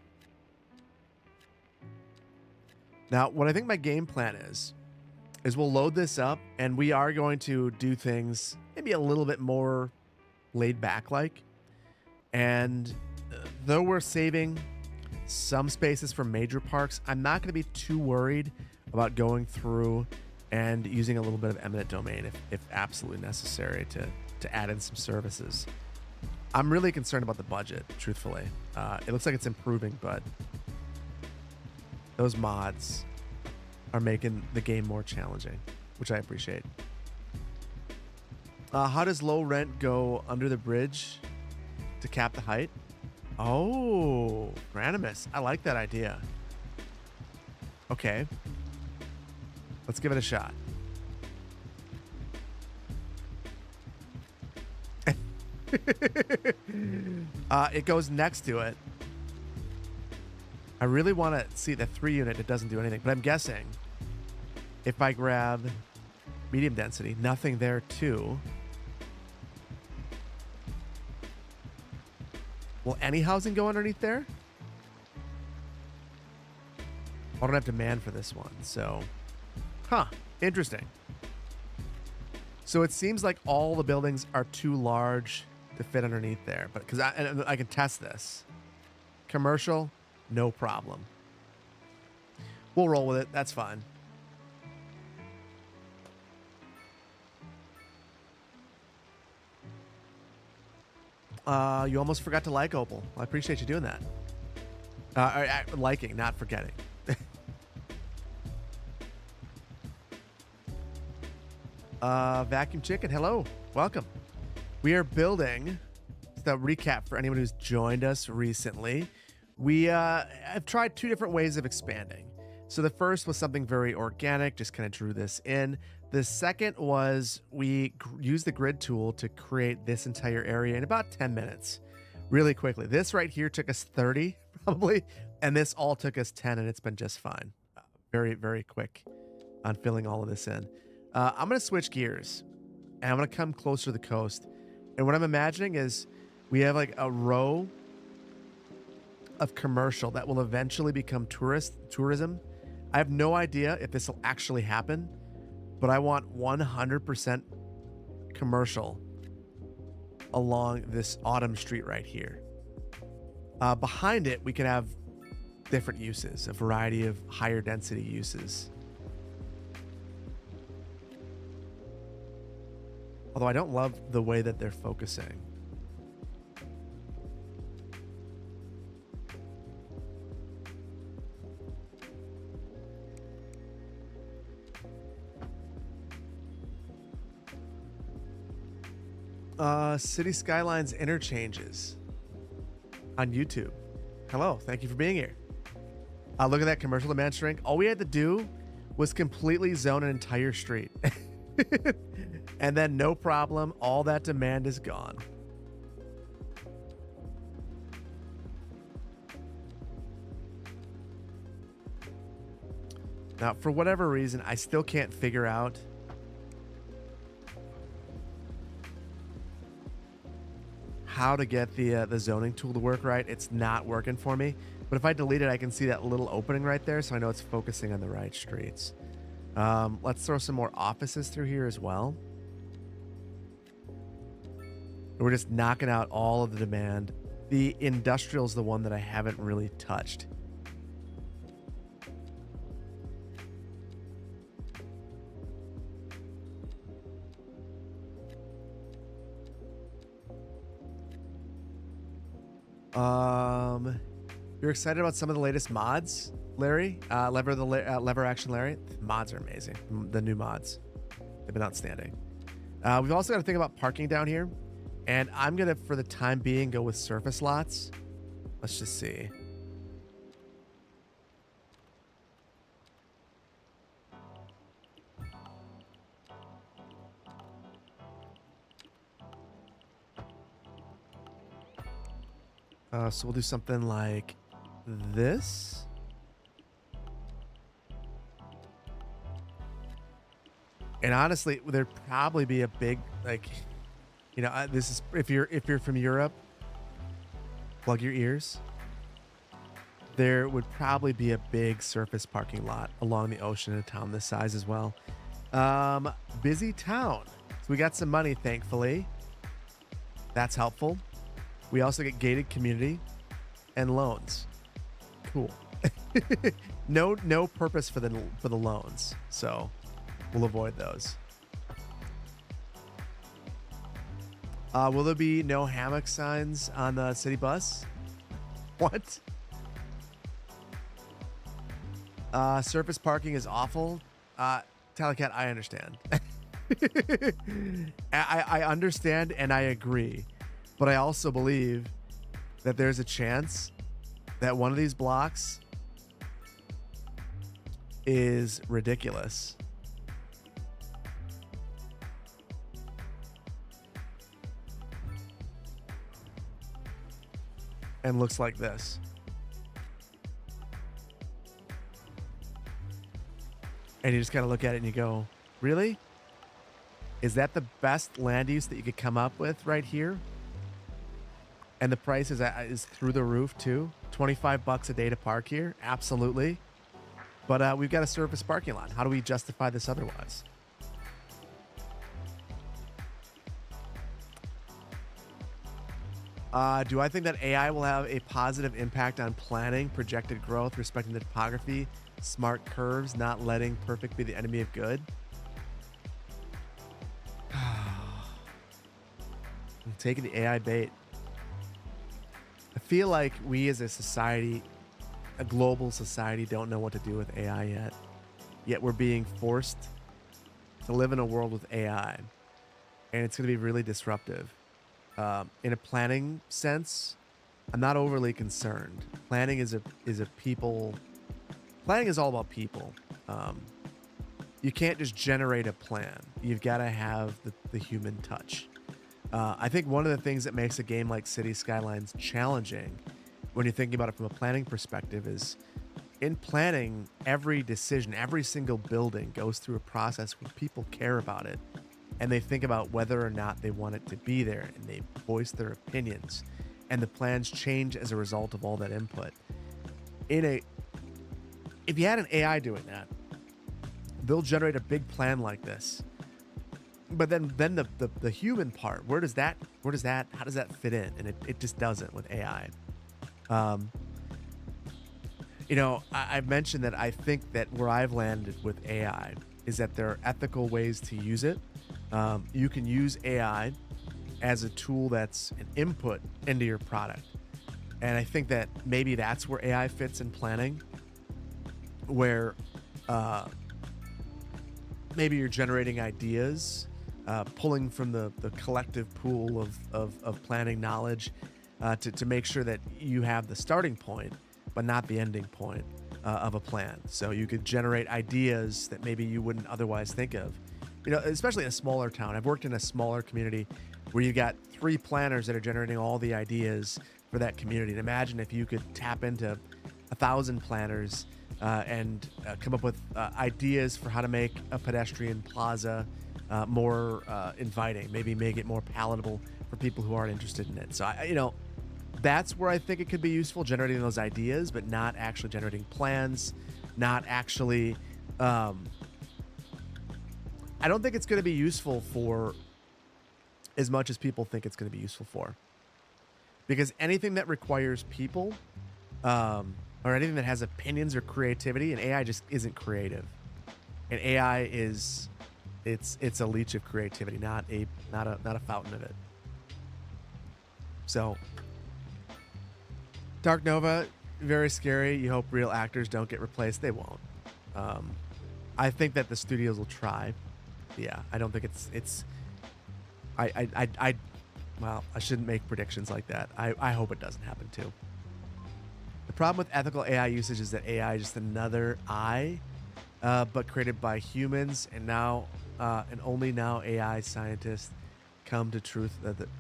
Now, what I think my game plan is we'll load this up and we are going to do things maybe a little bit more laid back like. And though we're saving some spaces for major parks, I'm not going to be too worried about going through and using a little bit of eminent domain if absolutely necessary to add in some services. I'm really concerned about the budget, truthfully. It looks like it's improving, but those mods are making the game more challenging, which I appreciate. How does low rent go under the bridge to cap the height? Oh, Granimus. I like that idea. Okay. Let's give it a shot. It goes next to it. I really want to see the 3 unit. It doesn't do anything, but I'm guessing if I grab medium density, nothing there too. Will any housing go underneath there? I don't have demand for this one, so. Huh, interesting. So it seems like all the buildings are too large to fit underneath there, but because I can test this. Commercial, no problem. We'll roll with it. That's fine. You almost forgot to like Opal. I appreciate you doing that. Liking, not forgetting. Vacuum Chicken, hello. Welcome. We are building, just a recap for anyone who's joined us recently. We have tried 2 different ways of expanding. So the first was something very organic, just kind of drew this in. The second was we used the grid tool to create this entire area in about 10 minutes, really quickly. This right here took us 30 probably, and this all took us 10, and it's been just fine. Very, very quick on filling all of this in. I'm going to switch gears, and I'm going to come closer to the coast. And what I'm imagining is we have like a row of commercial that will eventually become tourism. I have no idea if this will actually happen, but I want 100% commercial along this autumn street right here. Behind it, we can have different uses, a variety of higher density uses. Although I don't love the way that they're focusing. City Skylines interchanges on YouTube. Hello, thank you for being here. Look at that commercial demand shrink. All we had to do was completely zone an entire street. And then no problem, all that demand is gone. Now, for whatever reason, I still can't figure out how to get the zoning tool to work right. It's not working for me. But if I delete it, I can see that little opening right there, so I know it's focusing on the right streets. Let's throw some more offices through here as well. We're just knocking out all of the demand. The industrial is the one that I haven't really touched. You're excited about some of the latest mods, Larry? Lever action, Larry. The mods are amazing. The new mods, they've been outstanding. We've also got to think about parking down here, and I'm gonna, for the time being, go with surface lots. Let's just see. So we'll do something like this. And honestly, there'd probably be a big, like, you know, this is, if you're from Europe, plug your ears. there would probably be a big surface parking lot along the ocean in a town this size as well. Busy town. So we got some money, thankfully. That's helpful. We also get gated community and loans. Cool. No purpose for the loans, so we'll avoid those. Will there be no hammock signs on the city bus? What? Surface parking is awful. Tallycat, I understand. I understand and I agree, but I also believe that there's a chance that one of these blocks is ridiculous. And looks like this. And you just kind of look at it and you go, really? Is that the best land use that you could come up with right here? And the price is through the roof too. $25 a day to park here. Absolutely. But we've got a surface parking lot. How do we justify this otherwise? Do I think that AI will have a positive impact on planning, projected growth, respecting the topography, smart curves, not letting perfect be the enemy of good? I'm taking the AI bait. I feel like we as a society, a global society, don't know what to do with AI yet. Yet we're being forced to live in a world with AI. And it's going to be really disruptive. In a planning sense, I'm not overly concerned. Planning is a people. Planning is all about people. You can't just generate a plan. You've got to have the human touch. I think one of the things that makes a game like City Skylines challenging, when you're thinking about it from a planning perspective, is in planning, every decision, every single building goes through a process where people care about it. And they think about whether or not they want it to be there, and they voice their opinions, and the plans change as a result of all that input. If you had an AI doing that, they'll generate a big plan like this. But then the human part, how does that fit in? And it just doesn't with AI. I've mentioned that I think that where I've landed with AI is that there are ethical ways to use it. You can use AI as a tool that's an input into your product. And I think that maybe that's where AI fits in planning, where maybe you're generating ideas, pulling from the collective pool of planning knowledge to make sure that you have the starting point, but not the ending point of a plan. So you could generate ideas that maybe you wouldn't otherwise think of. Especially in a smaller town. I've worked in a smaller community where you got 3 planners that are generating all the ideas for that community. And imagine if you could tap into 1,000 planners and come up with ideas for how to make a pedestrian plaza more inviting, maybe make it more palatable for people who aren't interested in it. So, that's where I think it could be useful, generating those ideas, but not actually generating plans, not actually... I don't think it's going to be useful for as much as people think it's going to be useful for. Because anything that requires people or anything that has opinions or creativity, and AI just isn't creative. And AI it's a leech of creativity, not a fountain of it. So Dark Nova, very scary. You hope real actors don't get replaced. They won't. I think that the studios will try. Yeah, I don't think it's well, I shouldn't make predictions like that. I hope it doesn't happen too. The problem with ethical AI usage is that AI is just another eye, but created by humans, and only now AI scientists come to truth of it.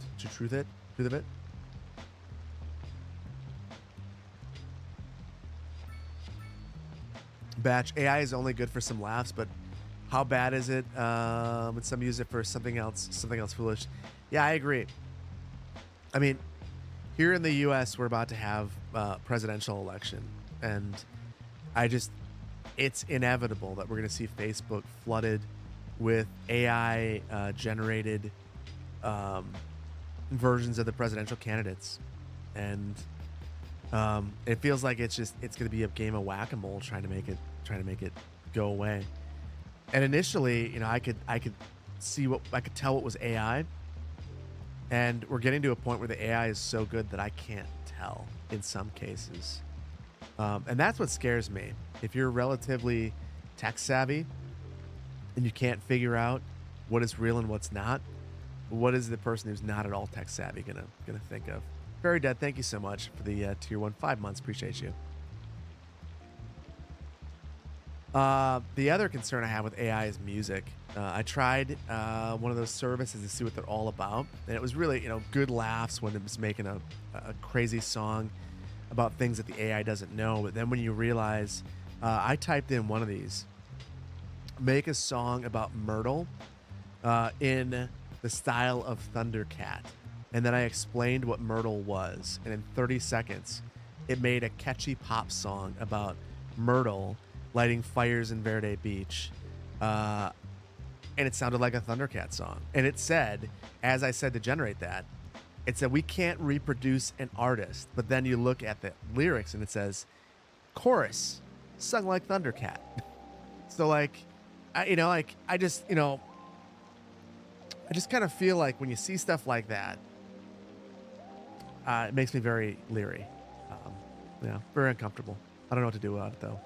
Batch, AI is only good for some laughs, but how bad is it when some use it for something else foolish? Yeah, I agree. I mean, here in the U.S., we're about to have a presidential election. And I just, it's inevitable that we're going to see Facebook flooded with AI generated um, versions of the presidential candidates. And it feels like it's going to be a game of whack-a-mole trying to make it go away. And initially, I could tell what was AI, and we're getting to a point where the AI is so good that I can't tell in some cases. And that's what scares me. If you're relatively tech savvy and you can't figure out what is real and what's not, what is the person who's not at all tech savvy gonna think of? Very Dead, thank you so much for the tier 1 5 months. Appreciate you. The other concern I have with AI is music. I tried one of those services to see what they're all about, and it was really, good laughs when it was making a crazy song about things that the AI doesn't know. But then when you realize, I typed in one of these, make a song about Myrtle in the style of Thundercat. And then I explained what Myrtle was. And in 30 seconds, it made a catchy pop song about Myrtle lighting fires in Verde Beach. And it sounded like a Thundercat song. And it said, as I said to generate that, it said, we can't reproduce an artist. But then you look at the lyrics and it says, chorus, sung like Thundercat. So I just kind of feel like when you see stuff like that, it makes me very leery. Very uncomfortable. I don't know what to do about it, though.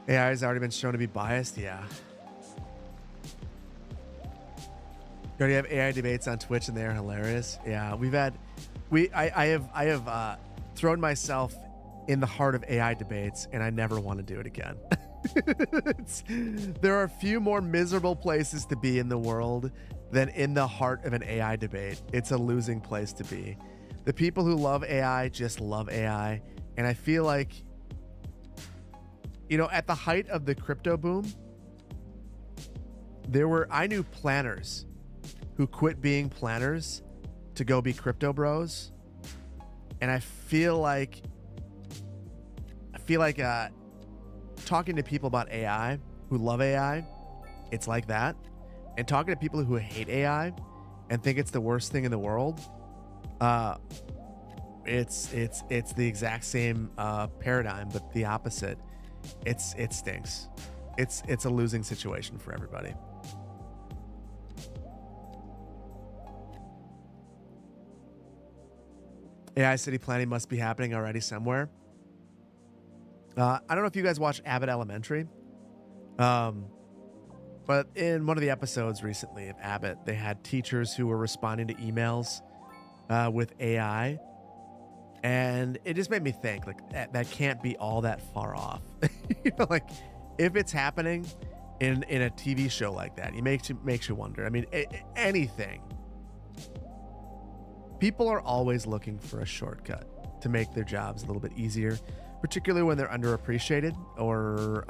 AI has already been shown to be biased. Yeah. You already have AI debates on Twitch, and they are hilarious. Yeah, I have thrown myself in the heart of AI debates, and I never want to do it again. There are a few more miserable places to be in the world than in the heart of an AI debate. It's a losing place to be. The people who love AI just love AI. And I feel like, at the height of the crypto boom, I knew planners who quit being planners to go be crypto bros. And I feel like talking to people about AI who love AI, it's like that. And talking to people who hate AI and think it's the worst thing in the world, it's the exact same paradigm, but the opposite. It stinks. It's a losing situation for everybody. AI city planning must be happening already somewhere. I don't know if you guys watch Abbott Elementary. But in one of the episodes recently of Abbott, they had teachers who were responding to emails with AI. And it just made me think, that can't be all that far off. If it's happening in a TV show like that, it makes you wonder. I mean, anything. People are always looking for a shortcut to make their jobs a little bit easier, particularly when they're underappreciated or,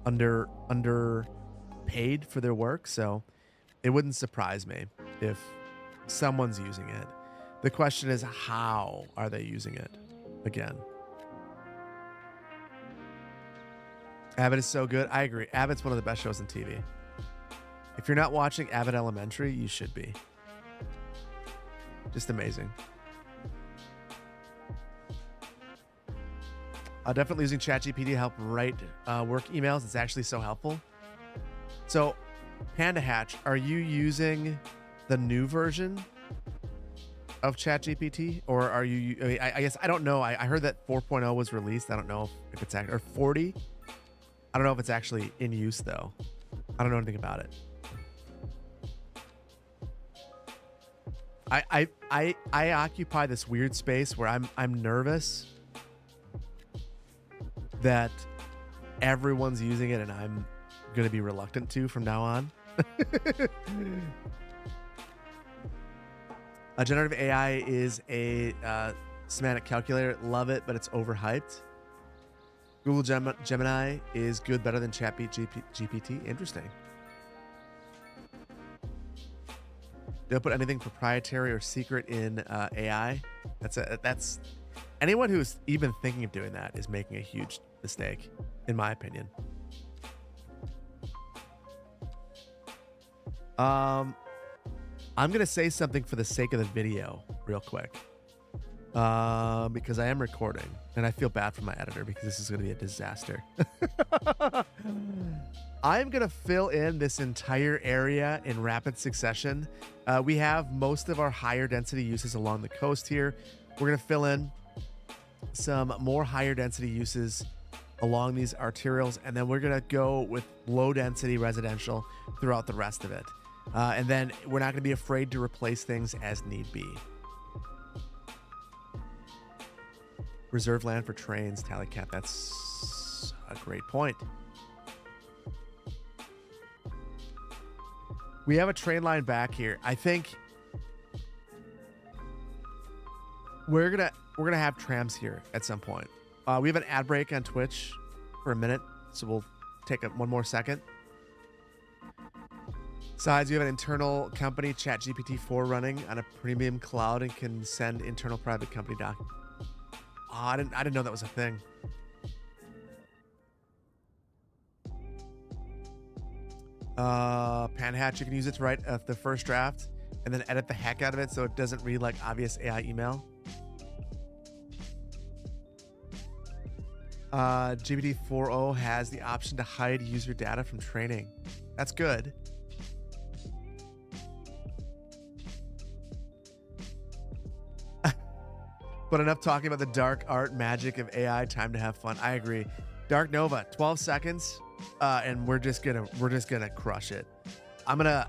underpaid for their work. So it wouldn't surprise me if someone's using it. The question is, how are they using it? Again, Abbott is so good. I agree. Abbott's one of the best shows on TV. If you're not watching Abbott Elementary, you should be. Just amazing. Definitely using ChatGPT to help write work emails. It's actually so helpful. So, Panda Hatch, are you using the new version of ChatGPT, or are you? I guess I don't know. I heard that 4.0 was released. I don't know if it's actually, or 40. I don't know if it's actually in use though. I don't know anything about it. I occupy this weird space where I'm nervous that everyone's using it and I'm going to be reluctant to from now on. A generative AI is a semantic calculator. Love it, but it's overhyped. Google Gemini is good, better than GPT. Interesting. Don't put anything proprietary or secret in AI. That's anyone who's even thinking of doing that is making a huge mistake, in my opinion. I'm gonna say something for the sake of the video, real quick, because I am recording, and I feel bad for my editor because this is gonna be a disaster. I'm gonna fill in this entire area in rapid succession. We have most of our higher density uses along the coast here. We're gonna fill in some more higher density uses along these arterials, and then we're gonna go with low density residential throughout the rest of it. And then we're not gonna be afraid to replace things as need be. Reserve land for trains, Tallycat. That's a great point. We have a train line back here. I think we're gonna have trams here at some point. We have an ad break on Twitch for a minute, so we'll take one more second. Besides, we have an internal company, ChatGPT-4, running on a premium cloud and can send internal private company doc. Oh, I didn't know that was a thing. Panhatch, you can use it to write the first draft and then edit the heck out of it so it doesn't read like obvious AI email. GPT-4o has the option to hide user data from training. That's good. But enough talking about the dark art magic of AI. Time to have fun. I agree. Dark Nova, 12 seconds, and we're just gonna crush it. We're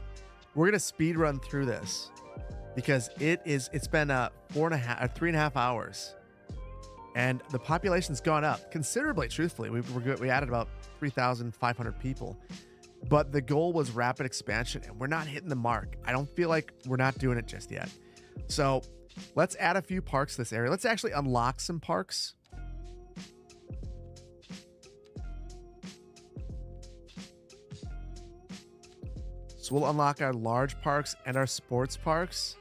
gonna speed run through this because it's been 3.5 hours, and the population's gone up considerably. Truthfully, we added about 3,500 people, but the goal was rapid expansion, and we're not hitting the mark. I don't feel like we're not doing it just yet. So let's add a few parks to this area. Let's actually unlock some parks. So we'll unlock our large parks and our sports parks.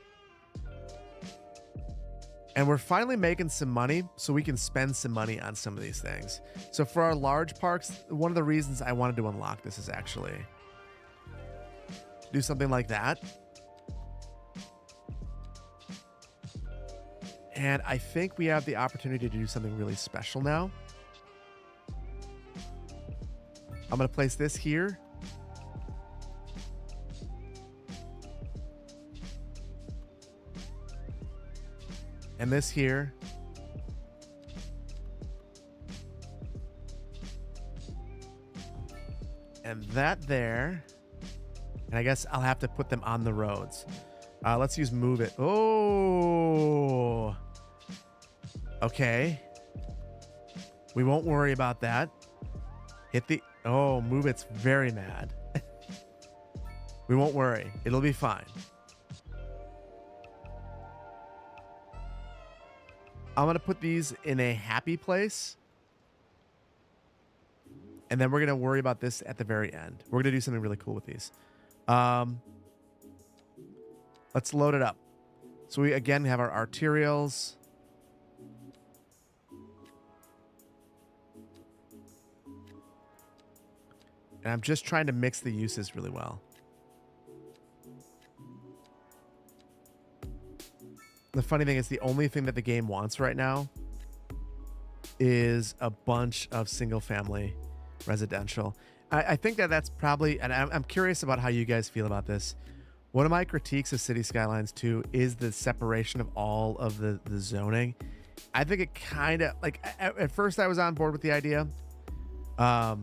And we're finally making some money, so we can spend some money on some of these things. So for our large parks, one of the reasons I wanted to unlock this is actually do something like that. And I think we have the opportunity to do something really special now. I'm going to place this here. And this here. And that there. And I guess I'll have to put them on the roads. Let's use move it. Oh. Okay. We won't worry about that. Move it's very mad. We won't worry. It'll be fine. I'm going to put these in a happy place. And then we're going to worry about this at the very end. We're going to do something really cool with these. Let's load it up. So we again have our arterials. And I'm just trying to mix the uses really well. The funny thing is the only thing that the game wants right now is a bunch of single family residential. I think that's probably, and I'm curious about how you guys feel about this. One of my critiques of City Skylines 2 is the separation of all of the zoning. I think it kind of, like, at first I was on board with the idea. But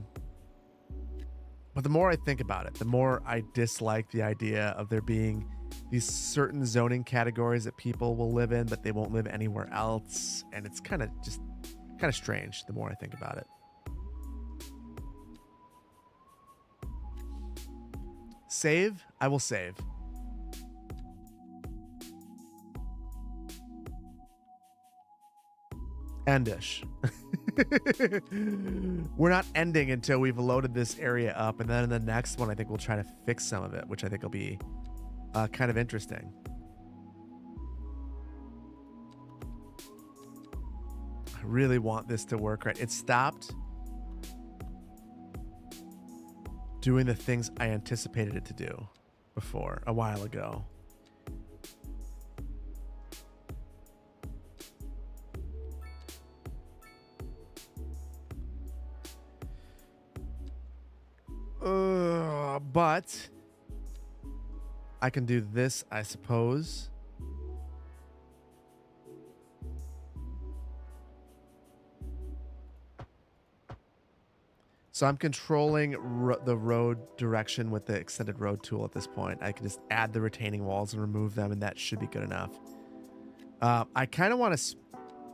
the more I think about it, the more I dislike the idea of there being these certain zoning categories that people will live in, but they won't live anywhere else. And it's kind of strange the more I think about it. Save? I will save. Endish. We're not ending until we've loaded this area up, and then in the next one I think we'll try to fix some of it, which I think will be kind of interesting. I really want this to work right. It stopped doing the things I anticipated it to do before a while ago. But I can do this, I suppose. So I'm controlling the road direction with the extended road tool at this point. I can just add the retaining walls and remove them, and that should be good enough. I kind of want to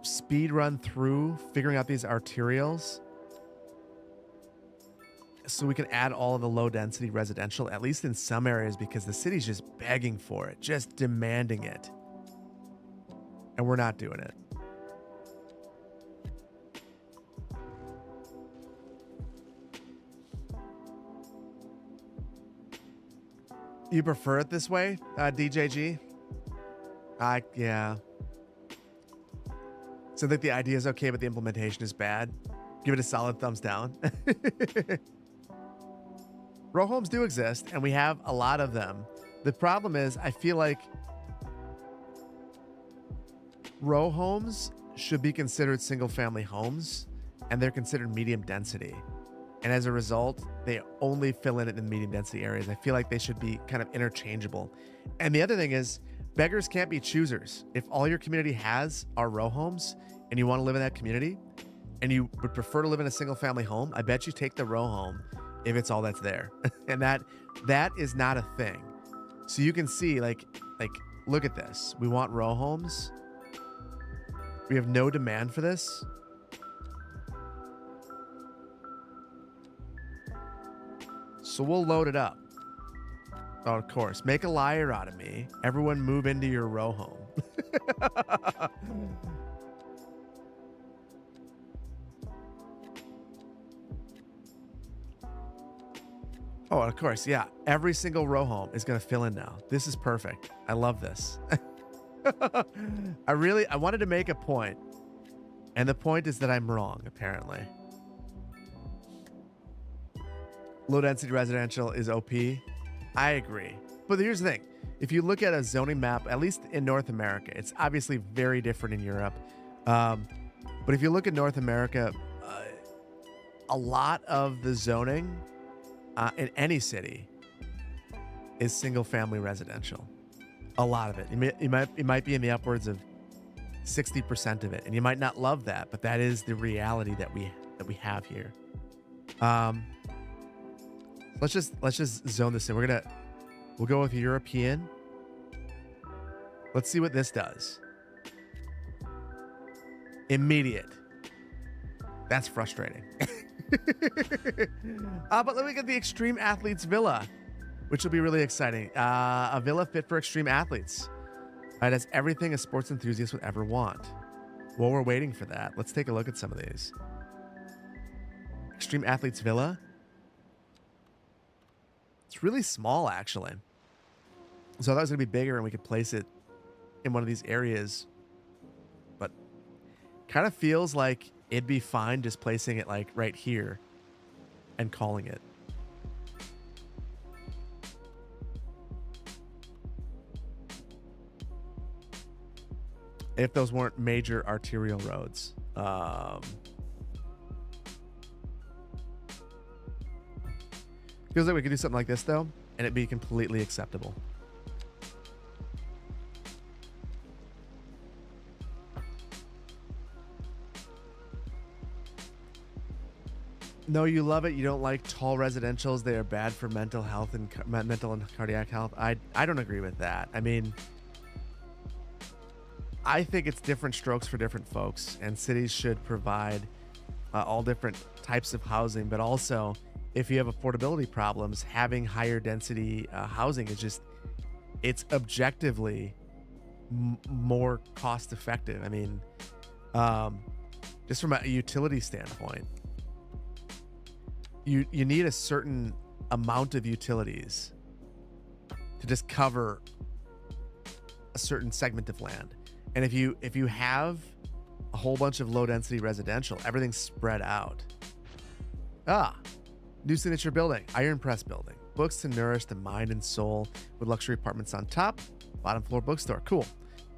speed run through figuring out these arterials so we can add all of the low density residential, at least in some areas, because the city's just begging for it, just demanding it. And we're not doing it. You prefer it this way, DJG? Yeah. So I think the idea is okay, but the implementation is bad. Give it a solid thumbs down. Row homes do exist, and we have a lot of them. The problem is, I feel like row homes should be considered single-family homes, and they're considered medium density. And as a result, they only fill in it in medium density areas. I feel like they should be kind of interchangeable. And the other thing is, beggars can't be choosers. If all your community has are row homes, and you want to live in that community, and you would prefer to live in a single-family home, I bet you take the row home if it's all that's there. And that is not a thing. So you can see, like, look at this. We want row homes. We have no demand for this. So we'll load it up. Oh, of course. Make a liar out of me. Everyone move into your row home. Oh, of course. Yeah. Every single row home is going to fill in now. This is perfect. I love this. I wanted to make a point. And the point is that I'm wrong, apparently. Low density residential is OP. I agree. But here's the thing. If you look at a zoning map, at least in North America, it's obviously very different in Europe. But if you look at North America, a lot of the zoning in any city is single family residential. A lot of it. It might be in the upwards of 60% of it. And you might not love that, but that is the reality that we have here. Let's just zone this in. We'll go with European. Let's see what this does. Immediate. That's frustrating. But let me get the Extreme Athletes Villa, which will be really exciting. A villa fit for extreme athletes. It has everything a sports enthusiast would ever want. While we're waiting for that, let's take a look at some of these. Extreme Athletes Villa. It's really small, actually. So I thought it was going to be bigger and we could place it in one of these areas. But kind of feels like it'd be fine just placing it like right here and calling it. If those weren't major arterial roads. Feels like we could do something like this, though, and it'd be completely acceptable. No, you love it. You don't like tall residentials. They are bad for mental health and mental and cardiac health. I don't agree with that. I mean, I think it's different strokes for different folks, and cities should provide all different types of housing, but also if you have affordability problems, having higher density housing is just, it's objectively more cost effective. I mean, just from a utility standpoint, you need a certain amount of utilities to just cover a certain segment of land. And if you have a whole bunch of low density residential, everything's spread out. New signature building, Iron Press building. Books to nourish the mind and soul with luxury apartments on top. Bottom floor bookstore. Cool.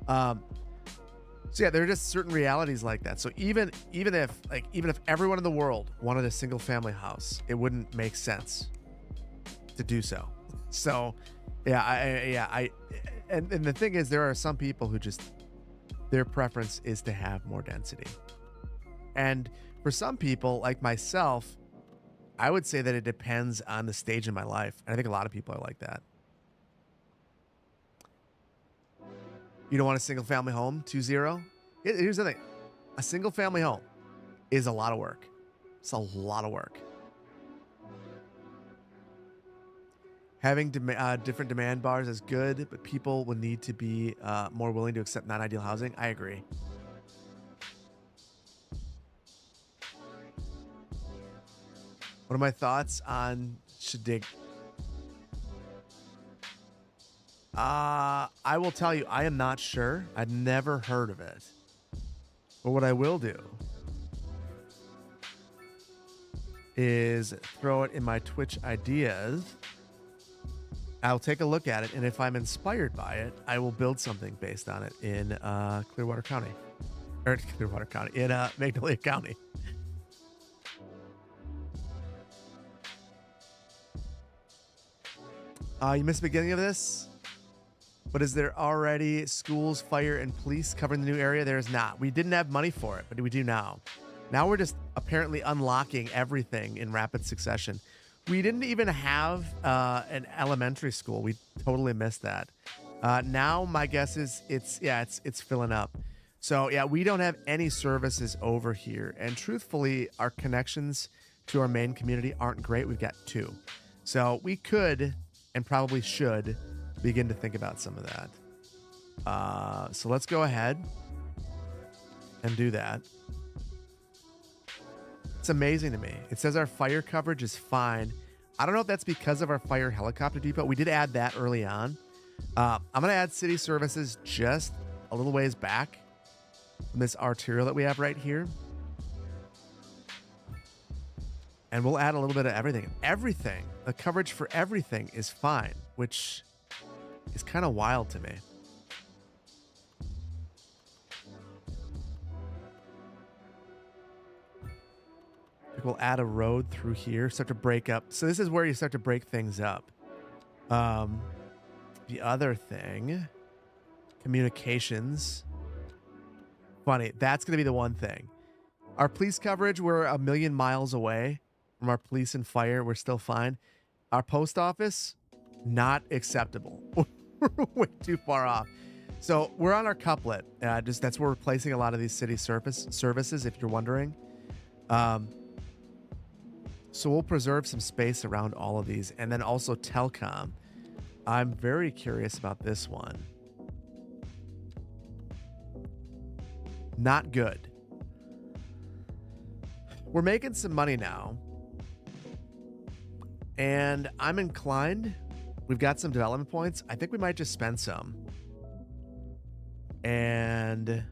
So yeah, there are just certain realities like that. So even if everyone in the world wanted a single family house, it wouldn't make sense to do so. So yeah, and the thing is, there are some people who just, their preference is to have more density. And for some people like myself, I would say that it depends on the stage in my life. And I think a lot of people are like that. You don't want a single family home, 2-0? Here's the thing. A single family home is a lot of work. It's a lot of work. Having different demand bars is good, but people will need to be more willing to accept non-ideal housing. I agree. What are my thoughts on Shadig? I will tell you, I am not sure. I've never heard of it. But what I will do is throw it in my Twitch ideas. I'll take a look at it, and if I'm inspired by it, I will build something based on it in Clearwater County. Or Clearwater County. In Magnolia County. You missed the beginning of this? But is there already schools, fire, and police covering the new area? There is not. We didn't have money for it, but we do now. Now we're just apparently unlocking everything in rapid succession. We didn't even have an elementary school. We totally missed that. Now my guess is it's filling up. So yeah, we don't have any services over here. And truthfully, our connections to our main community aren't great. We've got 2. So we could and probably should begin to think about some of that. So let's go ahead and do that. It's amazing to me. It says our fire coverage is fine. I don't know if that's because of our fire helicopter depot. We did add that early on. I'm going to add city services just a little ways back from this arterial that we have right here. And we'll add a little bit of everything. Everything, the coverage for everything is fine, which is kind of wild to me. We'll add a road through here, start to break up. So this is where you start to break things up. The other thing, communications. Funny, that's going to be the one thing. Our police coverage, we're 1 million miles away from our police and fire. We're still fine. Our post office, not acceptable. We're way too far off. So we're on our couplet. That's where we're placing a lot of these city services, if you're wondering. So we'll preserve some space around all of these. And then also telecom. I'm very curious about this one. Not good. We're making some money now. And I'm inclined. We've got some development points. I think we might just spend some. And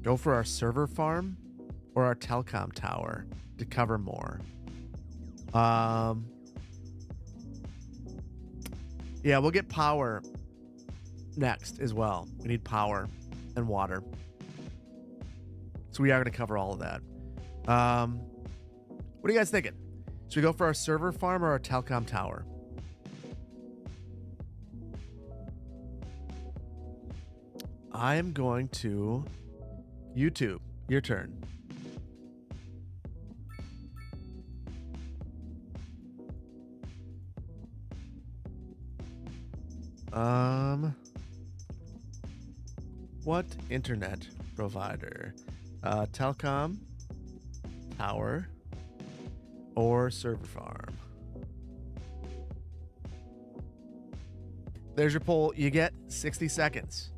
go for our server farm or our telecom tower to cover more. Yeah, we'll get power next as well. We need power and water. So we are going to cover all of that. What are you guys thinking? Should we go for our server farm or our telecom tower? I am going to YouTube. Your turn. What internet provider? Telecom, tower, or server farm? There's your poll. You get 60 seconds.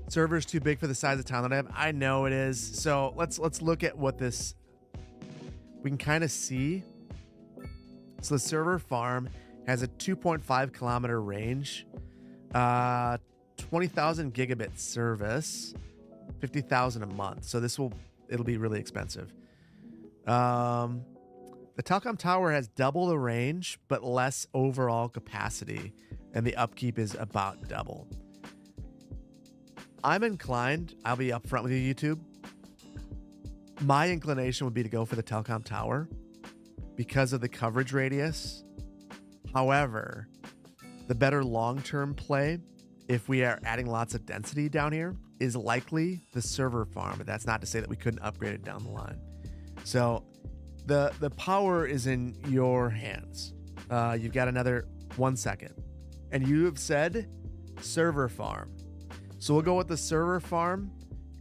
Server's too big for the size of town that I have. I know it is. So let's look at what this. We can kind of see So the server farm has a 2.5 kilometer range, 20,000 gigabit service, 50,000 a month. So it'll be really expensive. The telecom tower has double the range, but less overall capacity, and the upkeep is about double. I'm inclined, I'll be upfront with you, YouTube. My inclination would be to go for the telecom tower because of the coverage radius. However, the better long-term play, if we are adding lots of density down here, is likely the server farm. But that's not to say that we couldn't upgrade it down the line. So the power is in your hands. You've got another 1 second. And you have said server farm. So we'll go with the server farm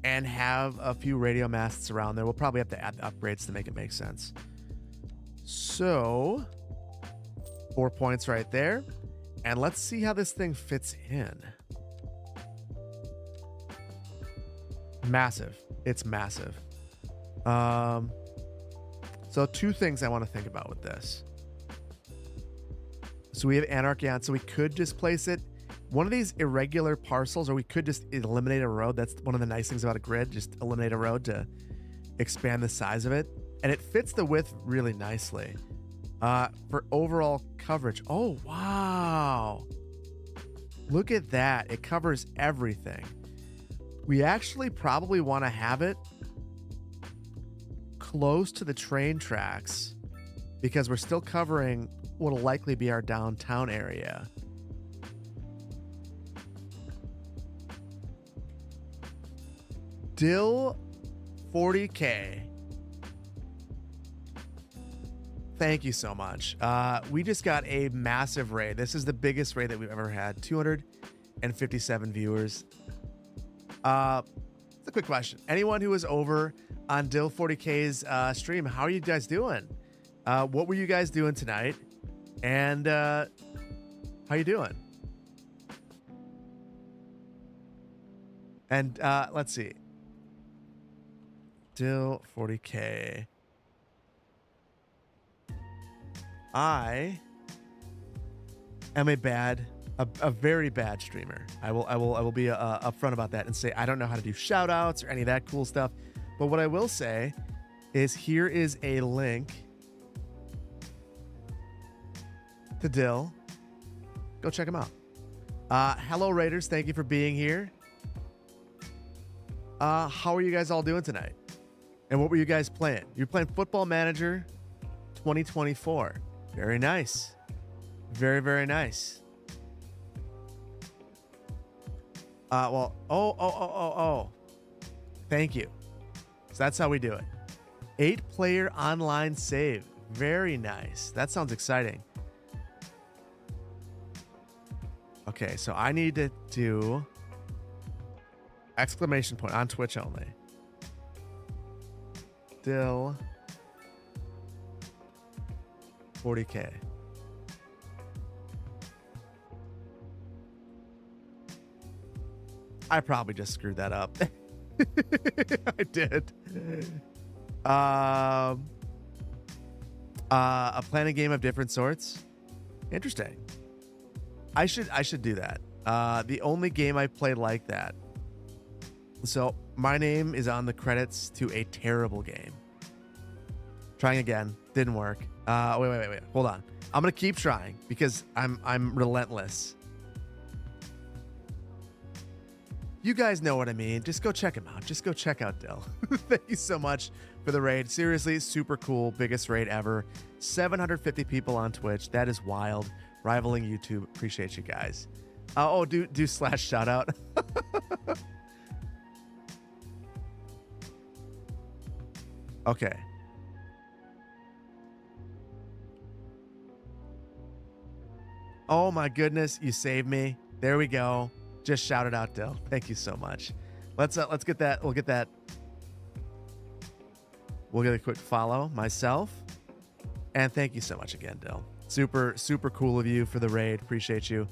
and have a few radio masts around there. We'll probably have to add the upgrades to make it make sense. So 4 points right there. And let's see how this thing fits in. Massive. It's massive. So 2 things I want to think about with this. So we have Anarchy on, so we could just place it one of these irregular parcels, or we could just eliminate a road. That's one of the nice things about a grid, just eliminate a road to expand the size of it. And it fits the width really nicely. For overall coverage. Oh, wow. Look at that. It covers everything. We actually probably want to have it close to the train tracks because we're still covering what will likely be our downtown area. Dill 40K. Thank you so much. We just got a massive raid. This is the biggest raid that we've ever had. 257 viewers. It's a quick question. Anyone who was over on Dill 40K's stream, how are you guys doing? What were you guys doing tonight? And how you doing? And let's see. Dill 40K. I am a very bad streamer. I will be upfront about that and say I don't know how to do shout outs or any of that cool stuff. But what I will say is here is a link to Dill. Go check him out. Hello Raiders, thank you for being here. How are you guys all doing tonight? And what were you guys playing? You're playing Football Manager 2024. Very nice. Very, very nice. Oh. Thank you. So that's how we do it. 8-player online save. Very nice. That sounds exciting. Okay, so I need to do exclamation point on Twitch only. Dill 40K. I probably just screwed that up. I did. A planning game of different sorts. Interesting. I should do that. The only game I played like that. So my name is on the credits to a terrible game. Trying again. Didn't work. Wait. Hold on. I'm gonna keep trying because I'm relentless. You guys know what I mean. Just go check him out. Just go check out Dill. Thank you so much for the raid. Seriously, super cool. Biggest raid ever. 750 people on Twitch. That is wild. Rivaling YouTube. Appreciate you guys. Do slash shout out. Okay. Oh my goodness, you saved me. There we go. Just shouted out Dill. Thank you so much. Let's get that. We'll get that. We'll get a quick follow myself. And thank you so much again, Dill. Super, super cool of you for the raid. Appreciate you.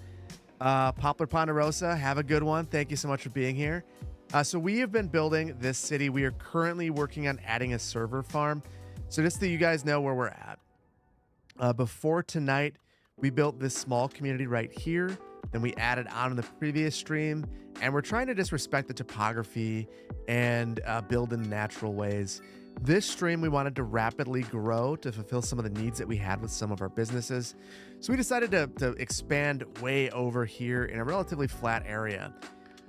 Poplar Ponderosa, have a good one. Thank you so much for being here. So we have been building this city. We are currently working on adding a server farm. So just so you guys know where we're at. Before tonight, we built this small community right here. Then we added on in the previous stream, and we're trying to just respect the topography and build in natural ways. This stream, we wanted to rapidly grow to fulfill some of the needs that we had with some of our businesses. So we decided to expand way over here in a relatively flat area.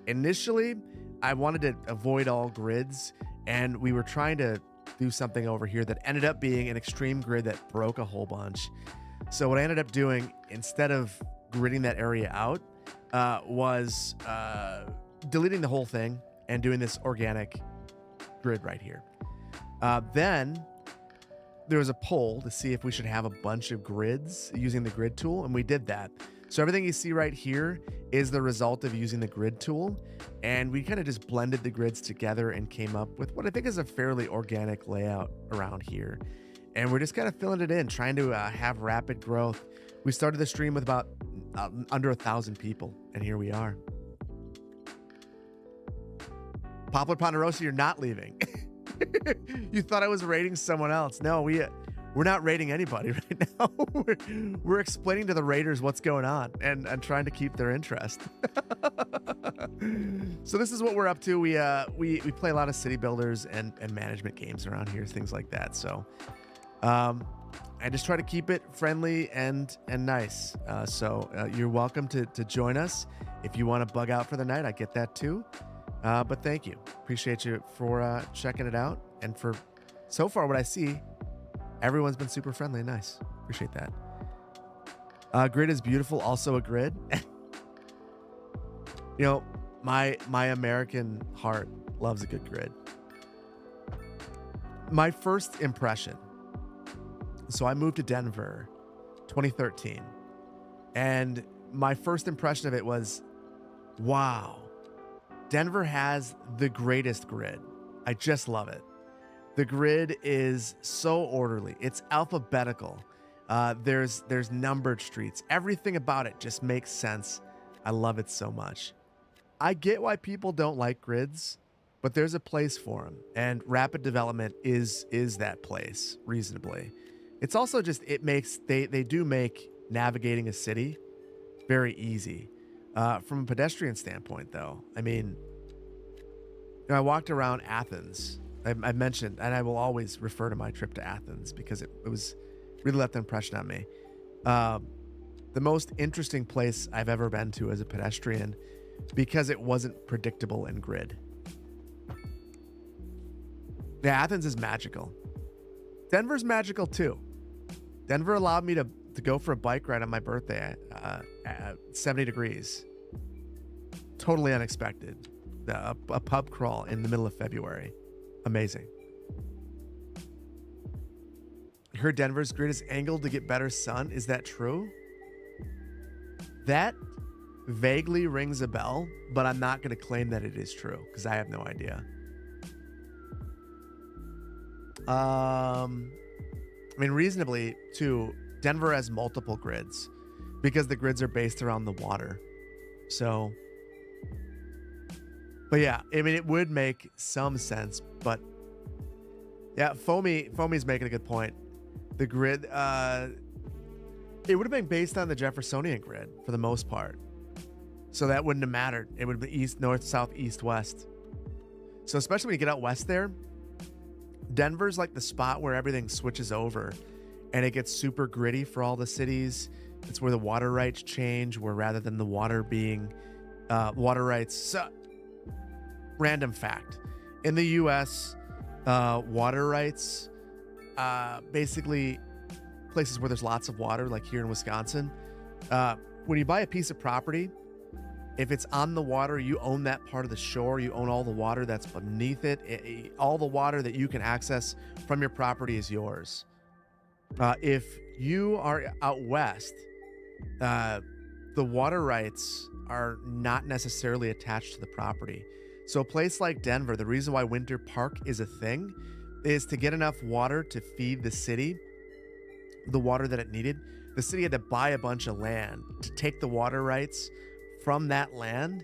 Initially, I wanted to avoid all grids, and we were trying to do something over here that ended up being an extreme grid that broke a whole bunch. So what I ended up doing, instead of gridding that area out, was deleting the whole thing and doing this organic grid right here. Then there was a poll to see if we should have a bunch of grids using the grid tool, and we did that. So everything you see right here is the result of using the grid tool, and we kind of just blended the grids together and came up with what I think is a fairly organic layout around here. And we're just kind of filling it in, trying to have rapid growth. We started the stream with about under 1,000 people, and here we are. Poplar Ponderosa, you're not leaving. You thought I was rating someone else. No, we're not rating anybody right now. We're explaining to the raiders what's going on and trying to keep their interest. So this is what we're up to. We play a lot of city builders and management games around here, things like that. So I just try to keep it friendly and nice. So you're welcome to join us. If you want to bug out for the night, I get that too. But thank you. Appreciate you for checking it out. And for so far what I see, everyone's been super friendly and nice. Appreciate that. Grid is beautiful. Also a grid. You know, my American heart loves a good grid. My first impression. So I moved to Denver 2013. And my first impression of it was, wow, Denver has the greatest grid. I just love it. The grid is so orderly. It's alphabetical. There's numbered streets. Everything about it just makes sense. I love it so much. I get why people don't like grids, but there's a place for them, and rapid development is that place reasonably. It's also just they do make navigating a city very easy. From a pedestrian standpoint, though, I mean, I walked around Athens. I mentioned, and I will always refer to my trip to Athens because it was really left an impression on me. The most interesting place I've ever been to as a pedestrian because it wasn't predictable in grid. Yeah, Athens is magical. Denver's magical too. Denver allowed me to go for a bike ride on my birthday at 70 degrees. Totally unexpected. A pub crawl in the middle of February. Amazing. I heard Denver's grid is angled to get better sun. Is that true? That vaguely rings a bell, but I'm not going to claim that it is true because I have no idea. I mean, reasonably, too, Denver has multiple grids because the grids are based around the water. So, but yeah, I mean, it would make some sense, but yeah, Foamy's making a good point. The grid, it would have been based on the Jeffersonian grid for the most part. So that wouldn't have mattered. It would be east, north, south, east, west. So especially when you get out west there, Denver's like the spot where everything switches over and it gets super gritty for all the cities. It's where the water rights change, where rather than the water being water rights. So, random fact. In the US, water rights, basically places where there's lots of water, like here in Wisconsin, when you buy a piece of property, if it's on the water, you own that part of the shore. You own all the water that's beneath it. All the water that you can access from your property is yours. If you are out west, the water rights are not necessarily attached to the property. So a place like Denver, the reason why Winter Park is a thing is to get enough water to feed the city, the water that it needed. The city had to buy a bunch of land to take the water rights from that land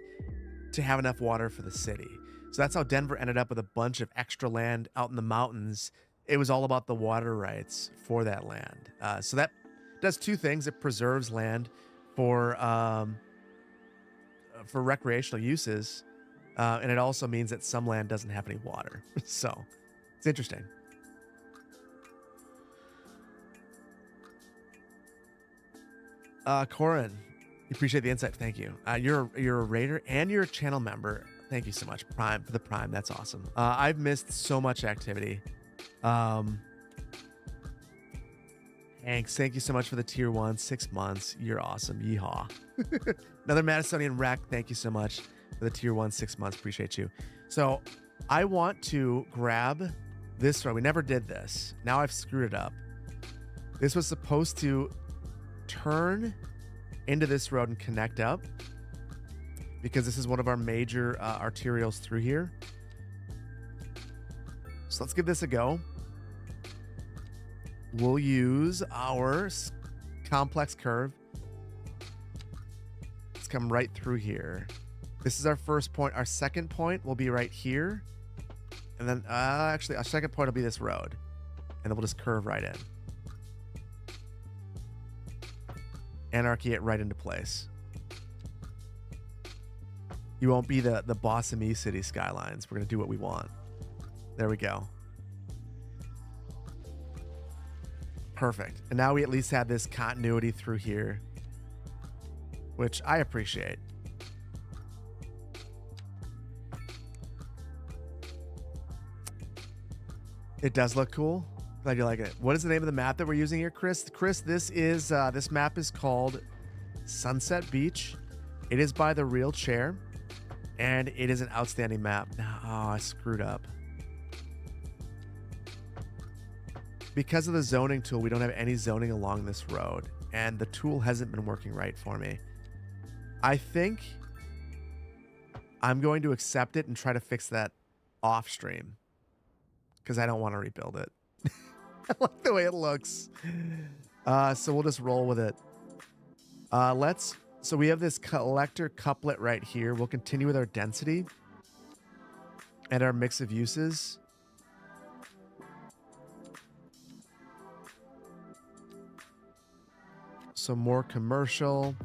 to have enough water for the city. So that's how Denver ended up with a bunch of extra land out in the mountains. It was all about the water rights for that land. So that It does two things. It preserves land for recreational uses, and it also means that some land doesn't have any water. So it's interesting. Corin, appreciate the insight. Thank you. You're a raider and you're a channel member. Thank you so much, Prime, for the Prime. That's awesome. I've missed so much activity. Hanks, thank you so much for the tier 1, 6 months. You're awesome. Yeehaw. Another Madisonian Wreck. Thank you so much for the tier 1, 6 months. Appreciate you. So I want to grab this road. We never did this. Now I've screwed it up. This was supposed to turn into this road and connect up because this is one of our major arterials through here. So let's give this a go. We'll use our complex curve. Let's come right through here. This is our first point. Our second point will be right here. And then actually our second point will be this road. And then we'll just curve right in. Anarchy it right into place. You won't be the boss of me city Skylines. We're going to do what we want. There we go. Perfect. And now we at least have this continuity through here, which I appreciate. It does look cool. Glad you like it. What is the name of the map that we're using here, Chris? Chris, this is this map is called Sunset Beach. It is by the Real Chair, and it is an outstanding map. Oh, I screwed up. Because of the zoning tool, we don't have any zoning along this road, and the tool hasn't been working right for me. I think I'm going to accept it and try to fix that off stream because I don't want to rebuild it. I like the way it looks. So we'll just roll with it. So we have this collector couplet right here. We'll continue with our density and our mix of uses. So more commercial.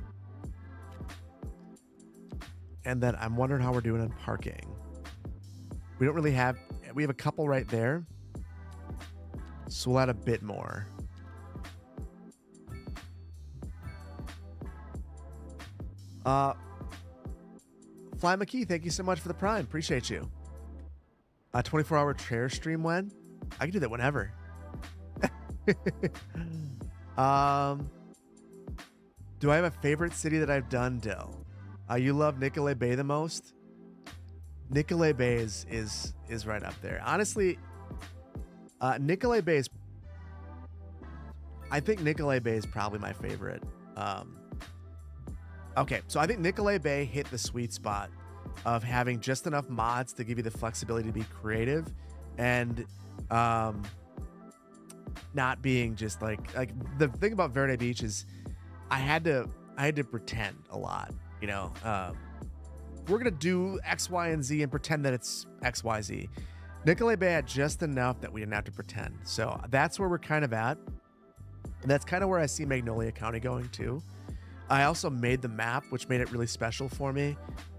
And then I'm wondering how we're doing on parking. We don't really have, we have a couple right there. So we'll add a bit more. Fly McKee, thank you so much for the Prime. Appreciate you. 24-hour chair stream when? I can do that whenever. Do I have a favorite city that I've done, Dill? You love Nicolet Bay the most? Nicolet Bay is right up there. Honestly, Nicolet Bay is... I think Nicolet Bay is probably my favorite. Okay, so I think Nicolet Bay hit the sweet spot of having just enough mods to give you the flexibility to be creative and not being just like the thing about Verde Beach is I had to pretend a lot, you know. We're gonna do X, Y, and Z and pretend that it's X, Y, Z. Nicolet Bay had just enough that we didn't have to pretend. So that's where we're kind of at. And that's kind of where I see Magnolia County going too. I also made the map, which made it really special for me.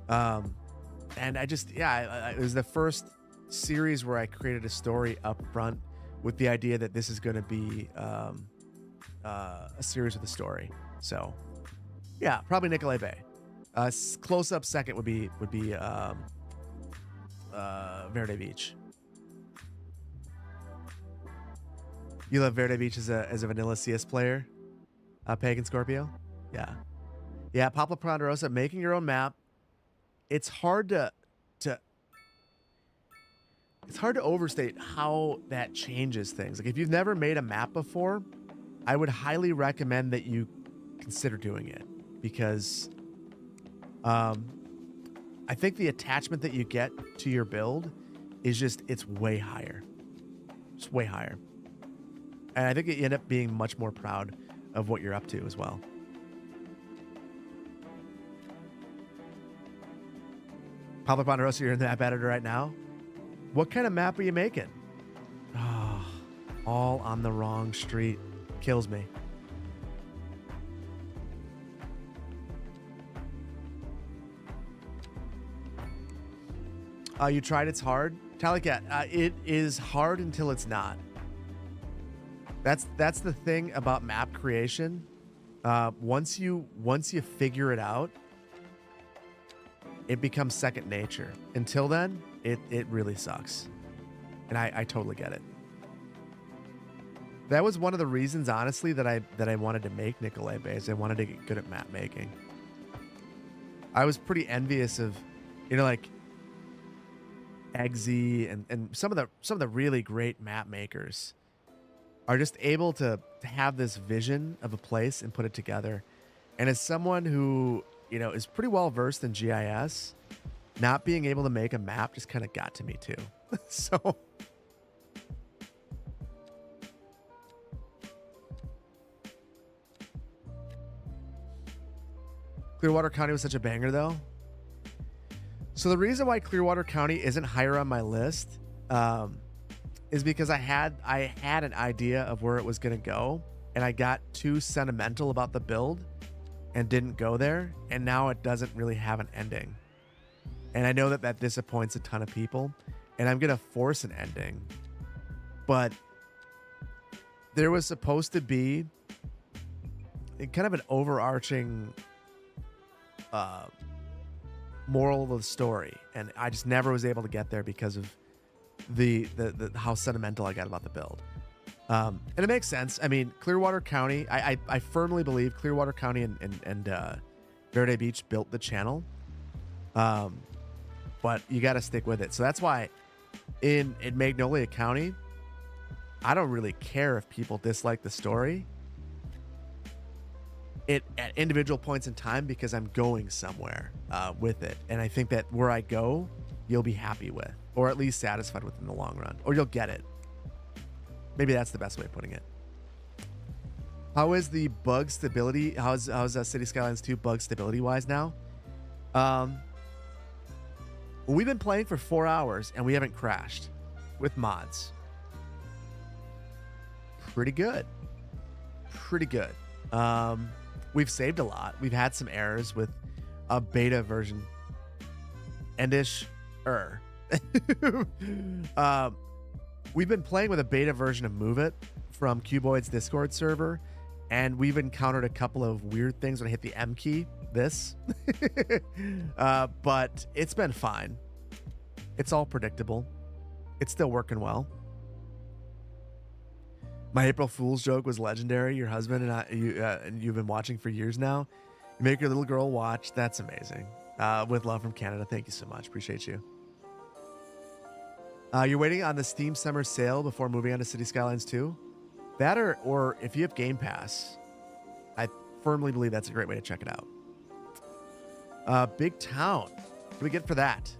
And I just, yeah, it was the first series where I created a story up front with the idea that this is going to be a series with a story. So, yeah, probably Nicolet Bay. Close up second would be Verde Beach. You love Verde Beach as a vanilla CS player, Pagan Scorpio. Yeah. Pablo Ponderosa, making your own map. It's hard to overstate how that changes things. Like if you've never made a map before, I would highly recommend that you consider doing it because I think the attachment that you get to your build is it's way higher. It's way higher. And I think you end up being much more proud of what you're up to as well. Pablo Ponderosa, you're in the app editor right now. What kind of map are you making? Oh, all on the wrong street. Kills me. You tried, it's hard. Talicat, it is hard until it's not. That's the thing about map creation. Once you figure it out, it becomes second nature. Until then, it really sucks. And I totally get it. That was one of the reasons, honestly, that I wanted to make Nikolay Bays. I wanted to get good at map making. I was pretty envious of, like Eggsy and some of the really great map makers are just able to have this vision of a place and put it together. And as someone who, is pretty well versed in GIS, not being able to make a map just kind of got to me too. So Clearwater County was such a banger though. So the reason why Clearwater County isn't higher on my list is because I had an idea of where it was going to go, and I got too sentimental about the build and didn't go there, and now it doesn't really have an ending. And I know that disappoints a ton of people, and I'm going to force an ending. But there was supposed to be kind of an overarching moral of the story, and I just never was able to get there because of the how sentimental I got about the build. And it makes sense. I mean, Clearwater County, I firmly believe Clearwater County and Verde Beach built the channel, but you got to stick with it. So that's why in Magnolia County, I don't really care if people dislike the story at individual points in time, because I'm going somewhere with it. And I think that where I go, you'll be happy with, or at least satisfied with in the long run, or you'll get it. Maybe that's the best way of putting it. How is the bug stability? How's City Skylines 2 bug stability wise now? We've been playing for 4 hours and we haven't crashed with mods. Pretty good. We've saved a lot. We've had some errors with a beta version. We've been playing with a beta version of Move It from Cuboid's Discord server, and we've encountered a couple of weird things when I hit the M key. But it's been fine. It's all predictable. It's still working well. My April Fool's joke was legendary. Your husband and you've been watching for years now. You make your little girl watch. That's amazing. With love from Canada. Thank you so much. Appreciate you. You're waiting on the Steam Summer Sale before moving on to City Skylines 2? That or if you have Game Pass, I firmly believe that's a great way to check it out. Big Town. What do we get for that?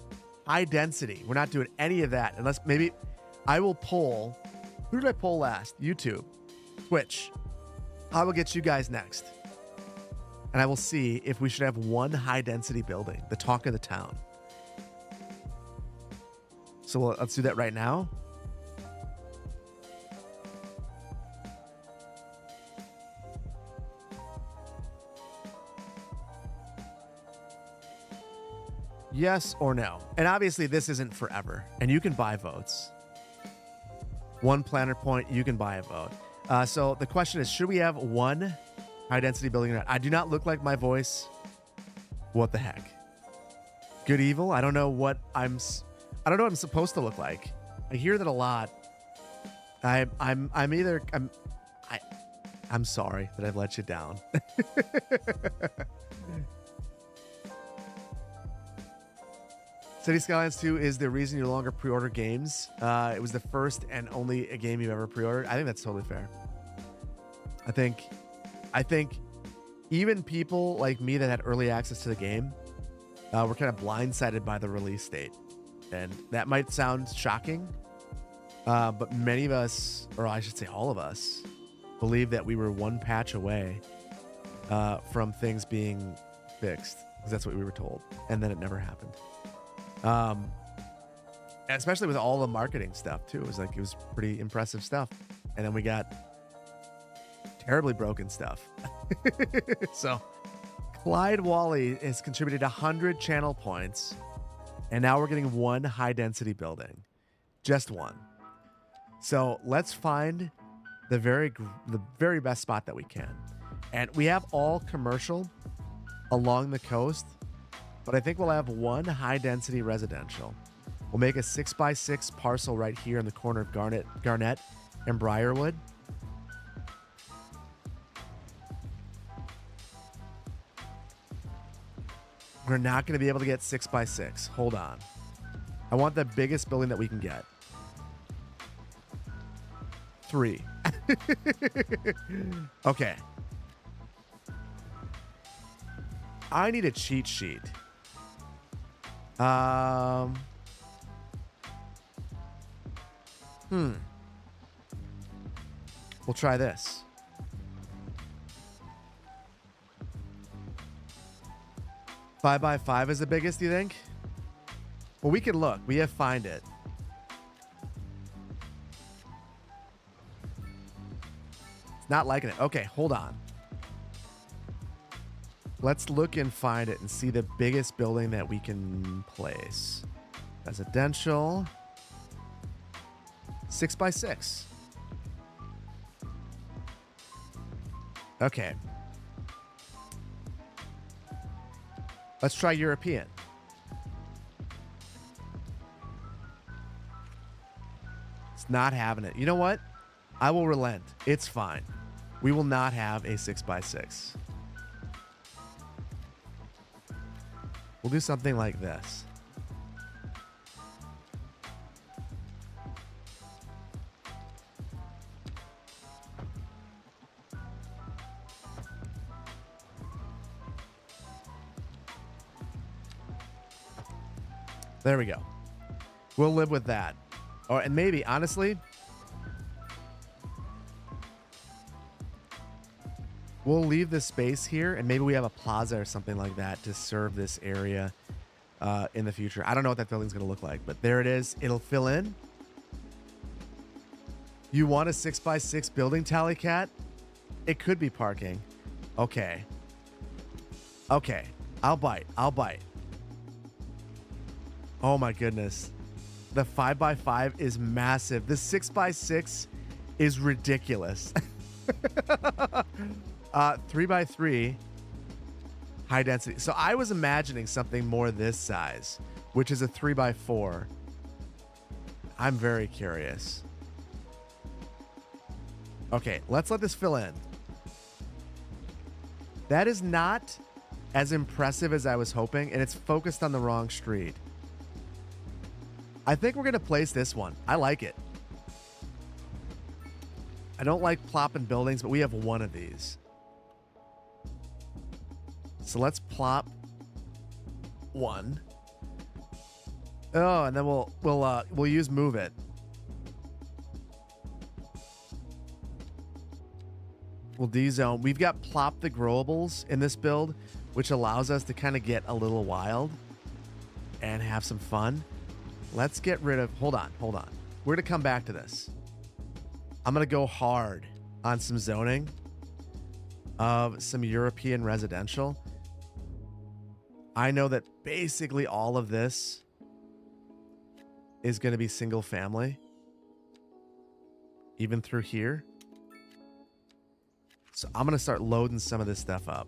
High Density. We're not doing any of that unless maybe I will poll. Who did I poll last? YouTube. Twitch. I will get you guys next. And I will see if we should have one high density building. The talk of the town. So let's do that right now. Yes or no? And obviously this isn't forever. And you can buy votes. One planner point, you can buy a vote. So the question is, should we have one high density building or not? I do not look like my voice. What the heck? Good evil? I don't know what I'm supposed to look like. I hear that a lot. I'm sorry that I've let you down. City Skylines 2 is the reason you no longer pre-order games. It was the first and only a game you've ever pre-ordered. I think that's totally fair. I think even people like me that had early access to the game were kind of blindsided by the release date. And that might sound shocking, but many of us, or I should say all of us, believe that we were one patch away from things being fixed, because that's what we were told. And then it never happened. And especially with all the marketing stuff too. It was pretty impressive stuff. And then we got terribly broken stuff. So Clyde Wally has contributed 100 channel points. And now we're getting one high density building. Just one. So let's find the very best spot that we can. And we have all commercial along the coast, but I think we'll have one high density residential. We'll make a 6x6 parcel right here in the corner of Garnet and Briarwood. We're not going to be able to get 6x6. Hold on. I want the biggest building that we can get. 3. Okay. I need a cheat sheet. We'll try this. Five by 5 is the biggest, you think? Well, we can look. We have find it. It's not liking it. Okay, hold on. Let's look and find it and see the biggest building that we can place. Residential. 6x6. Okay. Let's try European. It's not having it. You know what? I will relent. It's fine. We will not have a 6x6. We'll do something like this. There we go. We'll live with that. Or, and maybe, honestly, we'll leave this space here, and maybe we have a plaza or something like that to serve this area in the future. I don't know what that building's going to look like, but there it is. It'll fill in. You want a 6x6 building, Tally Cat? It could be parking. Okay. Okay. I'll bite. I'll bite. Oh my goodness. The 5x5 is massive. The 6x6 is ridiculous. 3x3 high density. So I was imagining something more this size, which is a 3x4. I'm very curious. Okay, let's let this fill in. That is not as impressive as I was hoping, and it's focused on the wrong street. I think we're going to place this one. I like it. I don't like plopping buildings, but we have one of these. So let's plop one. Oh, and then we'll use move it. We'll D-zone. We've got plop the growables in this build, which allows us to kind of get a little wild and have some fun. Let's get rid of... Hold on. We're going to come back to this. I'm going to go hard on some zoning of some European residential. I know that basically all of this is going to be single family, even through here. So I'm going to start loading some of this stuff up.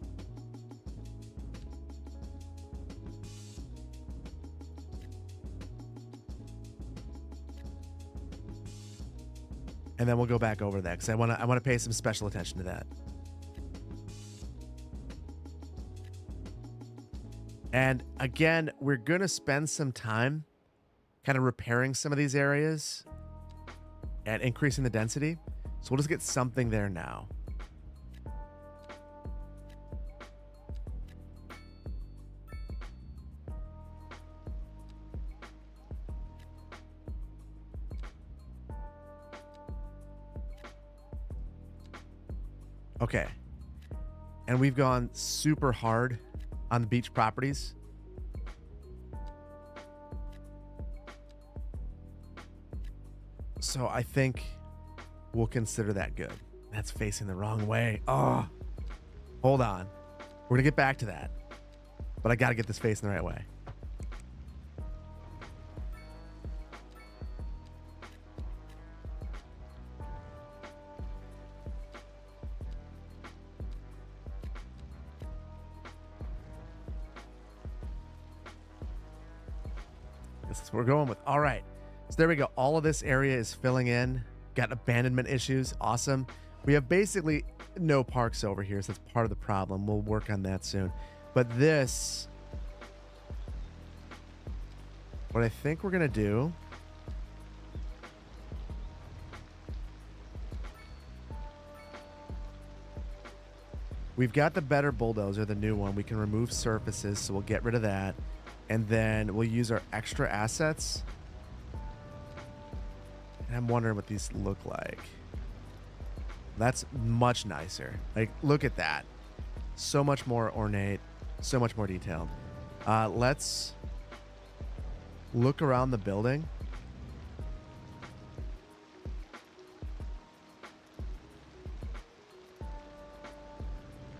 And then we'll go back over that because I want to pay some special attention to that. And again, we're going to spend some time kind of repairing some of these areas and increasing the density. So we'll just get something there now. Okay. And we've gone super hard on the beach properties. So I think we'll consider that good. That's facing the wrong way. Oh, hold on. We're going to get back to that. But I got to get this facing the right way. This is what we're going with. All right. So there we go. All of this area is filling in. Got abandonment issues. Awesome. We have basically no parks over here, so that's part of the problem. We'll work on that soon. But this, what I think we're going to do, we've got the better bulldozer, the new one. We can remove surfaces, so we'll get rid of that. And then we'll use our extra assets. And I'm wondering what these look like. That's much nicer. Like, look at that. So much more ornate, so much more detailed. Let's look around the building.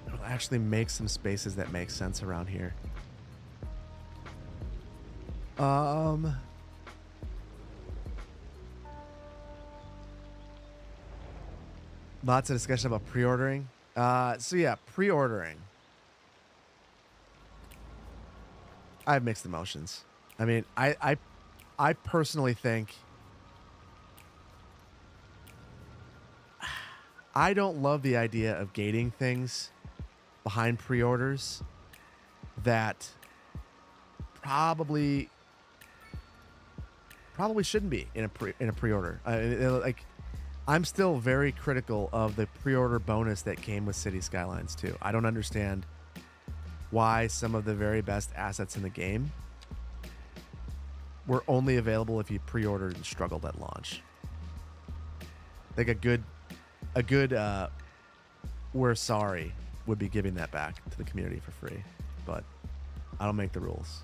It'll actually make some spaces that make sense around here. Lots of discussion about pre-ordering. So yeah, pre-ordering. I have mixed emotions. I mean, I personally think I don't love the idea of gating things behind pre-orders that probably shouldn't be in a pre-order. Like, I'm still very critical of the pre-order bonus that came with City Skylines 2. I don't understand why some of the very best assets in the game were only available if you pre-ordered and struggled at launch. Like a good we're sorry would be giving that back to the community for free, but I don't make the rules.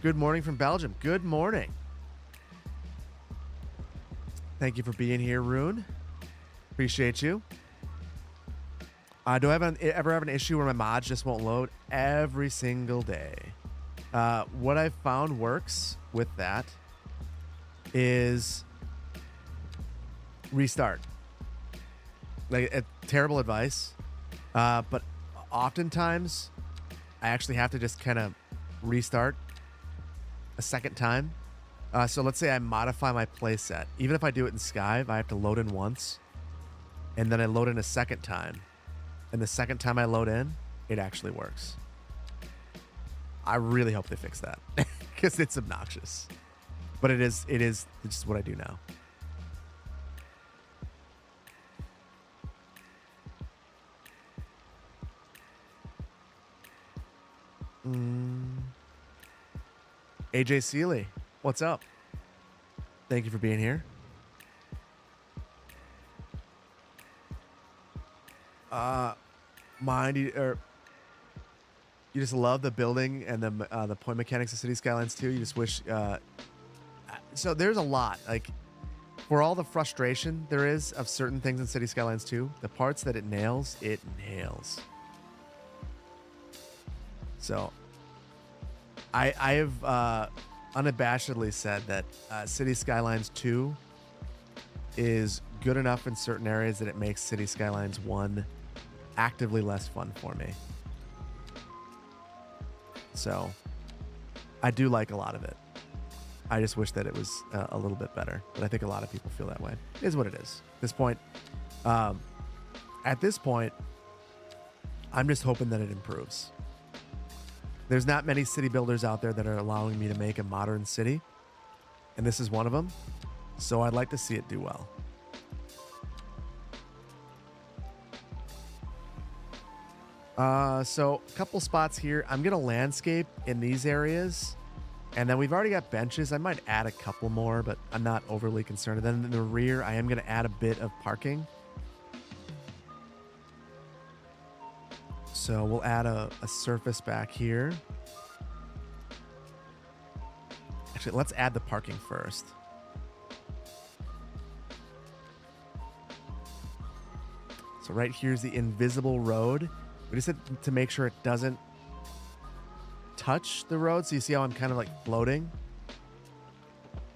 Good morning from Belgium. Good morning. Thank you for being here, Rune. Appreciate you. Do I ever have an issue where my mods just won't load? Every single day. What I've found works with that is restart. Like, terrible advice. But oftentimes I actually have to just kind of restart a second time. So let's say I modify my playset. Even if I do it in Skype, I have to load in once, and then I load in a second time. And the second time I load in, it actually works. I really hope they fix that because it's obnoxious. But it's just what I do now. AJ Seeley, what's up? Thank you for being here. You just love the building and the point mechanics of City Skylines 2. You just wish. So there's a lot. Like, for all the frustration there is of certain things in City Skylines 2, the parts that it nails. So I have unabashedly said that City Skylines 2 is good enough in certain areas that it makes City Skylines 1 actively less fun for me. So I do like a lot of it. I just wish that it was a little bit better, but I think a lot of people feel that way. It is what it is. At this point, I'm just hoping that it improves. There's not many city builders out there that are allowing me to make a modern city, and this is one of them. So I'd like to see it do well. So a couple spots here. I'm going to landscape in these areas, and then we've already got benches. I might add a couple more, but I'm not overly concerned. And then in the rear, I am going to add a bit of parking. So we'll add a surface back here. Actually, let's add the parking first. So right here's the invisible road. We just had to make sure it doesn't touch the road. So you see how I'm kind of like floating?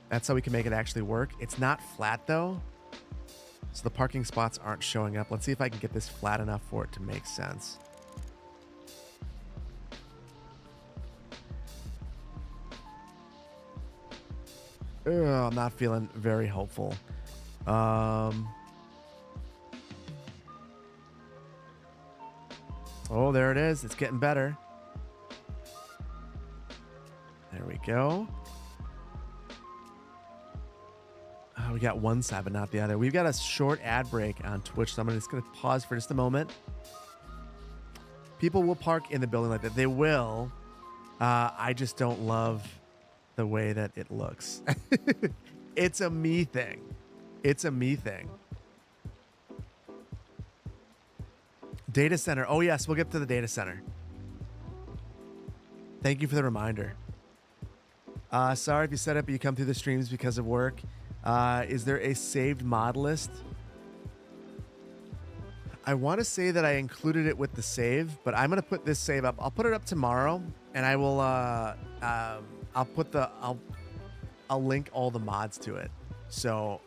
That's how we can make it actually work. It's not flat though, so the parking spots aren't showing up. Let's see if I can get this flat enough for it to make sense. I'm not feeling very hopeful. Oh, there it is. It's getting better. There we go. We got one side, but not the other. We've got a short ad break on Twitch, so I'm just going to pause for just a moment. People will park in the building like that. They will. I just don't love the way that it looks. It's a me thing. It's a me thing. Data center. Oh, yes, we'll get to the data center. Thank you for the reminder. Sorry if you set up, but you come through the streams because of work. Is there a saved mod list? I want to say that I included it with the save, but I'm going to put this save up. I'll put it up tomorrow, and I will, I'll link all the mods to it. So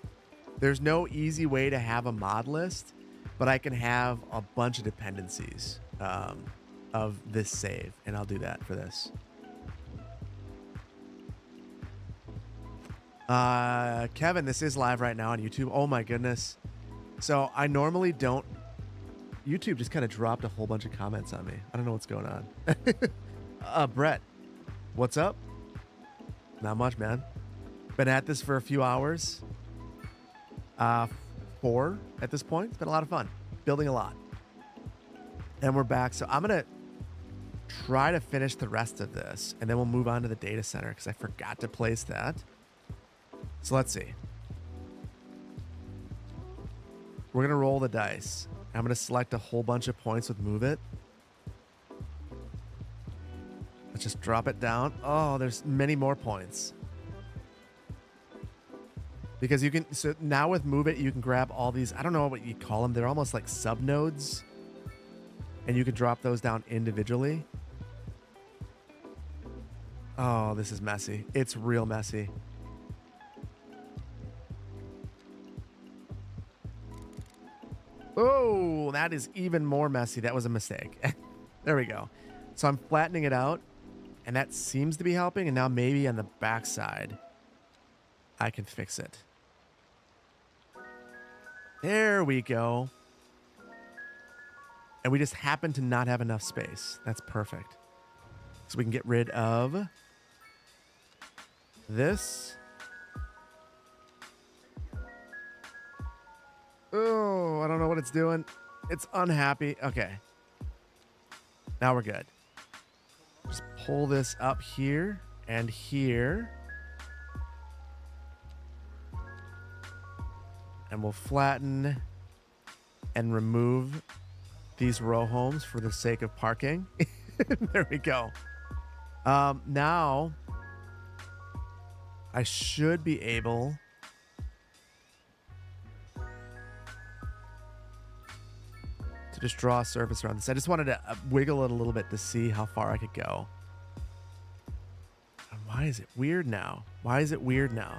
there's no easy way to have a mod list, but I can have a bunch of dependencies of this save, and I'll do that for this. Kevin, this is live right now on YouTube. Oh my goodness. So I normally don't. YouTube just kind of dropped a whole bunch of comments on me. I don't know what's going on. Brett, what's up? Not much, man. Been at this for a few hours. 4 at this point. It's been a lot of fun. Building a lot. And we're back. So I'm going to try to finish the rest of this, and then we'll move on to the data center because I forgot to place that. So let's see. We're going to roll the dice. I'm going to select a whole bunch of points with move it. Let's just drop it down. Oh, there's many more points. Because you can, so now with move it, you can grab all these, I don't know what you call them. They're almost like sub nodes. And you can drop those down individually. Oh, this is messy. It's real messy. Oh, that is even more messy. That was a mistake. There we go. So I'm flattening it out, and that seems to be helping. And now maybe on the back side, I can fix it. There we go. And we just happen to not have enough space. That's perfect. So we can get rid of this. Oh, I don't know what it's doing. It's unhappy. Okay. Now we're good. Just pull this up here and here. And we'll flatten and remove these row homes for the sake of parking. There we go. Now I should be able to just draw a surface around this. I just wanted to wiggle it a little bit to see how far I could go. And why is it weird now? Why is it weird now?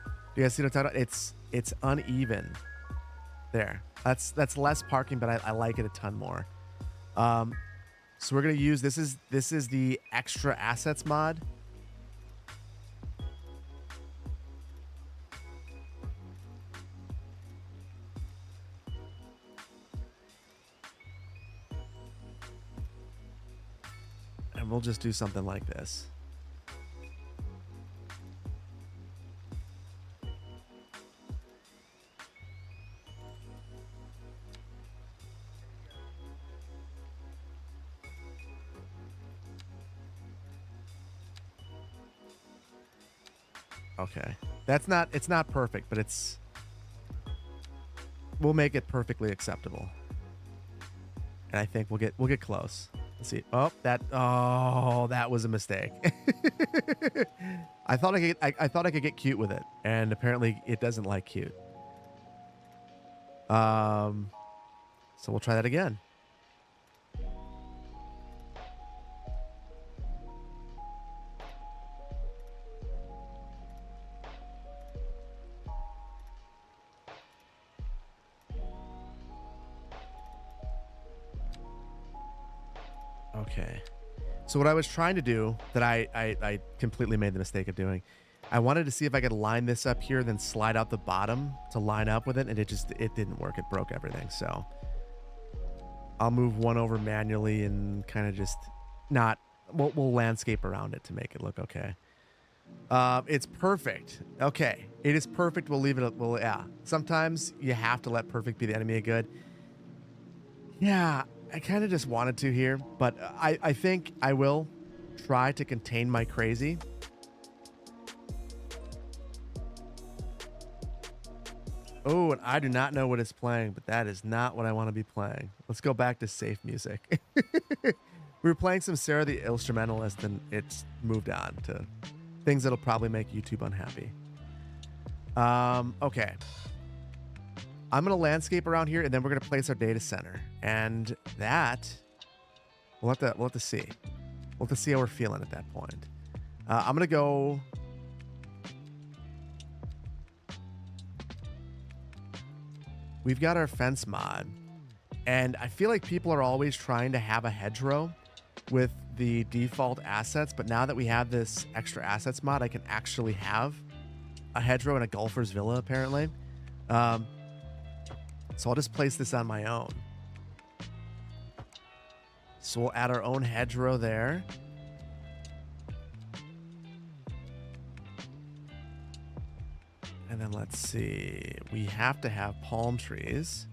Do you guys see what I'm talking about? It's uneven. There. That's less parking, but I like it a ton more. So we're gonna use this is the extra assets mod. And we'll just do something like this. Okay. It's not perfect, but we'll make it perfectly acceptable. And I think we'll get close. Let's see. Oh, that was a mistake. I thought I could get cute with it, and apparently it doesn't like cute. So we'll try that again. Okay. So what I was trying to do that I completely made the mistake of doing I wanted to see if I could line this up here, then slide out the bottom to line up with it, and it didn't work. It broke everything. So I'll move one over manually and kind of just not. We'll landscape around it to make it look okay. It's perfect. Okay, it is perfect. We'll leave it. Well, yeah. Sometimes you have to let perfect be the enemy of good. Yeah, I kind of just wanted to here, but I think I will try to contain my crazy. Oh, and I do not know what it's playing, but that is not what I want to be playing. Let's go back to safe music. We were playing some Sarah the Instrumentalist, and it's moved on to things that'll probably make YouTube unhappy. Okay. I'm going to landscape around here, and then we're going to place our data center. And that, we'll have to see. We'll have to see how we're feeling at that point. I'm going to go... We've got our fence mod, and I feel like people are always trying to have a hedgerow with the default assets, but now that we have this extra assets mod, I can actually have a hedgerow in a golfer's villa, apparently. So I'll just place this on my own. So we'll add our own hedgerow there. And then let's see, we have to have palm trees.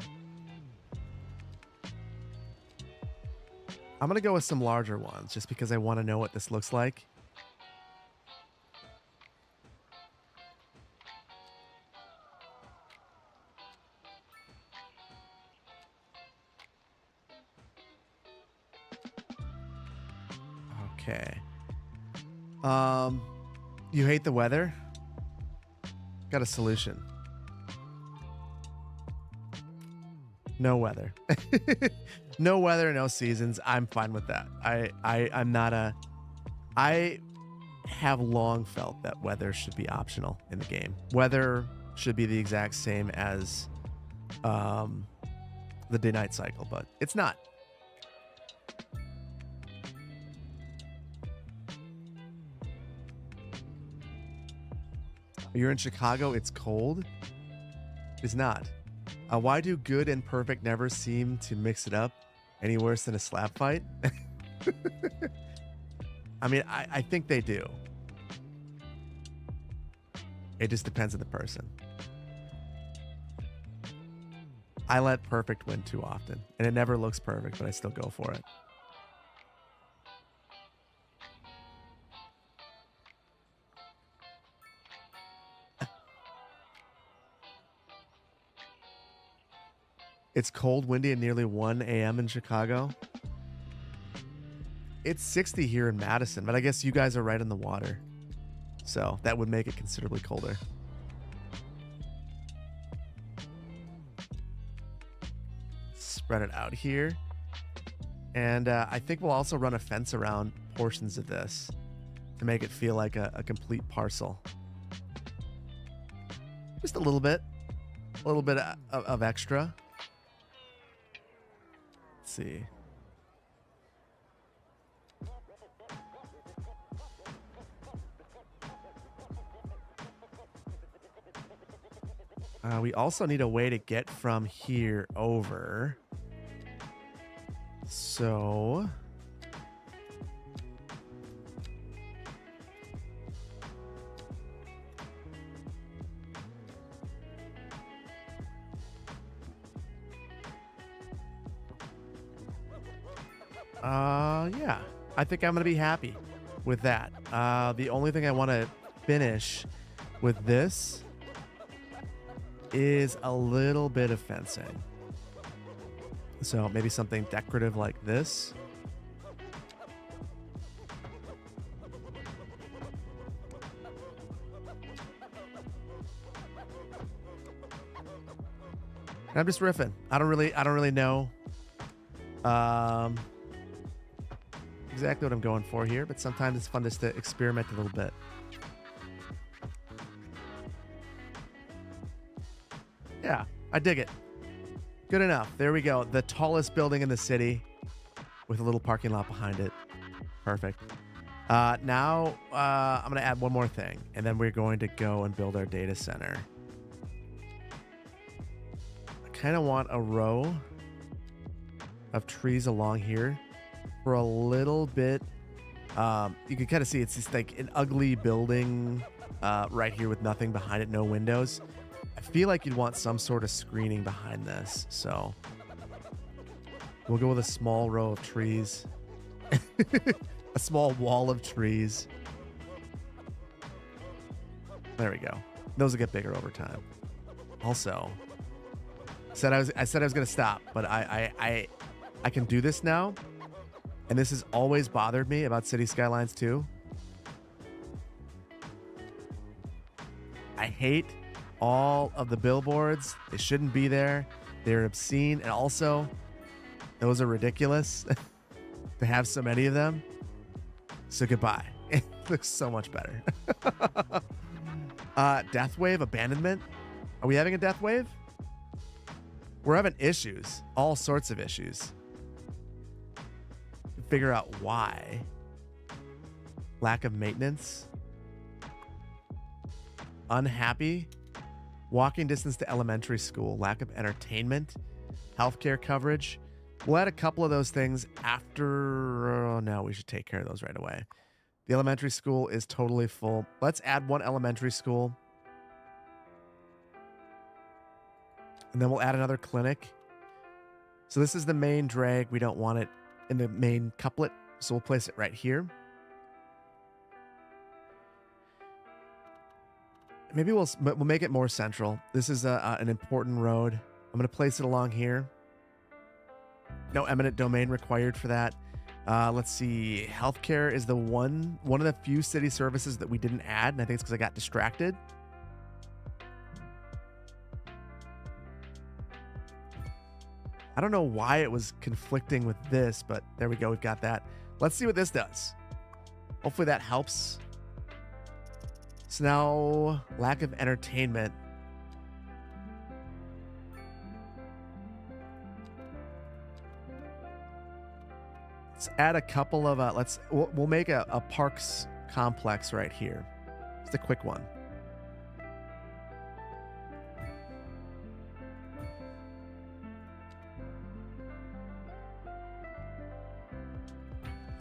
I'm going to go with some larger ones just because I want to know what this looks like. Okay. You hate the weather? Got a solution. No weather. No weather, no seasons. I'm fine with that. I'm not a... I have long felt that weather should be optional in the game. Weather should be the exact same as the day-night cycle, but it's not. You're in Chicago, it's cold? It's not. Why do good and perfect never seem to mix it up any worse than a slap fight? I mean, I think they do. It just depends on the person. I let perfect win too often, and it never looks perfect, but I still go for it. It's cold, windy, and nearly 1 a.m. in Chicago. It's 60 here in Madison, but I guess you guys are right on the water. So that would make it considerably colder. Spread it out here. And I think we'll also run a fence around portions of this to make it feel like a complete parcel. Just a little bit of extra. See. We also need a way to get from here over. So yeah, I think I'm going to be happy with that. The only thing I want to finish with this is a little bit of fencing. So maybe something decorative like this. I'm just riffing. I don't really know exactly what I'm going for here, but sometimes it's fun just to experiment a little bit. Yeah, I dig it. Good enough. There we go. The tallest building in the city with a little parking lot behind it. Perfect. Now I'm going to add one more thing, and then we're going to go and build our data center. I kind of want a row of trees along here for a little bit. You can kind of see it's just like an ugly building right here with nothing behind it, no windows. I feel like you'd want some sort of screening behind this, so we'll go with a small row of trees. A small wall of trees. There we go. Those will get bigger over time. Also, I said I was gonna stop, but I can do this now. And this has always bothered me about City Skylines 2. I hate all of the billboards. They shouldn't be there. They're obscene. And also, those are ridiculous to have so many of them. So goodbye. It looks so much better. Death wave, abandonment. Are we having a death wave? We're having issues. All sorts of issues. Figure out why. Lack of maintenance. Unhappy. Walking distance to elementary school. Lack of entertainment. Healthcare coverage. We'll add a couple of those things after. Oh, no, we should take care of those right away. The elementary school is totally full. Let's add one elementary school. And then we'll add another clinic. So this is the main drag. We don't want it in the main couplet, so we'll place it right here. Maybe we'll make it more central. This is an important road. I'm going to place it along here. No eminent domain required for that. Let's see. Healthcare is the one of the few city services that we didn't add, and I think it's because I got distracted. I don't know why it was conflicting with this, but there we go. We've got that. Let's see what this does. Hopefully that helps. So now, lack of entertainment. Let's add a couple of, we'll make a parks complex right here. Just a quick one.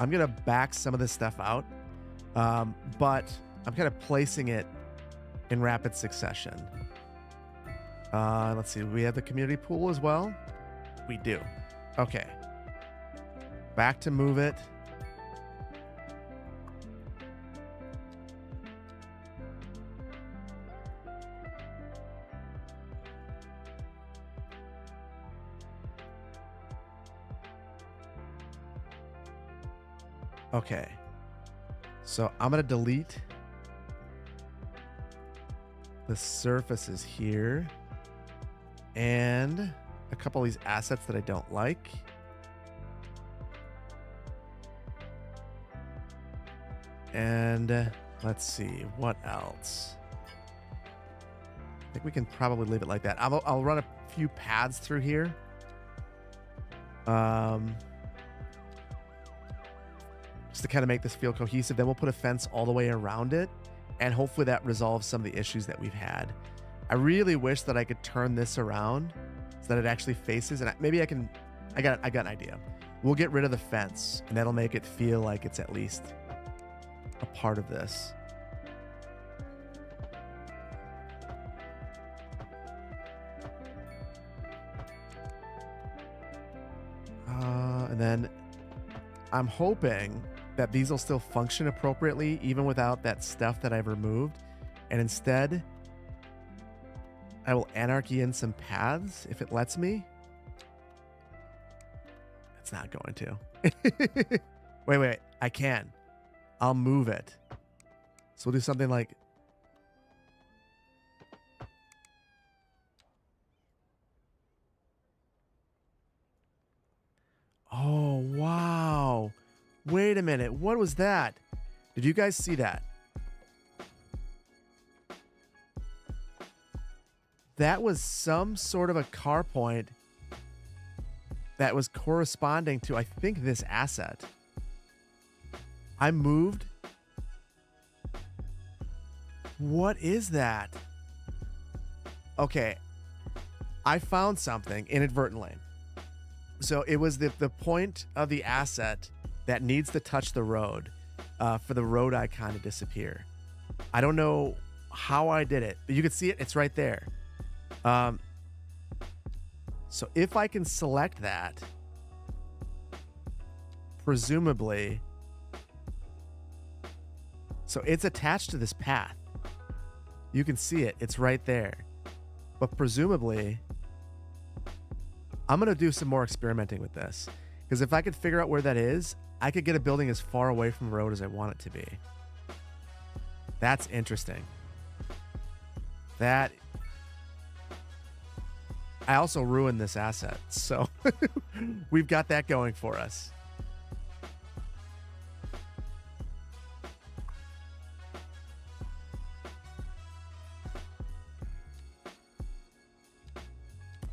I'm going to back some of this stuff out, but I'm kind of placing it in rapid succession. Let's see. We have the community pool as well. We do. Okay. Back to move it. Okay. So I'm going to delete the surfaces here and a couple of these assets that I don't like. And let's see, what else? I think we can probably leave it like that. I'll run a few paths through here. Just to kind of make this feel cohesive. Then we'll put a fence all the way around it, and hopefully that resolves some of the issues that we've had. I really wish that I could turn this around so that it actually faces, and maybe I got an idea. We'll get rid of the fence, and that'll make it feel like it's at least a part of this. And then I'm hoping that these will still function appropriately even without that stuff that I've removed. And instead, I will anarchy in some paths if it lets me. It's not going to. Wait. I can. I'll move it. So we'll do something like... Oh, wow. Wait a minute. What was that? Did you guys see that? That was some sort of a car point that was corresponding to, I think, this asset. I moved What is that? Okay, I found something inadvertently. So it was the point of the asset that needs to touch the road for the road icon to disappear. I don't know how I did it, but you can see it. It's right there. Um, so if I can select that, presumably, so it's attached to this path. You can see it. It's right there. But presumably, I'm going to do some more experimenting with this. Because if I could figure out where that is, I could get a building as far away from the road as I want it to be. That's interesting. That... I also ruined this asset, so we've got that going for us.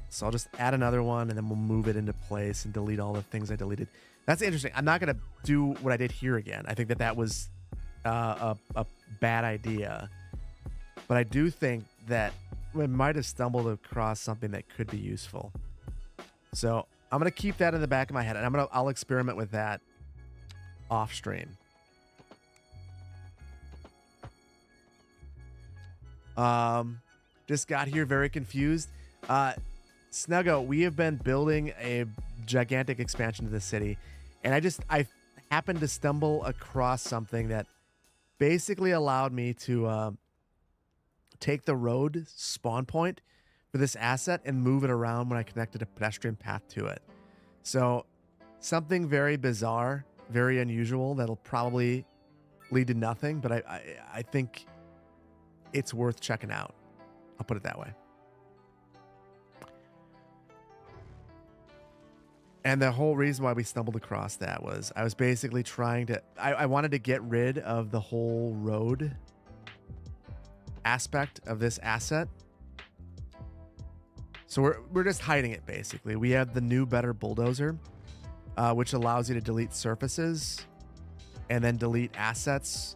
So I'll just add another one, and then we'll move it into place and delete all the things I deleted. That's interesting. I'm not going to do what I did here again. I think that was a bad idea. But I do think that we might have stumbled across something that could be useful. So I'm going to keep that in the back of my head, and I'll experiment with that off stream. Just got here very confused. Snuggo, we have been building a gigantic expansion to the city, and I happened to stumble across something that basically allowed me to take the road spawn point for this asset and move it around when I connected a pedestrian path to it. So something very bizarre, very unusual that'll probably lead to nothing, but I think it's worth checking out. I'll put it that way. And the whole reason why we stumbled across that was I was basically trying to... I wanted to get rid of the whole road aspect of this asset. So we're just hiding it, basically. We have the new, better bulldozer, which allows you to delete surfaces and then delete assets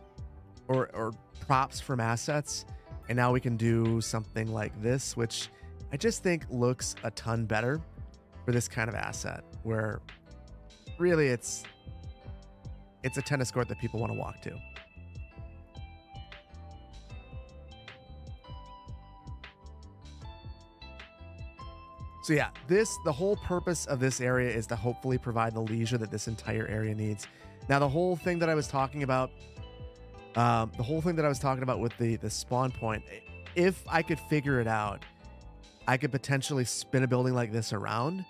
or props from assets. And now we can do something like this, which I just think looks a ton better for this kind of asset, where really it's a tennis court that people want to walk to. So yeah, the whole purpose of this area is to hopefully provide the leisure that this entire area needs. Now, the whole thing that I was talking about, with the spawn point, if I could figure it out, I could potentially spin a building like this around.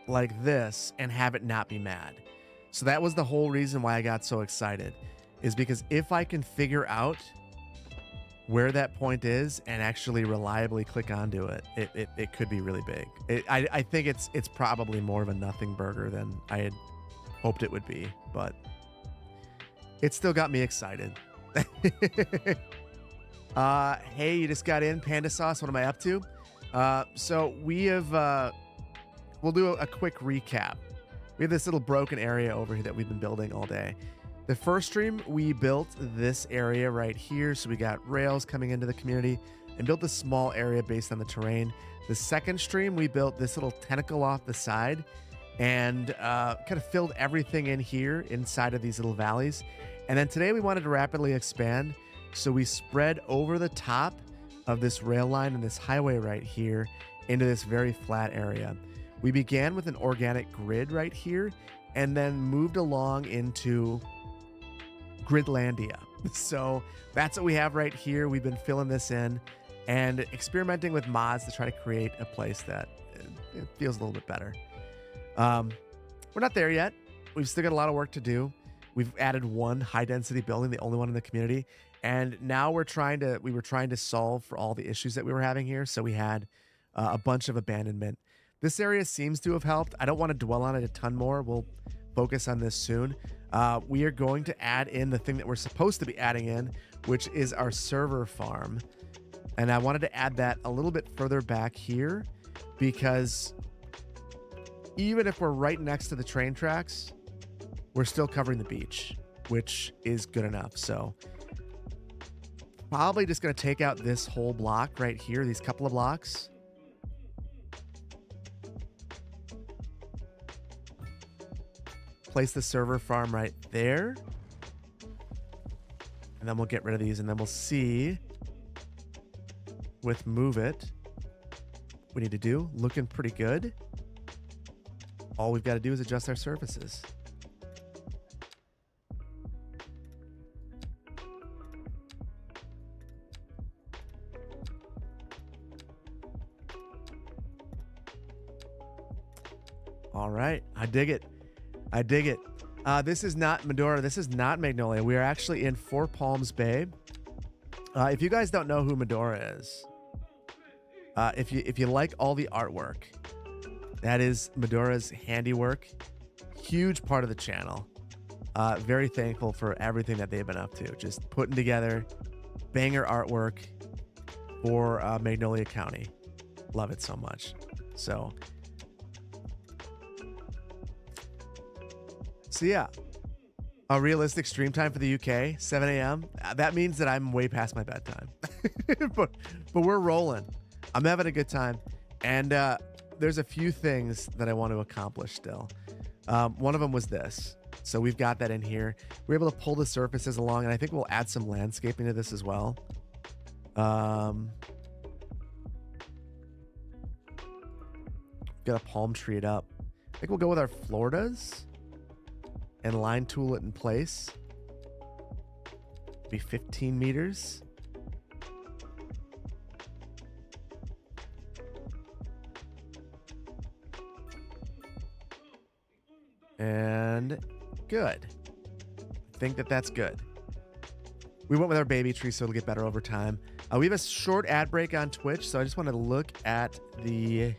Like this, and have it not be mad. So that was the whole reason why I got so excited, is because if I can figure out where that point is and actually reliably click onto it, it could be really big. I think it's probably more of a nothing burger than I had hoped it would be, but it still got me excited. Hey, you just got in, Panda Sauce. What am I up to? So we have... We'll do a quick recap. We have this little broken area over here that we've been building all day. The first stream, we built this area right here. So we got rails coming into the community and built a small area based on the terrain. The second stream, we built this little tentacle off the side and kind of filled everything in here inside of these little valleys. And then today we wanted to rapidly expand. So we spread over the top of this rail line and this highway right here into this very flat area. We began with an organic grid right here and then moved along into Gridlandia. So that's what we have right here. We've been filling this in and experimenting with mods to try to create a place that it feels a little bit better. We're not there yet. We've still got a lot of work to do. We've added one high density building, the only one in the community. And now we were trying to solve for all the issues that we were having here. So we had a bunch of abandonment. This area seems to have helped. I don't want to dwell on it a ton more. We'll focus on this soon. We are going to add in the thing that we're supposed to be adding in, which is our server farm. And I wanted to add that a little bit further back here because even if we're right next to the train tracks, we're still covering the beach, which is good enough. So probably just going to take out this whole block right here, these couple of blocks. Place the server farm right there. And then we'll get rid of these and then we'll see with move it we need to do. Looking pretty good. All we've got to do is adjust our surfaces. All right. I dig it. I dig it. This is not Medora. This is not Magnolia. We are actually in Four Palms Bay. If you guys don't know who Medora is, if you like all the artwork, that is Medora's handiwork. Huge part of the channel. Very thankful for everything that they've been up to. Just putting together banger artwork for Magnolia County. Love it so much. So yeah, a realistic stream time for the UK, 7 a.m. That means that I'm way past my bedtime. but we're rolling. I'm having a good time. And there's a few things that I want to accomplish still. One of them was this. So we've got that in here. We're able to pull the surfaces along, and I think we'll add some landscaping to this as well. Got to palm tree it up. I think we'll go with our Floridas and line tool it in place. Be 15 meters. And good. I think that's good. We went with our baby tree, so it'll get better over time. We have a short ad break on Twitch, so I just want to look at the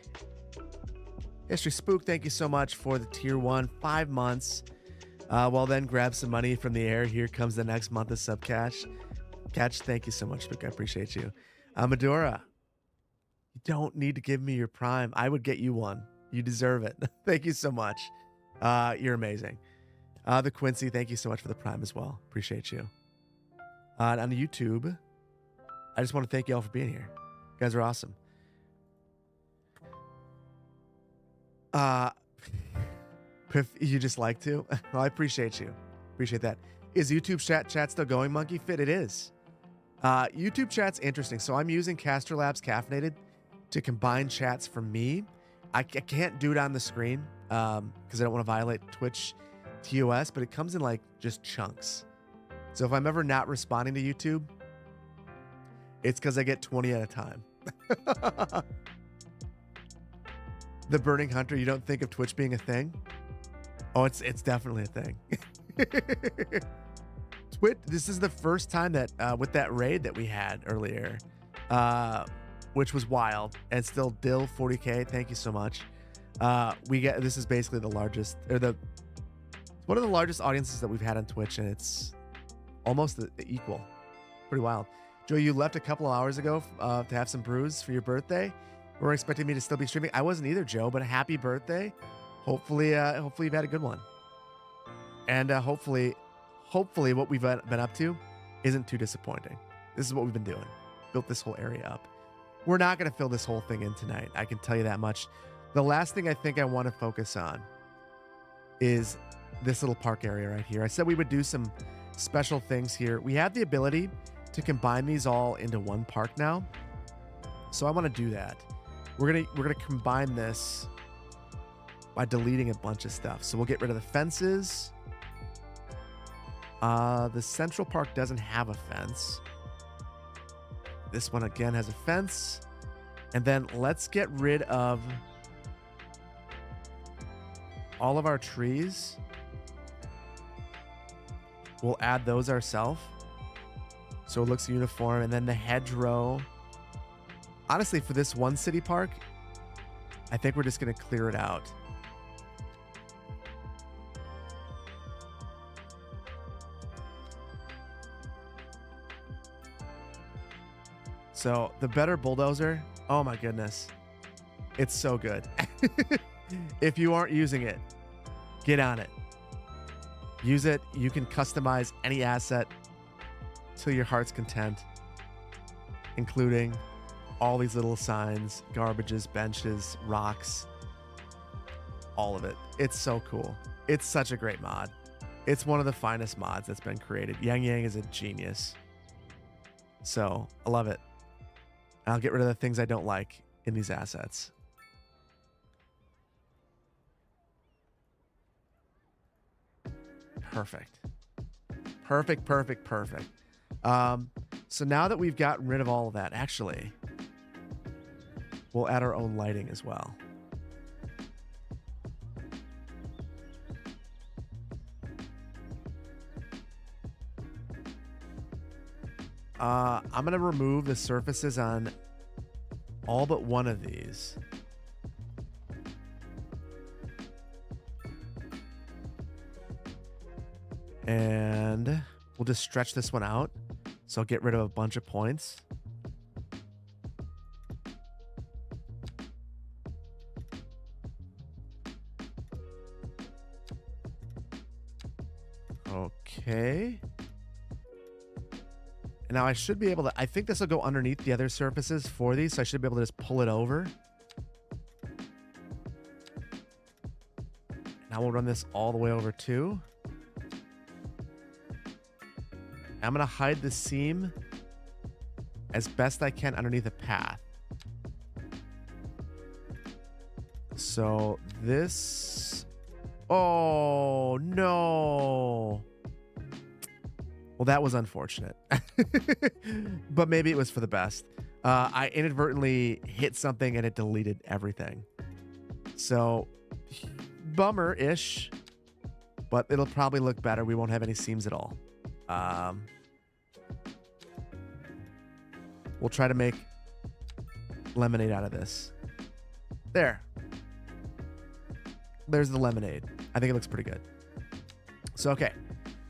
history. Spook, thank you so much for the tier 1, 5 months. Well, then grab some money from the air. Here comes the next month of sub cash. Thank you so much, Spook. I appreciate you. Medora, you don't need to give me your prime. I would get you one. You deserve it. Thank you so much. You're amazing. The Quincy, thank you so much for the prime as well. Appreciate you. On YouTube, I just want to thank you all for being here. You guys are awesome. If you just like to, well, I appreciate you. Appreciate that. Is YouTube chat still going, Monkey Fit? It is. YouTube chat's interesting. So I'm using Caster Labs Caffeinated to combine chats for me. I can't do it on the screen because I don't want to violate Twitch TOS, but it comes in like just chunks. So if I'm ever not responding to YouTube, it's because I get 20 at a time. The Burning Hunter, you don't think of Twitch being a thing? Oh, it's definitely a thing. Twitch, this is the first time that with that raid that we had earlier, which was wild, and still Dill 40K, thank you so much. This is basically the largest, or one of the largest audiences that we've had on Twitch, and it's almost the equal. Pretty wild. Joe, you left a couple of hours ago to have some brews for your birthday. We're expecting me to still be streaming. I wasn't either, Joe, but happy birthday. Hopefully you've had a good one. And hopefully what we've been up to isn't too disappointing. This is what we've been doing. Built this whole area up. We're not going to fill this whole thing in tonight. I can tell you that much. The last thing I think I want to focus on is this little park area right here. I said we would do some special things here. We have the ability to combine these all into one park now. So I want to do that. We're gonna combine this by deleting a bunch of stuff. So we'll get rid of the fences. The Central Park doesn't have a fence. This one again has a fence. And then let's get rid of all of our trees. We'll add those ourselves, so it looks uniform. And then the hedgerow. Honestly, for this one city park, I think we're just going to clear it out. So the better bulldozer, oh my goodness. It's so good. If you aren't using it, get on it. Use it. You can customize any asset to your heart's content, including all these little signs, garbages, benches, rocks, all of it. It's so cool. It's such a great mod. It's one of the finest mods that's been created. Yang Yang is a genius. So I love it. I'll get rid of the things I don't like in these assets. Perfect. Perfect, perfect, perfect. So now that we've gotten rid of all of that, actually, we'll add our own lighting as well. I'm going to remove the surfaces on all but one of these. And we'll just stretch this one out. So I'll get rid of a bunch of points. Okay. And now I should be able to, I think this will go underneath the other surfaces for these, so I should be able to just pull it over. Now we'll run this all the way over too. I'm going to hide the seam as best I can underneath the path. So this, oh no. Well, that was unfortunate, but maybe it was for the best. I inadvertently hit something and it deleted everything. So bummer-ish, but it'll probably look better. We won't have any seams at all. We'll try to make lemonade out of this. There. There's the lemonade. I think it looks pretty good. So, okay.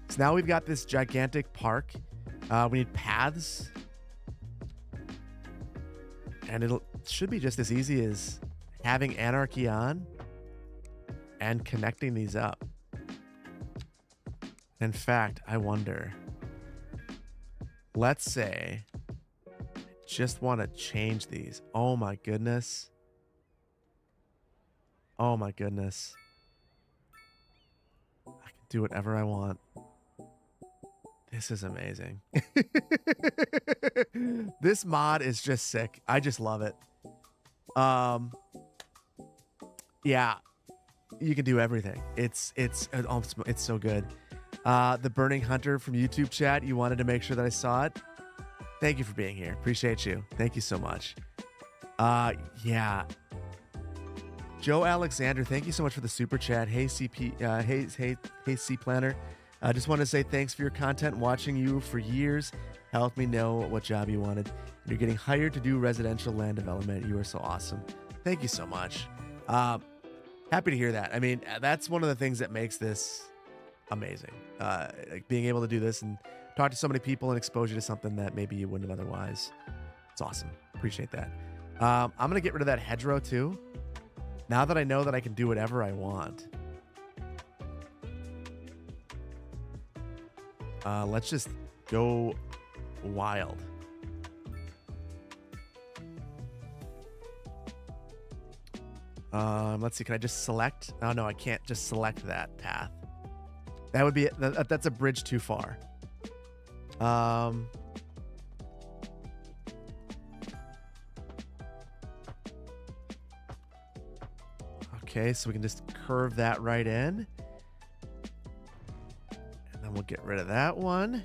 So now we've got this gigantic park. We need paths. And it should be just as easy as having anarchy on and connecting these up. In fact, I wonder, let's say I just want to change these. Oh my goodness. Oh my goodness. I can do whatever I want. This is amazing. This mod is just sick. I just love it. Yeah, you can do everything. It's so good. The Burning Hunter from YouTube chat, you wanted to make sure that I saw it. Thank you for being here. Appreciate you. Thank you so much. Yeah. Joe Alexander, thank you so much for the super chat. Hey CP, hey C Planner. I just want to say thanks for your content. Watching you for years helped me know what job you wanted. You're getting hired to do residential land development. You are so awesome. Thank you so much. Happy to hear that. I mean, that's one of the things that makes this amazing. Like being able to do this and talk to so many people and expose you to something that maybe you wouldn't have otherwise. It's awesome. Appreciate that. I'm going to get rid of that hedgerow too. Now that I know that I can do whatever I want. Let's just go wild. Let's see. Can I just select? Oh, no, I can't just select that path. That would be, that's a bridge too far. Okay, so we can just curve that right in. And then we'll get rid of that one.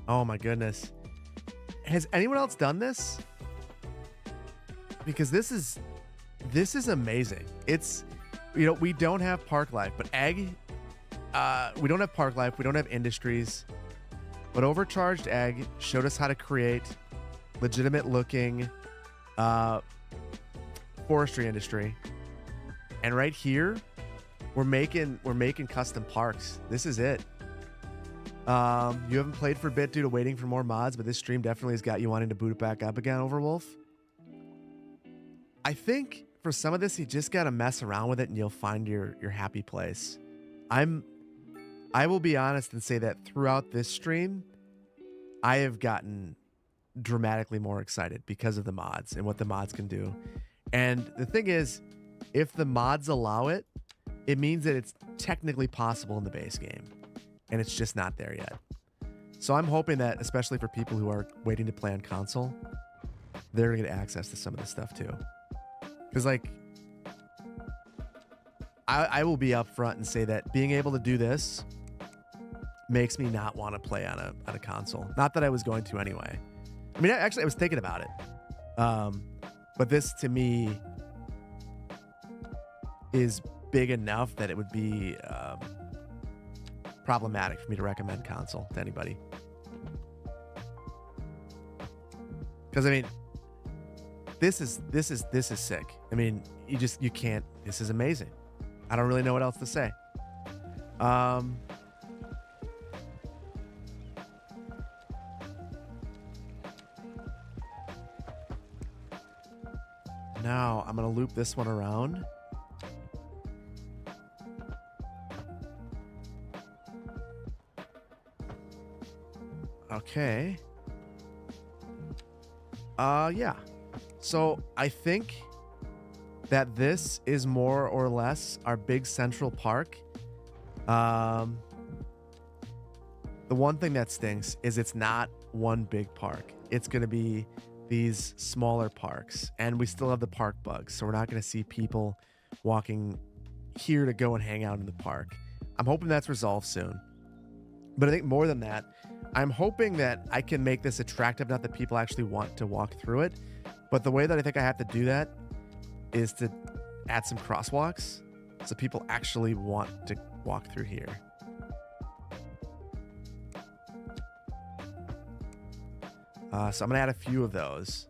Oh my goodness. Has anyone else done this? Because this is amazing. It's, you know, we don't have park life, but egg, we don't have park life. We don't have industries, but Overcharged Egg showed us how to create legitimate looking forestry industry. And right here, we're making custom parks. This is it. You haven't played for a bit due to waiting for more mods, but this stream definitely has got you wanting to boot it back up again, Overwolf. I think for some of this, you just got to mess around with it and you'll find your happy place. I will be honest and say that throughout this stream, I have gotten dramatically more excited because of the mods and what the mods can do. And the thing is, if the mods allow it, it means that it's technically possible in the base game. And it's just not there yet. So I'm hoping that, especially for people who are waiting to play on console, they're going to get access to some of this stuff too. Because, like, I will be upfront and say that being able to do this makes me not want to play on a console. Not that I was going to anyway. I mean, actually, I was thinking about it. But this, to me, is big enough that it would be problematic for me to recommend console to anybody. Because, I mean, this is sick. I mean, you can't. This is amazing. I don't really know what else to say. Now I'm gonna loop this one around. Okay. Yeah. So I think that this is more or less our big central park. The one thing that stinks is it's not one big park. It's going to be these smaller parks, and we still have the park bugs, so we're not going to see people walking here to go and hang out in the park. I'm hoping that's resolved soon. But I think more than that, I'm hoping that I can make this attractive enough that people actually want to walk through it. But the way that I think I have to do that is to add some crosswalks so people actually want to walk through here. So I'm going to add a few of those.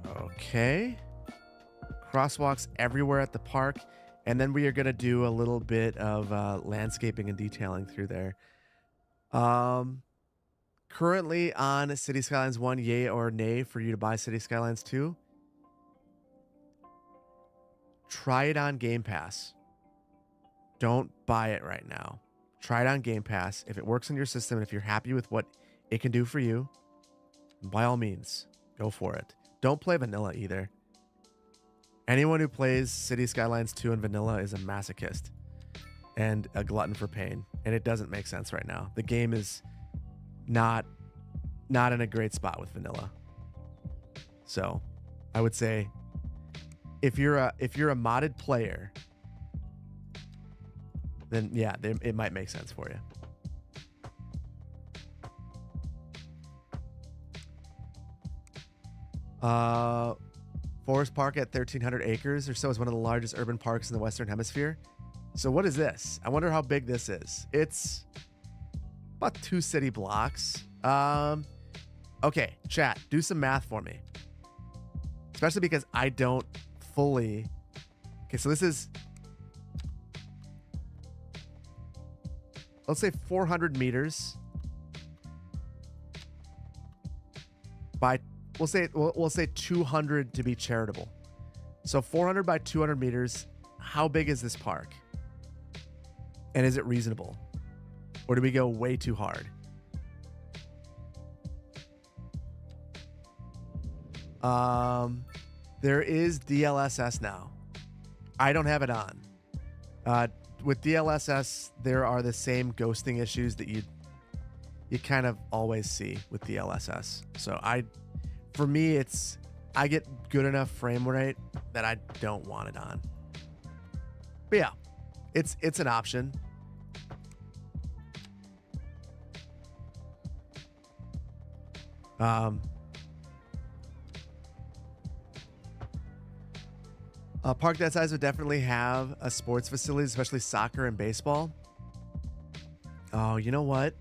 Okay. Crosswalks everywhere at the park. And then we are going to do a little bit of landscaping and detailing through there. Currently on City Skylines 1, yay or nay for you to buy City Skylines 2? Try it on Game Pass. Don't buy it right now. Try it on Game Pass. If it works on your system and if you're happy with what it can do for you, by all means, go for it. Don't play vanilla either. Anyone who plays City Skylines 2 and vanilla is a masochist and a glutton for pain, and it doesn't make sense right now. The game is not in a great spot with vanilla. So, I would say if you're a modded player, then yeah, it might make sense for you. Forest Park at 1,300 acres or so is one of the largest urban parks in the Western Hemisphere. So what is this? I wonder how big this is. It's about 2 city blocks. Okay, chat, do some math for me. Especially because I don't fully... Okay, so this is... Let's say 400 meters by... We'll say 200 to be charitable. So 400 by 200 meters. How big is this park? And is it reasonable? Or do we go way too hard? There is DLSS now. I don't have it on. With DLSS, there are the same ghosting issues that you kind of always see with DLSS. So for me, I get good enough frame rate that I don't want it on. But yeah, it's an option. A park that size would definitely have a sports facility, especially soccer and baseball. Oh, you know what?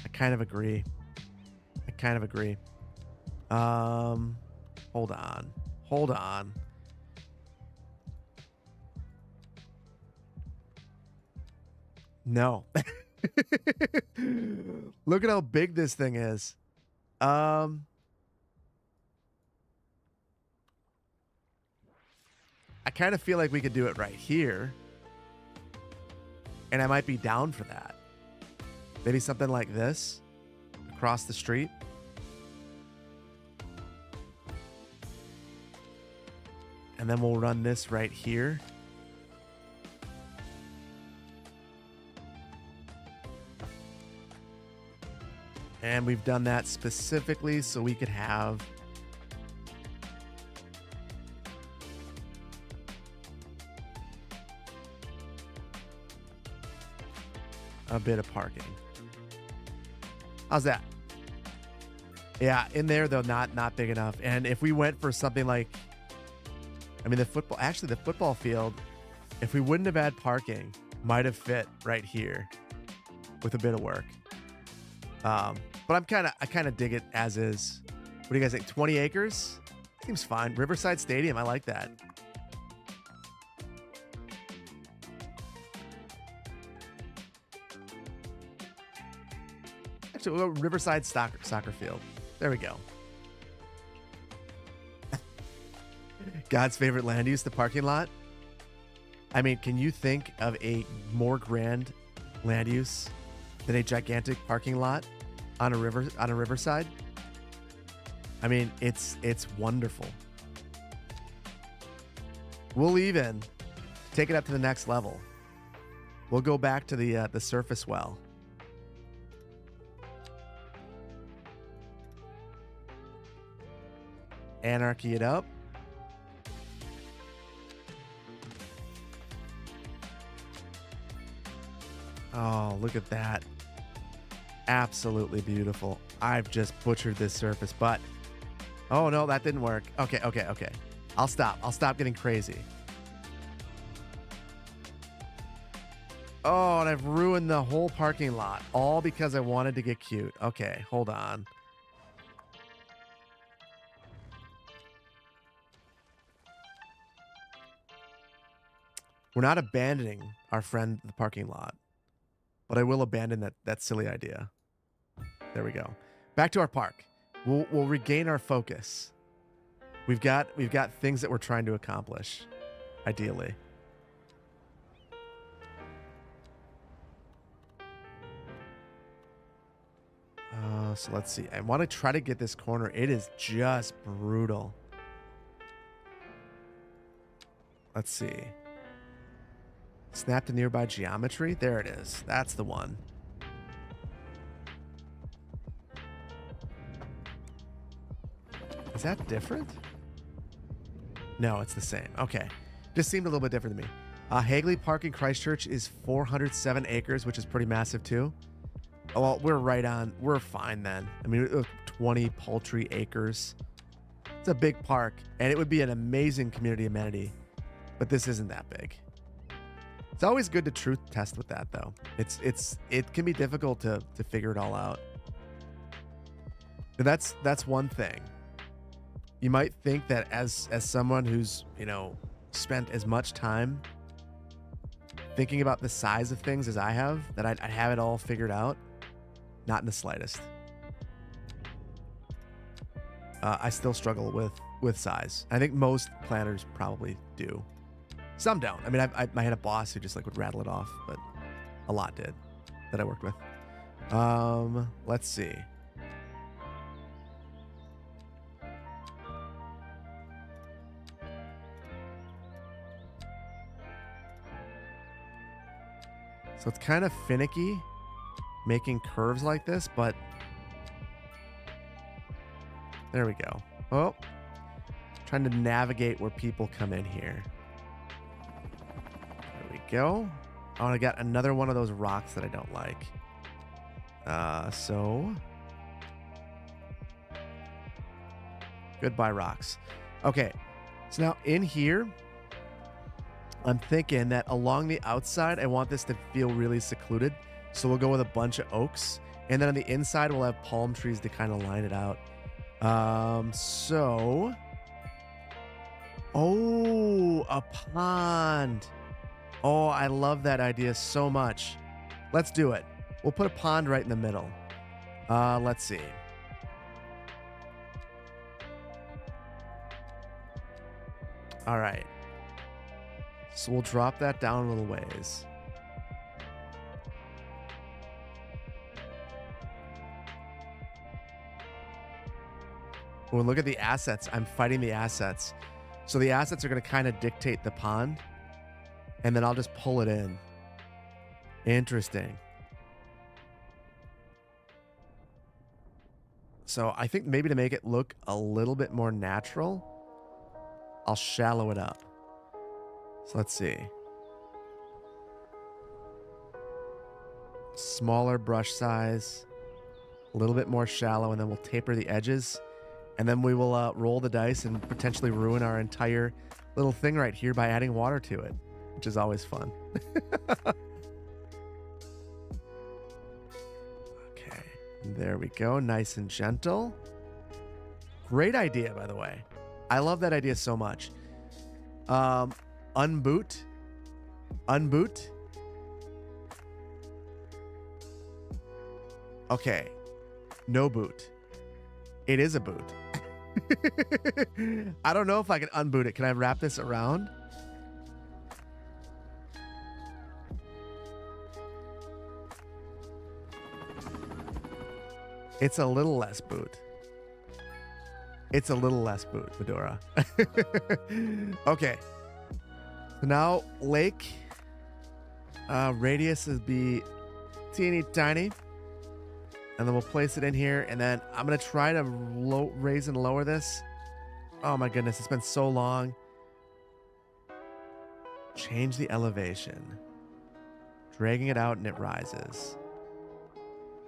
I kind of agree. kind of agree. Hold on. No. Look at how big this thing is. I kind of feel like we could do it right here. And I might be down for that. Maybe something like this across the street. And then we'll run this right here. And we've done that specifically so we could have a bit of parking. How's that? Yeah, in there though, not big enough. And if we went for something like, I mean, the football field, if we wouldn't have had parking, might have fit right here with a bit of work. But I kind of dig it as is. What do you guys think? 20 acres? Seems fine. Riverside Stadium, I like that. Actually, we'll go Riverside soccer field. There we go. God's favorite land use, the parking lot. I mean, can you think of a more grand land use than a gigantic parking lot on a riverside? I mean, it's wonderful. We'll even take it up to the next level. We'll go back to the surface well. Anarchy it up. Oh, look at that. Absolutely beautiful. I've just butchered this surface, but oh no, that didn't work. Okay. I'll stop getting crazy. Oh, and I've ruined the whole parking lot, all because I wanted to get cute. Okay, hold on. We're not abandoning our friend the parking lot, but I will abandon that silly idea. There we go. Back to our park. We'll regain our focus. We've got things that we're trying to accomplish, ideally. So let's see. I want to try to get this corner. It is just brutal. Let's see. Snap to nearby geometry. There it is. That's the one. Is that different? No, it's the same. Okay. Just seemed a little bit different to me. Hagley Park in Christchurch is 407 acres, which is pretty massive too. Oh, well, we're right on. We're fine then. I mean, 20 paltry acres. It's a big park, and it would be an amazing community amenity, but this isn't that big. It's always good to truth test with that, though. It can be difficult to figure it all out. But that's one thing. You might think that as someone who's, spent as much time thinking about the size of things as I have, that I'd have it all figured out. Not in the slightest. I still struggle with size. I think most planners probably do. Some don't. I mean, I had a boss who just would rattle it off, but a lot did that I worked with. Let's see. So it's kind of finicky making curves like this, but there we go. Oh, trying to navigate where people come in here. There we go. Oh, and I got another one of those rocks that I don't like. So goodbye rocks. Okay, so now in here, I'm thinking that along the outside, I want this to feel really secluded. So we'll go with a bunch of oaks, And then on the inside, we'll have palm trees to kind of line it out. Oh, a pond. Oh, I love that idea so much. Let's do it. We'll put a pond right in the middle. Let's see. All right. So we'll drop that down a little ways. When we look at the assets, I'm fighting the assets. So the assets are going to kind of dictate the pond. And then I'll just pull it in. Interesting. So I think maybe to make it look a little bit more natural, I'll shallow it up. So let's see. Smaller brush size, a little bit more shallow, and then we'll taper the edges. And then we will roll the dice and potentially ruin our entire little thing right here by adding water to it, which is always fun. Okay, there we go. Nice and gentle. Great idea, by the way. I love that idea so much. Unboot. Okay. No boot. It is a boot. I don't know if I can unboot it. Can I wrap this around? It's a little less boot. It's a little less boot, Fedora. Okay. So now lake. Radius is be teeny tiny. And then we'll place it in here. And then I'm going to try to raise and lower this. Oh my goodness. It's been so long. Change the elevation. Dragging it out and it rises.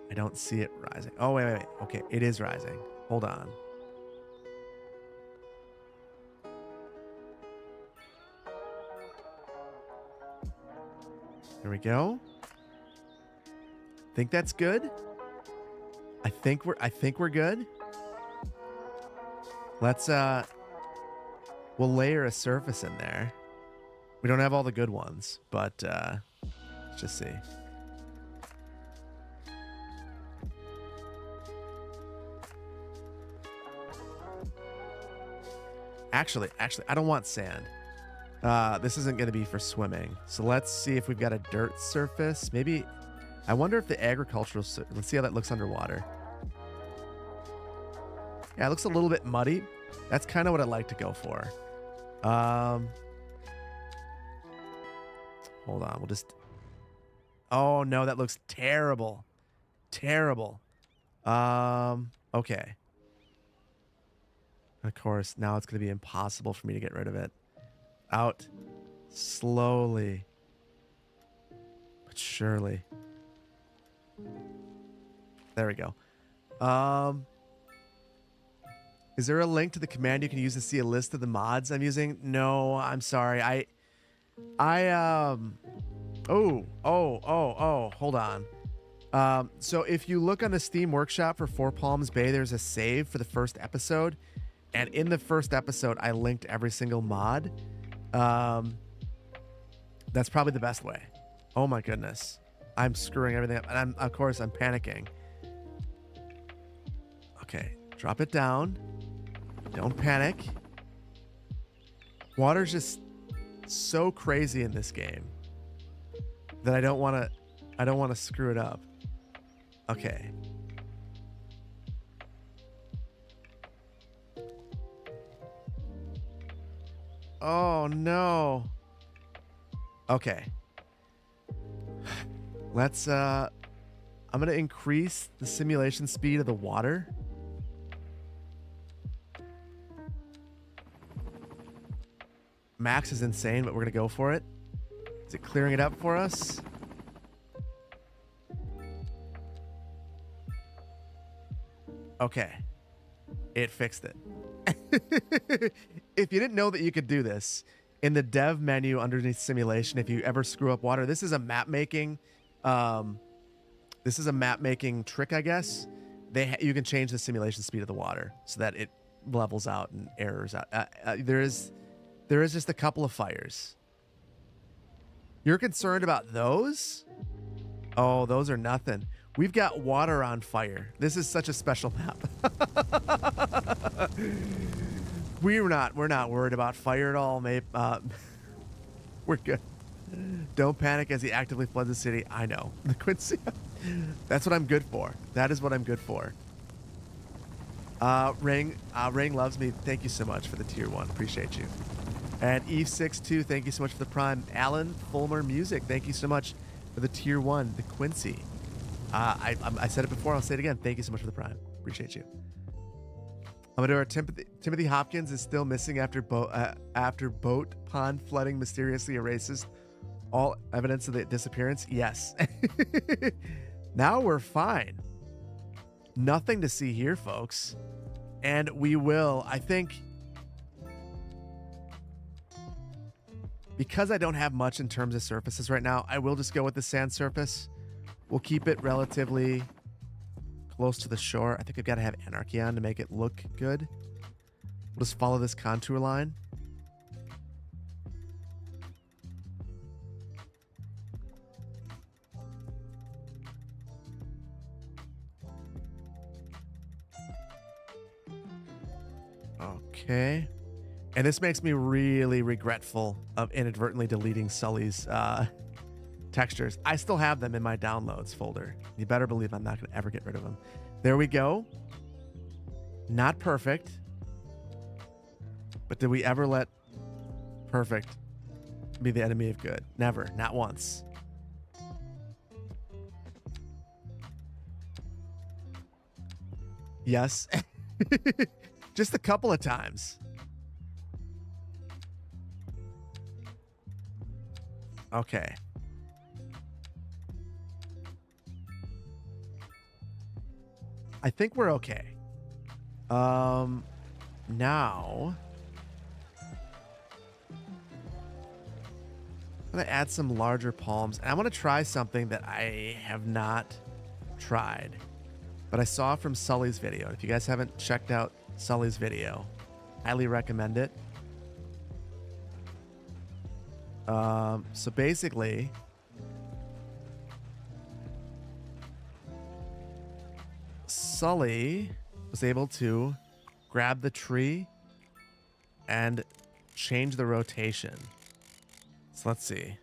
I don't see it rising. Oh, wait. Okay, it is rising. Hold on. There we go. Think that's good. I think we're good. Let's we'll layer a surface in there. We don't have all the good ones, but let's just see. Actually, I don't want sand. This isn't going to be for swimming. So let's see if we've got a dirt surface. Maybe, I wonder if the agricultural, let's see how that looks underwater. Yeah, it looks a little bit muddy. That's kind of what I'd like to go for. Hold on, we'll just, oh no, that looks terrible. Terrible. Okay. Of course, now it's going to be impossible for me to get rid of it. Out slowly, but surely. There we go. Is there a link to the command you can use to see a list of the mods I'm using? No, I'm sorry. Hold on. So if you look on the Steam Workshop for Four Palms Bay, there's a save for the first episode. And in the first episode, I linked every single mod. That's probably the best way. Oh my goodness. I'm screwing everything up. And of course, I'm panicking. Okay, drop it down. Don't panic. Water's just so crazy in this game that I don't want to screw it up. Okay. Oh no. Okay. Let's I'm going to increase the simulation speed of the water. Max is insane, but we're going to go for it. Is it clearing it up for us? Okay. It fixed it. If you didn't know that you could do this, in the dev menu underneath simulation, if you ever screw up water, this is a map making This is a map making trick, I guess. You can change the simulation speed of the water so that it levels out and errors out. There is just a couple of fires. You're concerned about those? Oh, those are nothing. We've got water on fire. This is such a special map. We're not worried about fire at all, mate. We're good. Don't panic as he actively floods the city. I know. The Quincy. That's what I'm good for. That is what I'm good for. Ring loves me. Thank you so much for the tier 1. Appreciate you. And Eve62, thank you so much for the prime. Alan Fulmer Music, thank you so much for the tier 1. The Quincy. I said it before. I'll say it again. Thank you so much for the prime. Appreciate you. I'm gonna do our Timothy Hopkins is still missing after boat pond flooding mysteriously erases all evidence of the disappearance. Yes. Now we're fine. Nothing to see here, folks. And we will, I think, because I don't have much in terms of surfaces right now, I will just go with the sand surface. We'll keep it relatively close to the shore. I think I've got to have Anarchy on to make it look good. We'll just follow this contour line. Okay. And this makes me really regretful of inadvertently deleting Sully's textures. I still have them in my downloads folder. You better believe I'm not going to ever get rid of them. There we go. Not perfect. But did we ever let perfect be the enemy of good? Never. Not once. Yes. Just a couple of times. Okay. I think we're okay. Now I'm gonna add some larger palms, and I'm gonna try something that I have not tried, but I saw from Sully's video. If you guys haven't checked out Sully's video, highly recommend it. So basically, Sully was able to grab the tree and change the rotation. So let's see.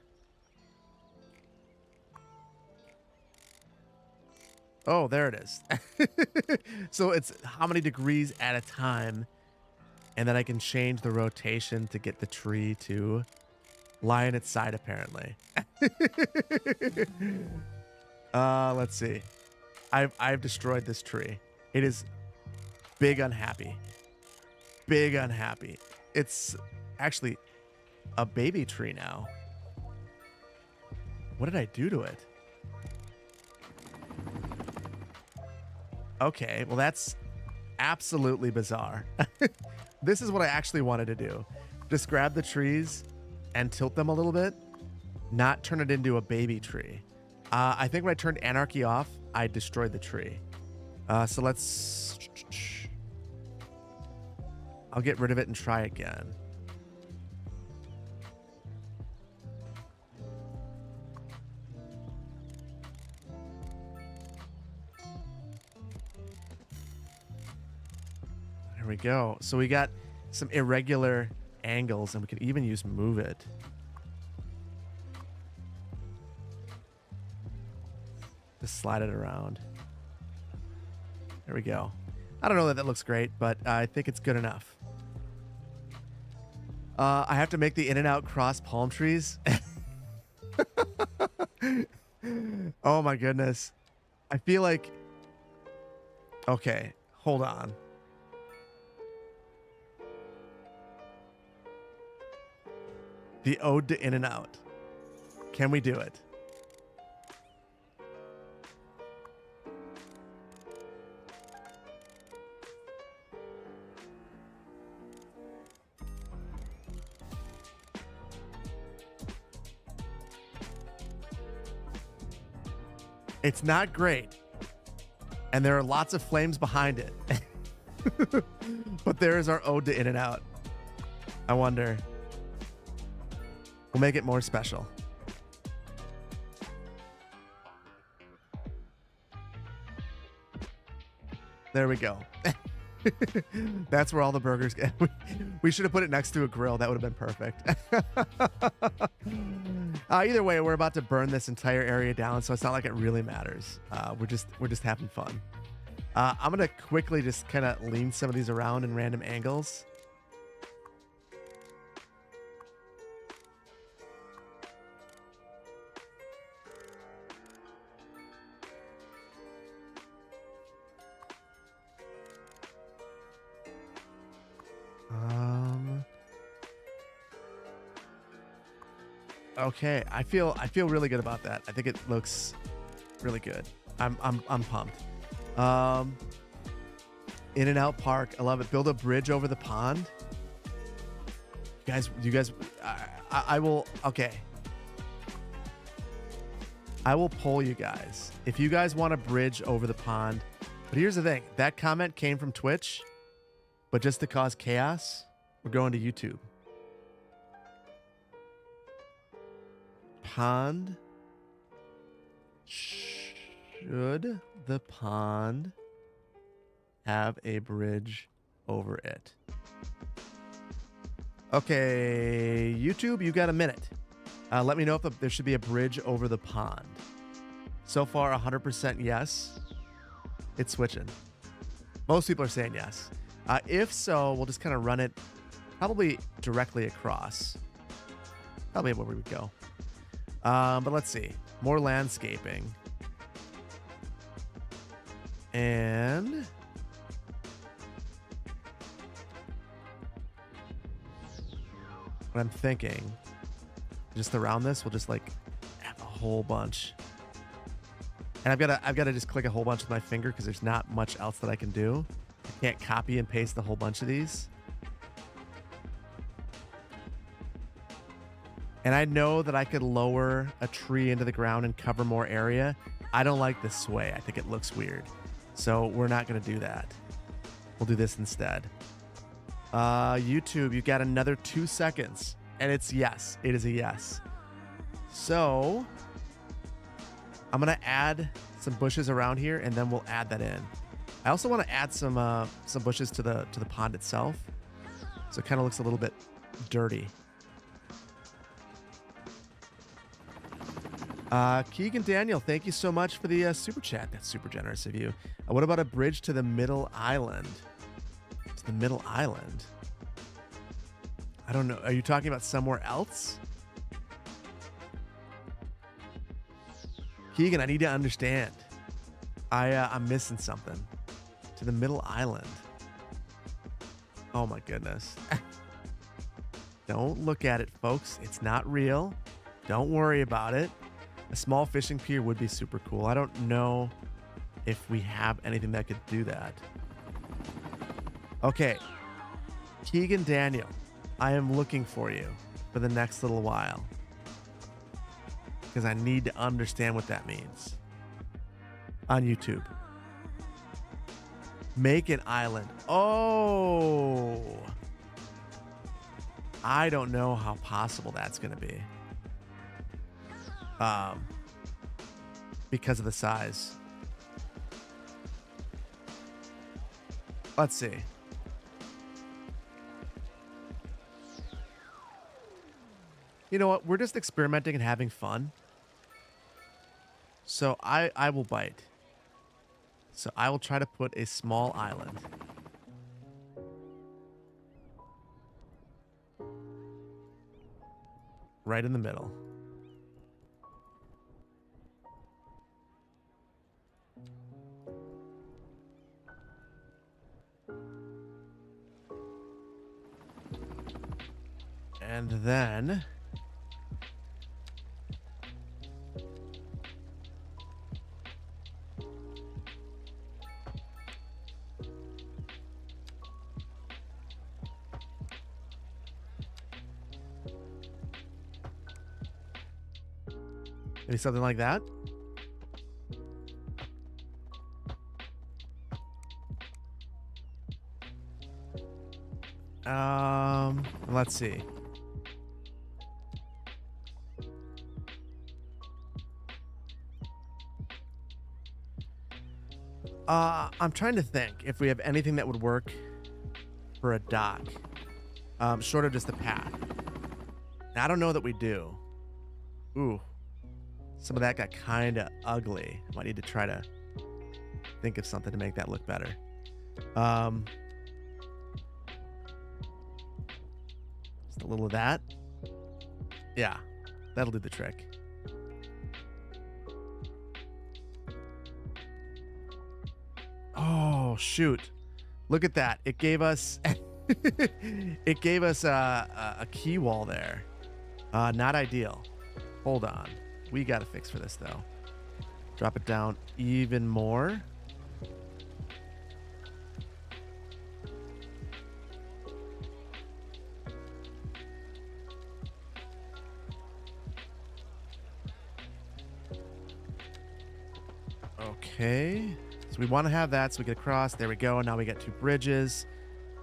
Oh, there it is. So it's how many degrees at a time, and then I can change the rotation to get the tree to lie on its side, apparently. Let's see. I've destroyed this tree. It is big unhappy. Big unhappy. It's actually a baby tree now. What did I do to it? Okay, well that's absolutely bizarre. This is what I actually wanted to do. Just grab the trees and tilt them a little bit, not turn it into a baby tree. I think when I turned Anarchy off, I destroyed the tree. So let's... I'll get rid of it and try again. There we go. So we got some irregular angles, and we can even use move it. Just slide it around. There we go. I don't know that that looks great, but I think it's good enough. I have to make the in and out cross palm trees. Oh my goodness. I feel like... Okay, hold on. The ode to in and out. Can we do it? It's not great. And there are lots of flames behind it. But there is our ode to In-N-Out. I wonder. We'll make it more special. There we go. That's where all the burgers get. We should have put it next to a grill. That would have been perfect. Either way, we're about to burn this entire area down, so it's not like it really matters. We're just having fun. I'm gonna quickly just kind of lean some of these around in random angles. Okay, I feel really good about that. I think it looks really good. I'm pumped. In-N-Out Park, I love it. Build a bridge over the pond. You guys, I will. Okay, I will poll you guys if you guys want a bridge over the pond. But here's the thing: that comment came from Twitch, but just to cause chaos, we're going to YouTube. Pond. Should the pond have a bridge over it? Okay, YouTube, you got a minute. Let me know if there should be a bridge over the pond. So far, 100% yes. It's switching. Most people are saying yes. If so, we'll just kind of run it probably directly across. Probably where we would go. But let's see. More landscaping. And what I'm thinking, just around this, we'll just like have a whole bunch. And I've got to just click a whole bunch with my finger because there's not much else that I can do. I can't copy and paste a whole bunch of these. And I know that I could lower a tree into the ground and cover more area. I don't like the sway. I think it looks weird. So we're not going to do that. We'll do this instead. YouTube, you got another 2 seconds. And it's yes. It is a yes. So I'm going to add some bushes around here, and then we'll add that in. I also want to add some bushes to the pond itself. So it kind of looks a little bit dirty. Keegan Daniel, thank you so much for the super chat. That's super generous of you. What about a bridge to the middle island? To the middle island? I don't know. Are you talking about somewhere else? Keegan, I need to understand. I'm missing something. To the middle island. Oh my goodness. Don't look at it, folks. It's not real. Don't worry about it. A small fishing pier would be super cool. I don't know if we have anything that could do that. Okay. Keegan Daniel, I am looking for you for the next little while. Because I need to understand what that means. On YouTube. Make an island. Oh. I don't know how possible that's going to be. Because of the size. Let's see. You know what? We're just experimenting and having fun. So I will bite. So I will try to put a small island. Right in the middle. And then maybe something like that. Let's see. I'm trying to think if we have anything that would work for a dock, short of just a path. And I don't know that we do. Ooh, some of that got kind of ugly. Might need to try to think of something to make that look better. Just a little of that. Yeah, that'll do the trick. Oh, shoot. Look at that. It gave us it gave us a key wall there. Not ideal. Hold on. We got to fix for this though. Drop it down even more. Okay. So we want to have that so we get across. There we go. Now we got 2 bridges.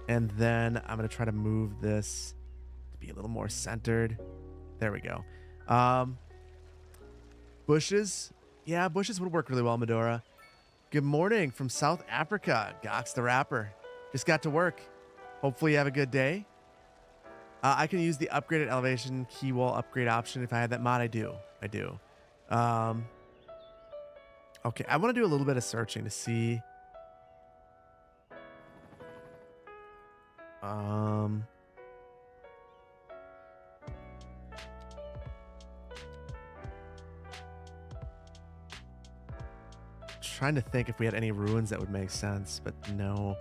And then I'm going to try to move this to be a little more centered. There we go. Bushes. Yeah, bushes would work really well, Medora. Good morning from South Africa. Gox the Rapper. Just got to work. Hopefully you have a good day. I can use the upgraded elevation key wall upgrade option if I had that mod. I do. Okay, I want to do a little bit of searching to see. Trying to think if we had any ruins that would make sense, but no.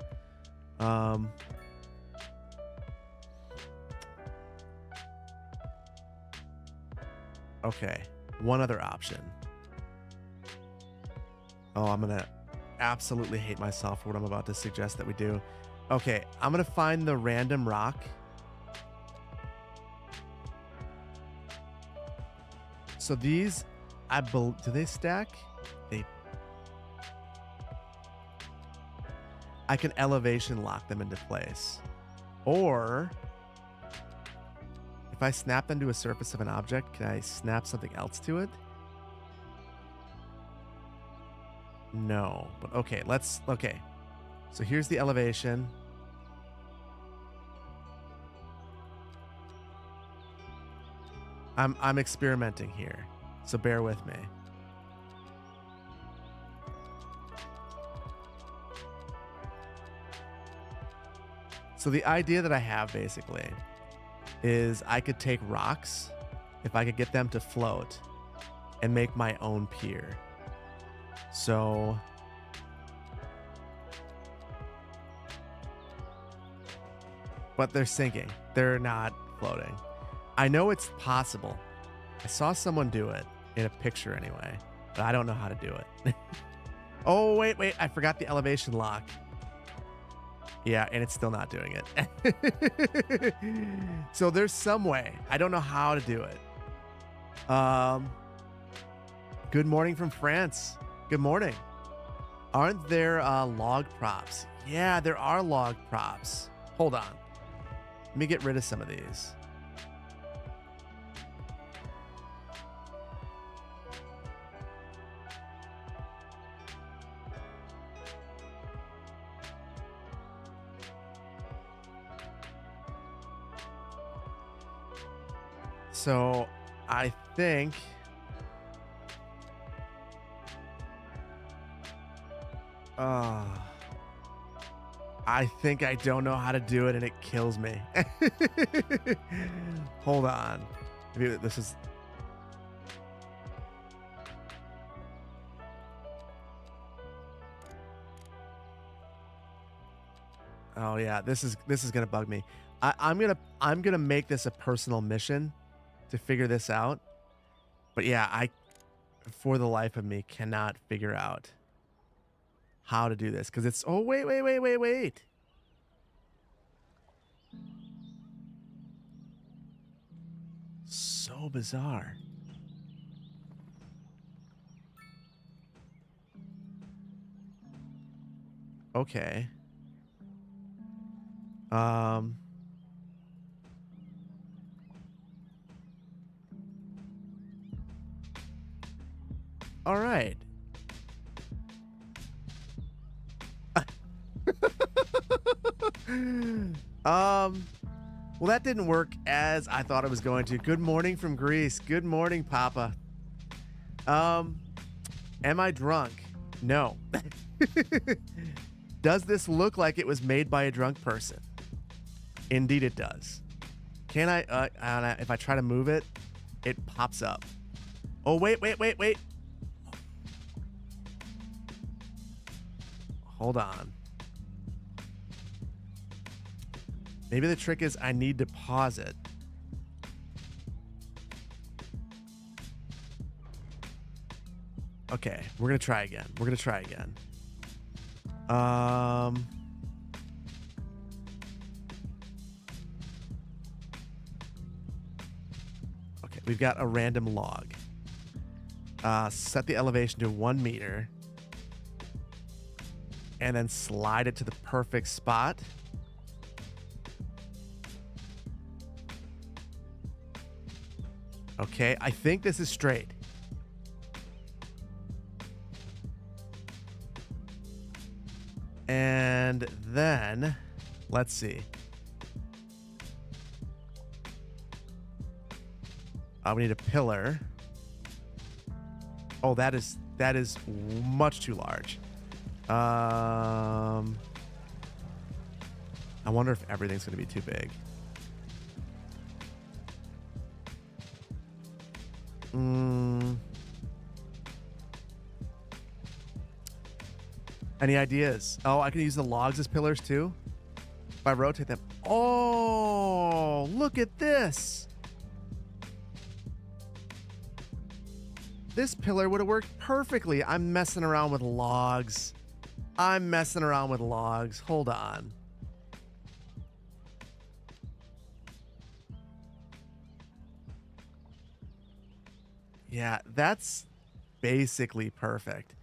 Okay, one other option. Oh, I'm gonna absolutely hate myself for what I'm about to suggest that we do. Okay, I'm gonna find the random rock. So these, do they stack? I can elevation lock them into place. Or if I snap them to a surface of an object, can I snap something else to it? No, but okay, okay. So here's the elevation. I'm experimenting here, so bear with me. So the idea that I have basically is I could take rocks, if I could get them to float, and make my own pier. So but they're sinking. They're not floating. I know it's possible. I saw someone do it in a picture anyway, but I don't know how to do it. Oh, wait. I forgot the elevation lock. Yeah, and it's still not doing it. So there's some way. I don't know how to do it. Good morning from France. Good morning. Aren't there log props? Yeah, there are log props. Hold on. Let me get rid of some of these. So I think I don't know how to do it and it kills me. Hold on. Maybe this is Oh yeah, this is gonna bug me. I'm gonna make this a personal mission to figure this out. But yeah, I for the life of me cannot figure out how to do this because it's wait. So bizarre. Okay. All right. Well, that didn't work as I thought it was going to. Good morning from Greece. Good morning, Papa. Am I drunk? No. Does this look like it was made by a drunk person? Indeed it does. Can I, if I try to move it, it pops up. Oh, wait. Hold on. Maybe the trick is I need to pause it. Okay, we're gonna try again. Okay, we've got a random log. Set the elevation to 1 meter. And then slide it to the perfect spot. Okay, I think this is straight. And then, let's see. We need a pillar. Oh, that is much too large. I wonder if everything's going to be too big. Any ideas? Oh, I can use the logs as pillars too. If I rotate them. Oh, look at this. This pillar would have worked perfectly. I'm messing around with logs. Hold on. Yeah, that's basically perfect.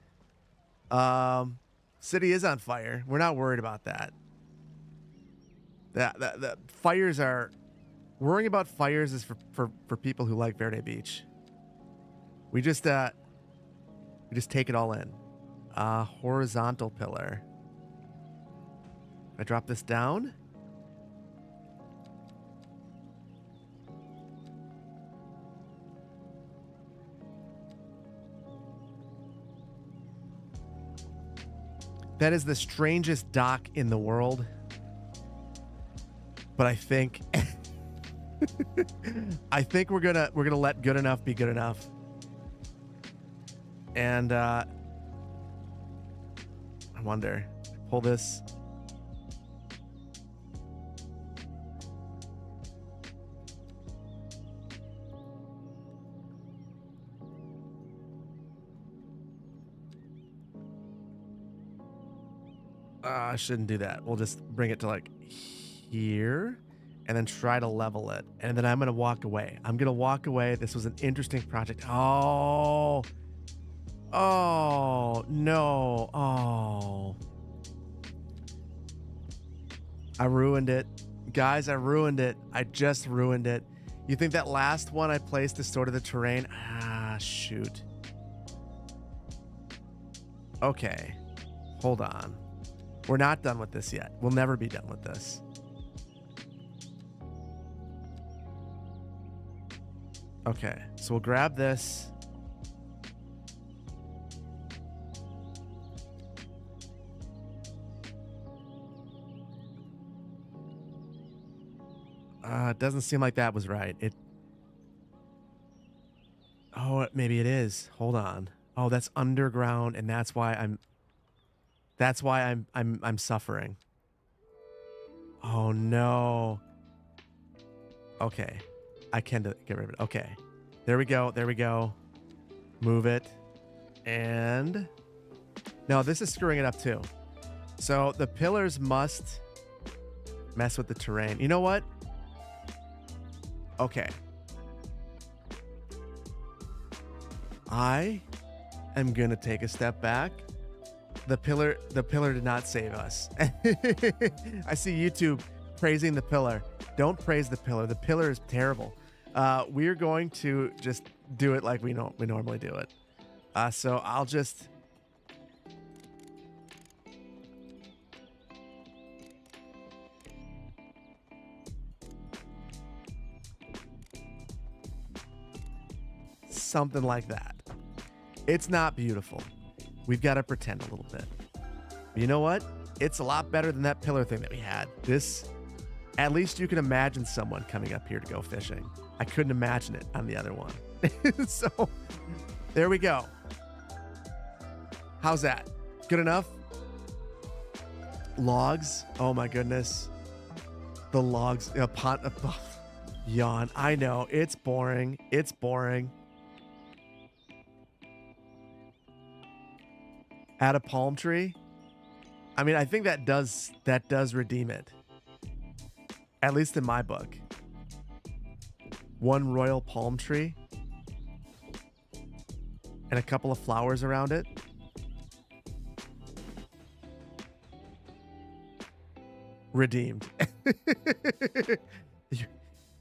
City is on fire. We're not worried about that. The fires are... Worrying about fires is for people who like Verde Beach. We just take it all in. Horizontal pillar. I drop this down. That is the strangest dock in the world. But I think we're gonna let good enough be good enough. And I wonder, pull this. I shouldn't do that. We'll just bring it to like here and then try to level it. And then I'm going to walk away. This was an interesting project. Oh, no. Oh, I ruined it. Guys, I ruined it. I just ruined it. You think that last one I placed is sort of the terrain? Ah, shoot. Okay. Hold on. We're not done with this yet. We'll never be done with this. Okay, so we'll grab this. It doesn't seem like that was right. Oh, maybe it is. Hold on. Oh, that's underground, and that's why I'm suffering. Oh no. Okay. I can get rid of it. Okay. There we go. Move it. And no, this is screwing it up too. So the pillars must mess with the terrain. You know what? Okay. I am gonna take a step back. The pillar did not save us. I see YouTube praising the pillar. Don't praise the pillar. The pillar is terrible. We're going to just do it like we normally do it. So I'll just... something like that. It's not beautiful. We've got to pretend a little bit. But you know what? It's a lot better than that pillar thing that we had. This, at least you can imagine someone coming up here to go fishing. I couldn't imagine it on the other one. So there we go. How's that? Good enough? Logs? Oh my goodness. The logs. Yawn. I know. It's boring. It's boring. Add a palm tree? I mean, I think that does redeem it. At least in my book. One royal palm tree. And a couple of flowers around it. Redeemed.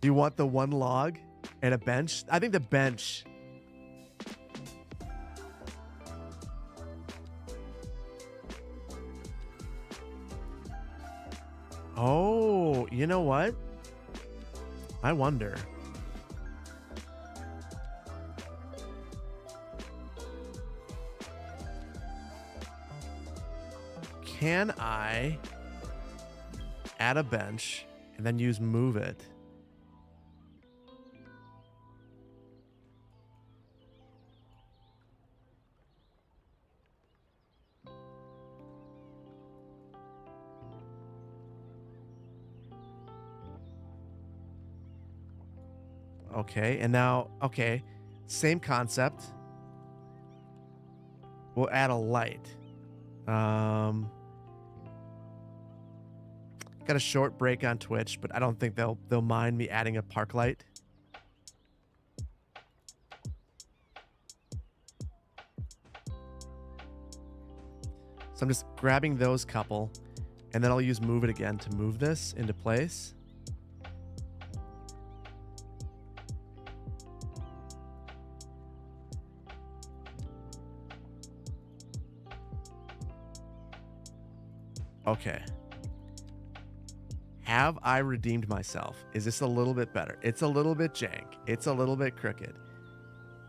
You want the one log and a bench? I think the bench. Oh, you know what? I wonder. Can I add a bench and then use move it? Okay, and now, okay, same concept. We'll add a light. Got a short break on Twitch, but I don't think they'll mind me adding a park light. So I'm just grabbing those couple, and then I'll use move it again to move this into place. Okay. Have I redeemed myself? Is this a little bit better? It's a little bit jank. It's a little bit crooked.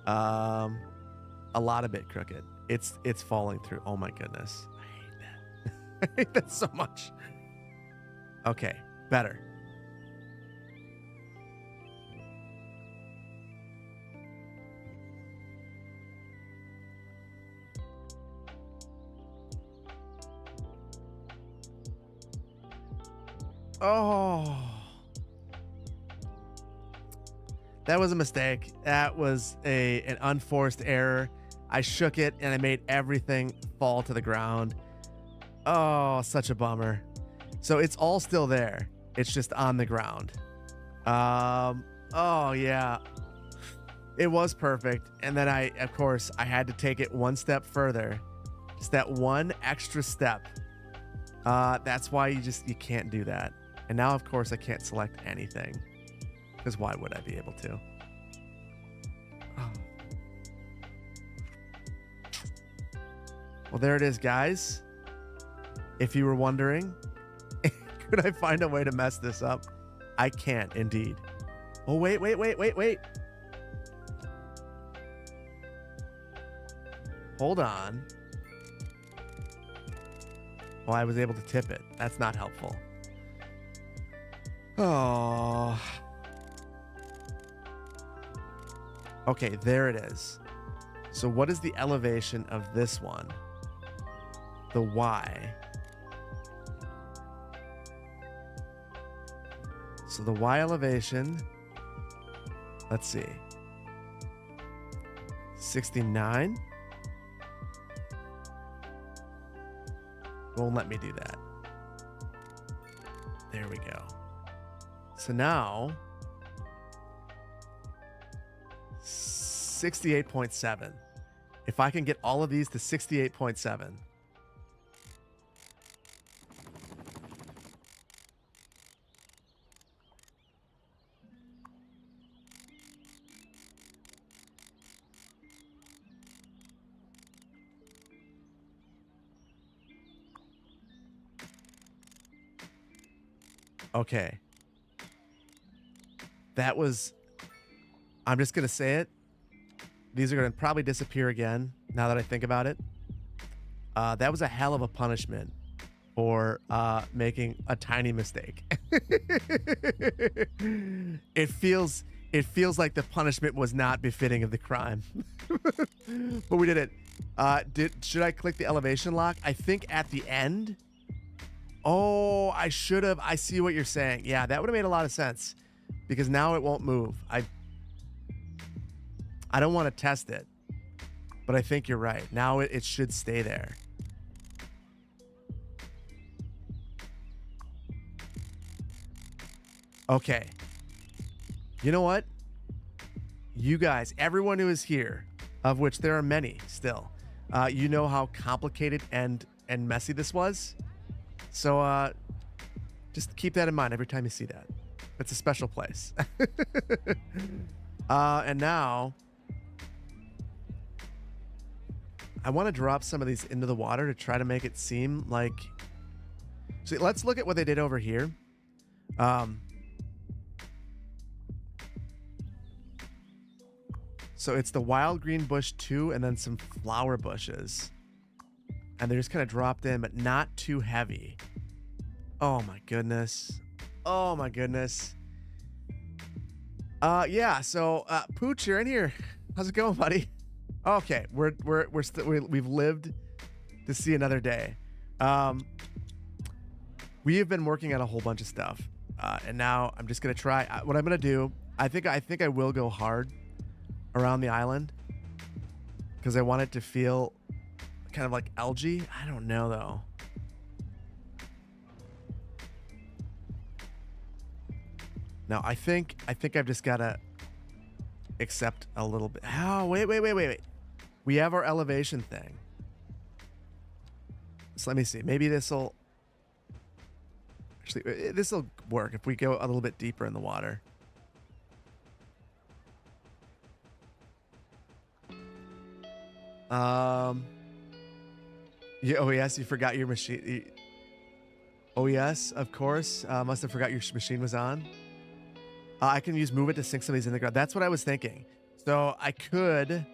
A lot of bit crooked. It's falling through. Oh my goodness. I hate that. I hate that so much. Okay, better. Oh, that was a mistake. That was an unforced error. I shook it and I made everything fall to the ground. Oh, such a bummer. So it's all still there. It's just on the ground. Oh yeah, it was perfect. And then of course, I had to take it one step further. Just that one extra step. That's why you can't do that. And now, of course, I can't select anything. Because why would I be able to? Oh. Well, there it is, guys. If you were wondering, could I find a way to mess this up? I can't, indeed. Oh, wait. Hold on. Oh, I was able to tip it. That's not helpful. Oh. Okay, there it is. So what is the elevation of this one? The Y. So the Y elevation, let's see. 69. Won't let me do that. There we go. So now 68.7. If I can get all of these to 68.7. Okay. That was, I'm just going to say it. These are going to probably disappear again now that I think about it. That was a hell of a punishment for making a tiny mistake. It feels like the punishment was not befitting of the crime. But we did it. Should I click the elevation lock? I think at the end. Oh, I should have. I see what you're saying. Yeah, that would have made a lot of sense because now it won't move. I don't want to test it, but I think you're right. Now it should stay there. Okay. You know what? You guys, everyone who is here, of which there are many still, you know how complicated and messy this was. So just keep that in mind every time you see that. It's a special place. And now I want to drop some of these into the water to try to make it seem like. So let's look at what they did over here. So it's the wild green bush too, and then some flower bushes. And they're just kind of dropped in, but not too heavy. Oh my goodness. Oh my goodness. Yeah, so Pooch, you're in here. How's it going, buddy? Okay, we've lived to see another day. We have been working on a whole bunch of stuff. And now I'm just gonna try what I'm gonna do. I think I will go hard around the island because I want it to feel kind of like algae. I don't know though. No, I think I've just gotta accept a little bit. Oh, wait. We have our elevation thing. So let me see. Maybe this'll work if we go a little bit deeper in the water. Yeah, oh yes, you forgot your machine. Oh yes, of course. Must have forgot your machine was on. I can use move it to sink some of these in the ground. That's what I was thinking. So I could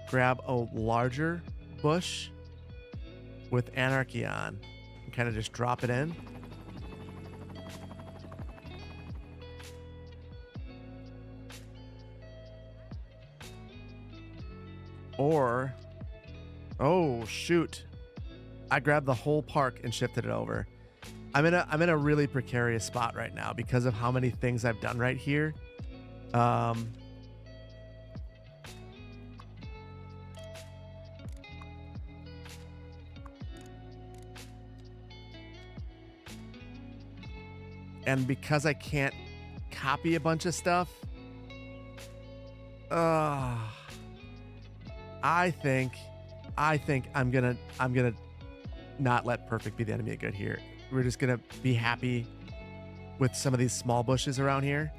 grab a larger bush with anarchy on and kind of just drop it in. Or, oh shoot, I grabbed the whole park and shifted it over. I'm in a really precarious spot right now because of how many things I've done right here. And because I can't copy a bunch of stuff, I think I'm gonna not let perfect be the enemy of good here. We're just gonna be happy with some of these small bushes around here.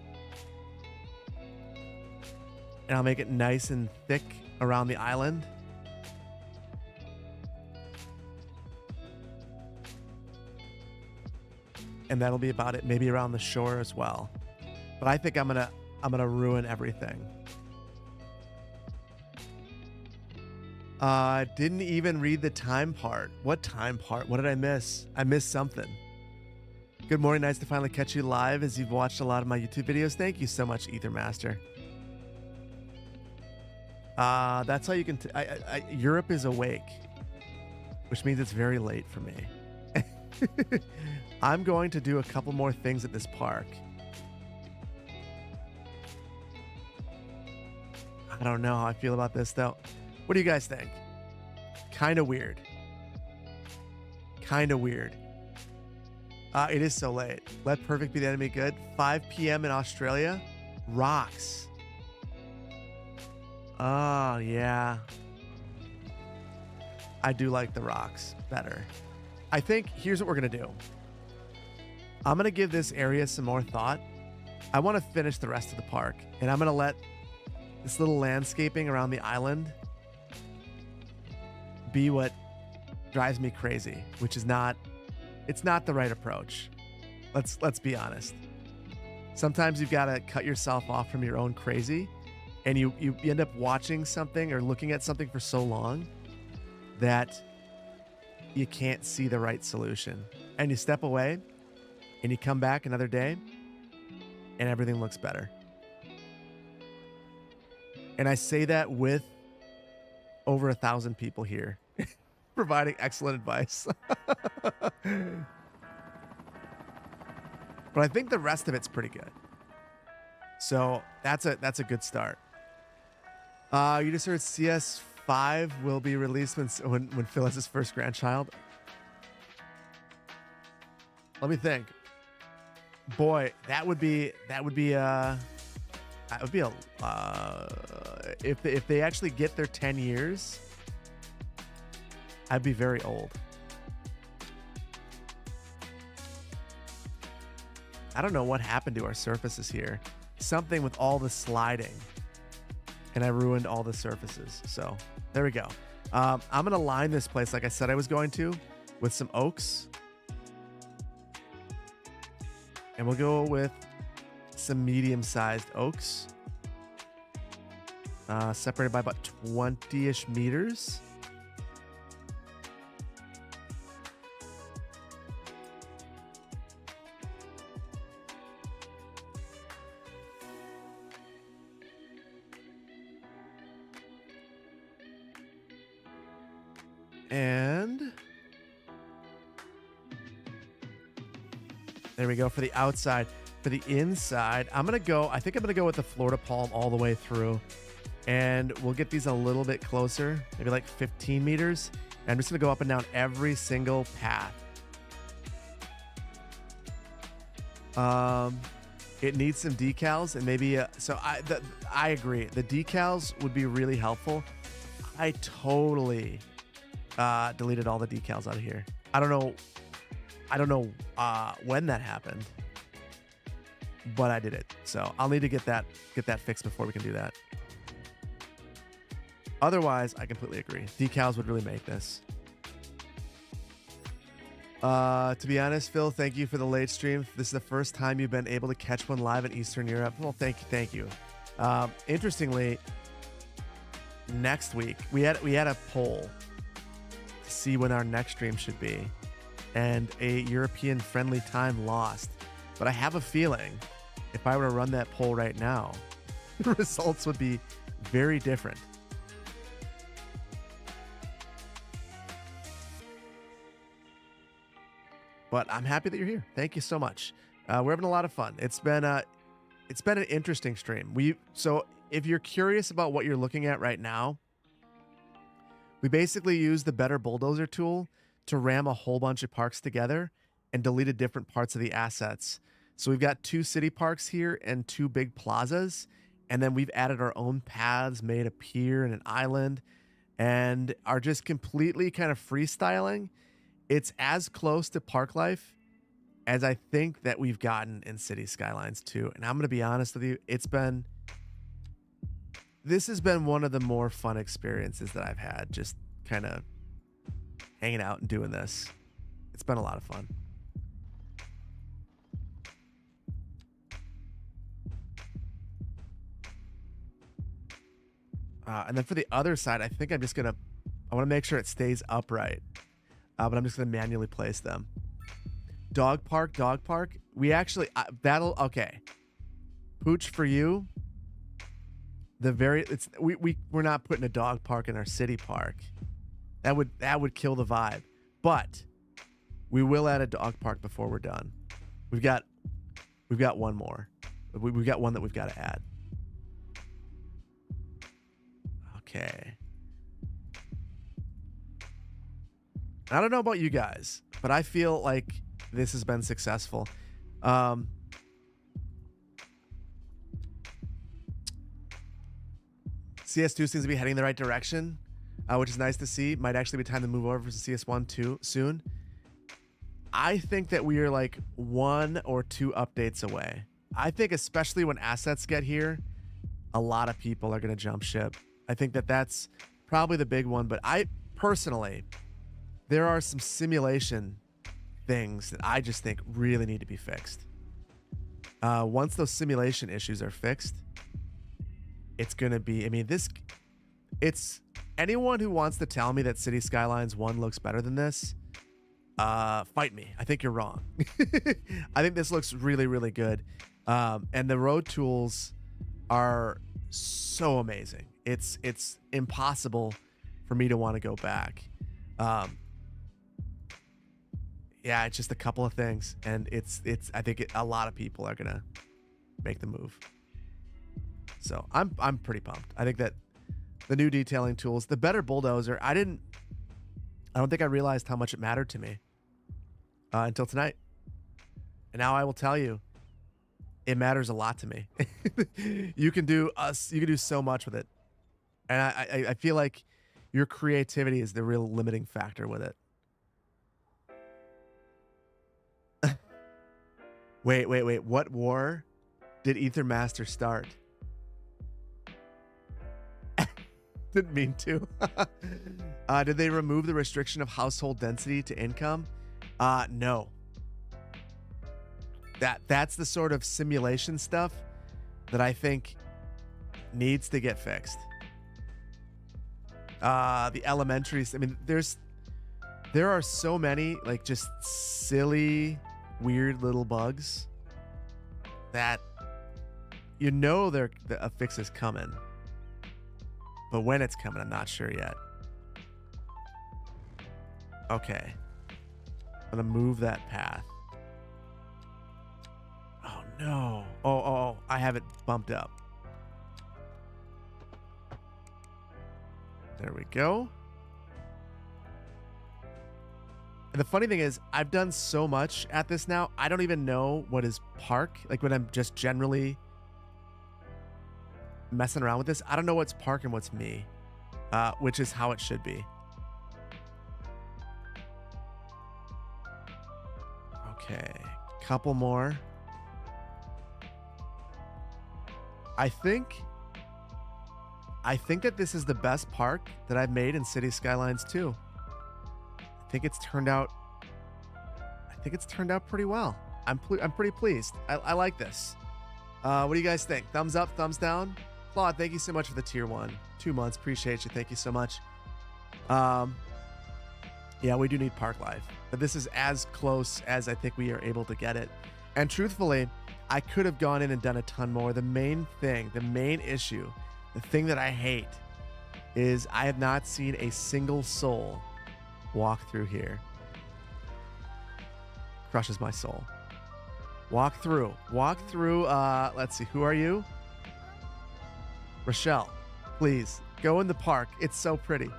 And I'll make it nice and thick around the island. And that'll be about it. Maybe around the shore as well. But I think I'm gonna ruin everything. Didn't even read the time part. What time part? What did I miss? I missed something. Good morning. Nice to finally catch you live as you've watched a lot of my YouTube videos. Thank you so much, Ethermaster. That's how you can... Europe is awake, which means it's very late for me. I'm going to do a couple more things at this park. I don't know how I feel about this, though. What do you guys think? Kind of weird. Kind of weird. It is so late. Let perfect be the enemy good. 5 p.m. in Australia. Rocks. Oh, yeah. I do like the rocks better. I think here's what we're going to do. I'm going to give this area some more thought. I want to finish the rest of the park. And I'm going to let this little landscaping around the island be what drives me crazy, which is not, it's not the right approach. Let's be honest. Sometimes you've got to cut yourself off from your own crazy, and you end up watching something or looking at something for so long that you can't see the right solution. And you step away and you come back another day and everything looks better. And I say that with over 1,000 people here providing excellent advice. But I think the rest of it's pretty good. So that's a good start. You just heard CS5 will be released when Phil has his first grandchild. Let me think. Boy, that would be a if they actually get their 10 years, I'd be very old. I don't know what happened to our surfaces here. Something with all the sliding. And I ruined all the surfaces. So there we go. I'm going to line this place like I said I was going to with some oaks. And we'll go with some medium-sized oaks. Separated by about 20-ish meters. And there we go for the outside. For the inside, I think I'm going to go with the Florida palm all the way through. And we'll get these a little bit closer, maybe like 15 meters. And I'm just going to go up and down every single path. It needs some decals and maybe, I agree. The decals would be really helpful. I totally deleted all the decals out of here. I don't know when that happened, but I did it. So I'll need to get that fixed before we can do that. Otherwise, I completely agree. Decals would really make this. To be honest, Phil, thank you for the late stream. This is the first time you've been able to catch one live in Eastern Europe. Well, thank you. Interestingly, next week we had a poll to see when our next stream should be, and a European friendly time lost. But I have a feeling if I were to run that poll right now, the results would be very different. But I'm happy that you're here. Thank you so much. We're having a lot of fun. It's been an interesting stream. So if you're curious about what you're looking at right now, we basically use the Better Bulldozer tool to ram a whole bunch of parks together and deleted different parts of the assets. So we've got 2 city parks here and 2 big plazas. And then we've added our own paths, made a pier and an island, and are just completely kind of freestyling. It's as close to park life as I think that we've gotten in City Skylines 2. And I'm going to be honest with you, this has been one of the more fun experiences that I've had, just kind of hanging out and doing this. It's been a lot of fun. And then for the other side, I think I want to make sure it stays upright. But I'm just going to manually place them. Dog park. We actually, okay. Pooch for you. We're not putting a dog park in our city park. That would kill the vibe. But we will add a dog park before we're done. We've got one more. We've got one that we've got to add. Okay. I don't know about you guys, but I feel like this has been successful. CS2 seems to be heading in the right direction, which is nice to see. Might actually be time to move over to CS1 too soon. I think that we are like 1 or 2 updates away. I think especially when assets get here, a lot of people are going to jump ship. I think that that's probably the big one, but I personally, there are some simulation things that I just think really need to be fixed. Once those simulation issues are fixed, it's going to be, I mean, it's anyone who wants to tell me that City Skylines 1 looks better than this, fight me. I think you're wrong. I think this looks really, really good. And the road tools are so amazing. It's impossible for me to want to go back. Yeah, it's just a couple of things, and I think a lot of people are gonna make the move. So I'm pretty pumped. I think that the new detailing tools, the better bulldozer, I don't think I realized how much it mattered to me until tonight. And now I will tell you, it matters a lot to me. You can do so much with it. And I feel like your creativity is the real limiting factor with it. Wait. What war did Ethermaster start? Didn't mean to. Did they remove the restriction of household density to income? No. That's the sort of simulation stuff that I think needs to get fixed. The elementaries, I mean, there are so many like just silly, weird little bugs that a fix is coming. But when it's coming, I'm not sure yet. Okay. I'm gonna move that path. Oh no. Oh, I have it bumped up. There we go. And the funny thing is, I've done so much at this now, I don't even know what is park. Like when I'm just generally messing around with this, I don't know what's park and what's me, which is how it should be. Okay, couple more. I think that this is the best park that I've made in City Skylines 2. I think it's turned out pretty well. I'm pretty pleased. I like this. What do you guys think? Thumbs up, thumbs down? Claude, thank you so much for the tier 1. 2 months. Appreciate you. Thank you so much. Yeah, we do need park life. But this is as close as I think we are able to get it. And truthfully, I could have gone in and done a ton more. The main issue, the thing that I hate is I have not seen a single soul walk through here. Crushes my soul. Walk through. Let's see. Who are you? Rochelle, please go in the park. It's so pretty.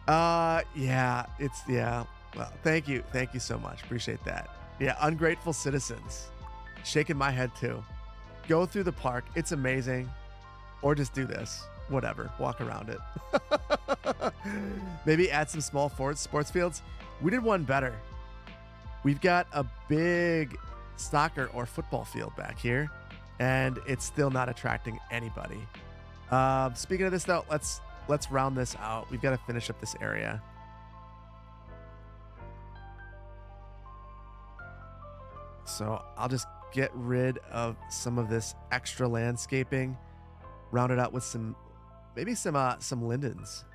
Yeah. Well, thank you so much. Appreciate that. Yeah, ungrateful citizens. Shaking my head too. Go through the park. It's amazing. Or just do this. Whatever. Walk around it. Maybe add some small sports fields. We did one better. We've got a big soccer or football field back here, and it's still not attracting anybody. Speaking of this, though, let's round this out. We've got to finish up this area. So I'll just get rid of some of this extra landscaping, round it out with some lindens.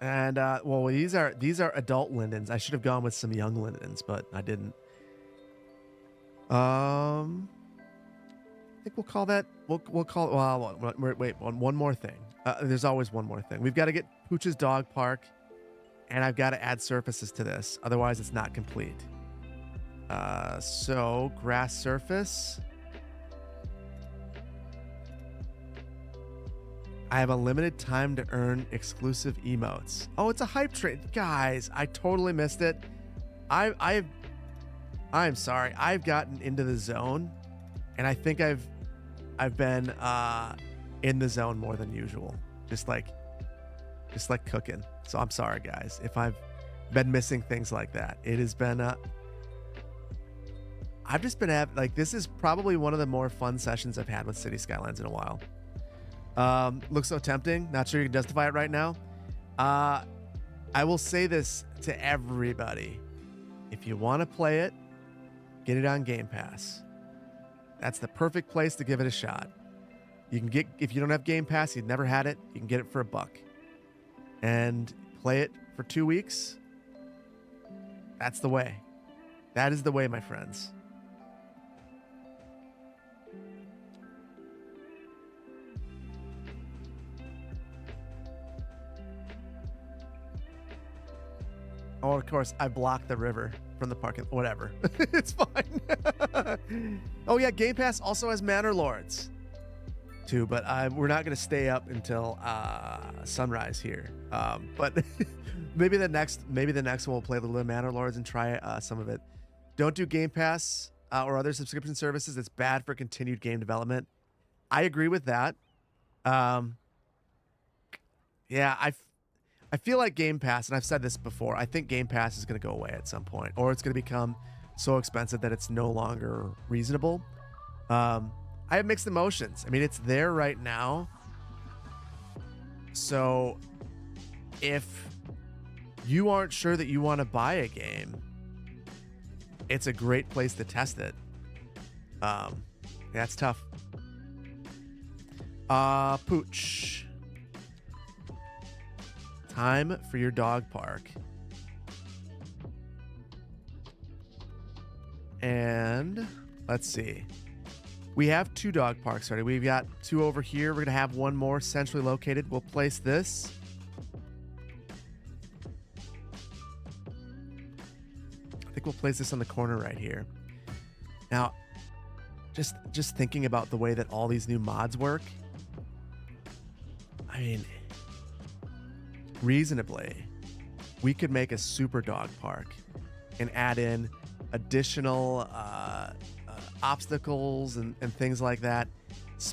And well, these are adult lindens. I should have gone with some young lindens, but I didn't. I think we'll call that. We'll call it. Well, wait. One more thing. There's always one more thing. We've got to get Pooch's dog park, and I've got to add surfaces to this. Otherwise, it's not complete. So grass surface. I have a limited time to earn exclusive emotes. Oh, it's a hype train. Guys, I totally missed it. I'm sorry. I've gotten into the zone, and I think I've been in the zone more than usual. Just like cooking. So I'm sorry, guys, if I've been missing things like that. It has been I've just been like, this is probably one of the more fun sessions I've had with City Skylines in a while. Looks so tempting. Not sure you can justify it right now. I will say this to everybody. If you want to play it, get it on Game Pass. That's the perfect place to give it a shot. You can get, if you don't have Game Pass, you've never had it, you can get it for $1 and play it for 2 weeks. That's the way. That is the way, my friends. Oh, of course, I blocked the river from the parking. Whatever. It's fine. Oh, yeah, Game Pass also has Manor Lords, too, but we're not going to stay up until sunrise here. But maybe the next one we'll play a little bit of Manor Lords and try some of it. Don't do Game Pass or other subscription services. It's bad for continued game development. I agree with that. Yeah, I feel like Game Pass, and I've said this before, I think Game Pass is going to go away at some point, or it's going to become so expensive that it's no longer reasonable. I have mixed emotions. I mean, it's there right now. So if you aren't sure that you want to buy a game, it's a great place to test it. Yeah, it's tough. Pooch. Time for your dog park. And let's see. We have 2 dog parks already. We've got 2 over here. We're going to have 1 more centrally located. We'll place this. I think we'll place this on the corner right here. Now, just thinking about the way that all these new mods work. I mean, reasonably, we could make a super dog park and add in additional obstacles and things like that.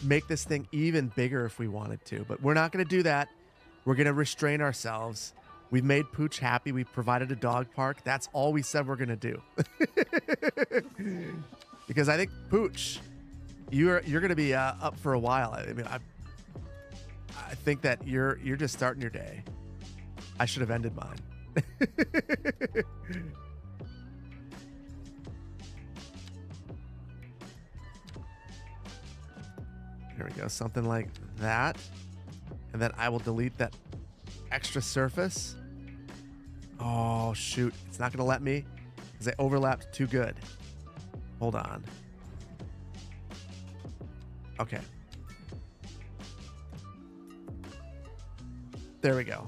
Make this thing even bigger if we wanted to, but we're not going to do that. We're going to restrain ourselves. We've made Pooch happy. We've provided a dog park. That's all we said we're going to do. Because I think, Pooch, you're going to be up for a while. I mean, I think that you're just starting your day. I should have ended mine. Here we go. Something like that. And then I will delete that extra surface. Oh, shoot. It's not going to let me because I overlapped too good. Hold on. Okay. There we go.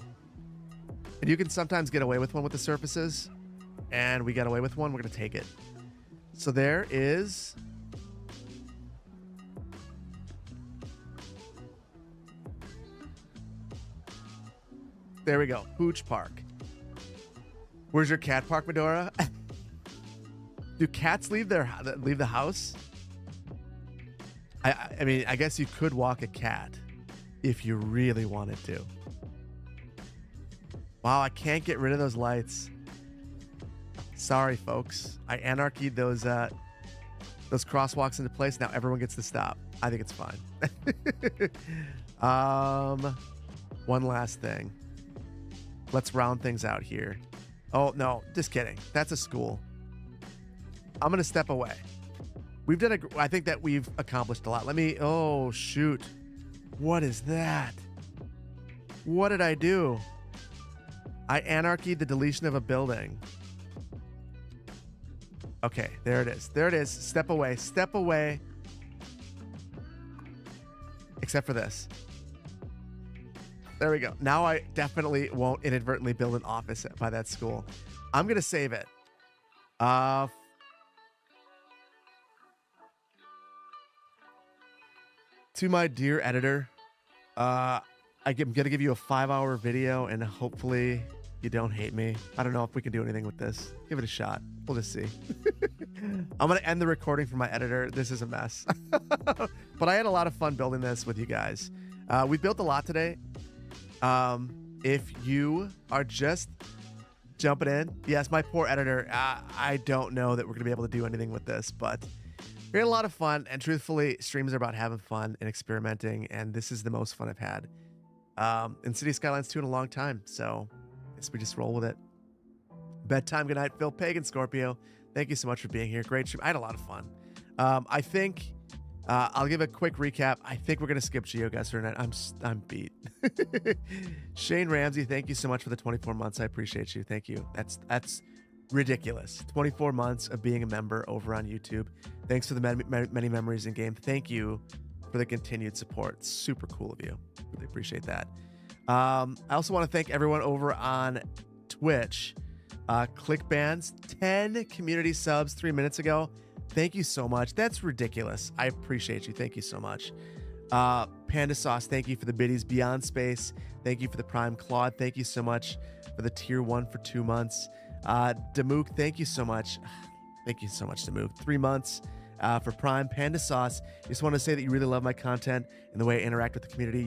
And you can sometimes get away with one with the surfaces, and we got away with one. We're going to take it. So there is... There we go. Pooch Park. Where's your cat park, Medora? Do cats leave the house? I mean, I guess you could walk a cat if you really wanted to. Wow, I can't get rid of those lights. Sorry, folks. I anarchied those crosswalks into place. Now everyone gets to stop. I think it's fine. One last thing. Let's round things out here. Oh, no, just kidding. That's a school. I'm going to step away. I think that we've accomplished a lot. Oh, shoot. What is that? What did I do? I anarchied the deletion of a building. Okay, there it is. There it is. Step away. Step away. Except for this. There we go. Now I definitely won't inadvertently build an office by that school. I'm going to save it. To my dear editor, I'm going to give you a 5-hour video, and hopefully you don't hate me. I don't know if we can do anything with this. Give it a shot. We'll just see. I'm going to end the recording for my editor. This is a mess. But I had a lot of fun building this with you guys. We built a lot today. If you are just jumping in. Yes, my poor editor. I don't know that we're going to be able to do anything with this, but we had a lot of fun. And truthfully, streams are about having fun and experimenting. And this is the most fun I've had in City Skylines 2 in a long time. So I guess we just roll with it. Bedtime. Good night, Phil Pagan Scorpio. Thank you so much for being here. Great stream. I had a lot of fun. I think I'll give a quick recap. I think we're gonna skip GeoGuessr tonight. I'm beat. Shane Ramsey, thank you so much for the 24 months. I appreciate you. Thank you. That's ridiculous. 24 months of being a member over on YouTube. Thanks for the many memories in game. Thank you for the continued support. Super cool of you. Really appreciate that. I also want to thank everyone over on Twitch. ClickBands, 10 community subs 3 minutes ago. Thank you so much. That's ridiculous. I appreciate you. Thank you so much. Panda Sauce, thank you for the biddies. Beyond Space, thank you for the Prime. Claude, thank you so much for the tier 1 for 2 months. Damook, thank you so much. Thank you so much, Damook. 3 months for Prime. Panda Sauce, just want to say that you really love my content and the way I interact with the community.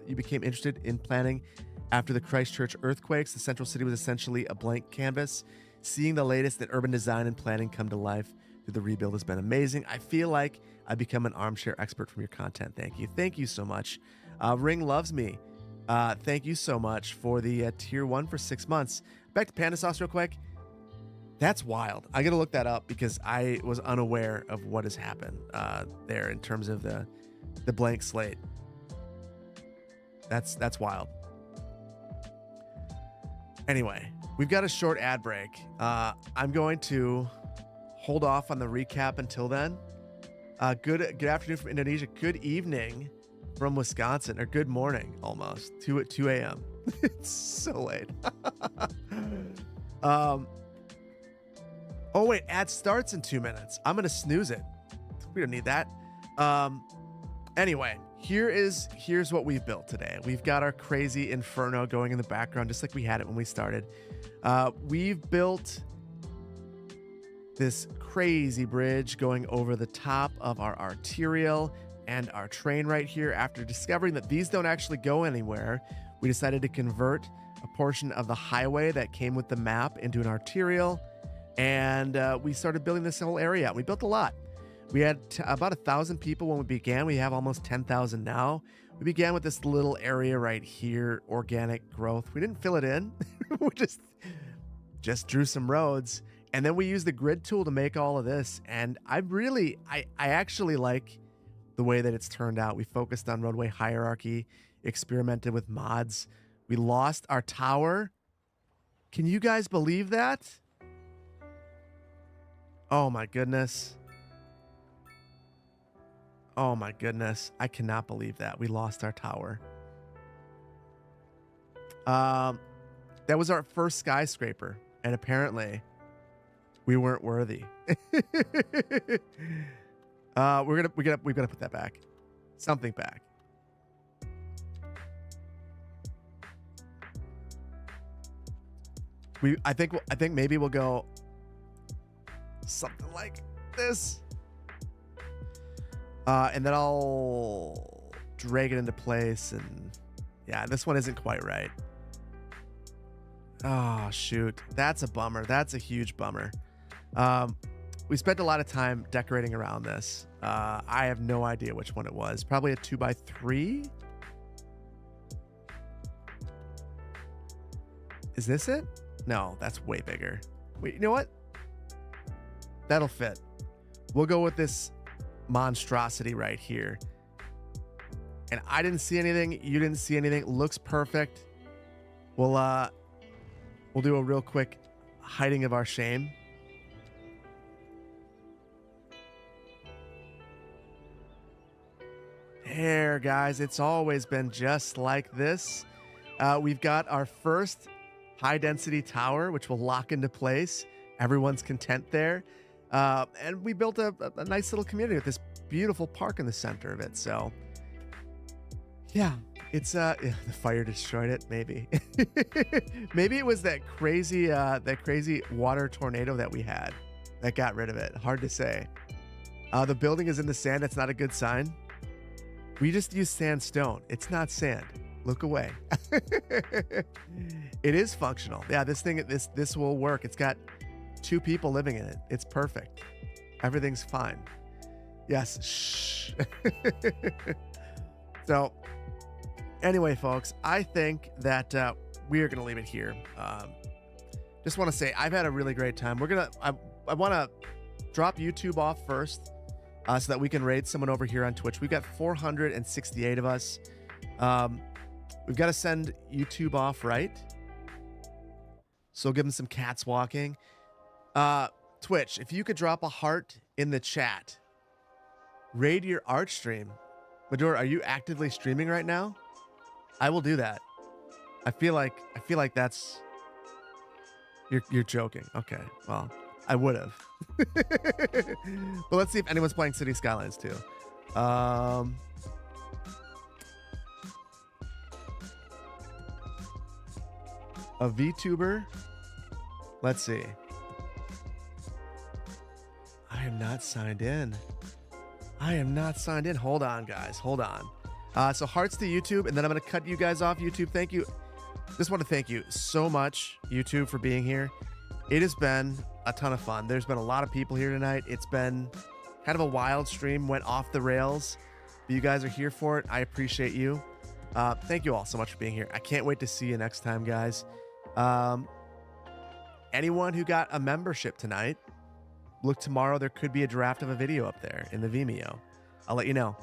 You became interested in planning after the Christchurch earthquakes. The central city was essentially a blank canvas. Seeing the latest in urban design and planning come to life through the rebuild has been amazing. I feel like I've become an armchair expert from your content. Thank you. Thank you so much. Ring Loves Me. Thank you so much for the tier 1 for 6 months. Back to Panda Sauce real quick. That's wild. I got to look that up because I was unaware of what has happened there in terms of the blank slate. That's wild. Anyway, we've got a short ad break. I'm going to hold off on the recap until then. Good afternoon from Indonesia. Good evening from Wisconsin, or good morning almost. 2 a.m. It's so late. Oh wait, ad starts in 2 minutes. I'm gonna snooze it. We don't need that. Anyway, here's what we've built today. We've got our crazy inferno going in the background, just like we had it when we started. We've built this crazy bridge going over the top of our arterial and our train right here. After discovering that these don't actually go anywhere, we decided to convert a portion of the highway that came with the map into an arterial, and we started building this whole area out. We built a lot. We had about 1,000 people when we began. We have almost 10,000 now. We began with this little area right here, organic growth. We didn't fill it in. We just drew some roads, and then we used the grid tool to make all of this. And I actually like the way that it's turned out. We focused on roadway hierarchy, experimented with mods. We lost our tower. Can you guys believe that? Oh my goodness. Oh my goodness. I cannot believe that. We lost our tower. That was our first skyscraper, and apparently we weren't worthy. We've got to put that back. Something back. I think maybe we'll go something like this. And then I'll drag it into place, and yeah, this one isn't quite right. Oh, shoot. That's a bummer. That's a huge bummer. We spent a lot of time decorating around this. I have no idea which one it was. Probably a 2x3. Is this it? No, that's way bigger. Wait, you know what? That'll fit. We'll go with this monstrosity right here. And I didn't see anything. You didn't see anything. Looks perfect. We'll do a real quick hiding of our shame. There, guys. It's always been just like this. We've got our first high-density tower, which will lock into place. Everyone's content there. And we built a nice little community with this beautiful park in the center of it. So, yeah, it's the fire destroyed it. Maybe, maybe it was that crazy water tornado that we had that got rid of it. Hard to say. The building is in the sand. That's not a good sign. We just use sandstone. It's not sand. Look away. It is functional. Yeah, this will work. It's got 2 people living in it. It's perfect. Everything's fine. Yes. Shh. So, anyway, folks, I think that we are going to leave it here. Just want to say I've had a really great time. I want to drop YouTube off first so that we can raid someone over here on Twitch. We've got 468 of us. We've got to send YouTube off, right? So give them some cats walking. Twitch, if you could drop a heart in the chat, raid your art stream. Madura, are you actively streaming right now? I will do that. I feel like that's you're joking. Okay, well, I would have. But let's see if anyone's playing City Skylines too. A VTuber. Let's see. I am not signed in. Hold on, guys. Hold on. So hearts to YouTube, and then I'm going to cut you guys off YouTube. Thank you. Just want to thank you so much, YouTube, for being here. It has been a ton of fun. There's been a lot of people here tonight. It's been kind of a wild stream, went off the rails, but you guys are here for it. I appreciate you. Thank you all so much for being here. I can't wait to see you next time, guys. Anyone who got a membership tonight, look tomorrow. There could be a draft of a video up there in the Vimeo. I'll let you know.